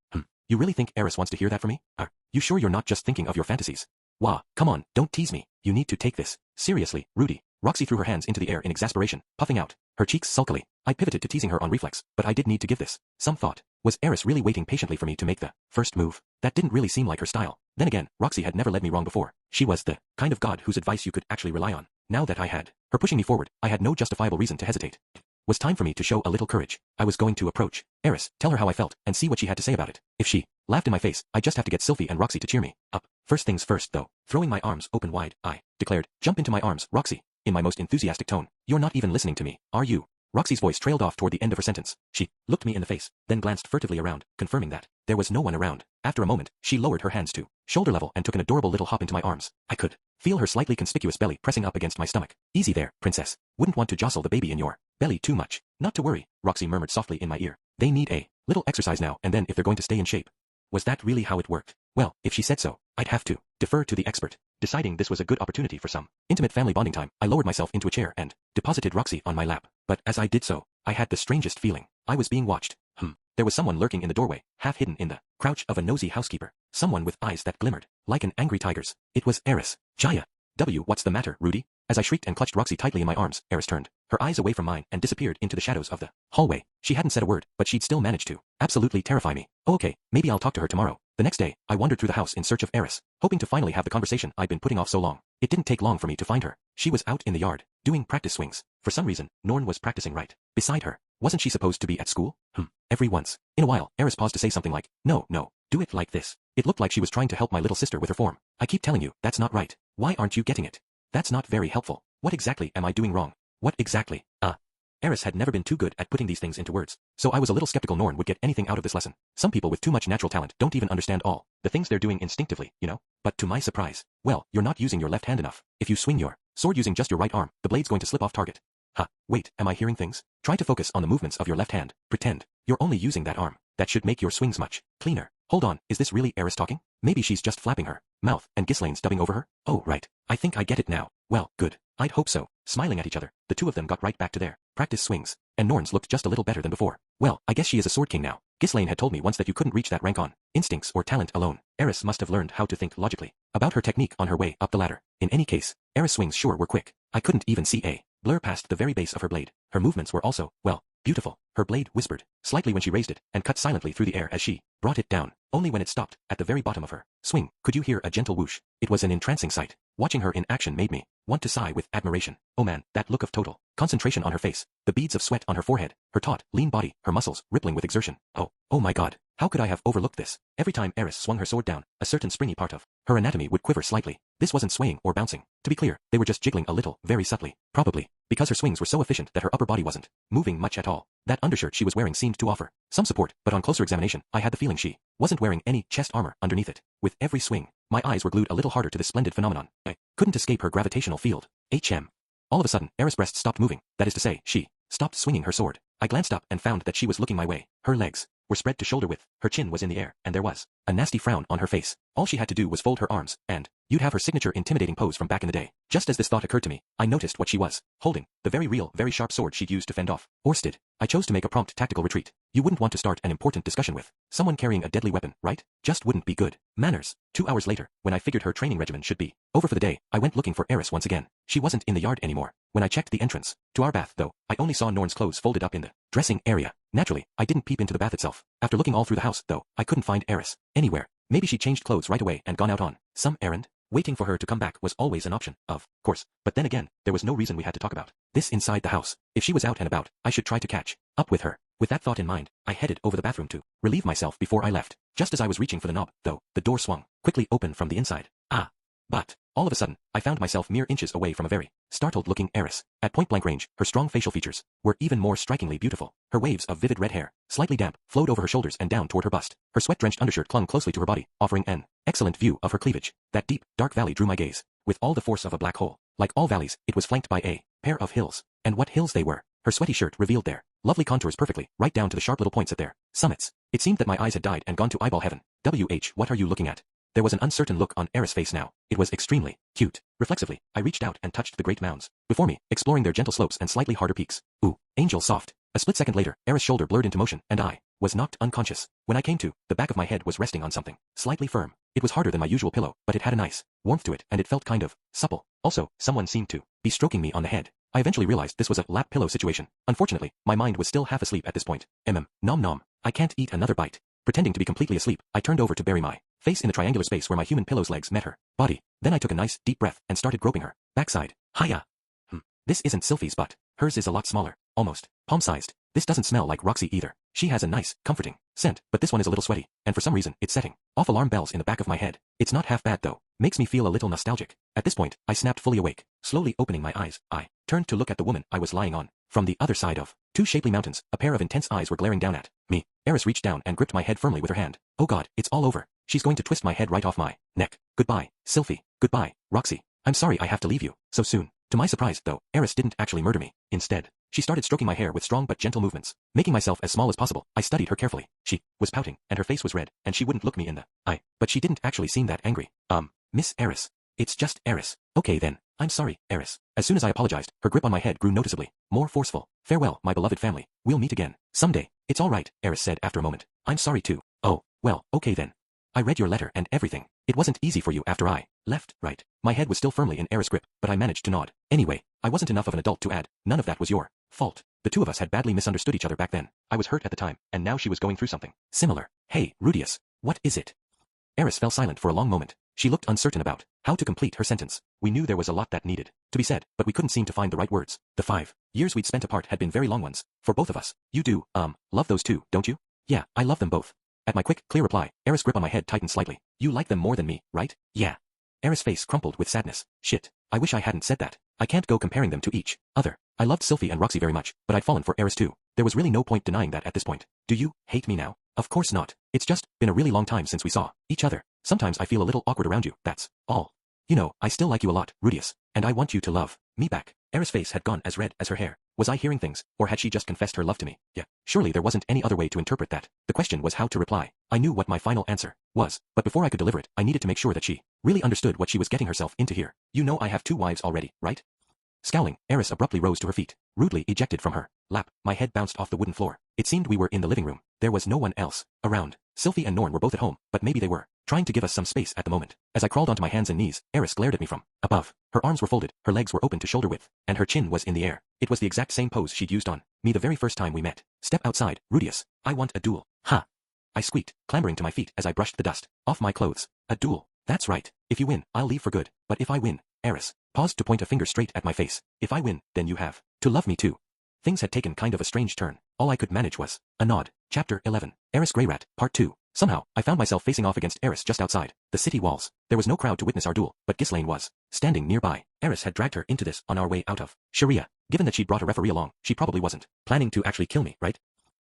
You really think Eris wants to hear that from me? Are you sure you're not just thinking of your fantasies? Wah, come on, don't tease me. You need to take this seriously, Rudy. Roxy threw her hands into the air in exasperation, puffing out her cheeks sulkily. I pivoted to teasing her on reflex, but I did need to give this some thought. Was Eris really waiting patiently for me to make the first move? That didn't really seem like her style. Then again, Roxy had never led me wrong before. She was the kind of god whose advice you could actually rely on. Now that I had her pushing me forward, I had no justifiable reason to hesitate. It was time for me to show a little courage. I was going to approach Eris, tell her how I felt, and see what she had to say about it. If she laughed in my face, I'd just have to get Sylphie and Roxy to cheer me up. First things first, though. Throwing my arms open wide, I declared, jump into my arms, Roxy, in my most enthusiastic tone. You're not even listening to me, are you? Roxy's voice trailed off toward the end of her sentence. She looked me in the face, then glanced furtively around, confirming that there was no one around. After a moment, she lowered her hands to shoulder level and took an adorable little hop into my arms. I could feel her slightly conspicuous belly pressing up against my stomach. Easy there, princess. Wouldn't want to jostle the baby in your belly too much. Not to worry, Roxy murmured softly in my ear. They need a little exercise now and then if they're going to stay in shape. Was that really how it worked? Well, if she said so, I'd have to defer to the expert. Deciding this was a good opportunity for some intimate family bonding time, I lowered myself into a chair and deposited Roxy on my lap. But as I did so, I had the strangest feeling. I was being watched. There was someone lurking in the doorway, half hidden in the crouch of a nosy housekeeper. Someone with eyes that glimmered like an angry tiger's. It was Eris. Jaya. What's the matter, Rudy? As I shrieked and clutched Roxy tightly in my arms, Eris turned her eyes away from mine and disappeared into the shadows of the hallway. She hadn't said a word, but she'd still managed to absolutely terrify me. Oh, okay, maybe I'll talk to her tomorrow. The next day, I wandered through the house in search of Eris, hoping to finally have the conversation I'd been putting off so long. It didn't take long for me to find her. She was out in the yard, doing practice swings. For some reason, Norn was practicing right beside her. Wasn't she supposed to be at school? Every once in a while, Eris paused to say something like, no, do it like this. It looked like she was trying to help my little sister with her form. I keep telling you, that's not right. Why aren't you getting it? That's not very helpful. What exactly am I doing wrong? What exactly? Eris had never been too good at putting these things into words, so I was a little skeptical Norn would get anything out of this lesson. Some people with too much natural talent don't even understand all the things they're doing instinctively, you know? But to my surprise, well, you're not using your left hand enough. If you swing your sword using just your right arm, the blade's going to slip off target. Wait, am I hearing things? Try to focus on the movements of your left hand. Pretend you're only using that arm. That should make your swings much cleaner. Hold on, is this really Eris talking? Maybe she's just flapping her mouth and Ghislaine's dubbing over her? Oh, right. I think I get it now. Well, good. I'd hope so. Smiling at each other, the two of them got right back to their practice swings, and Norn's looked just a little better than before. Well, I guess she is a sword king now. Ghislaine had told me once that you couldn't reach that rank on instincts or talent alone. Eris must have learned how to think logically about her technique on her way up the ladder. In any case, Eris' swings sure were quick. I couldn't even see a blur past the very base of her blade. Her movements were also, well, beautiful. Her blade whispered slightly when she raised it and cut silently through the air as she brought it down. Only when it stopped at the very bottom of her swing could you hear a gentle whoosh. It was an entrancing sight. Watching her in action made me want to sigh with admiration. Oh man, that look of total concentration on her face, the beads of sweat on her forehead, her taut, lean body, her muscles rippling with exertion. Oh my god, how could I have overlooked this? Every time Eris swung her sword down, a certain springy part of her anatomy would quiver slightly. This wasn't swaying or bouncing. To be clear, they were just jiggling a little, very subtly. Probably because her swings were so efficient that her upper body wasn't moving much at all. That undershirt she was wearing seemed to offer some support, but on closer examination, I had the feeling she wasn't wearing any chest armor underneath it. With every swing, my eyes were glued a little harder to this splendid phenomenon. I couldn't escape her gravitational field. All of a sudden, Eris' breast stopped moving. That is to say, she stopped swinging her sword. I glanced up and found that she was looking my way. Her legs were spread to shoulder width, her chin was in the air, and there was a nasty frown on her face. All she had to do was fold her arms, and you'd have her signature intimidating pose from back in the day. Just as this thought occurred to me, I noticed what she was holding, the very real, very sharp sword she'd used to fend off Orsted. I chose to make a prompt tactical retreat. You wouldn't want to start an important discussion with someone carrying a deadly weapon, right? Just wouldn't be good manners. 2 hours later, when I figured her training regimen should be over for the day, I went looking for Eris once again. She wasn't in the yard anymore. When I checked the entrance to our bath, though, I only saw Norn's clothes folded up in the dressing area. Naturally, I didn't peep into the bath itself. After looking all through the house, though, I couldn't find Eris anywhere. Maybe she changed clothes right away and gone out on some errand. Waiting for her to come back was always an option, of course, but then again, there was no reason we had to talk about this inside the house. If she was out and about, I should try to catch up with her. With that thought in mind, I headed over the bathroom to relieve myself before I left. Just as I was reaching for the knob, though, the door swung quickly open from the inside. But all of a sudden, I found myself mere inches away from a very startled-looking Eris. At point-blank range, her strong facial features were even more strikingly beautiful. Her waves of vivid red hair, slightly damp, flowed over her shoulders and down toward her bust. Her sweat-drenched undershirt clung closely to her body, offering an excellent view of her cleavage. That deep, dark valley drew my gaze with all the force of a black hole. Like all valleys, it was flanked by a pair of hills. And what hills they were! Her sweaty shirt revealed their lovely contours perfectly, right down to the sharp little points at their summits. It seemed that my eyes had died and gone to eyeball heaven. What are you looking at? There was an uncertain look on Eris' face now. It was extremely cute. Reflexively, I reached out and touched the great mounds before me, exploring their gentle slopes and slightly harder peaks. Ooh, angel soft. A split second later, Eris' shoulder blurred into motion, and I was knocked unconscious. When I came to, the back of my head was resting on something slightly firm. It was harder than my usual pillow, but it had a nice warmth to it, and it felt kind of supple. Also, someone seemed to be stroking me on the head. I eventually realized this was a lap pillow situation. Unfortunately, my mind was still half asleep at this point. Nom nom. I can't eat another bite. Pretending to be completely asleep, I turned over to bury my face in the triangular space where my human pillow's legs met her body. Then I took a nice, deep breath and started groping her backside. Hiya. This isn't Sylphie's butt. Hers is a lot smaller, almost palm-sized. This doesn't smell like Roxy either. She has a nice, comforting scent, but this one is a little sweaty, and for some reason, it's setting off alarm bells in the back of my head. It's not half bad though. Makes me feel a little nostalgic. At this point, I snapped fully awake. Slowly opening my eyes, I turned to look at the woman I was lying on. From the other side of two shapely mountains, a pair of intense eyes were glaring down at me. Eris reached down and gripped my head firmly with her hand. Oh god, it's all over. She's going to twist my head right off my neck. Goodbye, Sylphie. Goodbye, Roxy. I'm sorry I have to leave you so soon. To my surprise, though, Eris didn't actually murder me. Instead, she started stroking my hair with strong but gentle movements. Making myself as small as possible, I studied her carefully. She was pouting, and her face was red, and she wouldn't look me in the eye. But she didn't actually seem that angry. Miss Eris. It's just Eris. Okay then. I'm sorry, Eris. As soon as I apologized, her grip on my head grew noticeably more forceful. Farewell, my beloved family. We'll meet again someday. It's all right, Eris said after a moment. I'm sorry too. Oh, well, okay then. I read your letter and everything. It wasn't easy for you after I left, right? My head was still firmly in Eris' grip, but I managed to nod. Anyway, I wasn't enough of an adult to add, none of that was your fault. The two of us had badly misunderstood each other back then. I was hurt at the time, and now she was going through something similar. Hey, Rudius, what is it? Eris fell silent for a long moment. She looked uncertain about how to complete her sentence. We knew there was a lot that needed to be said, but we couldn't seem to find the right words. The 5 years we'd spent apart had been very long ones, for both of us. You do, love those two, don't you? Yeah, I love them both. At my quick, clear reply, Eris' grip on my head tightened slightly. You like them more than me, right? Yeah. Eris' face crumpled with sadness. Shit. I wish I hadn't said that. I can't go comparing them to each other. I loved Sylphie and Roxy very much, but I'd fallen for Eris too. There was really no point denying that at this point. Do you hate me now? Of course not. It's just been a really long time since we saw each other. Sometimes I feel a little awkward around you, that's all. You know, I still like you a lot, Rudius, and I want you to love me back. Eris' face had gone as red as her hair. Was I hearing things, or had she just confessed her love to me? Yeah. Surely there wasn't any other way to interpret that. The question was how to reply. I knew what my final answer was, but before I could deliver it, I needed to make sure that she really understood what she was getting herself into here. You know I have 2 wives already, right? Scowling, Eris abruptly rose to her feet, rudely ejected from her lap. My head bounced off the wooden floor. It seemed we were in the living room. There was no one else around. Sylphie and Norn were both at home, but maybe they were trying to give us some space at the moment. As I crawled onto my hands and knees, Eris glared at me from above. Her arms were folded, her legs were open to shoulder width, and her chin was in the air. It was the exact same pose she'd used on me the very first time we met. Step outside, Rudius. I want a duel. Ha! I squeaked, clambering to my feet as I brushed the dust off my clothes. A duel. That's right. If you win, I'll leave for good. But if I win, Eris paused to point a finger straight at my face. If I win, then you have to love me too. Things had taken kind of a strange turn. All I could manage was a nod. Chapter 11. Eris Greyrat, Part 2. Somehow, I found myself facing off against Eris just outside the city walls. There was no crowd to witness our duel, but Ghislaine was standing nearby. Eris had dragged her into this on our way out of Sharia. Given that she'd brought a referee along, she probably wasn't planning to actually kill me, right?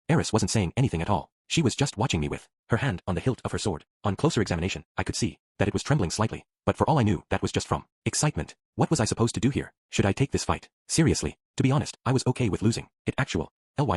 Eris wasn't saying anything at all. She was just watching me with her hand on the hilt of her sword. On closer examination, I could see that it was trembling slightly, but for all I knew, that was just from excitement. What was I supposed to do here? Should I take this fight seriously? To be honest, I was okay with losing. It actually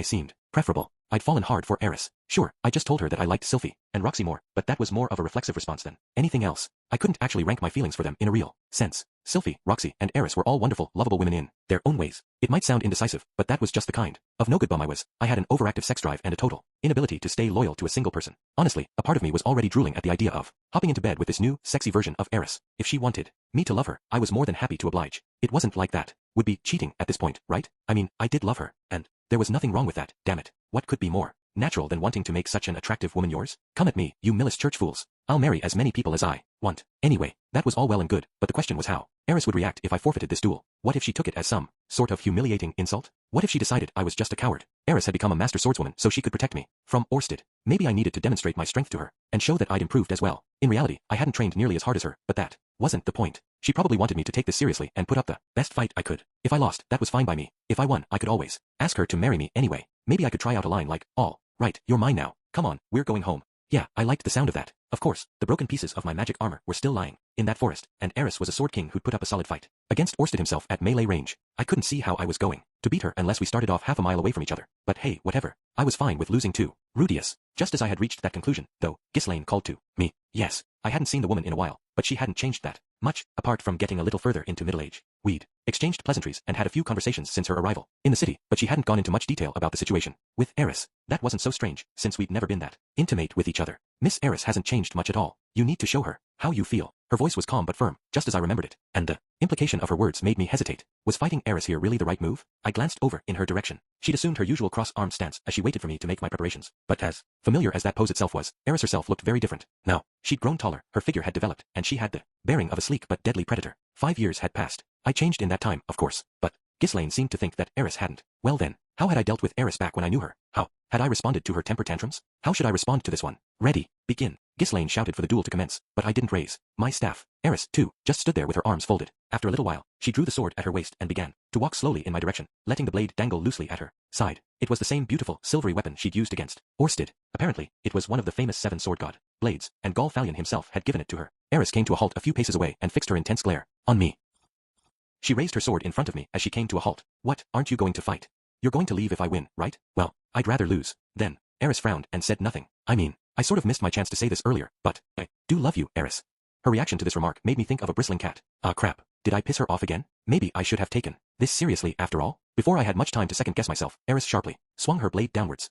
seemed preferable. I'd fallen hard for Eris. Sure, I just told her that I liked Sylphie and Roxy more, but that was more of a reflexive response than anything else. I couldn't actually rank my feelings for them in a real sense. Sylphie, Roxy, and Eris were all wonderful, lovable women in their own ways. It might sound indecisive, but that was just the kind of no-good bum I was. I had an overactive sex drive and a total inability to stay loyal to a single person. Honestly, a part of me was already drooling at the idea of hopping into bed with this new, sexy version of Eris. If she wanted me to love her, I was more than happy to oblige. It wasn't like that would be cheating at this point, right? I mean, I did love her, and there was nothing wrong with that, damn it. What could be more natural than wanting to make such an attractive woman yours? Come at me, you Millis church fools. I'll marry as many people as I want. Anyway, that was all well and good, but the question was how Eris would react if I forfeited this duel. What if she took it as some sort of humiliating insult? What if she decided I was just a coward? Eris had become a master swordswoman so she could protect me from Orsted. Maybe I needed to demonstrate my strength to her and show that I'd improved as well. In reality, I hadn't trained nearly as hard as her, but that wasn't the point. She probably wanted me to take this seriously and put up the best fight I could. If I lost, that was fine by me. If I won, I could always ask her to marry me anyway. Maybe I could try out a line like, all right, you're mine now. Come on, we're going home. Yeah, I liked the sound of that. Of course, the broken pieces of my magic armor were still lying in that forest, and Eris was a sword king who'd put up a solid fight against Orsted himself at melee range. I couldn't see how I was going to beat her unless we started off half a mile away from each other. But hey, whatever. I was fine with losing too. Rudius. Just as I had reached that conclusion, though, Ghislaine called to me. Yes, I hadn't seen the woman in a while, but she hadn't changed that much, apart from getting a little further into middle age. We'd exchanged pleasantries and had a few conversations since her arrival in the city, but she hadn't gone into much detail about the situation with Eris. That wasn't so strange, since we'd never been that intimate with each other. Miss Eris hasn't changed much at all. You need to show her how you feel. Her voice was calm but firm, just as I remembered it, and the implication of her words made me hesitate. Was fighting Eris here really the right move? I glanced over in her direction. She'd assumed her usual cross-armed stance as she waited for me to make my preparations, but as familiar as that pose itself was, Eris herself looked very different. Now, she'd grown taller, her figure had developed, and she had the bearing of a sleek but deadly predator. 5 years had passed. I changed in that time, of course, but Ghislaine seemed to think that Eris hadn't. Well then, how had I dealt with Eris back when I knew her? How had I responded to her temper tantrums? How should I respond to this one? Ready, begin. Ghislaine shouted for the duel to commence, but I didn't raise my staff. Eris, too, just stood there with her arms folded. After a little while, she drew the sword at her waist and began to walk slowly in my direction, letting the blade dangle loosely at her side. It was the same beautiful, silvery weapon she'd used against Orsted. Apparently, it was one of the famous 7 sword god blades, and Galfalion himself had given it to her. Eris came to a halt a few paces away and fixed her intense glare on me. She raised her sword in front of me as she came to a halt. What, aren't you going to fight? You're going to leave if I win, right? Well, I'd rather lose. Then, Eris frowned and said nothing. I mean, I sort of missed my chance to say this earlier, but I do love you, Eris. Her reaction to this remark made me think of a bristling cat. Ah crap, did I piss her off again? Maybe I should have taken this seriously after all? Before I had much time to second-guess myself, Eris sharply swung her blade downwards.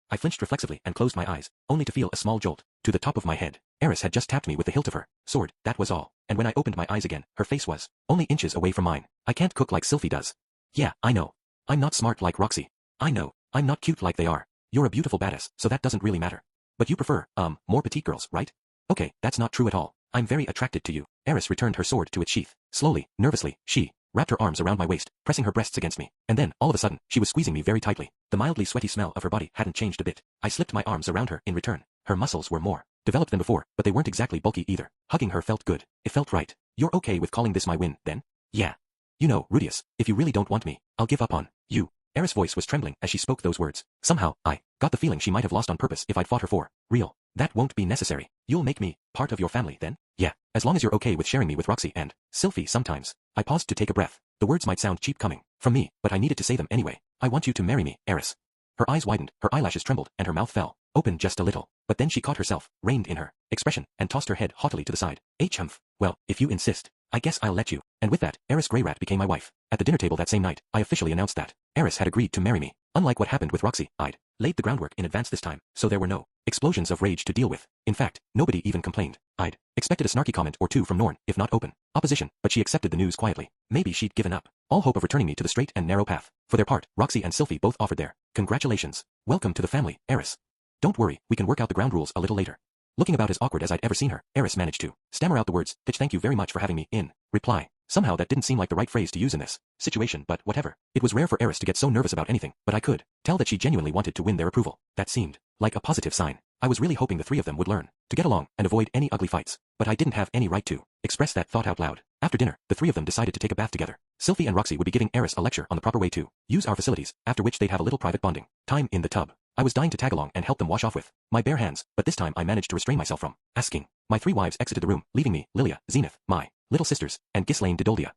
I flinched reflexively and closed my eyes, only to feel a small jolt to the top of my head. Eris had just tapped me with the hilt of her sword, that was all, and when I opened my eyes again, her face was only inches away from mine. I can't cook like Sylphie does. Yeah, I know. I'm not smart like Roxy. I know. I'm not cute like they are. You're a beautiful badass, so that doesn't really matter. But you prefer, more petite girls, right? Okay, that's not true at all. I'm very attracted to you. Eris returned her sword to its sheath. Slowly, nervously, she wrapped her arms around my waist, pressing her breasts against me, and then, all of a sudden, she was squeezing me very tightly. The mildly sweaty smell of her body hadn't changed a bit. I slipped my arms around her in return. Her muscles were more developed than before, but they weren't exactly bulky either. Hugging her felt good. It felt right. You're okay with calling this my win, then? Yeah. You know, Rudius, if you really don't want me, I'll give up on you. Eris' voice was trembling as she spoke those words. Somehow, I got the feeling she might have lost on purpose if I'd fought her for real. That won't be necessary. You'll make me part of your family, then? Yeah, as long as you're okay with sharing me with Roxy and Sylphie sometimes. I paused to take a breath. The words might sound cheap coming from me, but I needed to say them anyway. I want you to marry me, Eris. Her eyes widened, her eyelashes trembled, and her mouth fell open just a little. But then she caught herself, reined in her expression, and tossed her head haughtily to the side. Humph. Well, if you insist, I guess I'll let you. And with that, Eris Greyrat became my wife. At the dinner table that same night, I officially announced that Eris had agreed to marry me. Unlike what happened with Roxy, I'd laid the groundwork in advance this time, so there were no explosions of rage to deal with. In fact, nobody even complained. I'd expected a snarky comment or two from Norn, if not open opposition, but she accepted the news quietly. Maybe she'd given up all hope of returning me to the straight and narrow path. For their part, Roxy and Sylphie both offered their congratulations. Welcome to the family, Eris. Don't worry, we can work out the ground rules a little later. Looking about as awkward as I'd ever seen her, Eris managed to stammer out the words, "Pitch, thank you very much for having me in reply." Somehow that didn't seem like the right phrase to use in this situation, but whatever. It was rare for Eris to get so nervous about anything, but I could tell that she genuinely wanted to win their approval. That seemed like a positive sign. I was really hoping the three of them would learn to get along and avoid any ugly fights, but I didn't have any right to express that thought out loud. After dinner, the three of them decided to take a bath together. Sylphie and Roxy would be giving Eris a lecture on the proper way to use our facilities, after which they'd have a little private bonding time in the tub. I was dying to tag along and help them wash off with my bare hands, but this time I managed to restrain myself from asking. My three wives exited the room, leaving me, Lilia, Zenith, my little sisters, and Ghislaine Didoldia.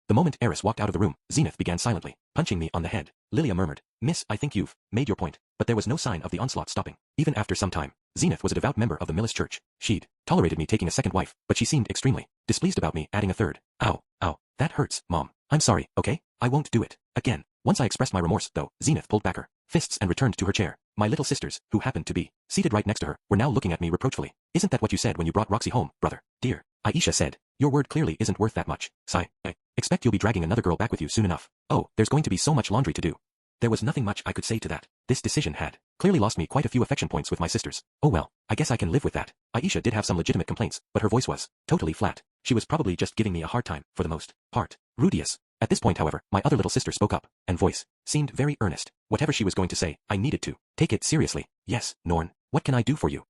The moment Eris walked out of the room, Zenith began silently, punching me on the head. Lilia murmured, "Miss, I think you've made your point." But there was no sign of the onslaught stopping. Even after some time, Zenith was a devout member of the Millis Church. She'd tolerated me taking a second wife, but she seemed extremely displeased about me adding a third. Ow, ow, that hurts, Mom. I'm sorry, okay? I won't do it again. Once I expressed my remorse, though, Zenith pulled back her fists and returned to her chair. My little sisters, who happened to be seated right next to her, were now looking at me reproachfully. "Isn't that what you said when you brought Roxy home, brother? Dear," Aisha said. "Your word clearly isn't worth that much. Sigh. I expect you'll be dragging another girl back with you soon enough. Oh, there's going to be so much laundry to do." There was nothing much I could say to that. This decision had clearly lost me quite a few affection points with my sisters. Oh well, I guess I can live with that. Aisha did have some legitimate complaints, but her voice was totally flat. She was probably just giving me a hard time, for the most part. Rudius. At this point, however, my other little sister spoke up, and voice seemed very earnest. Whatever she was going to say, I needed to take it seriously. "Yes, Norn, what can I do for you?"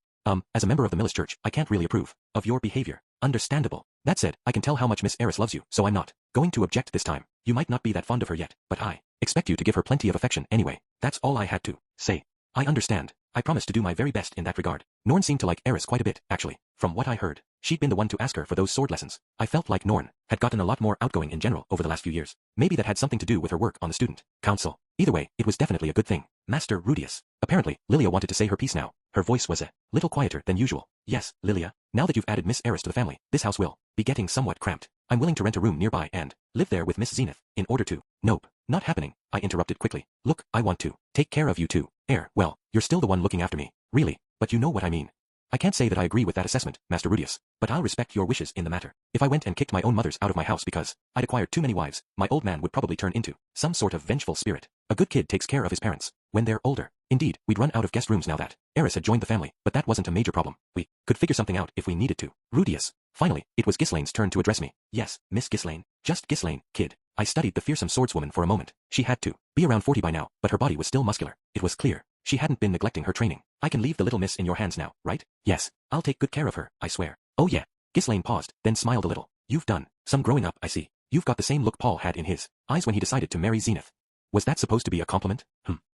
As a member of the Millis Church, I can't really approve of your behavior." "Understandable. That said, I can tell how much Miss Eris loves you, so I'm not going to object this time. You might not be that fond of her yet, but I expect you to give her plenty of affection anyway." That's all I had to say. "I understand. I promise to do my very best in that regard." Norn seemed to like Eris quite a bit, actually. From what I heard, she'd been the one to ask her for those sword lessons. I felt like Norn had gotten a lot more outgoing in general over the last few years. Maybe that had something to do with her work on the student council. Either way, it was definitely a good thing. "Master Rudius." Apparently, Lilia wanted to say her piece now. Her voice was a little quieter than usual. "Yes, Lilia, now that you've added Miss Eris to the family, this house will be getting somewhat cramped. I'm willing to rent a room nearby and live there with Miss Zenith in order to—" "Nope, not happening," I interrupted quickly. "Look, I want to take care of you too. Well, you're still the one looking after me. Really, but you know what I mean." "I can't say that I agree with that assessment, Master Rudius, but I'll respect your wishes in the matter. If I went and kicked my own mothers out of my house because I'd acquired too many wives, my old man would probably turn into some sort of vengeful spirit. A good kid takes care of his parents when they're older. Indeed, we'd run out of guest rooms now that Eris had joined the family, but that wasn't a major problem. We could figure something out if we needed to." "Rudius." Finally, it was Ghislaine's turn to address me. "Yes, Miss Ghislaine. Just Ghislaine, kid." I studied the fearsome swordswoman for a moment. She had to be around 40 by now, but her body was still muscular. It was clear she hadn't been neglecting her training. "I can leave the little miss in your hands now, right?" "Yes, I'll take good care of her, I swear." "Oh yeah." Ghislaine paused, then smiled a little. "You've done some growing up, I see. You've got the same look Paul had in his eyes when he decided to marry Zenith." Was that supposed to be a compliment?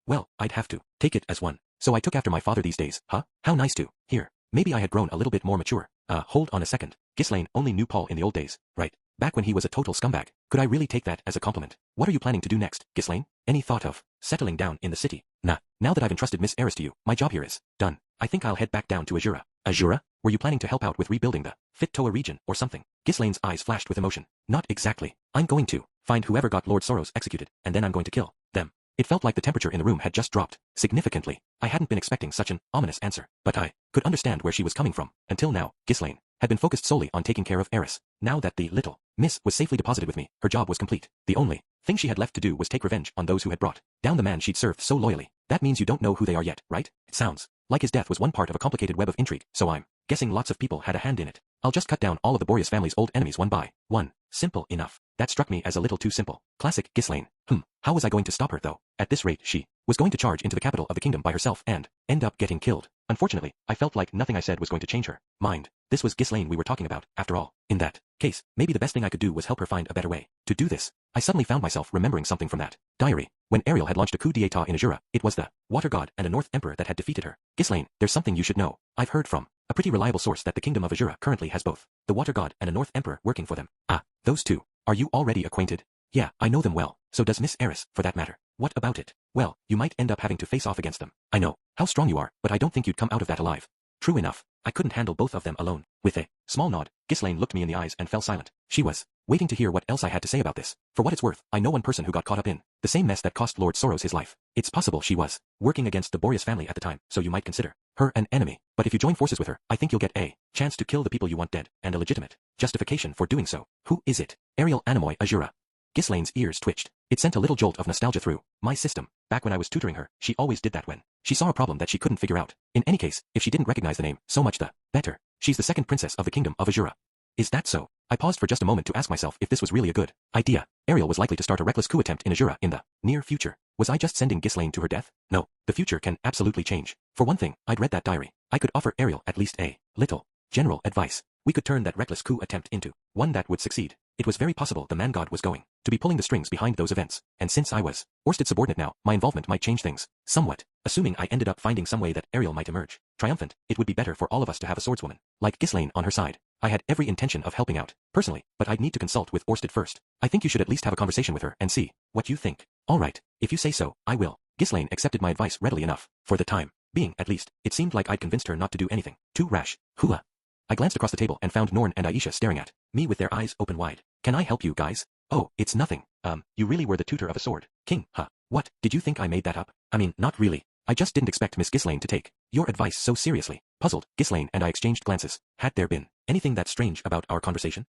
Well, I'd have to take it as one. So I took after my father these days, huh? How nice to hear. Maybe I had grown a little bit more mature. Hold on a second. Ghislaine only knew Paul in the old days, right? Back when he was a total scumbag. Could I really take that as a compliment? "What are you planning to do next, Ghislaine? Any thought of settling down in the city?" "Nah, now that I've entrusted Miss Eris to you, my job here is done. I think I'll head back down to Azura." "Azura? Were you planning to help out with rebuilding the Fit-Toa region or something?" Ghislaine's eyes flashed with emotion. "Not exactly. I'm going to find whoever got Lord Soros executed, and then I'm going to kill them." It felt like the temperature in the room had just dropped significantly. I hadn't been expecting such an ominous answer, but I could understand where she was coming from. Until now, Ghislaine had been focused solely on taking care of Eris. Now that the little miss was safely deposited with me, her job was complete. The only thing she had left to do was take revenge on those who had brought down the man she'd served so loyally. That means you don't know who they are yet, right? It sounds like his death was one part of a complicated web of intrigue, so I'm guessing lots of people had a hand in it. I'll just cut down all of the Boreas family's old enemies one by one. Simple enough. That struck me as a little too simple. Classic Ghislaine. How was I going to stop her though? At this rate, she was going to charge into the capital of the kingdom by herself and end up getting killed. Unfortunately, I felt like nothing I said was going to change her mind. This was Ghislaine we were talking about, after all. In that case, maybe the best thing I could do was help her find a better way to do this. I suddenly found myself remembering something from that diary. When Ariel had launched a coup d'etat in Azura, it was the Water God and a North Emperor that had defeated her. Ghislaine, there's something you should know. I've heard from a pretty reliable source that the kingdom of Azura currently has both the Water God and a North Emperor working for them. Ah, those two. Are you already acquainted? Yeah, I know them well. So does Miss Eris, for that matter. What about it? Well, you might end up having to face off against them. I know how strong you are, but I don't think you'd come out of that alive. True enough. I couldn't handle both of them alone. With a small nod, Ghislaine looked me in the eyes and fell silent. She was waiting to hear what else I had to say about this. For what it's worth, I know one person who got caught up in the same mess that cost Lord Soros his life. It's possible she was working against the Boreas family at the time, so you might consider her an enemy. But if you join forces with her, I think you'll get a chance to kill the people you want dead, and a legitimate justification for doing so. Who is it? Ariel Anemoy Azura. Ghislaine's ears twitched. It sent a little jolt of nostalgia through my system. Back when I was tutoring her, she always did that when she saw a problem that she couldn't figure out. In any case, if she didn't recognize the name, so much the better. She's the second princess of the kingdom of Azura. Is that so? I paused for just a moment to ask myself if this was really a good idea. Ariel was likely to start a reckless coup attempt in Azura in the near future. Was I just sending Ghislaine to her death? No, the future can absolutely change. For one thing, I'd read that diary. I could offer Ariel at least a little general advice. We could turn that reckless coup attempt into one that would succeed. It was very possible the man god was going to be pulling the strings behind those events, and since I was Orsted subordinate now, my involvement might change things somewhat. Assuming I ended up finding some way that Ariel might emerge triumphant, it would be better for all of us to have a swordswoman like Ghislaine on her side. I had every intention of helping out, personally, but I'd need to consult with Orsted first. I think you should at least have a conversation with her and see what you think. Alright, if you say so, I will. Ghislaine accepted my advice readily enough, for the time being, at least. It seemed like I'd convinced her not to do anything too rash. Hula. I glanced across the table and found Norn and Aisha staring at me with their eyes open wide. Can I help you guys? Oh, it's nothing. You really were the tutor of a sword king, huh? What, did you think I made that up? I mean, not really. I just didn't expect Miss Ghislaine to take your advice so seriously. Puzzled, Ghislaine and I exchanged glances. Had there been anything that strange about our conversation?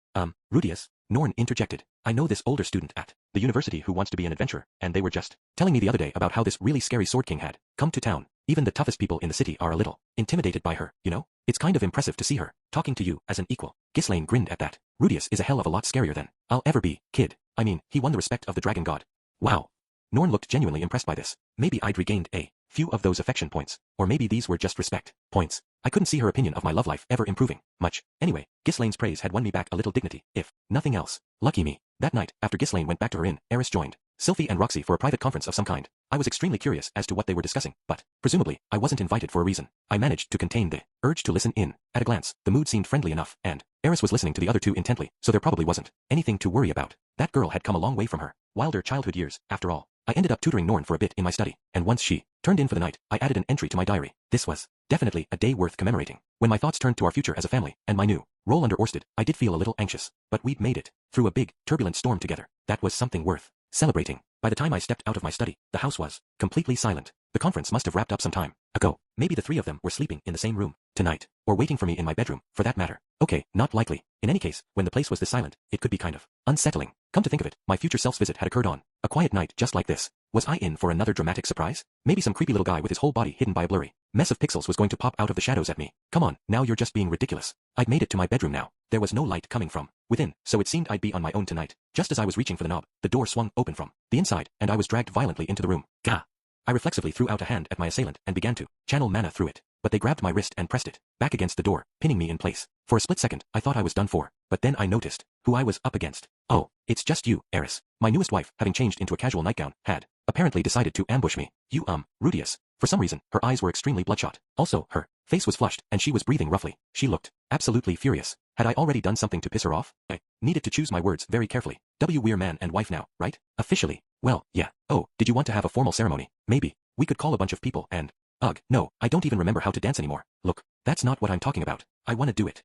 Rudius, Norn interjected. I know this older student at the university who wants to be an adventurer, and they were just telling me the other day about how this really scary sword king had come to town. Even the toughest people in the city are a little intimidated by her, you know? It's kind of impressive to see her talking to you as an equal. Ghislaine grinned at that. Rudius is a hell of a lot scarier than I'll ever be, kid. I mean, he won the respect of the dragon god. Wow. Norn looked genuinely impressed by this. Maybe I'd regained a few of those affection points, or maybe these were just respect points. I couldn't see her opinion of my love life ever improving much. Anyway, Ghislaine's praise had won me back a little dignity, if nothing else. Lucky me. That night, after Ghislaine went back to her inn, Eris joined Sylphie and Roxy for a private conference of some kind. I was extremely curious as to what they were discussing, but presumably, I wasn't invited for a reason. I managed to contain the urge to listen in. At a glance, the mood seemed friendly enough, and Eris was listening to the other two intently, so there probably wasn't anything to worry about. That girl had come a long way from her wilder childhood years, after all. I ended up tutoring Norn for a bit in my study, and once she turned in for the night, I added an entry to my diary. This was definitely a day worth commemorating. When my thoughts turned to our future as a family, and my new role under Orsted, I did feel a little anxious, but we'd made it through a big, turbulent storm together. That was something worth celebrating. By the time I stepped out of my study, the house was completely silent. The conference must have wrapped up some time ago. Maybe the three of them were sleeping in the same room tonight, or waiting for me in my bedroom, for that matter. Okay, not likely. In any case, when the place was this silent, it could be kind of unsettling. Come to think of it, my future self's visit had occurred on a quiet night just like this. Was I in for another dramatic surprise? Maybe some creepy little guy with his whole body hidden by a blurry mess of pixels was going to pop out of the shadows at me. Come on, now you're just being ridiculous. I'd made it to my bedroom now. There was no light coming from within, so it seemed I'd be on my own tonight. Just as I was reaching for the knob, the door swung open from the inside, and I was dragged violently into the room. Gah! I reflexively threw out a hand at my assailant and began to channel mana through it, but they grabbed my wrist and pressed it back against the door, pinning me in place. For a split second, I thought I was done for, but then I noticed who I was up against. Oh, it's just you, Eris. My newest wife, having changed into a casual nightgown, had apparently decided to ambush me. You, Rudius. For some reason, her eyes were extremely bloodshot. Also, her face was flushed, and she was breathing roughly. She looked absolutely furious. Had I already done something to piss her off? I needed to choose my words very carefully. We're man and wife now, right? Officially. Well, yeah. Oh, did you want to have a formal ceremony? Maybe. We could call a bunch of people and... Ugh, no, I don't even remember how to dance anymore. Look, that's not what I'm talking about. I want to do it.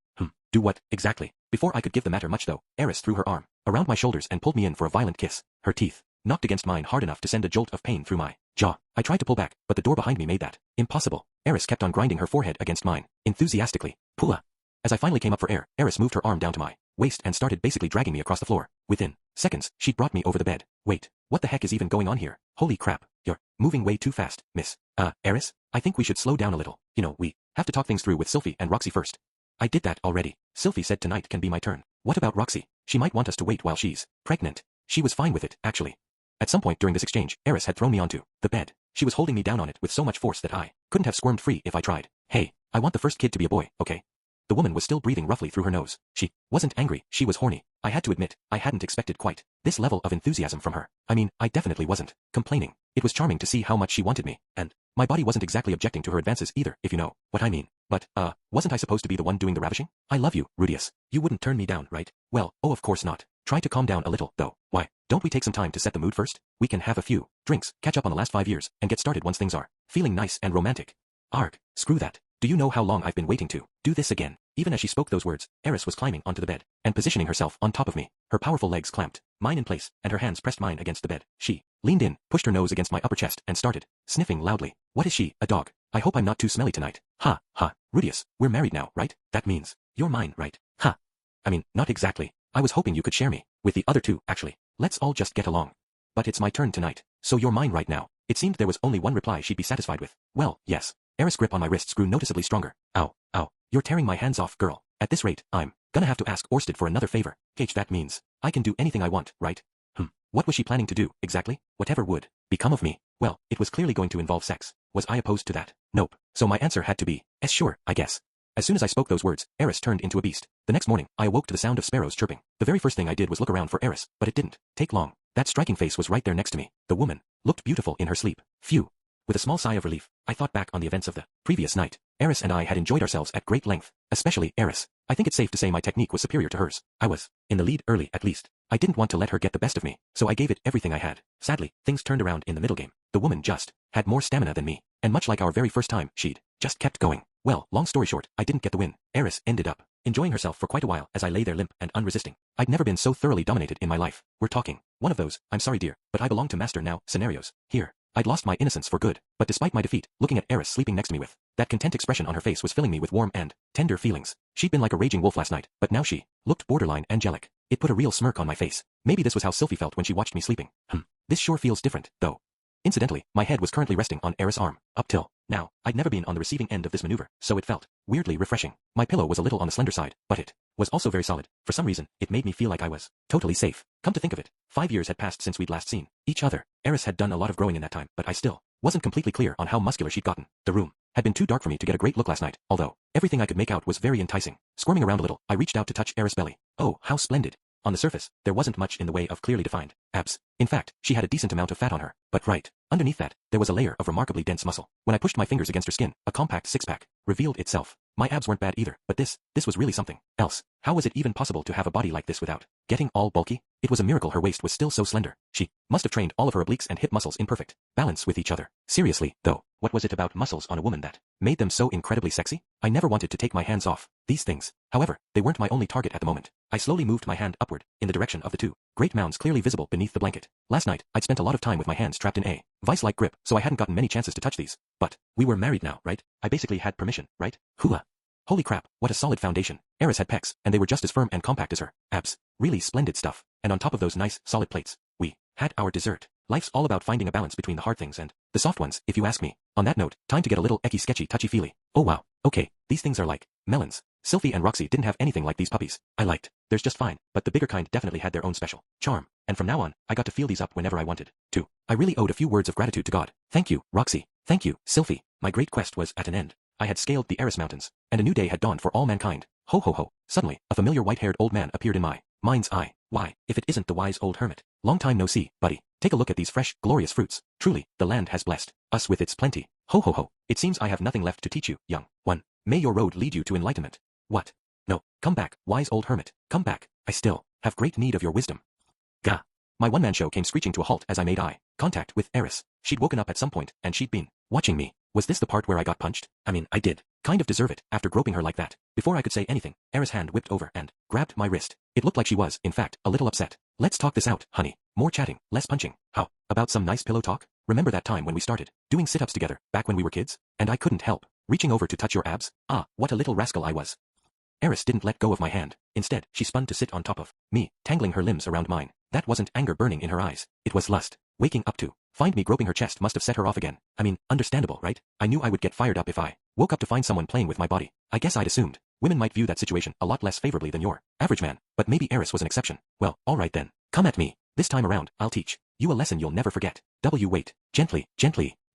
Do what, exactly? Before I could give the matter much though, Eris threw her arm around my shoulders and pulled me in for a violent kiss. Her teeth knocked against mine hard enough to send a jolt of pain through my jaw. I tried to pull back, but the door behind me made that impossible. Eris kept on grinding her forehead against mine, enthusiastically. Pua. As I finally came up for air, Eris moved her arm down to my waist and started basically dragging me across the floor. Within seconds, she'd brought me over the bed. Wait, what the heck is even going on here? Holy crap, you're moving way too fast, miss. Eris, I think we should slow down a little. You know, we have to talk things through with Sylphie and Roxy first. I did that already. Sylphie said tonight can be my turn. What about Roxy? She might want us to wait while she's pregnant. She was fine with it, actually. At some point during this exchange, Eris had thrown me onto the bed. She was holding me down on it with so much force that I couldn't have squirmed free if I tried. Hey, I want the first kid to be a boy, okay? The woman was still breathing roughly through her nose. She wasn't angry, she was horny. I had to admit, I hadn't expected quite this level of enthusiasm from her. I mean, I definitely wasn't complaining. It was charming to see how much she wanted me, and my body wasn't exactly objecting to her advances either, if you know what I mean. But, wasn't I supposed to be the one doing the ravishing? I love you, Rudius. You wouldn't turn me down, right? Well, oh of course not. Try to calm down a little, though. Why, don't we take some time to set the mood first? We can have a few drinks, catch up on the last 5 years, and get started once things are feeling nice and romantic. Arg, screw that. Do you know how long I've been waiting to do this again? Even as she spoke those words, Eris was climbing onto the bed and positioning herself on top of me. Her powerful legs clamped mine in place, and her hands pressed mine against the bed. She leaned in, pushed her nose against my upper chest, and started sniffing loudly. What is she, a dog? I hope I'm not too smelly tonight. Ha, ha, Rudius, we're married now, right? That means you're mine, right? Ha. I mean, not exactly. I was hoping you could share me with the other two, actually. Let's all just get along. But it's my turn tonight, so you're mine right now. It seemed there was only one reply she'd be satisfied with. Well, yes. Eris' grip on my wrists grew noticeably stronger. Ow, ow, you're tearing my hands off, girl. At this rate, I'm gonna have to ask Orsted for another favor. Cage, that means I can do anything I want, right? What was she planning to do, exactly? Whatever would become of me? Well, it was clearly going to involve sex. Was I opposed to that? Nope. So my answer had to be, sure, I guess. As soon as I spoke those words, Eris turned into a beast. The next morning, I awoke to the sound of sparrows chirping. The very first thing I did was look around for Eris, but it didn't take long. That striking face was right there next to me. The woman looked beautiful in her sleep. Phew. With a small sigh of relief, I thought back on the events of the previous night. Eris and I had enjoyed ourselves at great length, especially Eris. I think it's safe to say my technique was superior to hers. I was in the lead early, at least. I didn't want to let her get the best of me, so I gave it everything I had. Sadly, things turned around in the middle game. The woman just had more stamina than me, and much like our very first time, she'd just kept going. Well, long story short, I didn't get the win. Eris ended up enjoying herself for quite a while as I lay there limp and unresisting. I'd never been so thoroughly dominated in my life. We're talking one of those, I'm sorry dear, but I belong to master now, scenarios. Here. I'd lost my innocence for good, but despite my defeat, looking at Eris sleeping next to me with that content expression on her face was filling me with warm and tender feelings. She'd been like a raging wolf last night, but now she looked borderline angelic. It put a real smirk on my face. Maybe this was how Sylphie felt when she watched me sleeping. This sure feels different, though. Incidentally, my head was currently resting on Eris' arm. Up till now, I'd never been on the receiving end of this maneuver, so it felt weirdly refreshing. My pillow was a little on the slender side, but it was also very solid. For some reason, it made me feel like I was totally safe. Come to think of it, 5 years had passed since we'd last seen each other. Eris had done a lot of growing in that time, but I still wasn't completely clear on how muscular she'd gotten. The room had been too dark for me to get a great look last night, although everything I could make out was very enticing. Squirming around a little, I reached out to touch Eris' belly. Oh, how splendid. On the surface, there wasn't much in the way of clearly defined abs. In fact, she had a decent amount of fat on her, but right underneath that, there was a layer of remarkably dense muscle. When I pushed my fingers against her skin, a compact six-pack revealed itself. My abs weren't bad either, but this was really something else. How was it even possible to have a body like this without getting all bulky? It was a miracle her waist was still so slender. She must have trained all of her obliques and hip muscles in perfect balance with each other. Seriously, though, what was it about muscles on a woman that made them so incredibly sexy? I never wanted to take my hands off these things. However, they weren't my only target at the moment. I slowly moved my hand upward, in the direction of the two great mounds clearly visible beneath the blanket. Last night, I'd spent a lot of time with my hands trapped in a vice-like grip, so I hadn't gotten many chances to touch these. But we were married now, right? I basically had permission, right? Hooah. Holy crap, what a solid foundation. Eris had pecs, and they were just as firm and compact as her abs. Really splendid stuff. And on top of those nice, solid plates, we had our dessert. Life's all about finding a balance between the hard things and the soft ones, if you ask me. On that note, time to get a little sketchy touchy-feely. Oh wow, okay, these things are like melons. Sylphie and Roxy didn't have anything like these puppies. I liked theirs just fine, but the bigger kind definitely had their own special charm. And from now on, I got to feel these up whenever I wanted to. I really owed a few words of gratitude to God. Thank you, Roxy. Thank you, Sylphie. My great quest was at an end. I had scaled the Eris Mountains, and a new day had dawned for all mankind. Ho ho ho. Suddenly, a familiar white-haired old man appeared in my mind's eye. Why, if it isn't the wise old hermit. Long time no see, buddy. Take a look at these fresh, glorious fruits. Truly, the land has blessed us with its plenty. Ho ho ho. It seems I have nothing left to teach you, young one. May your road lead you to enlightenment. What? No, come back, wise old hermit. Come back. I still have great need of your wisdom. Gah. My one-man show came screeching to a halt as I made eye contact with Eris. She'd woken up at some point, and she'd been watching me. Was this the part where I got punched? I mean, I did kind of deserve it after groping her like that. Before I could say anything, Eris' hand whipped over and grabbed my wrist. It looked like she was, in fact, a little upset. Let's talk this out, honey. More chatting, less punching. How about some nice pillow talk? Remember that time when we started doing sit-ups together, back when we were kids? And I couldn't help reaching over to touch your abs? Ah, what a little rascal I was. Eris didn't let go of my hand. Instead, she spun to sit on top of me, tangling her limbs around mine. That wasn't anger burning in her eyes. It was lust. Waking up to find me groping her chest must have set her off again. I mean, understandable, right? I knew I would get fired up if I woke up to find someone playing with my body. I guess I'd assumed women might view that situation a lot less favorably than your average man, but maybe Eris was an exception. Well, alright then. Come at me. This time around, I'll teach you a lesson you'll never forget. Wait. Gently.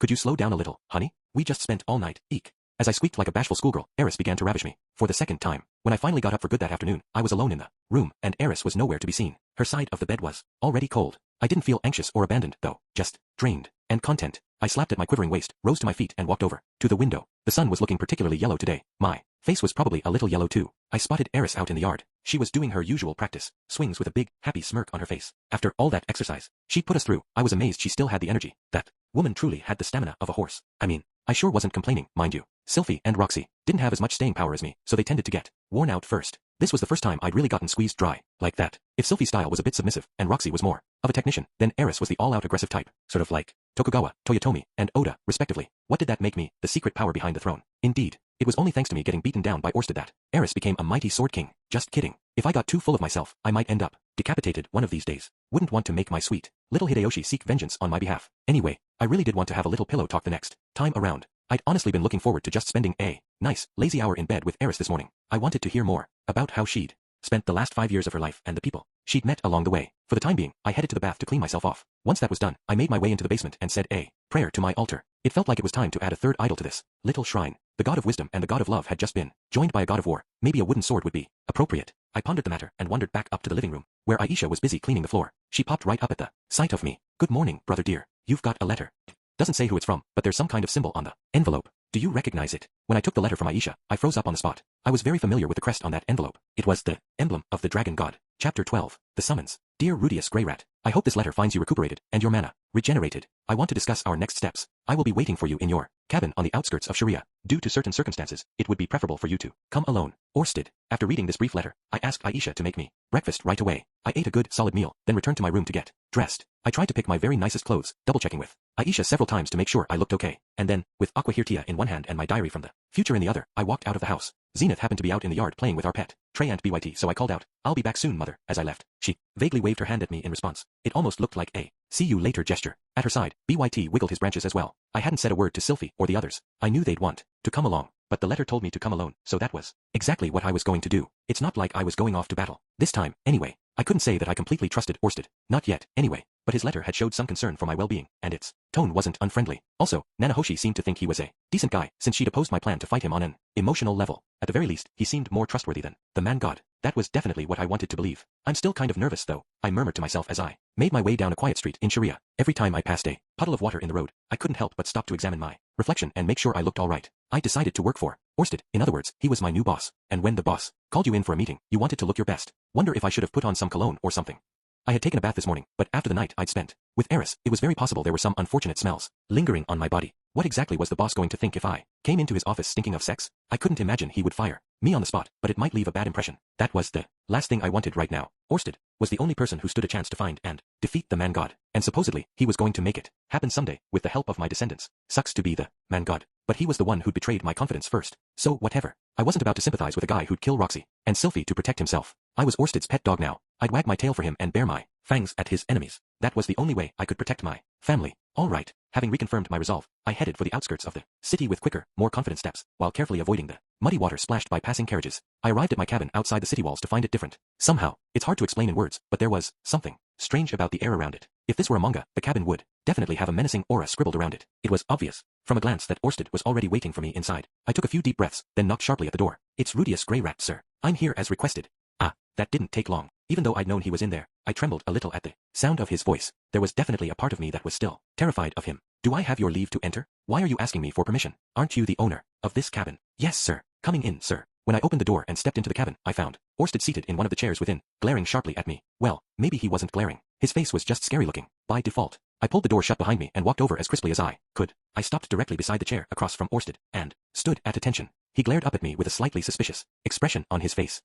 Could you slow down a little, honey? We just spent all night. Eek. As I squeaked like a bashful schoolgirl, Eris began to ravish me. For the second time. When I finally got up for good that afternoon, I was alone in the room, and Eris was nowhere to be seen. Her side of the bed was already cold. I didn't feel anxious or abandoned, though, just drained and content. I slapped at my quivering waist, rose to my feet and walked over to the window. The sun was looking particularly yellow today. My face was probably a little yellow too. I spotted Eris out in the yard. She was doing her usual practice swings with a big, happy smirk on her face. After all that exercise she'd put us through, I was amazed she still had the energy. That woman truly had the stamina of a horse. I mean, I sure wasn't complaining, mind you. Sylphie and Roxy didn't have as much staying power as me, so they tended to get worn out first. This was the first time I'd really gotten squeezed dry like that. If Sylphie's style was a bit submissive, and Roxy was more of a technician, then Eris was the all-out aggressive type, sort of like Tokugawa, Toyotomi, and Oda, respectively. What did that make me? The secret power behind the throne. Indeed, it was only thanks to me getting beaten down by Orsted that Eris became a mighty sword king. Just kidding. If I got too full of myself, I might end up decapitated one of these days. Wouldn't want to make my sweet little Hideyoshi seek vengeance on my behalf. Anyway, I really did want to have a little pillow talk the next time around. I'd honestly been looking forward to just spending a nice, lazy hour in bed with Eris this morning. I wanted to hear more about how she'd spent the last 5 years of her life and the people she'd met along the way. For the time being, I headed to the bath to clean myself off. Once that was done, I made my way into the basement and said a prayer to my altar. It felt like it was time to add a third idol to this little shrine. The god of wisdom and the god of love had just been joined by a god of war. Maybe a wooden sword would be appropriate. I pondered the matter and wandered back up to the living room, where Aisha was busy cleaning the floor. She popped right up at the sight of me. Good morning, brother dear. You've got a letter. Doesn't say who it's from, but there's some kind of symbol on the envelope. Do you recognize it? When I took the letter from Aisha, I froze up on the spot. I was very familiar with the crest on that envelope. It was the emblem of the dragon god. Chapter 12. The Summons. Dear Rudius Greyrat, I hope this letter finds you recuperated and your mana regenerated. I want to discuss our next steps. I will be waiting for you in your cabin on the outskirts of Sharia. Due to certain circumstances, it would be preferable for you to come alone. Orsted. After reading this brief letter, I asked Aisha to make me breakfast right away. I ate a good, solid meal, then returned to my room to get dressed. I tried to pick my very nicest clothes, double-checking with Aisha several times to make sure I looked okay. And then, with Aquahirtia in one hand and my diary from the future in the other, I walked out of the house. Zenith happened to be out in the yard playing with our pet, Trey and BYT, so I called out, "I'll be back soon, mother," as I left. She vaguely waved her hand at me in response. It almost looked like a "see you later" gesture. At her side, BYT wiggled his branches as well. I hadn't said a word to Sylphie or the others. I knew they'd want to come along, but the letter told me to come alone, so that was exactly what I was going to do. It's not like I was going off to battle. This time, anyway. I couldn't say that I completely trusted Orsted. Not yet, anyway. But his letter had showed some concern for my well-being, and its tone wasn't unfriendly. Also, Nanahoshi seemed to think he was a decent guy, since she'd opposed my plan to fight him on an emotional level. At the very least, he seemed more trustworthy than the man god. That was definitely what I wanted to believe. I'm still kind of nervous though, I murmured to myself as I made my way down a quiet street in Sharia. Every time I passed a puddle of water in the road, I couldn't help but stop to examine my reflection and make sure I looked all right. I decided to work for Orsted. In other words, he was my new boss. And when the boss called you in for a meeting, you wanted to look your best. Wonder if I should have put on some cologne or something. I had taken a bath this morning, but after the night I'd spent with Eris, it was very possible there were some unfortunate smells lingering on my body. What exactly was the boss going to think if I came into his office stinking of sex? I couldn't imagine he would fire me on the spot, but it might leave a bad impression. That was the last thing I wanted right now. Orsted was the only person who stood a chance to find and defeat the man god, and supposedly he was going to make it happen someday with the help of my descendants. Sucks to be the man god, but he was the one who'd betrayed my confidence first. So whatever. I wasn't about to sympathize with a guy who'd kill Roxy and Sylphie to protect himself. I was Orsted's pet dog now. I'd wag my tail for him and bare my fangs at his enemies. That was the only way I could protect my family. All right. Having reconfirmed my resolve, I headed for the outskirts of the city with quicker, more confident steps, while carefully avoiding the muddy water splashed by passing carriages. I arrived at my cabin outside the city walls to find it different. Somehow, it's hard to explain in words, but there was something strange about the air around it. If this were a manga, the cabin would definitely have a menacing aura scribbled around it. It was obvious from a glance that Orsted was already waiting for me inside. I took a few deep breaths, then knocked sharply at the door. "It's Rudius Greyrat, sir. I'm here as requested." Ah, that didn't take long. Even though I'd known he was in there, I trembled a little at the sound of his voice. There was definitely a part of me that was still terrified of him. "Do I have your leave to enter? Why are you asking me for permission? Aren't you the owner of this cabin?" "Yes, sir. Coming in, sir." When I opened the door and stepped into the cabin, I found Orsted seated in one of the chairs within, glaring sharply at me. Well, maybe he wasn't glaring. His face was just scary looking, by default. I pulled the door shut behind me and walked over as crisply as I could. I stopped directly beside the chair across from Orsted, and stood at attention. He glared up at me with a slightly suspicious expression on his face.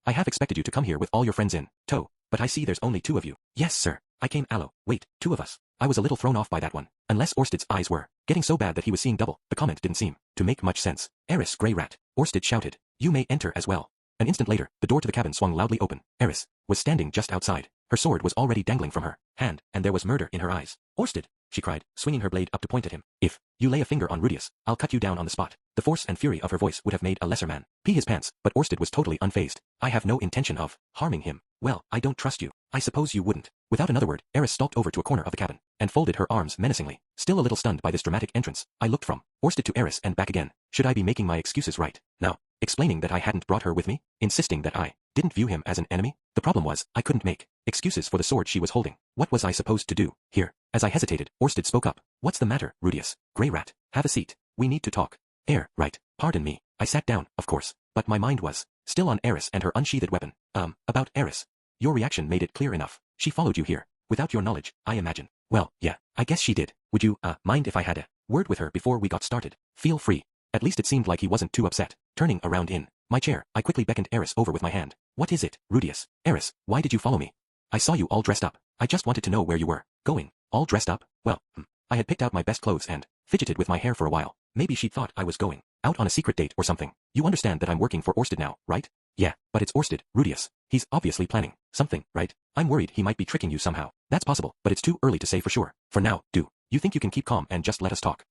"I half expected you to come here with all your friends in tow, but I see there's only 2 of you." "Yes, sir. I came wait, 2 of us." I was a little thrown off by that one. Unless Orsted's eyes were getting so bad that he was seeing double, the comment didn't seem to make much sense. "Eris Greyrat," Orsted shouted. "You may enter as well." An instant later, the door to the cabin swung loudly open. Eris was standing just outside. Her sword was already dangling from her hand, and there was murder in her eyes. "Orsted," she cried, swinging her blade up to point at him. "If you lay a finger on Rudius, I'll cut you down on the spot." The force and fury of her voice would have made a lesser man pee his pants, but Orsted was totally unfazed. "I have no intention of harming him." "Well, I don't trust you. I suppose you wouldn't." Without another word, Eris stalked over to a corner of the cabin, and folded her arms menacingly. Still a little stunned by this dramatic entrance, I looked from Orsted to Eris and back again. Should I be making my excuses right now? Explaining that I hadn't brought her with me? Insisting that I didn't view him as an enemy? The problem was, I couldn't make excuses for the sword she was holding. What was I supposed to do here? As I hesitated, Orsted spoke up. "What's the matter, Rudius Greyrat? Have a seat. We need to talk." Right. Pardon me." I sat down, of course, but my mind was still on Eris and her unsheathed weapon. About Eris. Your reaction made it clear enough. She followed you here. Without your knowledge, I imagine. Well, yeah, I guess she did. Would you, mind if I had a word with her before we got started? Feel free. At least it seemed like he wasn't too upset. Turning around in my chair, I quickly beckoned Eris over with my hand. "What is it, Rudius?" "Eris, why did you follow me? I saw you all dressed up. I just wanted to know where you were going." "All dressed up?" Well, I had picked out my best clothes and fidgeted with my hair for a while. Maybe she thought I was going out on a secret date or something. "You understand that I'm working for Orsted now, right?" "Yeah, but it's Orsted, Rudius. He's obviously planning something, right? I'm worried he might be tricking you somehow." "That's possible, but it's too early to say for sure. For now, do you think you can keep calm and just let us talk?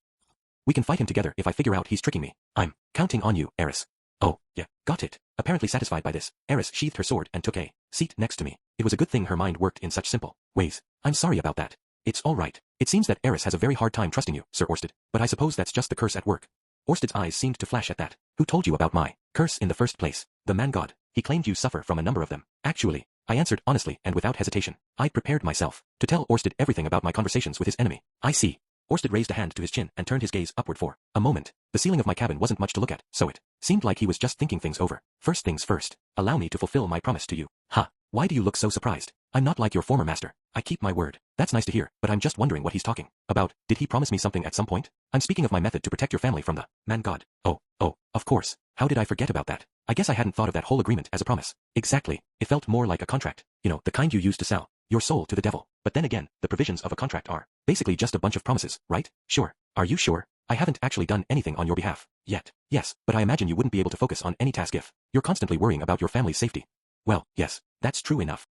We can fight him together if I figure out he's tricking me. I'm counting on you, Eris." "Oh, yeah, got it." Apparently satisfied by this, Eris sheathed her sword and took a seat next to me. It was a good thing her mind worked in such simple ways. "I'm sorry about that." "It's all right. It seems that Eris has a very hard time trusting you, Sir Orsted, but I suppose that's just the curse at work." Orsted's eyes seemed to flash at that. "Who told you about my curse in the first place?" "The man god. He claimed you suffer from a number of them." "Actually," I answered honestly and without hesitation. I'd prepared myself to tell Orsted everything about my conversations with his enemy. "I see. Orsted raised a hand to his chin and turned his gaze upward for a moment. The ceiling of my cabin wasn't much to look at, so it seemed like he was just thinking things over. First things first, allow me to fulfill my promise to you. Ha! Why do you look so surprised? I'm not like your former master. I keep my word. That's nice to hear, but I'm just wondering what he's talking about. Did he promise me something at some point? I'm speaking of my method to protect your family from the man god. Oh, of course. How did I forget about that? I guess I hadn't thought of that whole agreement as a promise. Exactly. It felt more like a contract. You know, the kind you use to sell your soul to the devil. But then again, the provisions of a contract are basically just a bunch of promises, right? Sure. Are you sure? I haven't actually done anything on your behalf yet. Yes, but I imagine you wouldn't be able to focus on any task if you're constantly worrying about your family's safety. Well, yes, that's true enough.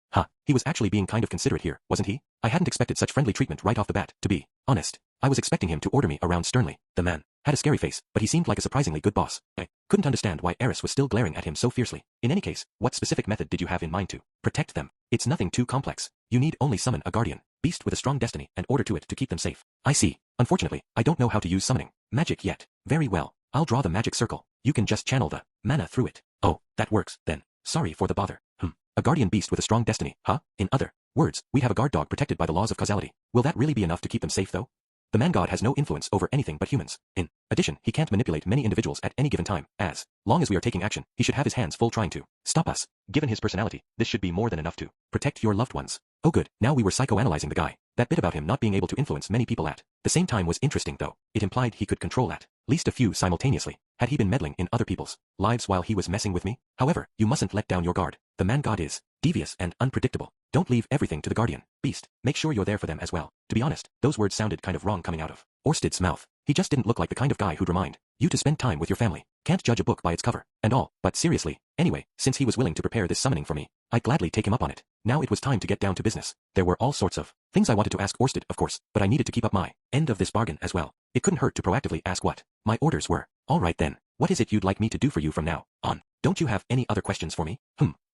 He was actually being kind of considerate here, wasn't he? I hadn't expected such friendly treatment right off the bat, to be honest. I was expecting him to order me around sternly. The man had a scary face, but he seemed like a surprisingly good boss. I couldn't understand why Eris was still glaring at him so fiercely. In any case, what specific method did you have in mind to protect them? It's nothing too complex. You need only summon a guardian beast with a strong destiny and order to it to keep them safe. I see. Unfortunately, I don't know how to use summoning magic yet. Very well. I'll draw the magic circle. You can just channel the mana through it. Oh, that works, then. Sorry for the bother. A guardian beast with a strong destiny, huh? In other words, we have a guard dog protected by the laws of causality. Will that really be enough to keep them safe, though? The man god has no influence over anything but humans. In addition, he can't manipulate many individuals at any given time. As long as we are taking action, he should have his hands full trying to stop us. Given his personality, this should be more than enough to protect your loved ones. Oh good, now we were psychoanalyzing the guy. That bit about him not being able to influence many people at the same time was interesting though. It implied he could control at least a few simultaneously. Had he been meddling in other people's lives while he was messing with me? However, you mustn't let down your guard. The man god is devious and unpredictable. Don't leave everything to the guardian beast. Make sure you're there for them as well. To be honest, those words sounded kind of wrong coming out of Orsted's mouth. He just didn't look like the kind of guy who'd remind you to spend time with your family. Can't judge a book by its cover and all, but seriously. Anyway, since he was willing to prepare this summoning for me, I'd gladly take him up on it. Now it was time to get down to business. There were all sorts of things I wanted to ask Orsted, of course, but I needed to keep up my end of this bargain as well. It couldn't hurt to proactively ask what my orders were. All right then, what is it you'd like me to do for you from now on? Don't you have any other questions for me?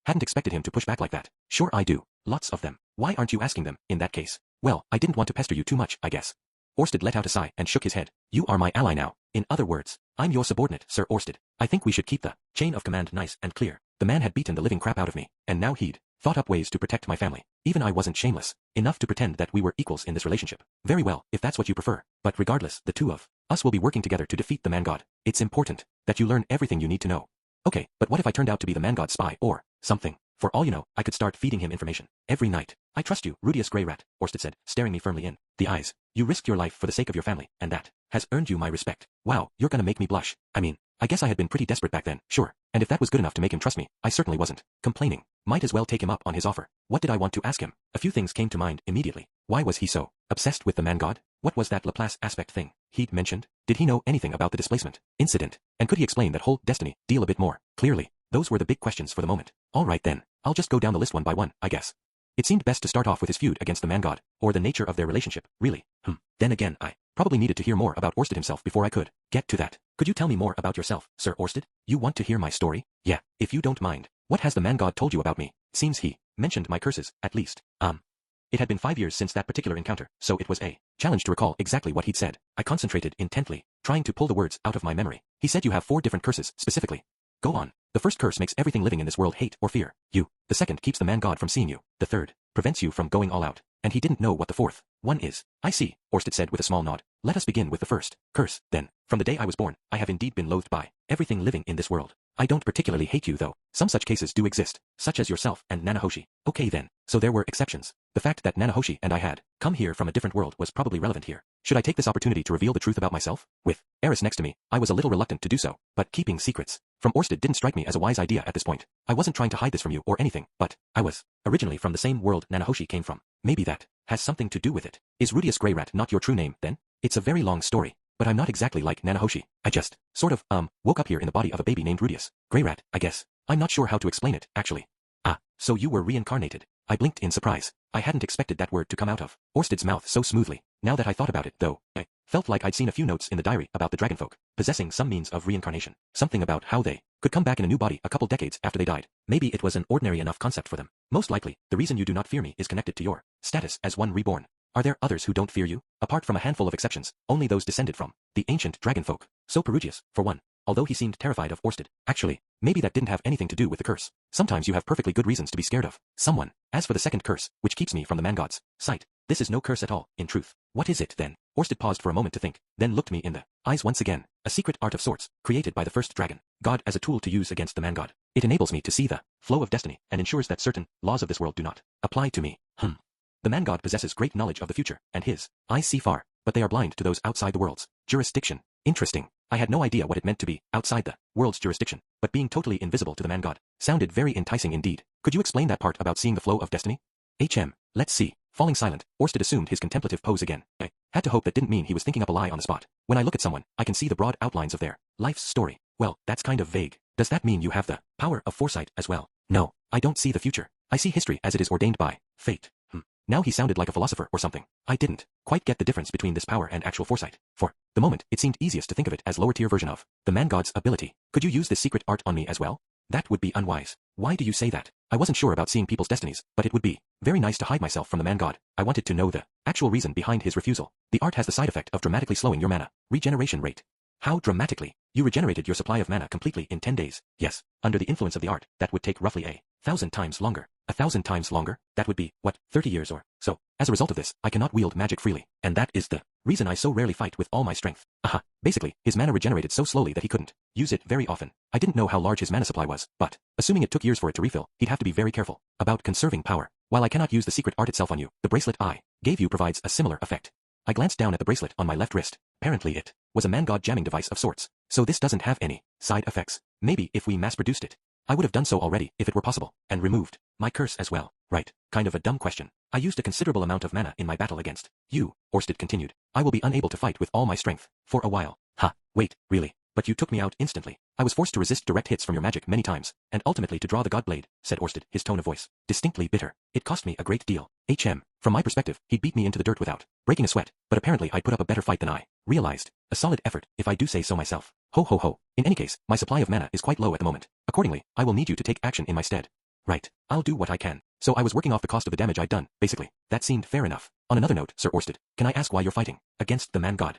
Hadn't expected him to push back like that. Sure I do. Lots of them. Why aren't you asking them, in that case? Well, I didn't want to pester you too much, I guess. Orsted let out a sigh and shook his head. You are my ally now. In other words, I'm your subordinate, Sir Orsted. I think we should keep the chain of command nice and clear. The man had beaten the living crap out of me, and now he'd thought up ways to protect my family. Even I wasn't shameless enough to pretend that we were equals in this relationship. Very well, if that's what you prefer. But regardless, the two of us will be working together to defeat the man god. It's important that you learn everything you need to know. Okay, but what if I turned out to be the man god's spy or something? For all you know, I could start feeding him information every night. I trust you, Rudius Grey Rat, Orsted said, staring me firmly in the eyes. You risked your life for the sake of your family, and that has earned you my respect. Wow, you're gonna make me blush. I mean, I guess I had been pretty desperate back then, sure. And if that was good enough to make him trust me, I certainly wasn't complaining. Might as well take him up on his offer. What did I want to ask him? A few things came to mind immediately. Why was he so obsessed with the man god? What was that Laplace aspect thing he'd mentioned? Did he know anything about the displacement incident? And could he explain that whole destiny deal a bit more clearly? Those were the big questions for the moment. All right then, I'll just go down the list one by one, I guess. It seemed best to start off with his feud against the man god, or the nature of their relationship, really. Then again, I probably needed to hear more about Orsted himself before I could get to that. Could you tell me more about yourself, Sir Orsted? You want to hear my story? Yeah, if you don't mind. What has the man god told you about me? Seems he mentioned my curses, at least. It had been 5 years since that particular encounter, so it was a challenge to recall exactly what he'd said. I concentrated intently, trying to pull the words out of my memory. He said you have 4 different curses, specifically. Go on. The first curse makes everything living in this world hate or fear you. The second keeps the man god from seeing you. The third prevents you from going all out. And he didn't know what the fourth one is. I see, Orsted said with a small nod. Let us begin with the first curse, then. From the day I was born, I have indeed been loathed by everything living in this world. I don't particularly hate you though. Some such cases do exist, such as yourself and Nanahoshi. Okay then, so there were exceptions. The fact that Nanahoshi and I had come here from a different world was probably relevant here. Should I take this opportunity to reveal the truth about myself? With Eris next to me, I was a little reluctant to do so, but keeping secrets from Orsted didn't strike me as a wise idea at this point. I wasn't trying to hide this from you or anything, but I was originally from the same world Nanahoshi came from. Maybe that has something to do with it. Is Rudius Grey Rat not your true name, then? It's a very long story, but I'm not exactly like Nanahoshi. I just sort of, woke up here in the body of a baby named Rudius Grey Rat, I guess. I'm not sure how to explain it, actually. Ah, so you were reincarnated. I blinked in surprise. I hadn't expected that word to come out of Orsted's mouth so smoothly. Now that I thought about it, though, I felt like I'd seen a few notes in the diary about the dragonfolk possessing some means of reincarnation. Something about how they could come back in a new body a couple decades after they died. Maybe it was an ordinary enough concept for them. Most likely, the reason you do not fear me is connected to your status as one reborn. Are there others who don't fear you? Apart from a handful of exceptions, only those descended from the ancient dragonfolk. So Perugius, for one, although he seemed terrified of Orsted. Actually, maybe that didn't have anything to do with the curse. Sometimes you have perfectly good reasons to be scared of someone. As for the second curse, which keeps me from the man god's sight, this is no curse at all, in truth. What is it, then? Orsted paused for a moment to think, then looked me in the eyes once again. A secret art of sorts, created by the first dragon god as a tool to use against the man god. It enables me to see the flow of destiny and ensures that certain laws of this world do not apply to me. The man god possesses great knowledge of the future, and his eyes see far, but they are blind to those outside the world's jurisdiction. Interesting. I had no idea what it meant to be outside the world's jurisdiction, but being totally invisible to the man god sounded very enticing indeed. Could you explain that part about seeing the flow of destiny? Let's see. Falling silent, Orsted assumed his contemplative pose again. I had to hope that didn't mean he was thinking up a lie on the spot. When I look at someone, I can see the broad outlines of their life's story. Well, that's kind of vague. Does that mean you have the power of foresight as well? No, I don't see the future. I see history as it is ordained by fate. Now he sounded like a philosopher or something. I didn't quite get the difference between this power and actual foresight. For the moment, it seemed easiest to think of it as lower tier version of the man god's ability. Could you use this secret art on me as well? That would be unwise. Why do you say that? I wasn't sure about seeing people's destinies, but it would be very nice to hide myself from the man god. I wanted to know the actual reason behind his refusal. The art has the side effect of dramatically slowing your mana regeneration rate. How dramatically? You regenerated your supply of mana completely in 10 days. Yes, under the influence of the art, that would take roughly 1,000 times longer. 1,000 times longer? That would be, what, 30 years or so? As a result of this, I cannot wield magic freely, and that is the reason I so rarely fight with all my strength. Aha, basically, his mana regenerated so slowly that he couldn't use it very often. I didn't know how large his mana supply was, but, assuming it took years for it to refill, he'd have to be very careful about conserving power. While I cannot use the secret art itself on you, the bracelet I gave you provides a similar effect. I glanced down at the bracelet on my left wrist. Apparently it was a man god jamming device of sorts. So this doesn't have any side effects. Maybe if we mass-produced it, I would have done so already if it were possible, and removed my curse as well. Right, kind of a dumb question. I used a considerable amount of mana in my battle against you, Orsted continued. I will be unable to fight with all my strength for a while. Wait, really? But you took me out instantly. I was forced to resist direct hits from your magic many times, and ultimately to draw the god blade, said Orsted, his tone of voice distinctly bitter. It cost me a great deal. From my perspective, he'd beat me into the dirt without breaking a sweat, but apparently I put up a better fight than I realized. A solid effort, if I do say so myself. Ho ho ho. In any case, my supply of mana is quite low at the moment. Accordingly, I will need you to take action in my stead. Right. I'll do what I can. So I was working off the cost of the damage I'd done, basically. That seemed fair enough. On another note, Sir Orsted, can I ask why you're fighting against the man god?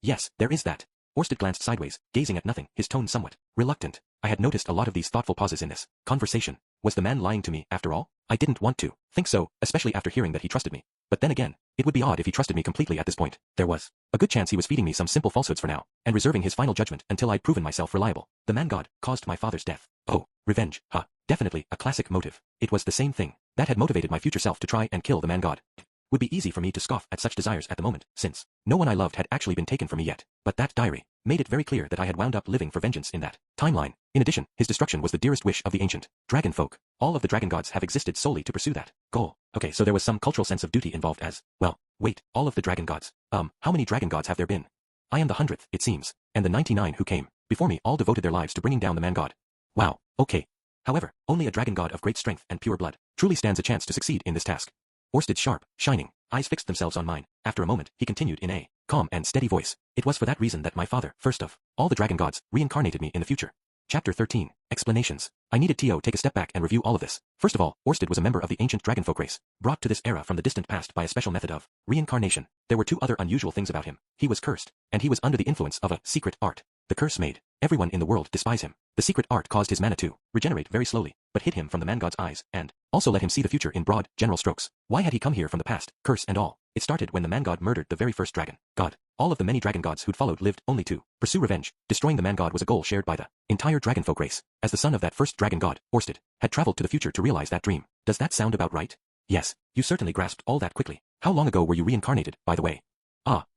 Yes, there is that. Orsted glanced sideways, gazing at nothing, his tone somewhat reluctant. I had noticed a lot of these thoughtful pauses in this conversation. Was the man lying to me, after all? I didn't want to think so, especially after hearing that he trusted me. But then again, it would be odd if he trusted me completely at this point. There was a good chance he was feeding me some simple falsehoods for now, and reserving his final judgment until I'd proven myself reliable. The man god caused my father's death. Oh, revenge. Definitely a classic motive. It was the same thing that had motivated my future self to try and kill the man god. Would be easy for me to scoff at such desires at the moment, since no one I loved had actually been taken from me yet. But that diary made it very clear that I had wound up living for vengeance in that timeline. In addition, his destruction was the dearest wish of the ancient dragon folk. All of the dragon gods have existed solely to pursue that goal. Okay, so there was some cultural sense of duty involved as well. Wait, all of the dragon gods? How many dragon gods have there been? I am the 100th, it seems, and the 99 who came before me all devoted their lives to bringing down the man god. Wow, okay. However, only a dragon god of great strength and pure blood truly stands a chance to succeed in this task. Orsted's sharp, shining eyes fixed themselves on mine. After a moment, he continued in a calm and steady voice. It was for that reason that my father, first of all the dragon gods, reincarnated me in the future. Chapter 13. Explanations. I needed to take a step back and review all of this. First of all, Orsted was a member of the ancient dragonfolk race, brought to this era from the distant past by a special method of reincarnation. There were two other unusual things about him. He was cursed, and he was under the influence of a secret art. The curse made everyone in the world despise him. The secret art caused his mana to regenerate very slowly, but hid him from the man god's eyes, and also let him see the future in broad, general strokes. Why had he come here from the past, curse and all? It started when the man god murdered the very first dragon god. All of the many dragon gods who'd followed lived only to pursue revenge. Destroying the man god was a goal shared by the entire dragonfolk race. As the son of that first dragon god, Orsted had traveled to the future to realize that dream. Does that sound about right? Yes, you certainly grasped all that quickly. How long ago were you reincarnated, by the way?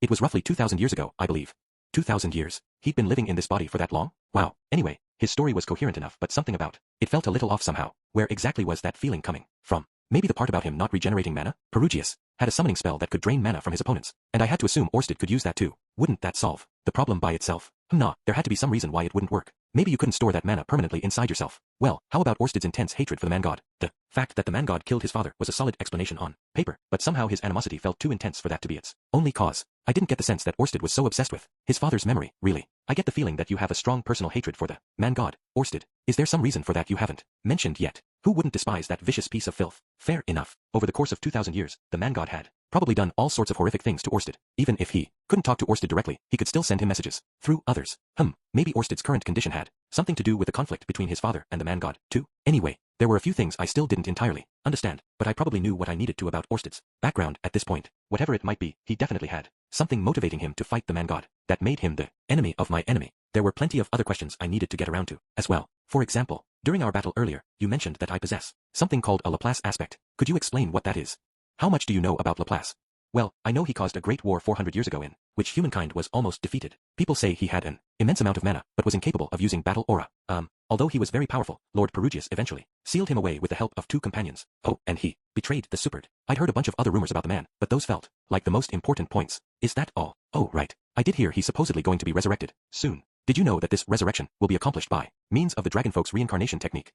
It was roughly 2,000 years ago, I believe. 2,000 years? He'd been living in this body for that long? Wow. Anyway, his story was coherent enough, but something about it felt a little off somehow. Where exactly was that feeling coming from? Maybe the part about him not regenerating mana? Perugius had a summoning spell that could drain mana from his opponents, and I had to assume Orsted could use that too. Wouldn't that solve the problem by itself? Nah, there had to be some reason why it wouldn't work. Maybe you couldn't store that mana permanently inside yourself. Well, how about Orsted's intense hatred for the man god? The fact that the man god killed his father was a solid explanation on paper, but somehow his animosity felt too intense for that to be its only cause. I didn't get the sense that Orsted was so obsessed with his father's memory, really. I get the feeling that you have a strong personal hatred for the man god, Orsted. Is there some reason for that you haven't mentioned yet? Who wouldn't despise that vicious piece of filth? Fair enough. Over the course of 2,000 years, the man god had probably done all sorts of horrific things to Orsted. Even if he couldn't talk to Orsted directly, he could still send him messages through others. Maybe Orsted's current condition had something to do with the conflict between his father and the man god, too. Anyway, there were a few things I still didn't entirely understand, but I probably knew what I needed to about Orsted's background at this point. whatever it might be, he definitely had something motivating him to fight the man god that made him the enemy of my enemy. There were plenty of other questions I needed to get around to as well. For example, during our battle earlier, you mentioned that I possess something called a Laplace aspect. Could you explain what that is? How much do you know about Laplace? Well, I know he caused a great war 400 years ago in which humankind was almost defeated. People say he had an immense amount of mana, but was incapable of using battle aura. Although he was very powerful, Lord Perugius eventually sealed him away with the help of 2 companions. Oh, and he betrayed the Superd. I'd heard a bunch of other rumors about the man, but those felt like the most important points. Is that all? Oh, right. I did hear he's supposedly going to be resurrected soon. Did you know that this resurrection will be accomplished by means of the dragonfolk's reincarnation technique?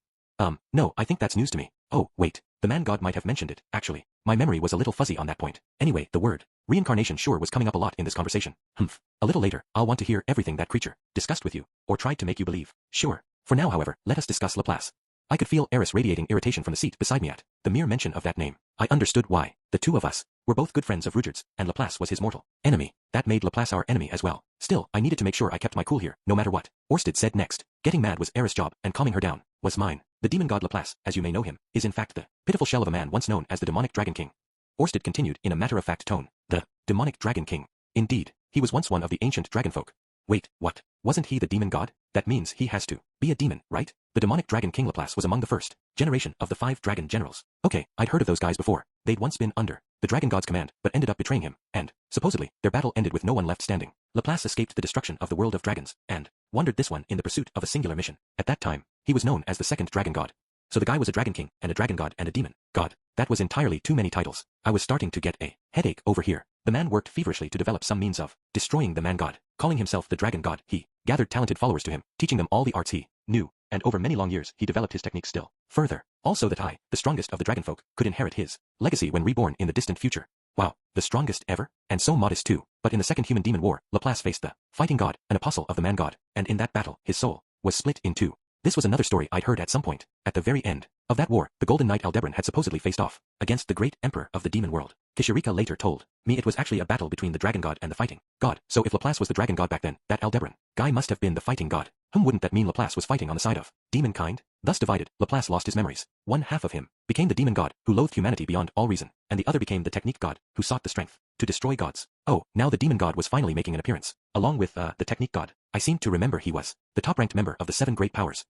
No, I think that's news to me. Oh, wait, the man god might have mentioned it, actually. My memory was a little fuzzy on that point. Anyway, the word reincarnation sure was coming up a lot in this conversation. A little later, I'll want to hear everything that creature discussed with you, or tried to make you believe. Sure. For now, however, let us discuss Laplace. I could feel Eris radiating irritation from the seat beside me at the mere mention of that name. I understood why. The two of us were both good friends of Rudyard's, and Laplace was his mortal enemy. That made Laplace our enemy as well. Still, I needed to make sure I kept my cool here, no matter what. Orsted said next. Getting mad was Eris' job, and calming her down was mine. The demon god Laplace, as you may know him, is in fact the pitiful shell of a man once known as the demonic dragon king. Orsted continued in a matter-of-fact tone. The demonic dragon king. Indeed, he was once one of the ancient dragonfolk. Wait, what? Wasn't he the demon god? That means he has to be a demon, right? The demonic dragon king Laplace was among the first generation of the 5 dragon generals. Okay, I'd heard of those guys before. They'd once been under the dragon god's command, but ended up betraying him, and, supposedly, their battle ended with no one left standing. Laplace escaped the destruction of the world of dragons, and wandered this one in the pursuit of a singular mission. At that time, he was known as the second dragon god. So the guy was a dragon king, and a dragon god, and a demon god. That was entirely too many titles. I was starting to get a headache over here. The man worked feverishly to develop some means of destroying the man god. Calling himself the dragon god, he gathered talented followers to him, teaching them all the arts he knew, and over many long years he developed his techniques still further. Also that I, the strongest of the dragonfolk, could inherit his legacy when reborn in the distant future. Wow, the strongest ever? And so modest too. But in the second human-demon war, Laplace faced the fighting god, an apostle of the man god, and in that battle, his soul was split in 2. This was another story I'd heard at some point. At the very end of that war, the Golden Knight Aldebaran had supposedly faced off against the great emperor of the demon world. Kishirika later told me it was actually a battle between the dragon god and the fighting god. So if Laplace was the dragon god back then, that Aldebaran guy must have been the fighting god. Wouldn't that mean Laplace was fighting on the side of demon kind? Thus divided, Laplace lost his memories. One half of him became the demon god, who loathed humanity beyond all reason, and the other became the technique god, who sought the strength to destroy gods. Oh, now the demon god was finally making an appearance, along with the technique god. I seem to remember he was the top-ranked member of the 7 great powers.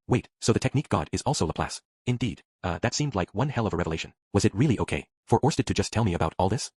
Wait, so the technique god is also Laplace? Indeed. That seemed like one hell of a revelation. Was it really okay for Orsted to just tell me about all this?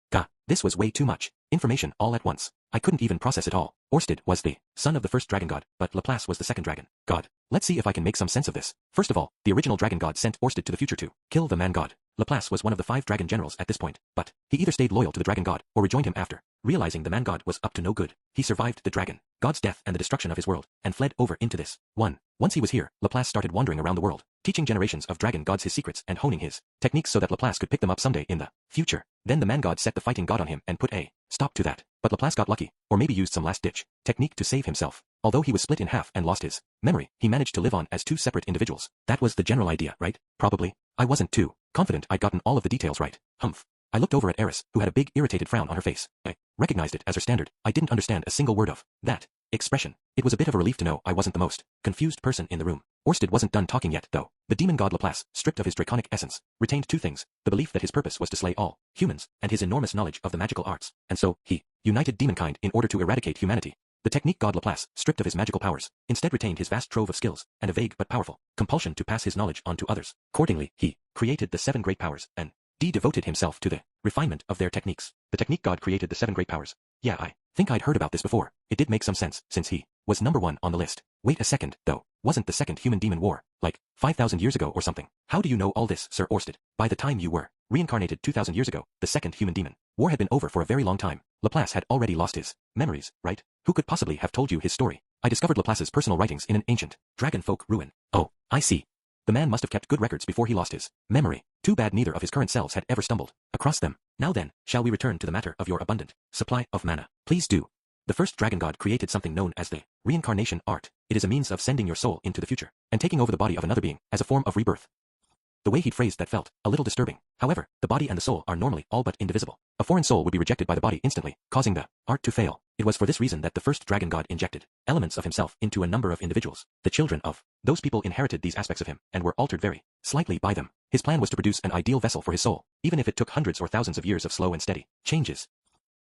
This was way too much information all at once. I couldn't even process it all. Orsted was the son of the first dragon god, but Laplace was the second dragon god. Let's see if I can make some sense of this. First of all, the original dragon god sent Orsted to the future to kill the man god. Laplace was one of the 5 dragon generals at this point, but he either stayed loyal to the dragon god or rejoined him after. Realizing the man god was up to no good, he survived the dragon god's death and the destruction of his world, and fled over into this one. Once he was here, Laplace started wandering around the world, teaching generations of dragon gods his secrets and honing his techniques so that Laplace could pick them up someday in the future. Then the man god set the fighting god on him and put a stop to that. But Laplace got lucky, or maybe used some last-ditch technique to save himself. Although he was split in half and lost his memory, he managed to live on as 2 separate individuals. That was the general idea, right? Probably. I wasn't too confident I'd gotten all of the details right. I looked over at Eris, who had a big irritated frown on her face. I recognized it as her standard. I didn't understand a single word of that expression. It was a bit of a relief to know I wasn't the most confused person in the room. Orsted wasn't done talking yet, though. The demon god Laplace, stripped of his draconic essence, retained 2 things: the belief that his purpose was to slay all humans, and his enormous knowledge of the magical arts. And so, he united demonkind in order to eradicate humanity. The technique god Laplace, stripped of his magical powers, instead retained his vast trove of skills, and a vague but powerful compulsion to pass his knowledge on to others. Accordingly, he created the 7 great powers, and devoted himself to the refinement of their techniques. The technique god created the 7 great powers. Yeah, I think I'd heard about this before. It did make some sense, since he was number 1 on the list. Wait a second, though. Wasn't the second human-demon war, like, 5,000 years ago or something? How do you know all this, Sir Orsted? By the time you were reincarnated 2,000 years ago, the second human-demon war had been over for a very long time. Laplace had already lost his memories, right? Who could possibly have told you his story? I discovered Laplace's personal writings in an ancient dragonfolk ruin. Oh, I see. The man must have kept good records before he lost his memory. Too bad neither of his current selves had ever stumbled across them. Now then, shall we return to the matter of your abundant supply of mana? Please do. The first dragon god created something known as the reincarnation art. It is a means of sending your soul into the future, and taking over the body of another being, as a form of rebirth. The way he'd phrased that felt a little disturbing. However, the body and the soul are normally all but indivisible. A foreign soul would be rejected by the body instantly, causing the art to fail. It was for this reason that the first dragon god injected elements of himself into a number of individuals. The children of those people inherited these aspects of him, and were altered very slightly by them. His plan was to produce an ideal vessel for his soul, even if it took hundreds or thousands of years of slow and steady changes.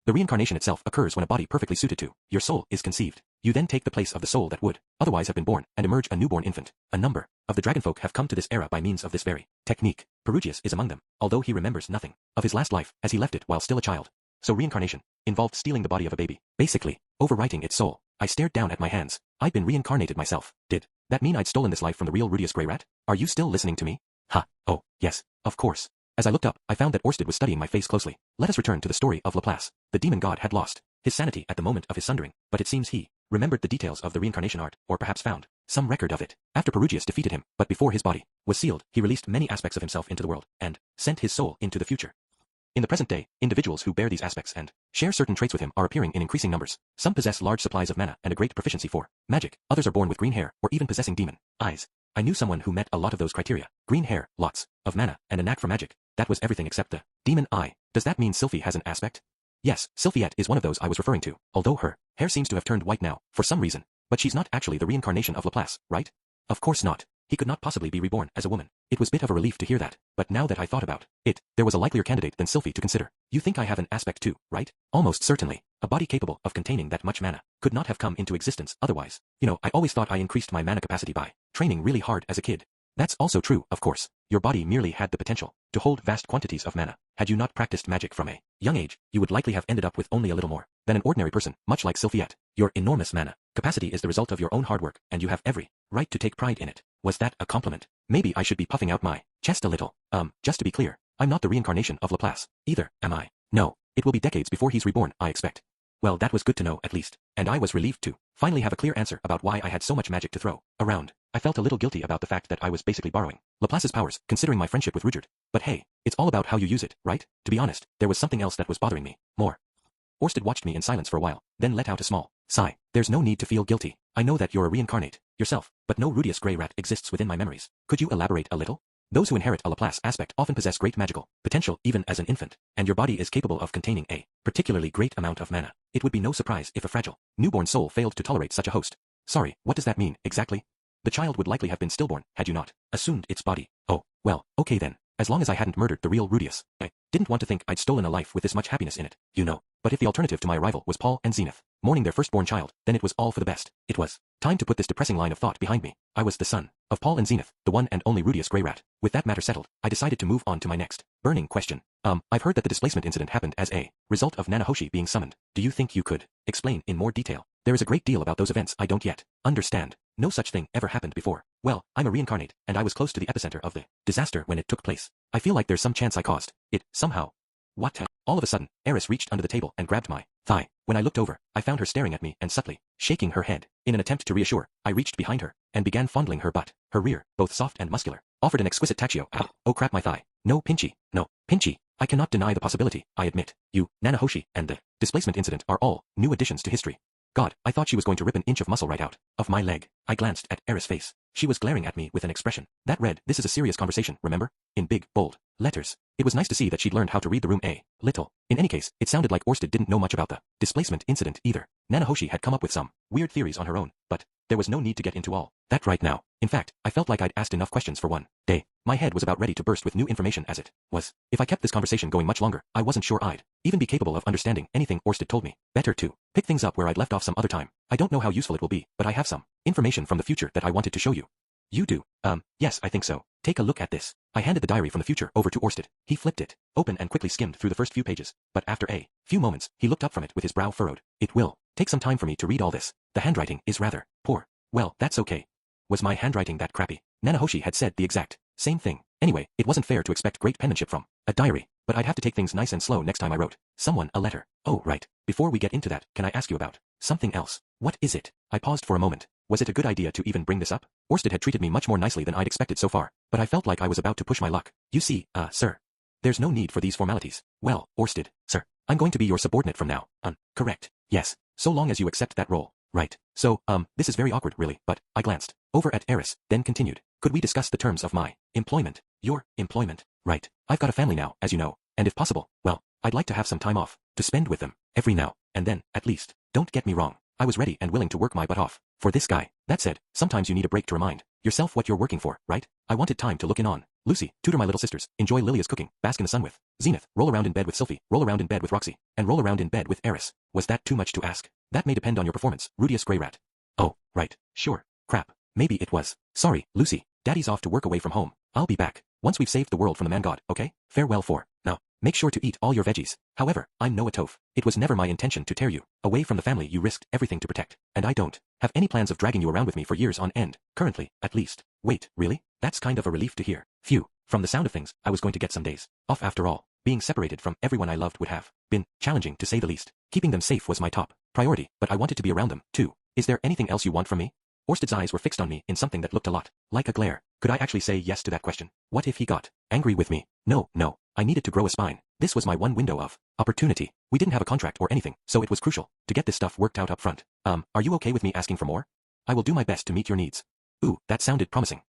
The reincarnation itself occurs when a body perfectly suited to your soul is conceived. You then take the place of the soul that would otherwise have been born and emerge a newborn infant. A number of the dragonfolk have come to this era by means of this very technique. Perugius is among them, although he remembers nothing of his last life as he left it while still a child. So reincarnation involved stealing the body of a baby, basically overwriting its soul. I stared down at my hands. I'd been reincarnated myself. Did that mean I'd stolen this life from the real Rudius Grey Rat? Are you still listening to me? Ha, oh, yes, of course. As I looked up, I found that Orsted was studying my face closely. Let us return to the story of Laplace. The demon god had lost his sanity at the moment of his sundering, but it seems he remembered the details of the reincarnation art, or perhaps found some record of it. After Perugius defeated him, but before his body was sealed, he released many aspects of himself into the world, and sent his soul into the future. In the present day, individuals who bear these aspects and share certain traits with him are appearing in increasing numbers. Some possess large supplies of mana and a great proficiency for magic. Others are born with green hair or even possessing demon eyes. I knew someone who met a lot of those criteria. Green hair, lots of mana, and a knack for magic. That was everything except the demon eye. Does that mean Sylphie has an aspect? Yes, Sylphiette is one of those I was referring to, although her hair seems to have turned white now, for some reason. But she's not actually the reincarnation of Laplace, right? Of course not. He could not possibly be reborn as a woman. It was a bit of a relief to hear that, but now that I thought about it, there was a likelier candidate than Sylphie to consider. You think I have an aspect too, right? Almost certainly. A body capable of containing that much mana could not have come into existence otherwise. You know, I always thought I increased my mana capacity by training really hard as a kid. That's also true, of course. Your body merely had the potential to hold vast quantities of mana. Had you not practiced magic from a young age, you would likely have ended up with only a little more than an ordinary person, much like Sylphiette. Your enormous mana capacity is the result of your own hard work, and you have every right to take pride in it. Was that a compliment? Maybe I should be puffing out my chest a little. Just to be clear, I'm not the reincarnation of Laplace, either, am I? No, it will be decades before he's reborn, I expect. Well, that was good to know at least, and I was relieved to finally have a clear answer about why I had so much magic to throw around. I felt a little guilty about the fact that I was basically borrowing Laplace's powers, considering my friendship with Rudyard. But hey, it's all about how you use it, right? To be honest, there was something else that was bothering me more. Orsted watched me in silence for a while, then let out a small sigh. There's no need to feel guilty. I know that you're a reincarnate yourself, but no Rudius Grey Rat exists within my memories. Could you elaborate a little? Those who inherit a Laplace aspect often possess great magical potential even as an infant, and your body is capable of containing a particularly great amount of mana. It would be no surprise if a fragile, newborn soul failed to tolerate such a host. Sorry, what does that mean, exactly? The child would likely have been stillborn had you not assumed its body. Oh, well, okay then. As long as I hadn't murdered the real Rudius. I didn't want to think I'd stolen a life with this much happiness in it, you know. But if the alternative to my arrival was Paul and Zenith mourning their firstborn child, then it was all for the best. It was time to put this depressing line of thought behind me. I was the son of Paul and Zenith, the one and only Rudius Grey Rat. With that matter settled, I decided to move on to my next burning question. I've heard that the displacement incident happened as a result of Nanahoshi being summoned. Do you think you could explain in more detail? There is a great deal about those events I don't yet understand. No such thing ever happened before. Well, I'm a reincarnate, and I was close to the epicenter of the disaster when it took place. I feel like there's some chance I caused it somehow. What? All of a sudden, Eris reached under the table and grabbed my thigh. When I looked over, I found her staring at me and subtly shaking her head. In an attempt to reassure, I reached behind her and began fondling her butt. Her rear, both soft and muscular, offered an exquisite tacchio. Ow. Oh crap, my thigh. No, Pinchy. No, Pinchy. I cannot deny the possibility, I admit. You, Nanahoshi, and the displacement incident are all new additions to history. God, I thought she was going to rip an inch of muscle right out of my leg. I glanced at Eris' face. She was glaring at me with an expression that read, "This is a serious conversation, remember?" in big, bold letters. It was nice to see that she'd learned how to read the room a little. In any case, it sounded like Orsted didn't know much about the displacement incident either. Nanahoshi had come up with some weird theories on her own, but there was no need to get into all that right now. In fact, I felt like I'd asked enough questions for one day. My head was about ready to burst with new information as it was. If I kept this conversation going much longer, I wasn't sure I'd even be capable of understanding anything Orsted told me. Better to pick things up where I'd left off some other time. I don't know how useful it will be, but I have some information from the future that I wanted to show you. You do? Yes, I think so. Take a look at this. I handed the diary from the future over to Orsted. He flipped it open and quickly skimmed through the first few pages, but after a few moments, he looked up from it with his brow furrowed. It will take some time for me to read all this. The handwriting is rather poor. Well, that's okay. Was my handwriting that crappy? Nanahoshi had said the exact same thing. Anyway, it wasn't fair to expect great penmanship from a diary, but I'd have to take things nice and slow next time I wrote someone a letter. Oh, right. Before we get into that, can I ask you about something else? What is it? I paused for a moment. Was it a good idea to even bring this up? Orsted had treated me much more nicely than I'd expected so far, but I felt like I was about to push my luck. You see, sir, there's no need for these formalities. Well, Orsted, sir, I'm going to be your subordinate from now on. Correct. Yes, so long as you accept that role. Right. So, this is very awkward really, but I glanced over at Eris, then continued. Could we discuss the terms of my employment? Your employment? Right. I've got a family now, as you know, and if possible, well, I'd like to have some time off to spend with them every now and then, at least. Don't get me wrong. I was ready and willing to work my butt off for this guy. That said, sometimes you need a break to remind yourself what you're working for, right? I wanted time to look in on Lucy, tutor my little sisters, enjoy Lilia's cooking, bask in the sun with Zenith, roll around in bed with Sylphie, roll around in bed with Roxy, and roll around in bed with Eris. Was that too much to ask? That may depend on your performance, Rudius Grey Rat. Oh, right, sure, crap. Maybe it was. Sorry, Lucy, Daddy's off to work away from home. I'll be back. Once we've saved the world from the man god, okay? Farewell for now. Make sure to eat all your veggies. However, I'm Noah Toph. It was never my intention to tear you away from the family you risked everything to protect, and I don't have any plans of dragging you around with me for years on end, currently, at least. Wait, really? That's kind of a relief to hear. Phew, from the sound of things, I was going to get some days off after all. Being separated from everyone I loved would have been challenging to say the least. Keeping them safe was my top priority, but I wanted to be around them, too. Is there anything else you want from me? Orsted's eyes were fixed on me in something that looked a lot like a glare. Could I actually say yes to that question? What if he got angry with me? No, I needed to grow a spine. This was my one window of opportunity. We didn't have a contract or anything, so it was crucial to get this stuff worked out up front. Are you okay with me asking for more? I will do my best to meet your needs. Ooh, that sounded promising.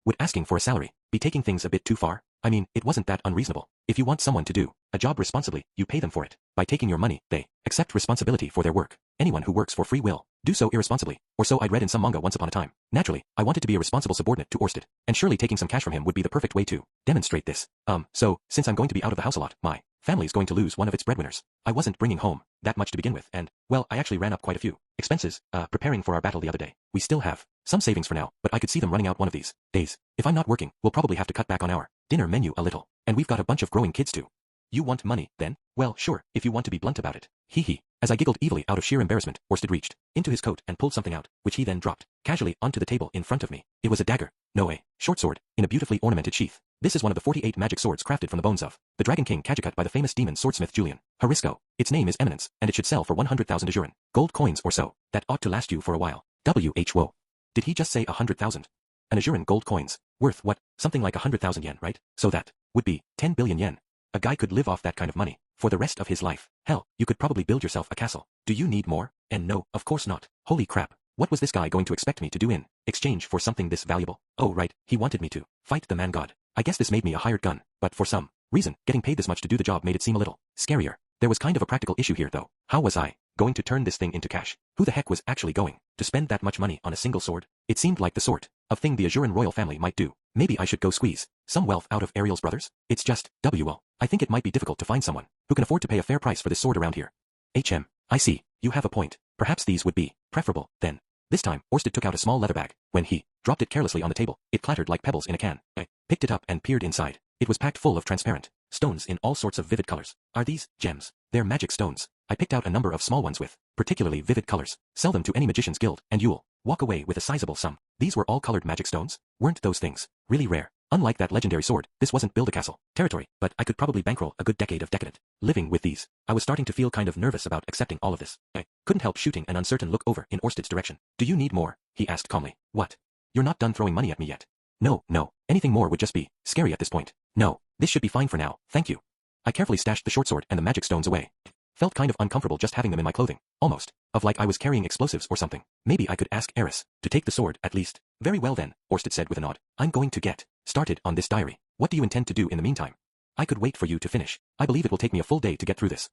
Would asking for a salary be taking things a bit too far? I mean, it wasn't that unreasonable. If you want someone to do a job responsibly, you pay them for it. By taking your money, they accept responsibility for their work. Anyone who works for free will do so irresponsibly, or so I'd read in some manga once upon a time. Naturally, I wanted to be a responsible subordinate to Orsted, and surely taking some cash from him would be the perfect way to demonstrate this. So, since I'm going to be out of the house a lot, my family's going to lose one of its breadwinners. I wasn't bringing home that much to begin with, and, well, I actually ran up quite a few expenses, preparing for our battle the other day. We still have some savings for now, but I could see them running out one of these days. If I'm not working, we'll probably have to cut back on our dinner menu a little, and we've got a bunch of growing kids too. You want money, then? Well, sure, if you want to be blunt about it. Hee hee. As I giggled evilly out of sheer embarrassment, Orsted reached into his coat and pulled something out, which he then dropped casually onto the table in front of me. It was a dagger. No, a short sword, in a beautifully ornamented sheath. This is one of the 48 magic swords crafted from the bones of the Dragon King Kajakut by the famous demon swordsmith Julian Harisco. Its name is Eminence, and it should sell for 100,000 Azuran gold coins or so. That ought to last you for a while. Whoa. Did he just say 100,000? An Azuran gold coins. Worth what? Something like 100,000 yen, right? So that would be 10 billion yen. A guy could live off that kind of money for the rest of his life. Hell, you could probably build yourself a castle. Do you need more? And no, of course not. Holy crap. What was this guy going to expect me to do in exchange for something this valuable? Oh right, he wanted me to fight the man god. I guess this made me a hired gun, but for some reason, getting paid this much to do the job made it seem a little scarier. There was kind of a practical issue here though. How was I going to turn this thing into cash? Who the heck was actually going to spend that much money on a single sword? It seemed like the sort of thing the Azuran royal family might do. Maybe I should go squeeze some wealth out of Ariel's brothers? It's just, I think it might be difficult to find someone who can afford to pay a fair price for this sword around here. I see, you have a point. Perhaps these would be preferable, then. This time, Orsted took out a small leather bag. When he dropped it carelessly on the table, it clattered like pebbles in a can. I picked it up and peered inside. It was packed full of transparent stones in all sorts of vivid colors. Are these gems? They're magic stones. I picked out a number of small ones with particularly vivid colors. Sell them to any magician's guild, and you'll walk away with a sizable sum. These were all colored magic stones? Weren't those things really rare? Unlike that legendary sword, this wasn't build-a-castle territory, but I could probably bankroll a good decade of decadent living with these. I was starting to feel kind of nervous about accepting all of this. I couldn't help shooting an uncertain look over in Orsted's direction. Do you need more? He asked calmly. What? You're not done throwing money at me yet. No. Anything more would just be scary at this point. No, this should be fine for now, thank you. I carefully stashed the short sword and the magic stones away. Felt kind of uncomfortable just having them in my clothing, almost of like I was carrying explosives or something. Maybe I could ask Eris to take the sword at least. Very well then, Orsted said with a nod. I'm going to get started on this diary. What do you intend to do in the meantime? I could wait for you to finish. I believe it will take me a full day to get through this.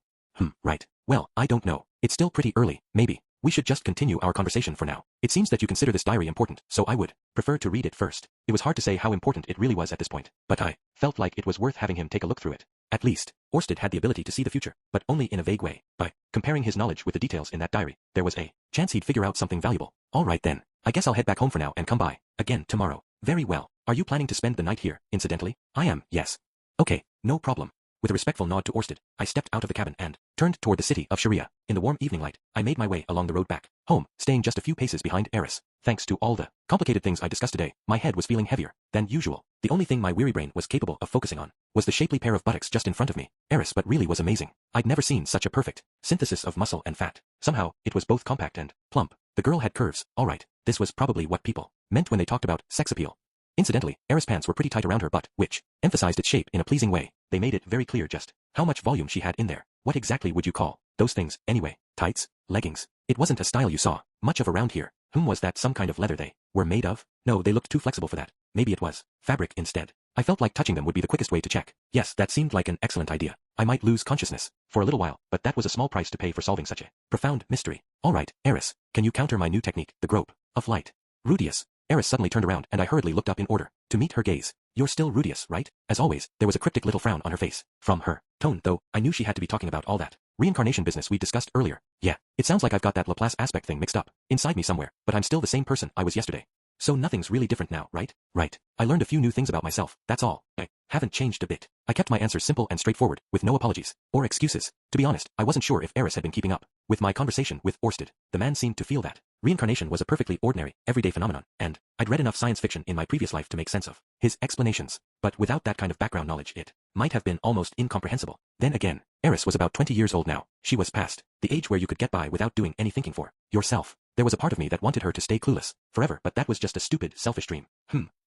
Right. Well, I don't know. It's still pretty early, maybe. We should just continue our conversation for now. It seems that you consider this diary important, so I would prefer to read it first. It was hard to say how important it really was at this point, but I felt like it was worth having him take a look through it. At least, Orsted had the ability to see the future, but only in a vague way. By comparing his knowledge with the details in that diary, there was a chance he'd figure out something valuable. All right then. I guess I'll head back home for now and come by again tomorrow. Very well. Are you planning to spend the night here, incidentally? I am, yes. Okay, no problem. With a respectful nod to Orsted, I stepped out of the cabin and turned toward the city of Sharia. In the warm evening light, I made my way along the road back home, staying just a few paces behind Eris. Thanks to all the complicated things I discussed today, my head was feeling heavier than usual. The only thing my weary brain was capable of focusing on was the shapely pair of buttocks just in front of me. Eris but really was amazing. I'd never seen such a perfect synthesis of muscle and fat. Somehow, it was both compact and plump. The girl had curves, alright. This was probably what people meant when they talked about sex appeal. Incidentally, Eris' pants were pretty tight around her butt, which emphasized its shape in a pleasing way. They made it very clear just how much volume she had in there. What exactly would you call those things, anyway? Tights? Leggings? It wasn't a style you saw much of around here. Was that some kind of leather they were made of? No, they looked too flexible for that. Maybe it was fabric instead. I felt like touching them would be the quickest way to check. Yes, that seemed like an excellent idea. I might lose consciousness for a little while, but that was a small price to pay for solving such a profound mystery. Alright, Eris, can you counter my new technique, the grope of light? Rudius. Eris suddenly turned around and I hurriedly looked up in order to meet her gaze. You're still Rudius, right? As always, there was a cryptic little frown on her face. From her tone, though, I knew she had to be talking about all that reincarnation business we discussed earlier. Yeah, it sounds like I've got that Laplace aspect thing mixed up inside me somewhere, but I'm still the same person I was yesterday. So nothing's really different now, right? Right. I learned a few new things about myself, that's all. I haven't changed a bit. I kept my answers simple and straightforward, with no apologies or excuses. To be honest, I wasn't sure if Eris had been keeping up with my conversation with Orsted. The man seemed to feel that reincarnation was a perfectly ordinary, everyday phenomenon, and I'd read enough science fiction in my previous life to make sense of his explanations. But without that kind of background knowledge, it might have been almost incomprehensible. Then again, Eris was about 20 years old now. She was past the age where you could get by without doing any thinking for yourself. There was a part of me that wanted her to stay clueless forever, but that was just a stupid, selfish dream.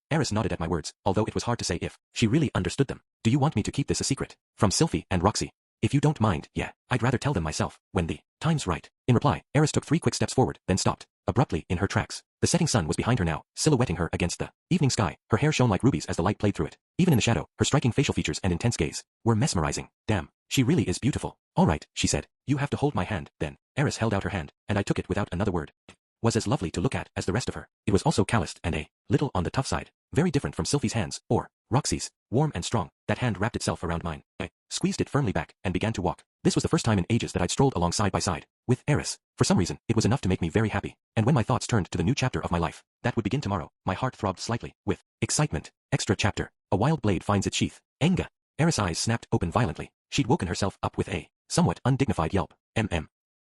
Eris nodded at my words, although it was hard to say if she really understood them. Do you want me to keep this a secret? From Sylphie and Roxy. If you don't mind, yeah, I'd rather tell them myself, when the time's right. In reply, Eris took 3 quick steps forward, then stopped, abruptly in her tracks. The setting sun was behind her now, silhouetting her against the evening sky. Her hair shone like rubies as the light played through it. Even in the shadow, her striking facial features and intense gaze were mesmerizing. Damn, she really is beautiful. All right, she said. You have to hold my hand, then. Eris held out her hand, and I took it without another word. It was as lovely to look at as the rest of her. It was also calloused and a little on the tough side. Very different from Sylphie's hands, or Roxy's. Warm and strong, that hand wrapped itself around mine. I squeezed it firmly back and began to walk. This was the first time in ages that I'd strolled along side by side with Eris. For some reason, it was enough to make me very happy. And when my thoughts turned to the new chapter of my life that would begin tomorrow, my heart throbbed slightly with excitement. Extra chapter. A wild blade finds its sheath. Enga. Eris' eyes snapped open violently. She'd woken herself up with a somewhat undignified yelp.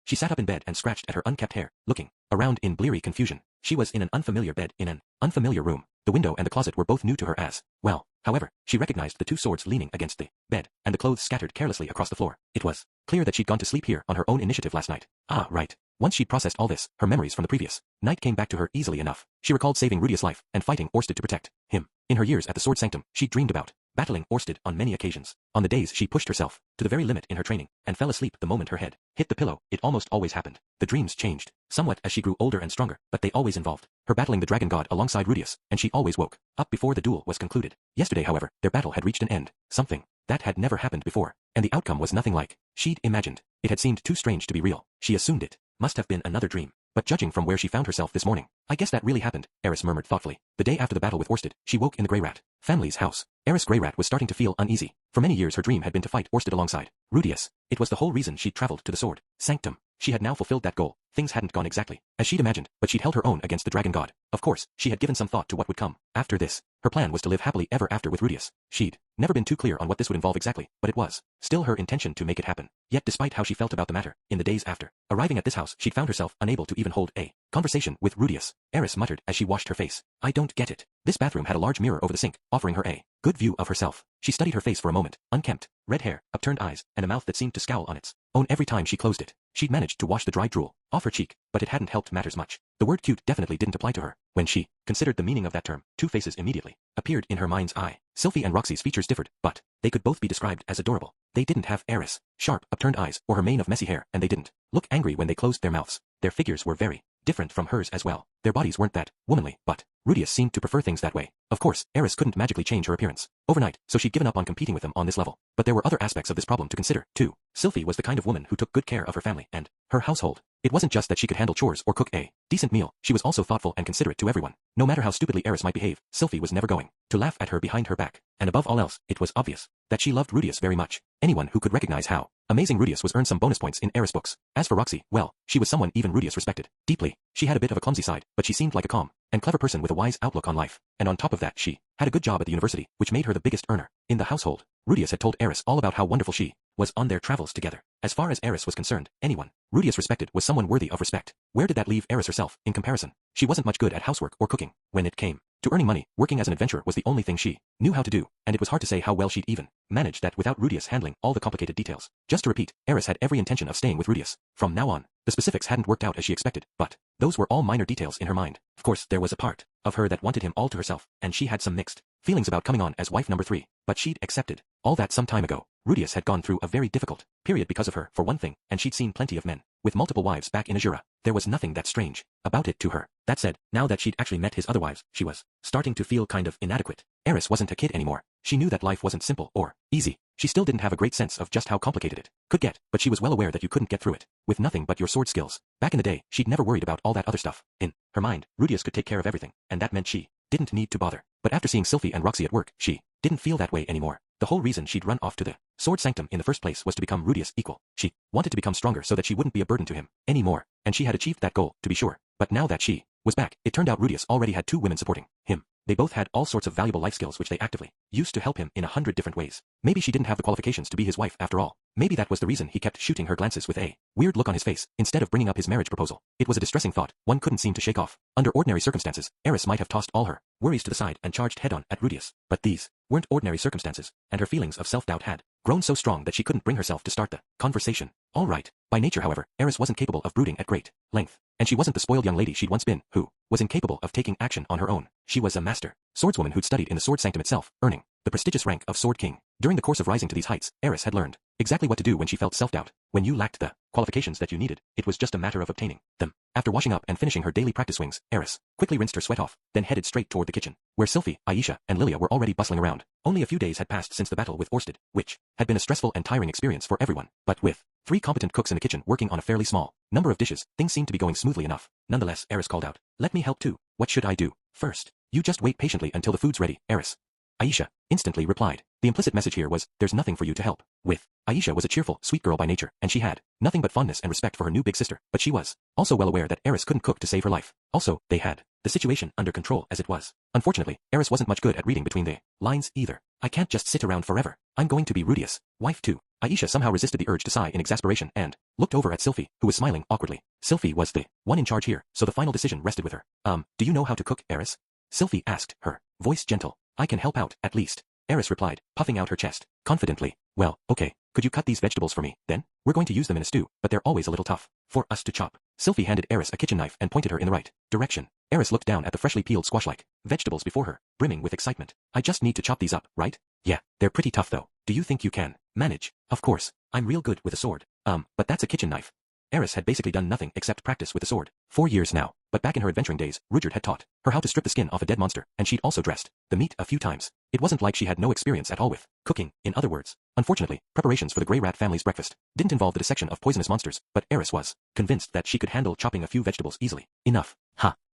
She sat up in bed and scratched at her unkempt hair, looking around in bleary confusion. She was in an unfamiliar bed in an unfamiliar room. The window and the closet were both new to her as well. However, she recognized the 2 swords leaning against the bed, and the clothes scattered carelessly across the floor. It was clear that she'd gone to sleep here on her own initiative last night. Ah, right. Once she'd processed all this, her memories from the previous night came back to her easily enough. She recalled saving Rudius' life and fighting Orsted to protect him. In her years at the Sword Sanctum, she'd dreamed about battling Orsted on many occasions. On the days she pushed herself to the very limit in her training and fell asleep the moment her head hit the pillow, it almost always happened. The dreams changed somewhat as she grew older and stronger, but they always involved her battling the dragon god alongside Rudius, and she always woke up before the duel was concluded. Yesterday, however, their battle had reached an end. Something that had never happened before, and the outcome was nothing like she'd imagined. It had seemed too strange to be real. She assumed it must have been another dream. But judging from where she found herself this morning, I guess that really happened, Eris murmured thoughtfully. The day after the battle with Orsted, she woke in the Grey Rat family's house. Eris Greyrat was starting to feel uneasy. For many years her dream had been to fight Orsted alongside Rudius. It was the whole reason she'd traveled to the Sword Sanctum. She had now fulfilled that goal. Things hadn't gone exactly as she'd imagined, but she'd held her own against the dragon god. Of course, she had given some thought to what would come after this. Her plan was to live happily ever after with Rudius. She'd never been too clear on what this would involve exactly, but it was still her intention to make it happen. Yet despite how she felt about the matter, in the days after arriving at this house, she'd found herself unable to even hold a conversation with Rudius. Eris muttered as she washed her face. I don't get it. This bathroom had a large mirror over the sink, offering her a good view of herself. She studied her face for a moment. Unkempt, red hair, upturned eyes, and a mouth that seemed to scowl on its own every time she closed it. She'd managed to wash the dry drool off her cheek, but it hadn't helped matters much. The word cute definitely didn't apply to her. When she considered the meaning of that term, 2 faces immediately appeared in her mind's eye. Sylphie and Roxy's features differed, but they could both be described as adorable. They didn't have Eris' sharp, upturned eyes or her mane of messy hair, and they didn't look angry when they closed their mouths. Their figures were very different from hers as well. Their bodies weren't that womanly, but Rudius seemed to prefer things that way. Of course, Eris couldn't magically change her appearance overnight, so she'd given up on competing with them on this level. But there were other aspects of this problem to consider, too. Sylphie was the kind of woman who took good care of her family and her household. It wasn't just that she could handle chores or cook a decent meal, she was also thoughtful and considerate to everyone. No matter how stupidly Eris might behave, Sylphie was never going to laugh at her behind her back. And above all else, it was obvious that she loved Rudius very much. Anyone who could recognize how amazing Rudius was earned some bonus points in Eris books. As for Roxy, well, she was someone even Rudius respected deeply. She had a bit of a clumsy side, but she seemed like a calm and clever person with a wise outlook on life. And on top of that, she had a good job at the university, which made her the biggest earner in the household. Rudius had told Eris all about how wonderful she was on their travels together. As far as Eris was concerned, anyone Rudius respected was someone worthy of respect. Where did that leave Eris herself, in comparison? She wasn't much good at housework or cooking. When it came to earning money, working as an adventurer was the only thing she knew how to do, and it was hard to say how well she'd even manage that without Rudius handling all the complicated details. Just to repeat, Eris had every intention of staying with Rudius from now on. The specifics hadn't worked out as she expected, but those were all minor details in her mind. Of course, there was a part of her that wanted him all to herself, and she had some mixed feelings about coming on as wife number 3, but she'd accepted all that some time ago. Rudius had gone through a very difficult period because of her, for one thing, and she'd seen plenty of men with multiple wives back in Azura. There was nothing that strange about it to her. That said, now that she'd actually met his other wives, she was starting to feel kind of inadequate. Eris wasn't a kid anymore. She knew that life wasn't simple or easy. She still didn't have a great sense of just how complicated it could get, but she was well aware that you couldn't get through it with nothing but your sword skills. Back in the day, she'd never worried about all that other stuff. In her mind, Rudius could take care of everything, and that meant she didn't need to bother. But after seeing Sylphie and Roxy at work, she didn't feel that way anymore. The whole reason she'd run off to the Sword Sanctum in the first place was to become Rudius' equal. She wanted to become stronger so that she wouldn't be a burden to him anymore, and she had achieved that goal, to be sure. But now that she was back, it turned out Rudius already had 2 women supporting him. They both had all sorts of valuable life skills which they actively used to help him in 100 different ways. Maybe she didn't have the qualifications to be his wife after all. Maybe that was the reason he kept shooting her glances with a weird look on his face, instead of bringing up his marriage proposal. It was a distressing thought one couldn't seem to shake off. Under ordinary circumstances, Eris might have tossed all her worries to the side and charged head-on at Rudius. But these weren't ordinary circumstances, and her feelings of self-doubt had grown so strong that she couldn't bring herself to start the conversation. All right. By nature, however, Eris wasn't capable of brooding at great length, and she wasn't the spoiled young lady she'd once been, who was incapable of taking action on her own. She was a master swordswoman who'd studied in the Sword Sanctum itself, earning the prestigious rank of Sword King. During the course of rising to these heights, Eris had learned exactly what to do when she felt self-doubt. When you lacked the qualifications that you needed, it was just a matter of obtaining them. After washing up and finishing her daily practice swings, Eris quickly rinsed her sweat off, then headed straight toward the kitchen, where Sylphie, Aisha, and Lilia were already bustling around. Only a few days had passed since the battle with Orsted, which had been a stressful and tiring experience for everyone. But with 3 competent cooks in the kitchen working on a fairly small number of dishes, things seemed to be going smoothly enough. Nonetheless, Eris called out, "Let me help too. What should I do?" "First, you just wait patiently until the food's ready, Eris," Aisha instantly replied. The implicit message here was, there's nothing for you to help with. Aisha was a cheerful, sweet girl by nature, and she had nothing but fondness and respect for her new big sister, but she was also well aware that Eris couldn't cook to save her life. Also, they had the situation under control as it was. Unfortunately, Eris wasn't much good at reading between the lines either. "I can't just sit around forever. I'm going to be Rudius' wife too." Aisha somehow resisted the urge to sigh in exasperation and looked over at Sylphie, who was smiling awkwardly. Sylphie was the one in charge here, so the final decision rested with her. Do you know how to cook, Eris?" Sylphie asked, her voice gentle. "I can help out, at least," Eris replied, puffing out her chest confidently. "Well, okay. Could you cut these vegetables for me, then? We're going to use them in a stew, but they're always a little tough for us to chop." Sylphie handed Eris a kitchen knife and pointed her in the right direction. Eris looked down at the freshly peeled squash-like vegetables before her, brimming with excitement. "I just need to chop these up, right?" "Yeah, they're pretty tough though. Do you think you can manage?" "Of course. I'm real good with a sword." But that's a kitchen knife." Eris had basically done nothing except practice with the sword 4 years now, but back in her adventuring days, Rudyard had taught her how to strip the skin off a dead monster, and she'd also dressed the meat a few times. It wasn't like she had no experience at all with cooking, in other words. Unfortunately, preparations for the Grey Rat family's breakfast didn't involve the dissection of poisonous monsters, but Eris was convinced that she could handle chopping a few vegetables easily enough.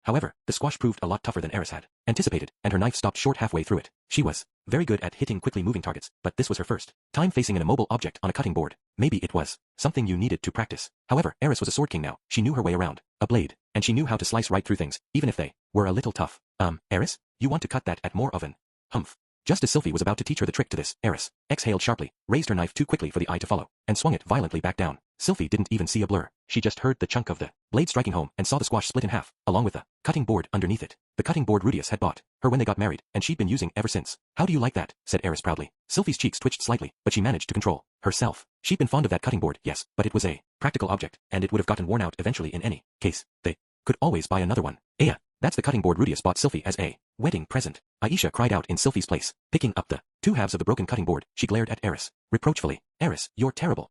However, the squash proved a lot tougher than Eris had anticipated, and her knife stopped short halfway through it. She was very good at hitting quickly moving targets, but this was her first time facing an immobile object on a cutting board. Maybe it was something you needed to practice. However, Eris was a sword king now. She knew her way around a blade, and she knew how to slice right through things, even if they were a little tough. Eris, you want to cut that at more of an humph." Just as Sylphie was about to teach her the trick to this, Eris exhaled sharply, raised her knife too quickly for the eye to follow, and swung it violently back down. Sylphie didn't even see a blur. She just heard the chunk of the blade striking home and saw the squash split in half, along with the cutting board underneath it. The cutting board Rudius had bought her when they got married, and she'd been using ever since. "How do you like that?" said Eris proudly. Sylphie's cheeks twitched slightly, but she managed to control herself. She'd been fond of that cutting board, yes, but it was a practical object, and it would have gotten worn out eventually in any case. They could always buy another one. That's the cutting board Rudius bought Sylphie as a wedding present," Aisha cried out in Sylphie's place. Picking up the 2 halves of the broken cutting board, she glared at Eris reproachfully. "Eris, you're terrible."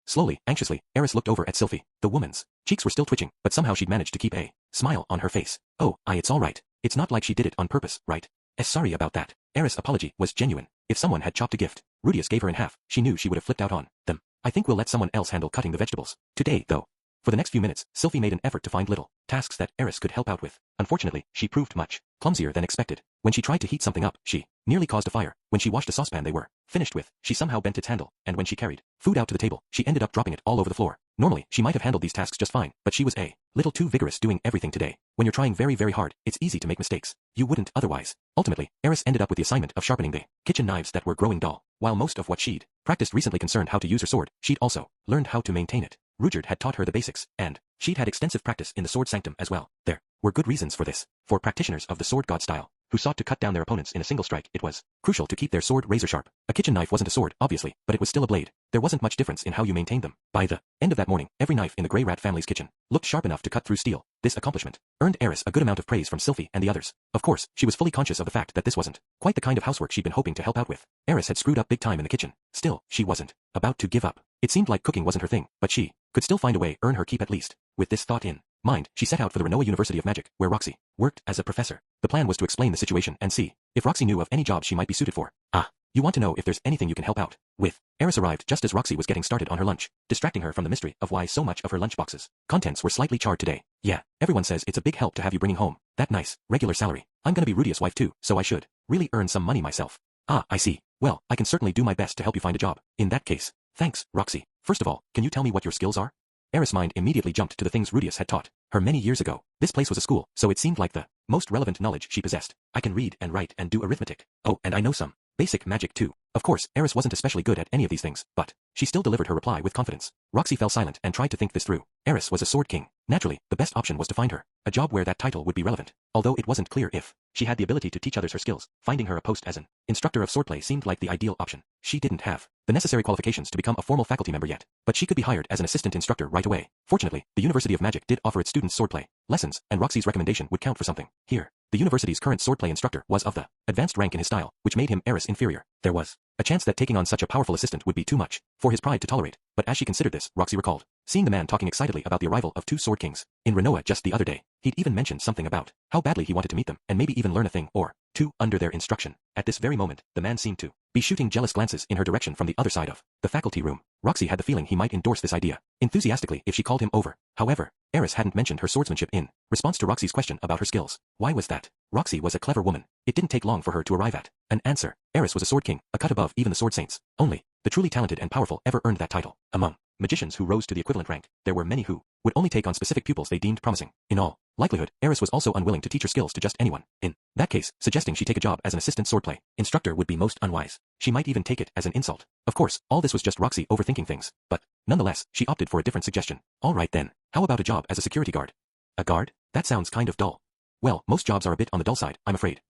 Slowly, anxiously, Eris looked over at Sylphie. The woman's cheeks were still twitching, but somehow she'd managed to keep a smile on her face. It's all right. It's not like she did it on purpose, right?" Sorry about that." Eris' apology was genuine. If someone had chopped a gift Rudius gave her in half, she knew she would have flipped out on them. "I think we'll let someone else handle cutting the vegetables today, though." For the next few minutes, Sylphie made an effort to find little tasks that Eris could help out with. Unfortunately, she proved much clumsier than expected. When she tried to heat something up, she nearly caused a fire. When she washed a saucepan they were finished with, she somehow bent its handle, and when she carried food out to the table, she ended up dropping it all over the floor. Normally, she might have handled these tasks just fine, but she was a little too vigorous doing everything today. When you're trying very, very hard, it's easy to make mistakes you wouldn't otherwise. Ultimately, Eris ended up with the assignment of sharpening the kitchen knives that were growing dull. While most of what she'd practiced recently concerned how to use her sword, she'd also learned how to maintain it. Rudyard had taught her the basics, and she'd had extensive practice in the Sword Sanctum as well. There were good reasons for this. For practitioners of the sword god style, who sought to cut down their opponents in a single strike, it was crucial to keep their sword razor sharp. A kitchen knife wasn't a sword, obviously, but it was still a blade. There wasn't much difference in how you maintained them. By the end of that morning, every knife in the Grey Rat family's kitchen looked sharp enough to cut through steel. This accomplishment earned Eris a good amount of praise from Sylphie and the others. Of course, she was fully conscious of the fact that this wasn't quite the kind of housework she'd been hoping to help out with. Eris had screwed up big time in the kitchen. Still, she wasn't about to give up. It seemed like cooking wasn't her thing, but she could still find a way earn her keep at least. With this thought in mind, she set out for the Renoa University of Magic, where Roxy worked as a professor. The plan was to explain the situation and see if Roxy knew of any jobs she might be suited for. You want to know if there's anything you can help out with? Eris arrived just as Roxy was getting started on her lunch, distracting her from the mystery of why so much of her lunchbox's contents were slightly charred today. "Yeah, everyone says it's a big help to have you bringing home that nice, regular salary. I'm gonna be Rudius' wife too, so I should really earn some money myself. Ah, I see. Well, I can certainly do my best to help you find a job. In that case, thanks, Roxy. First of all, can you tell me what your skills are? Eris' mind immediately jumped to the things Rudius had taught her many years ago. This place was a school, so it seemed like the most relevant knowledge she possessed. I can read and write and do arithmetic. Oh, and I know some basic magic too. Of course, Eris wasn't especially good at any of these things, but she still delivered her reply with confidence. Roxy fell silent and tried to think this through. Eris was a sword king. Naturally, the best option was to find her a job where that title would be relevant. Although it wasn't clear if she had the ability to teach others her skills, finding her a post as an instructor of swordplay seemed like the ideal option. She didn't have the necessary qualifications to become a formal faculty member yet, but she could be hired as an assistant instructor right away. Fortunately, the University of Magic did offer its students swordplay lessons, and Roxy's recommendation would count for something. Here, the university's current swordplay instructor was of the advanced rank in his style, which made him Eris inferior. There was a chance that taking on such a powerful assistant would be too much for his pride to tolerate, but as she considered this, Roxy recalled seeing the man talking excitedly about the arrival of 2 sword kings in Renoa just the other day. He'd even mentioned something about how badly he wanted to meet them and maybe even learn a thing or two under their instruction. At this very moment, the man seemed to be shooting jealous glances in her direction from the other side of the faculty room. Roxy had the feeling he might endorse this idea enthusiastically if she called him over. However, Eris hadn't mentioned her swordsmanship in response to Roxy's question about her skills. Why was that? Roxy was a clever woman. It didn't take long for her to arrive at an answer. Eris was a sword king, a cut above even the sword saints. Only the truly talented and powerful ever earned that title. Among magicians who rose to the equivalent rank, there were many who would only take on specific pupils they deemed promising. In all likelihood, Eris was also unwilling to teach her skills to just anyone. In that case, suggesting she take a job as an assistant swordplay instructor would be most unwise. She might even take it as an insult. Of course, all this was just Roxy overthinking things, but nonetheless, she opted for a different suggestion. All right then, how about a job as a security guard? A guard? That sounds kind of dull. Well, most jobs are a bit on the dull side, I'm afraid.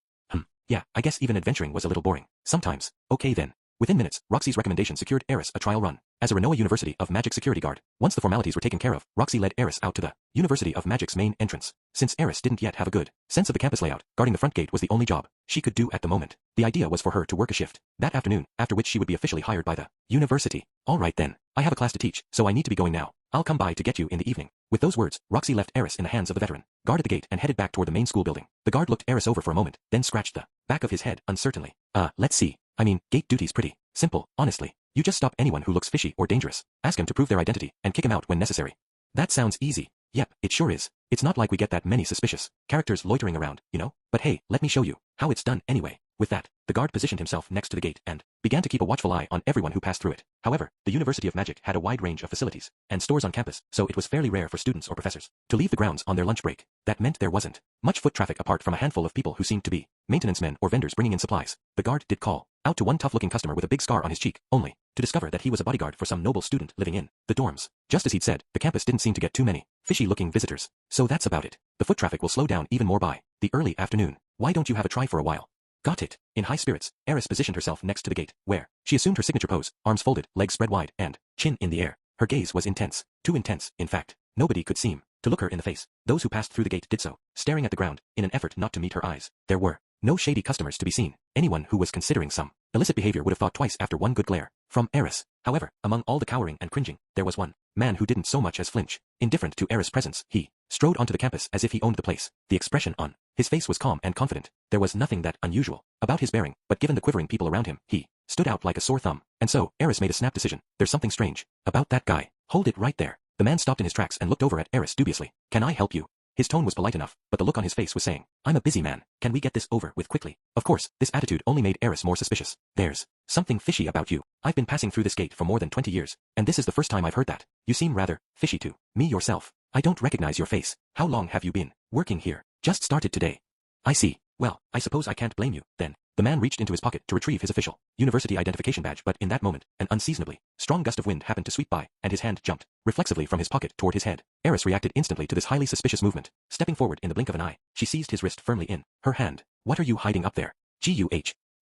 Yeah, I guess even adventuring was a little boring. Sometimes. Okay then. Within minutes, Roxy's recommendation secured Eris a trial run as a Renoa University of Magic security guard. Once the formalities were taken care of, Roxy led Eris out to the University of Magic's main entrance. Since Eris didn't yet have a good sense of the campus layout, guarding the front gate was the only job she could do at the moment. The idea was for her to work a shift that afternoon, after which she would be officially hired by the university. All right then, I have a class to teach, so I need to be going now. I'll come by to get you in the evening. With those words, Roxy left Eris in the hands of the veteran guard at the gate and headed back toward the main school building. The guard looked Eris over for a moment, then scratched the back of his head uncertainly. Let's see. I mean, gate duty's pretty simple, honestly. You just stop anyone who looks fishy or dangerous, ask him to prove their identity, and kick him out when necessary. That sounds easy. Yep, it sure is. It's not like we get that many suspicious characters loitering around, you know? But hey, let me show you how it's done anyway. With that, the guard positioned himself next to the gate and began to keep a watchful eye on everyone who passed through it. However, the University of Magic had a wide range of facilities and stores on campus, so it was fairly rare for students or professors to leave the grounds on their lunch break. That meant there wasn't much foot traffic apart from a handful of people who seemed to be maintenance men or vendors bringing in supplies. The guard did call out to one tough-looking customer with a big scar on his cheek, only to discover that he was a bodyguard for some noble student living in the dorms. Just as he'd said, the campus didn't seem to get too many fishy-looking visitors. So that's about it. The foot traffic will slow down even more by the early afternoon. Why don't you have a try for a while? Got it. In high spirits, Eris positioned herself next to the gate, where she assumed her signature pose, arms folded, legs spread wide, and chin in the air. Her gaze was intense. Too intense, in fact. Nobody could seem to look her in the face. Those who passed through the gate did so, staring at the ground, in an effort not to meet her eyes. There were no shady customers to be seen. Anyone who was considering some illicit behavior would have thought twice after one good glare from Eris. However, among all the cowering and cringing, there was one man who didn't so much as flinch. Indifferent to Eris' presence, he strode onto the campus as if he owned the place. The expression on his face was calm and confident. There was nothing that unusual about his bearing, but given the quivering people around him, he stood out like a sore thumb. And so, Eris made a snap decision. There's something strange about that guy. Hold it right there. The man stopped in his tracks and looked over at Eris dubiously. Can I help you? His tone was polite enough, but the look on his face was saying, I'm a busy man. Can we get this over with quickly? Of course, this attitude only made Eris more suspicious. There's something fishy about you. I've been passing through this gate for more than 20 years, and this is the first time I've heard that. You seem rather fishy to me yourself. I don't recognize your face. How long have you been working here? Just started today. I see. Well, I suppose I can't blame you, then. The man reached into his pocket to retrieve his official university identification badge, but in that moment, an unseasonably strong gust of wind happened to sweep by, and his hand jumped reflexively from his pocket toward his head. Eris reacted instantly to this highly suspicious movement. Stepping forward in the blink of an eye, she seized his wrist firmly in her hand. What are you hiding up there? Guh.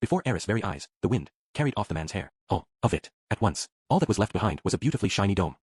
Before Eris' very eyes, the wind carried off the man's hair. All of it. At once. All that was left behind was a beautifully shiny dome.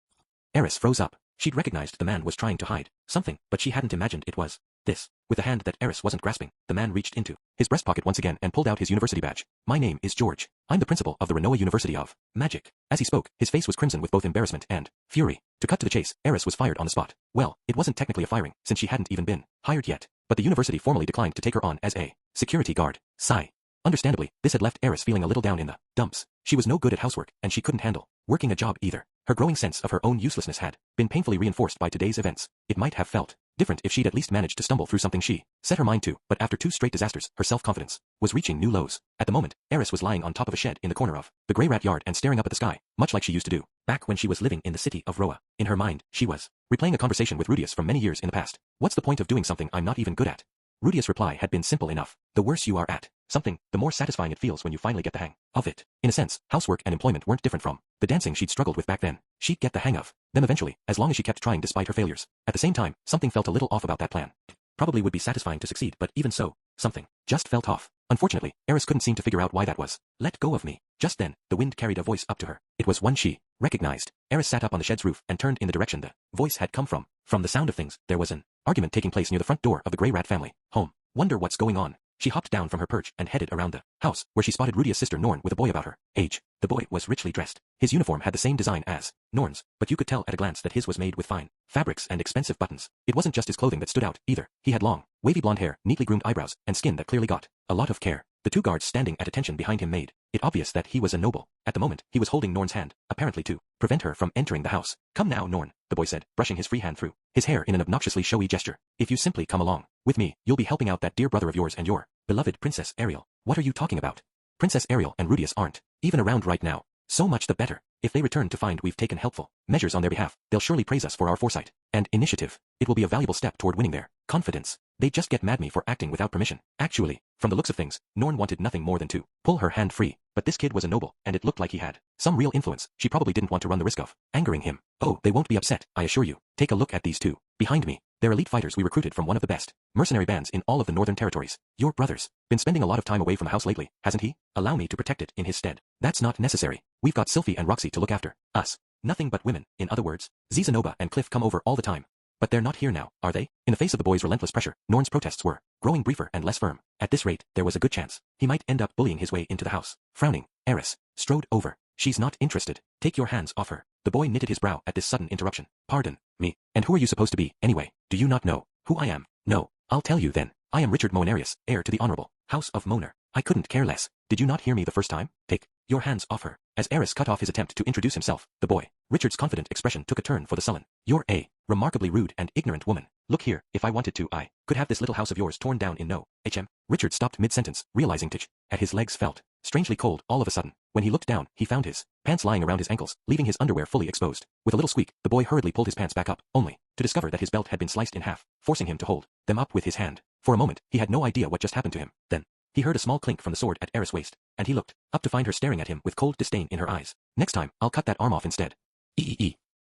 Eris froze up. She'd recognized the man was trying to hide something, but she hadn't imagined it was this. With a hand that Eris wasn't grasping, the man reached into his breast pocket once again and pulled out his university badge. My name is George. I'm the principal of the Renoa University of Magic. As he spoke, his face was crimson with both embarrassment and fury. To cut to the chase, Eris was fired on the spot. Well, it wasn't technically a firing, since she hadn't even been hired yet, but the university formally declined to take her on as a security guard. Sigh. Understandably, this had left Eris feeling a little down in the dumps. She was no good at housework, and she couldn't handle working a job either. Her growing sense of her own uselessness had been painfully reinforced by today's events. It might have felt Different if she'd at least managed to stumble through something she set her mind to, but after 2 straight disasters, her self-confidence was reaching new lows. At the moment, Eris was lying on top of a shed in the corner of the grey rat yard and staring up at the sky, much like she used to do back when she was living in the city of Roa. In her mind, she was replaying a conversation with Rudius from many years in the past. What's the point of doing something I'm not even good at? Rudius' reply had been simple enough. The worse you are at something, the more satisfying it feels when you finally get the hang of it. In a sense, housework and employment weren't different from the dancing she'd struggled with back then. She'd get the hang of them eventually, as long as she kept trying despite her failures. At the same time, something felt a little off about that plan. Probably would be satisfying to succeed, but even so, something just felt off. Unfortunately, Eris couldn't seem to figure out why that was. Let go of me. Just then, the wind carried a voice up to her. It was one she recognized. Eris sat up on the shed's roof and turned in the direction the voice had come from. From the sound of things, there was an argument taking place near the front door of the Grey Rat family home. Wonder what's going on. She hopped down from her perch and headed around the house, where she spotted Rudius' sister Norn with a boy about her age. The boy was richly dressed. His uniform had the same design as Norn's, but you could tell at a glance that his was made with fine fabrics and expensive buttons. It wasn't just his clothing that stood out, either. He had long, wavy blonde hair, neatly groomed eyebrows, and skin that clearly got a lot of care. The 2 guards standing at attention behind him made it obvious that he was a noble. At the moment, he was holding Norn's hand, apparently to prevent her from entering the house. Come now, Norn, the boy said, brushing his free hand through his hair in an obnoxiously showy gesture. If you simply come along with me, you'll be helping out that dear brother of yours and your beloved Princess Ariel. What are you talking about? Princess Ariel and Rudius aren't even around right now. So much the better. If they return to find we've taken helpful measures on their behalf, they'll surely praise us for our foresight and initiative. It will be a valuable step toward winning their confidence. They'd just get mad at me for acting without permission. Actually, from the looks of things, Norn wanted nothing more than to pull her hand free, but this kid was a noble, and it looked like he had some real influence. She probably didn't want to run the risk of angering him. Oh, they won't be upset, I assure you. Take a look at these 2 behind me. They're elite fighters we recruited from one of the best mercenary bands in all of the northern territories. Your brother's been spending a lot of time away from the house lately, hasn't he? Allow me to protect it in his stead. That's not necessary. We've got Sylphie and Roxy to look after us. Nothing but women, in other words. Zizanoba and Cliff come over all the time. But they're not here now, are they? In the face of the boy's relentless pressure, Norn's protests were growing briefer and less firm. At this rate, there was a good chance he might end up bullying his way into the house. Frowning, Eris strode over. She's not interested. Take your hands off her. The boy knitted his brow at this sudden interruption. Pardon me. And who are you supposed to be, anyway? Do you not know who I am? No. I'll tell you then. I am Richard Moenarius, heir to the Honorable House of Moner. I couldn't care less. Did you not hear me the first time? Take your hands off her. As Eris cut off his attempt to introduce himself, the boy, Richard's confident expression took a turn for the sullen. You're a remarkably rude and ignorant woman. Look here, if I wanted to, I could have this little house of yours torn down in no hm. Richard stopped mid-sentence, realizing Titch at his legs felt strangely cold all of a sudden. When he looked down, he found his pants lying around his ankles, leaving his underwear fully exposed. With a little squeak, the boy hurriedly pulled his pants back up, only to discover that his belt had been sliced in half, forcing him to hold them up with his hand. For a moment, he had no idea what just happened to him. Then, he heard a small clink from the sword at Eris' waist, and he looked up to find her staring at him with cold disdain in her eyes. Next time, I'll cut that arm off instead.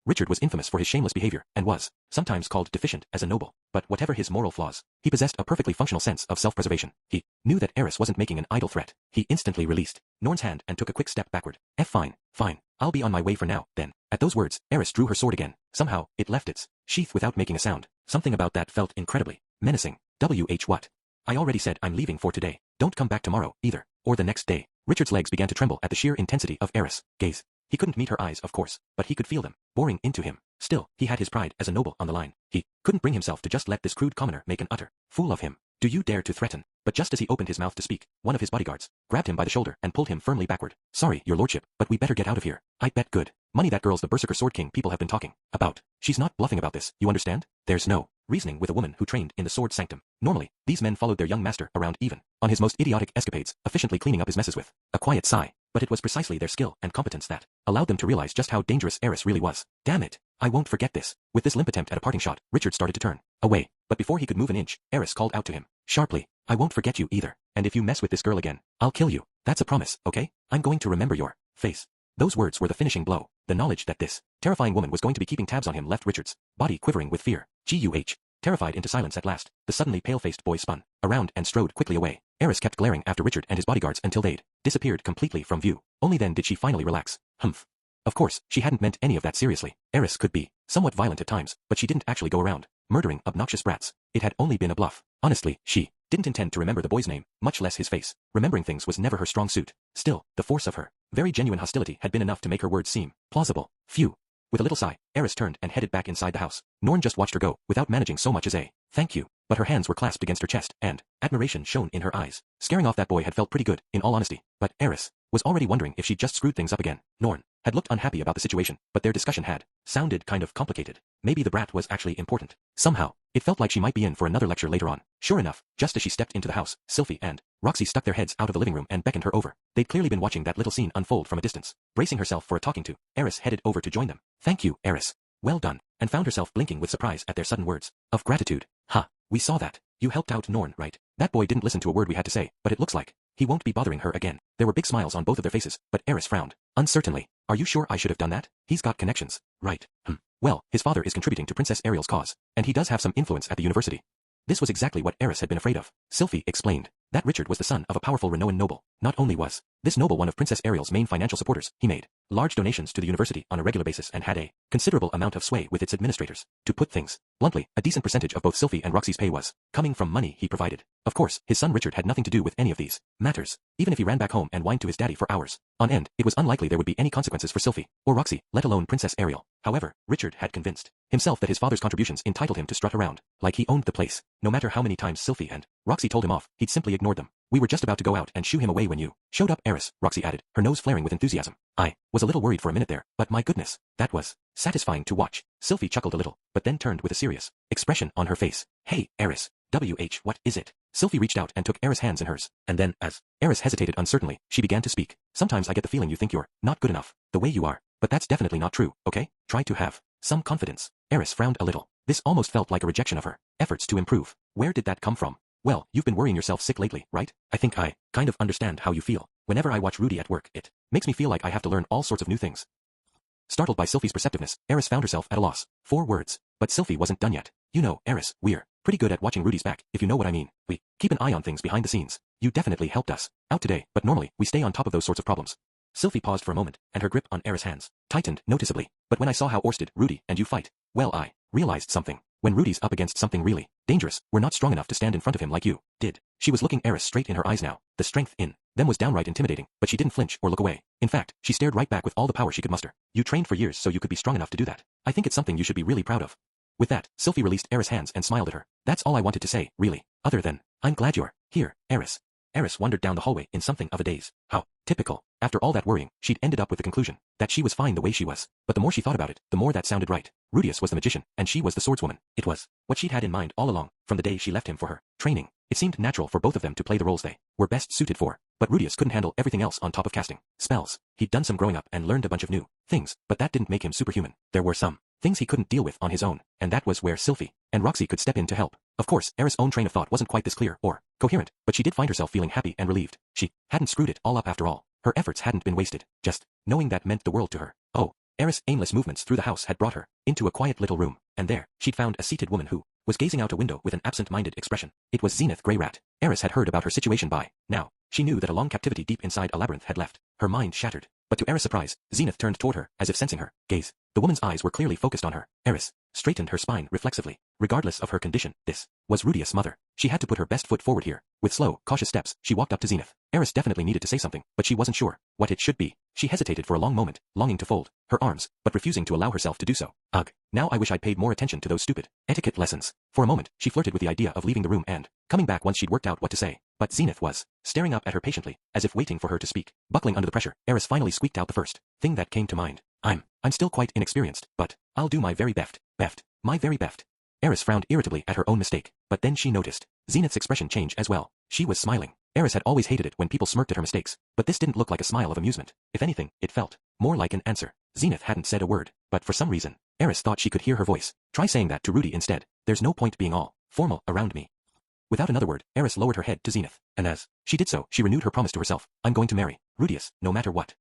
Richard was infamous for his shameless behavior, and was sometimes called deficient as a noble, but whatever his moral flaws, he possessed a perfectly functional sense of self-preservation. He knew that Eris wasn't making an idle threat. He instantly released Norn's hand and took a quick step backward. Fine. I'll be on my way for now, then. At those words, Eris drew her sword again. Somehow, it left its sheath without making a sound. Something about that felt incredibly menacing. What? I already said I'm leaving for today. Don't come back tomorrow, either. Or the next day. Richard's legs began to tremble at the sheer intensity of Eris' gaze. He couldn't meet her eyes, of course, but he could feel them, boring into him. Still, he had his pride as a noble on the line. He couldn't bring himself to just let this crude commoner make an utter fool of him. Do you dare to threaten? But just as he opened his mouth to speak, one of his bodyguards grabbed him by the shoulder and pulled him firmly backward. Sorry, your lordship, but we better get out of here. I bet good money that girl's the Berserker Sword King people have been talking about. She's not bluffing about this, you understand? There's no reasoning with a woman who trained in the sword sanctum. Normally, these men followed their young master around even on his most idiotic escapades, efficiently cleaning up his messes with a quiet sigh. But it was precisely their skill and competence that allowed them to realize just how dangerous Eris really was. Damn it, I won't forget this. With this limp attempt at a parting shot, Richard started to turn away, but before he could move an inch, Eris called out to him sharply, I won't forget you either, and if you mess with this girl again, I'll kill you. That's a promise, okay? I'm going to remember your face. Those words were the finishing blow. The knowledge that this terrifying woman was going to be keeping tabs on him left Richard's body quivering with fear. Terrified into silence at last, the suddenly pale-faced boy spun around and strode quickly away. Eris kept glaring after Richard and his bodyguards until they'd disappeared completely from view. Only then did she finally relax. Humph. Of course, she hadn't meant any of that seriously. Eris could be somewhat violent at times, but she didn't actually go around murdering obnoxious brats. It had only been a bluff. Honestly, she didn't intend to remember the boy's name, much less his face. Remembering things was never her strong suit. Still, the force of her very genuine hostility had been enough to make her words seem plausible. Phew. With a little sigh, Eris turned and headed back inside the house. Norn just watched her go, without managing so much as a thank you. But her hands were clasped against her chest, and admiration shone in her eyes. Scaring off that boy had felt pretty good, in all honesty, but Eris was already wondering if she'd just screwed things up again. Norn had looked unhappy about the situation, but their discussion had sounded kind of complicated. Maybe the brat was actually important. Somehow, It felt like she might be in for another lecture later on. Sure enough, just as she stepped into the house, Sylphie and Roxy stuck their heads out of the living room and beckoned her over. They'd clearly been watching that little scene unfold from a distance. Bracing herself for a talking to, Eris headed over to join them. Thank you, Eris. Well done. And found herself blinking with surprise at their sudden words of gratitude. Ha, we saw that. You helped out Norn, right? That boy didn't listen to a word we had to say, but it looks like he won't be bothering her again. There were big smiles on both of their faces, but Eris frowned. Uncertainly. Are you sure I should have done that? He's got connections, right? Well, his father is contributing to Princess Ariel's cause, and he does have some influence at the university. This was exactly what Eris had been afraid of. Sylphie explained that Richard was the son of a powerful Renoan noble. Not only was this noble one of Princess Ariel's main financial supporters, he made large donations to the university on a regular basis and had a considerable amount of sway with its administrators. To put things bluntly, a decent percentage of both Sylphie and Roxy's pay was coming from money he provided. Of course, his son Richard had nothing to do with any of these matters. Even if he ran back home and whined to his daddy for hours on end, it was unlikely there would be any consequences for Sylphie or Roxy, let alone Princess Ariel. However, Richard had convinced himself that his father's contributions entitled him to strut around like he owned the place. No matter how many times Sylphie and Roxy told him off, he'd simply ignored them. We were just about to go out and shoo him away when you showed up, Eris, Roxy added, her nose flaring with enthusiasm. I was a little worried for a minute there, but my goodness, that was satisfying to watch. Sylphie chuckled a little, but then turned with a serious expression on her face. Hey, Eris, what is it? Sylphie reached out and took Eris' hands in hers, and then, as Eris hesitated uncertainly, she began to speak. Sometimes I get the feeling you think you're not good enough, the way you are, but that's definitely not true, okay? Try to have some confidence. Eris frowned a little. This almost felt like a rejection of her efforts to improve. Where did that come from? Well, you've been worrying yourself sick lately, right? I think I kind of understand how you feel. Whenever I watch Rudy at work, it makes me feel like I have to learn all sorts of new things. Startled by Sylphie's perceptiveness, Eris found herself at a loss for words. But Sylphie wasn't done yet. You know, Eris, we're pretty good at watching Rudy's back, if you know what I mean. We keep an eye on things behind the scenes. You definitely helped us out today, but normally, we stay on top of those sorts of problems. Sylphie paused for a moment, and her grip on Eris' hands tightened noticeably. But when I saw how Orsted, Rudy, and you fight, well, I realized something. When Rudy's up against something really dangerous, we're not strong enough to stand in front of him like you did. She was looking Eris straight in her eyes now. The strength in them was downright intimidating, but she didn't flinch or look away. In fact, she stared right back with all the power she could muster. You trained for years so you could be strong enough to do that. I think it's something you should be really proud of. With that, Sylphie released Eris' hands and smiled at her. That's all I wanted to say, really. Other than, I'm glad you're here, Eris. Eris wandered down the hallway in something of a daze. How typical. After all that worrying, she'd ended up with the conclusion that she was fine the way she was. But the more she thought about it, the more that sounded right. Rudius was the magician, and she was the swordswoman. It was what she'd had in mind all along, from the day she left him for her training. It seemed natural for both of them to play the roles they were best suited for. But Rudius couldn't handle everything else on top of casting spells. He'd done some growing up and learned a bunch of new things, but that didn't make him superhuman. There were some things he couldn't deal with on his own, and that was where Sylphie and Roxy could step in to help. Of course, Eris' own train of thought wasn't quite this clear or coherent, but she did find herself feeling happy and relieved. She hadn't screwed it all up after all. Her efforts hadn't been wasted. Just knowing that meant the world to her. Oh, Eris' aimless movements through the house had brought her into a quiet little room, and there, she'd found a seated woman who was gazing out a window with an absent-minded expression. It was Zenith Greyrat. Eris had heard about her situation by now. She knew that a long captivity deep inside a labyrinth had left her mind shattered. But to Eris' surprise, Zenith turned toward her, as if sensing her gaze. The woman's eyes were clearly focused on her. Eris straightened her spine reflexively. Regardless of her condition, this was Rudius' mother. She had to put her best foot forward here. With slow, cautious steps, she walked up to Zenith. Eris definitely needed to say something, but she wasn't sure what it should be. She hesitated for a long moment, longing to fold her arms, but refusing to allow herself to do so. Ugh, now I wish I'd paid more attention to those stupid etiquette lessons. For a moment, she flirted with the idea of leaving the room and coming back once she'd worked out what to say. But Zenith was staring up at her patiently, as if waiting for her to speak. Buckling under the pressure, Eris finally squeaked out the first thing that came to mind. I'm still quite inexperienced, but I'll do my very best. My very best. Eris frowned irritably at her own mistake, but then she noticed Zenith's expression change as well. She was smiling. Eris had always hated it when people smirked at her mistakes, but this didn't look like a smile of amusement. If anything, it felt more like an answer. Zenith hadn't said a word, but for some reason, Eris thought she could hear her voice. Try saying that to Rudy instead. There's no point being all formal around me. Without another word, Eris lowered her head to Zenith, and as she did so, she renewed her promise to herself. I'm going to marry Rudius, no matter what.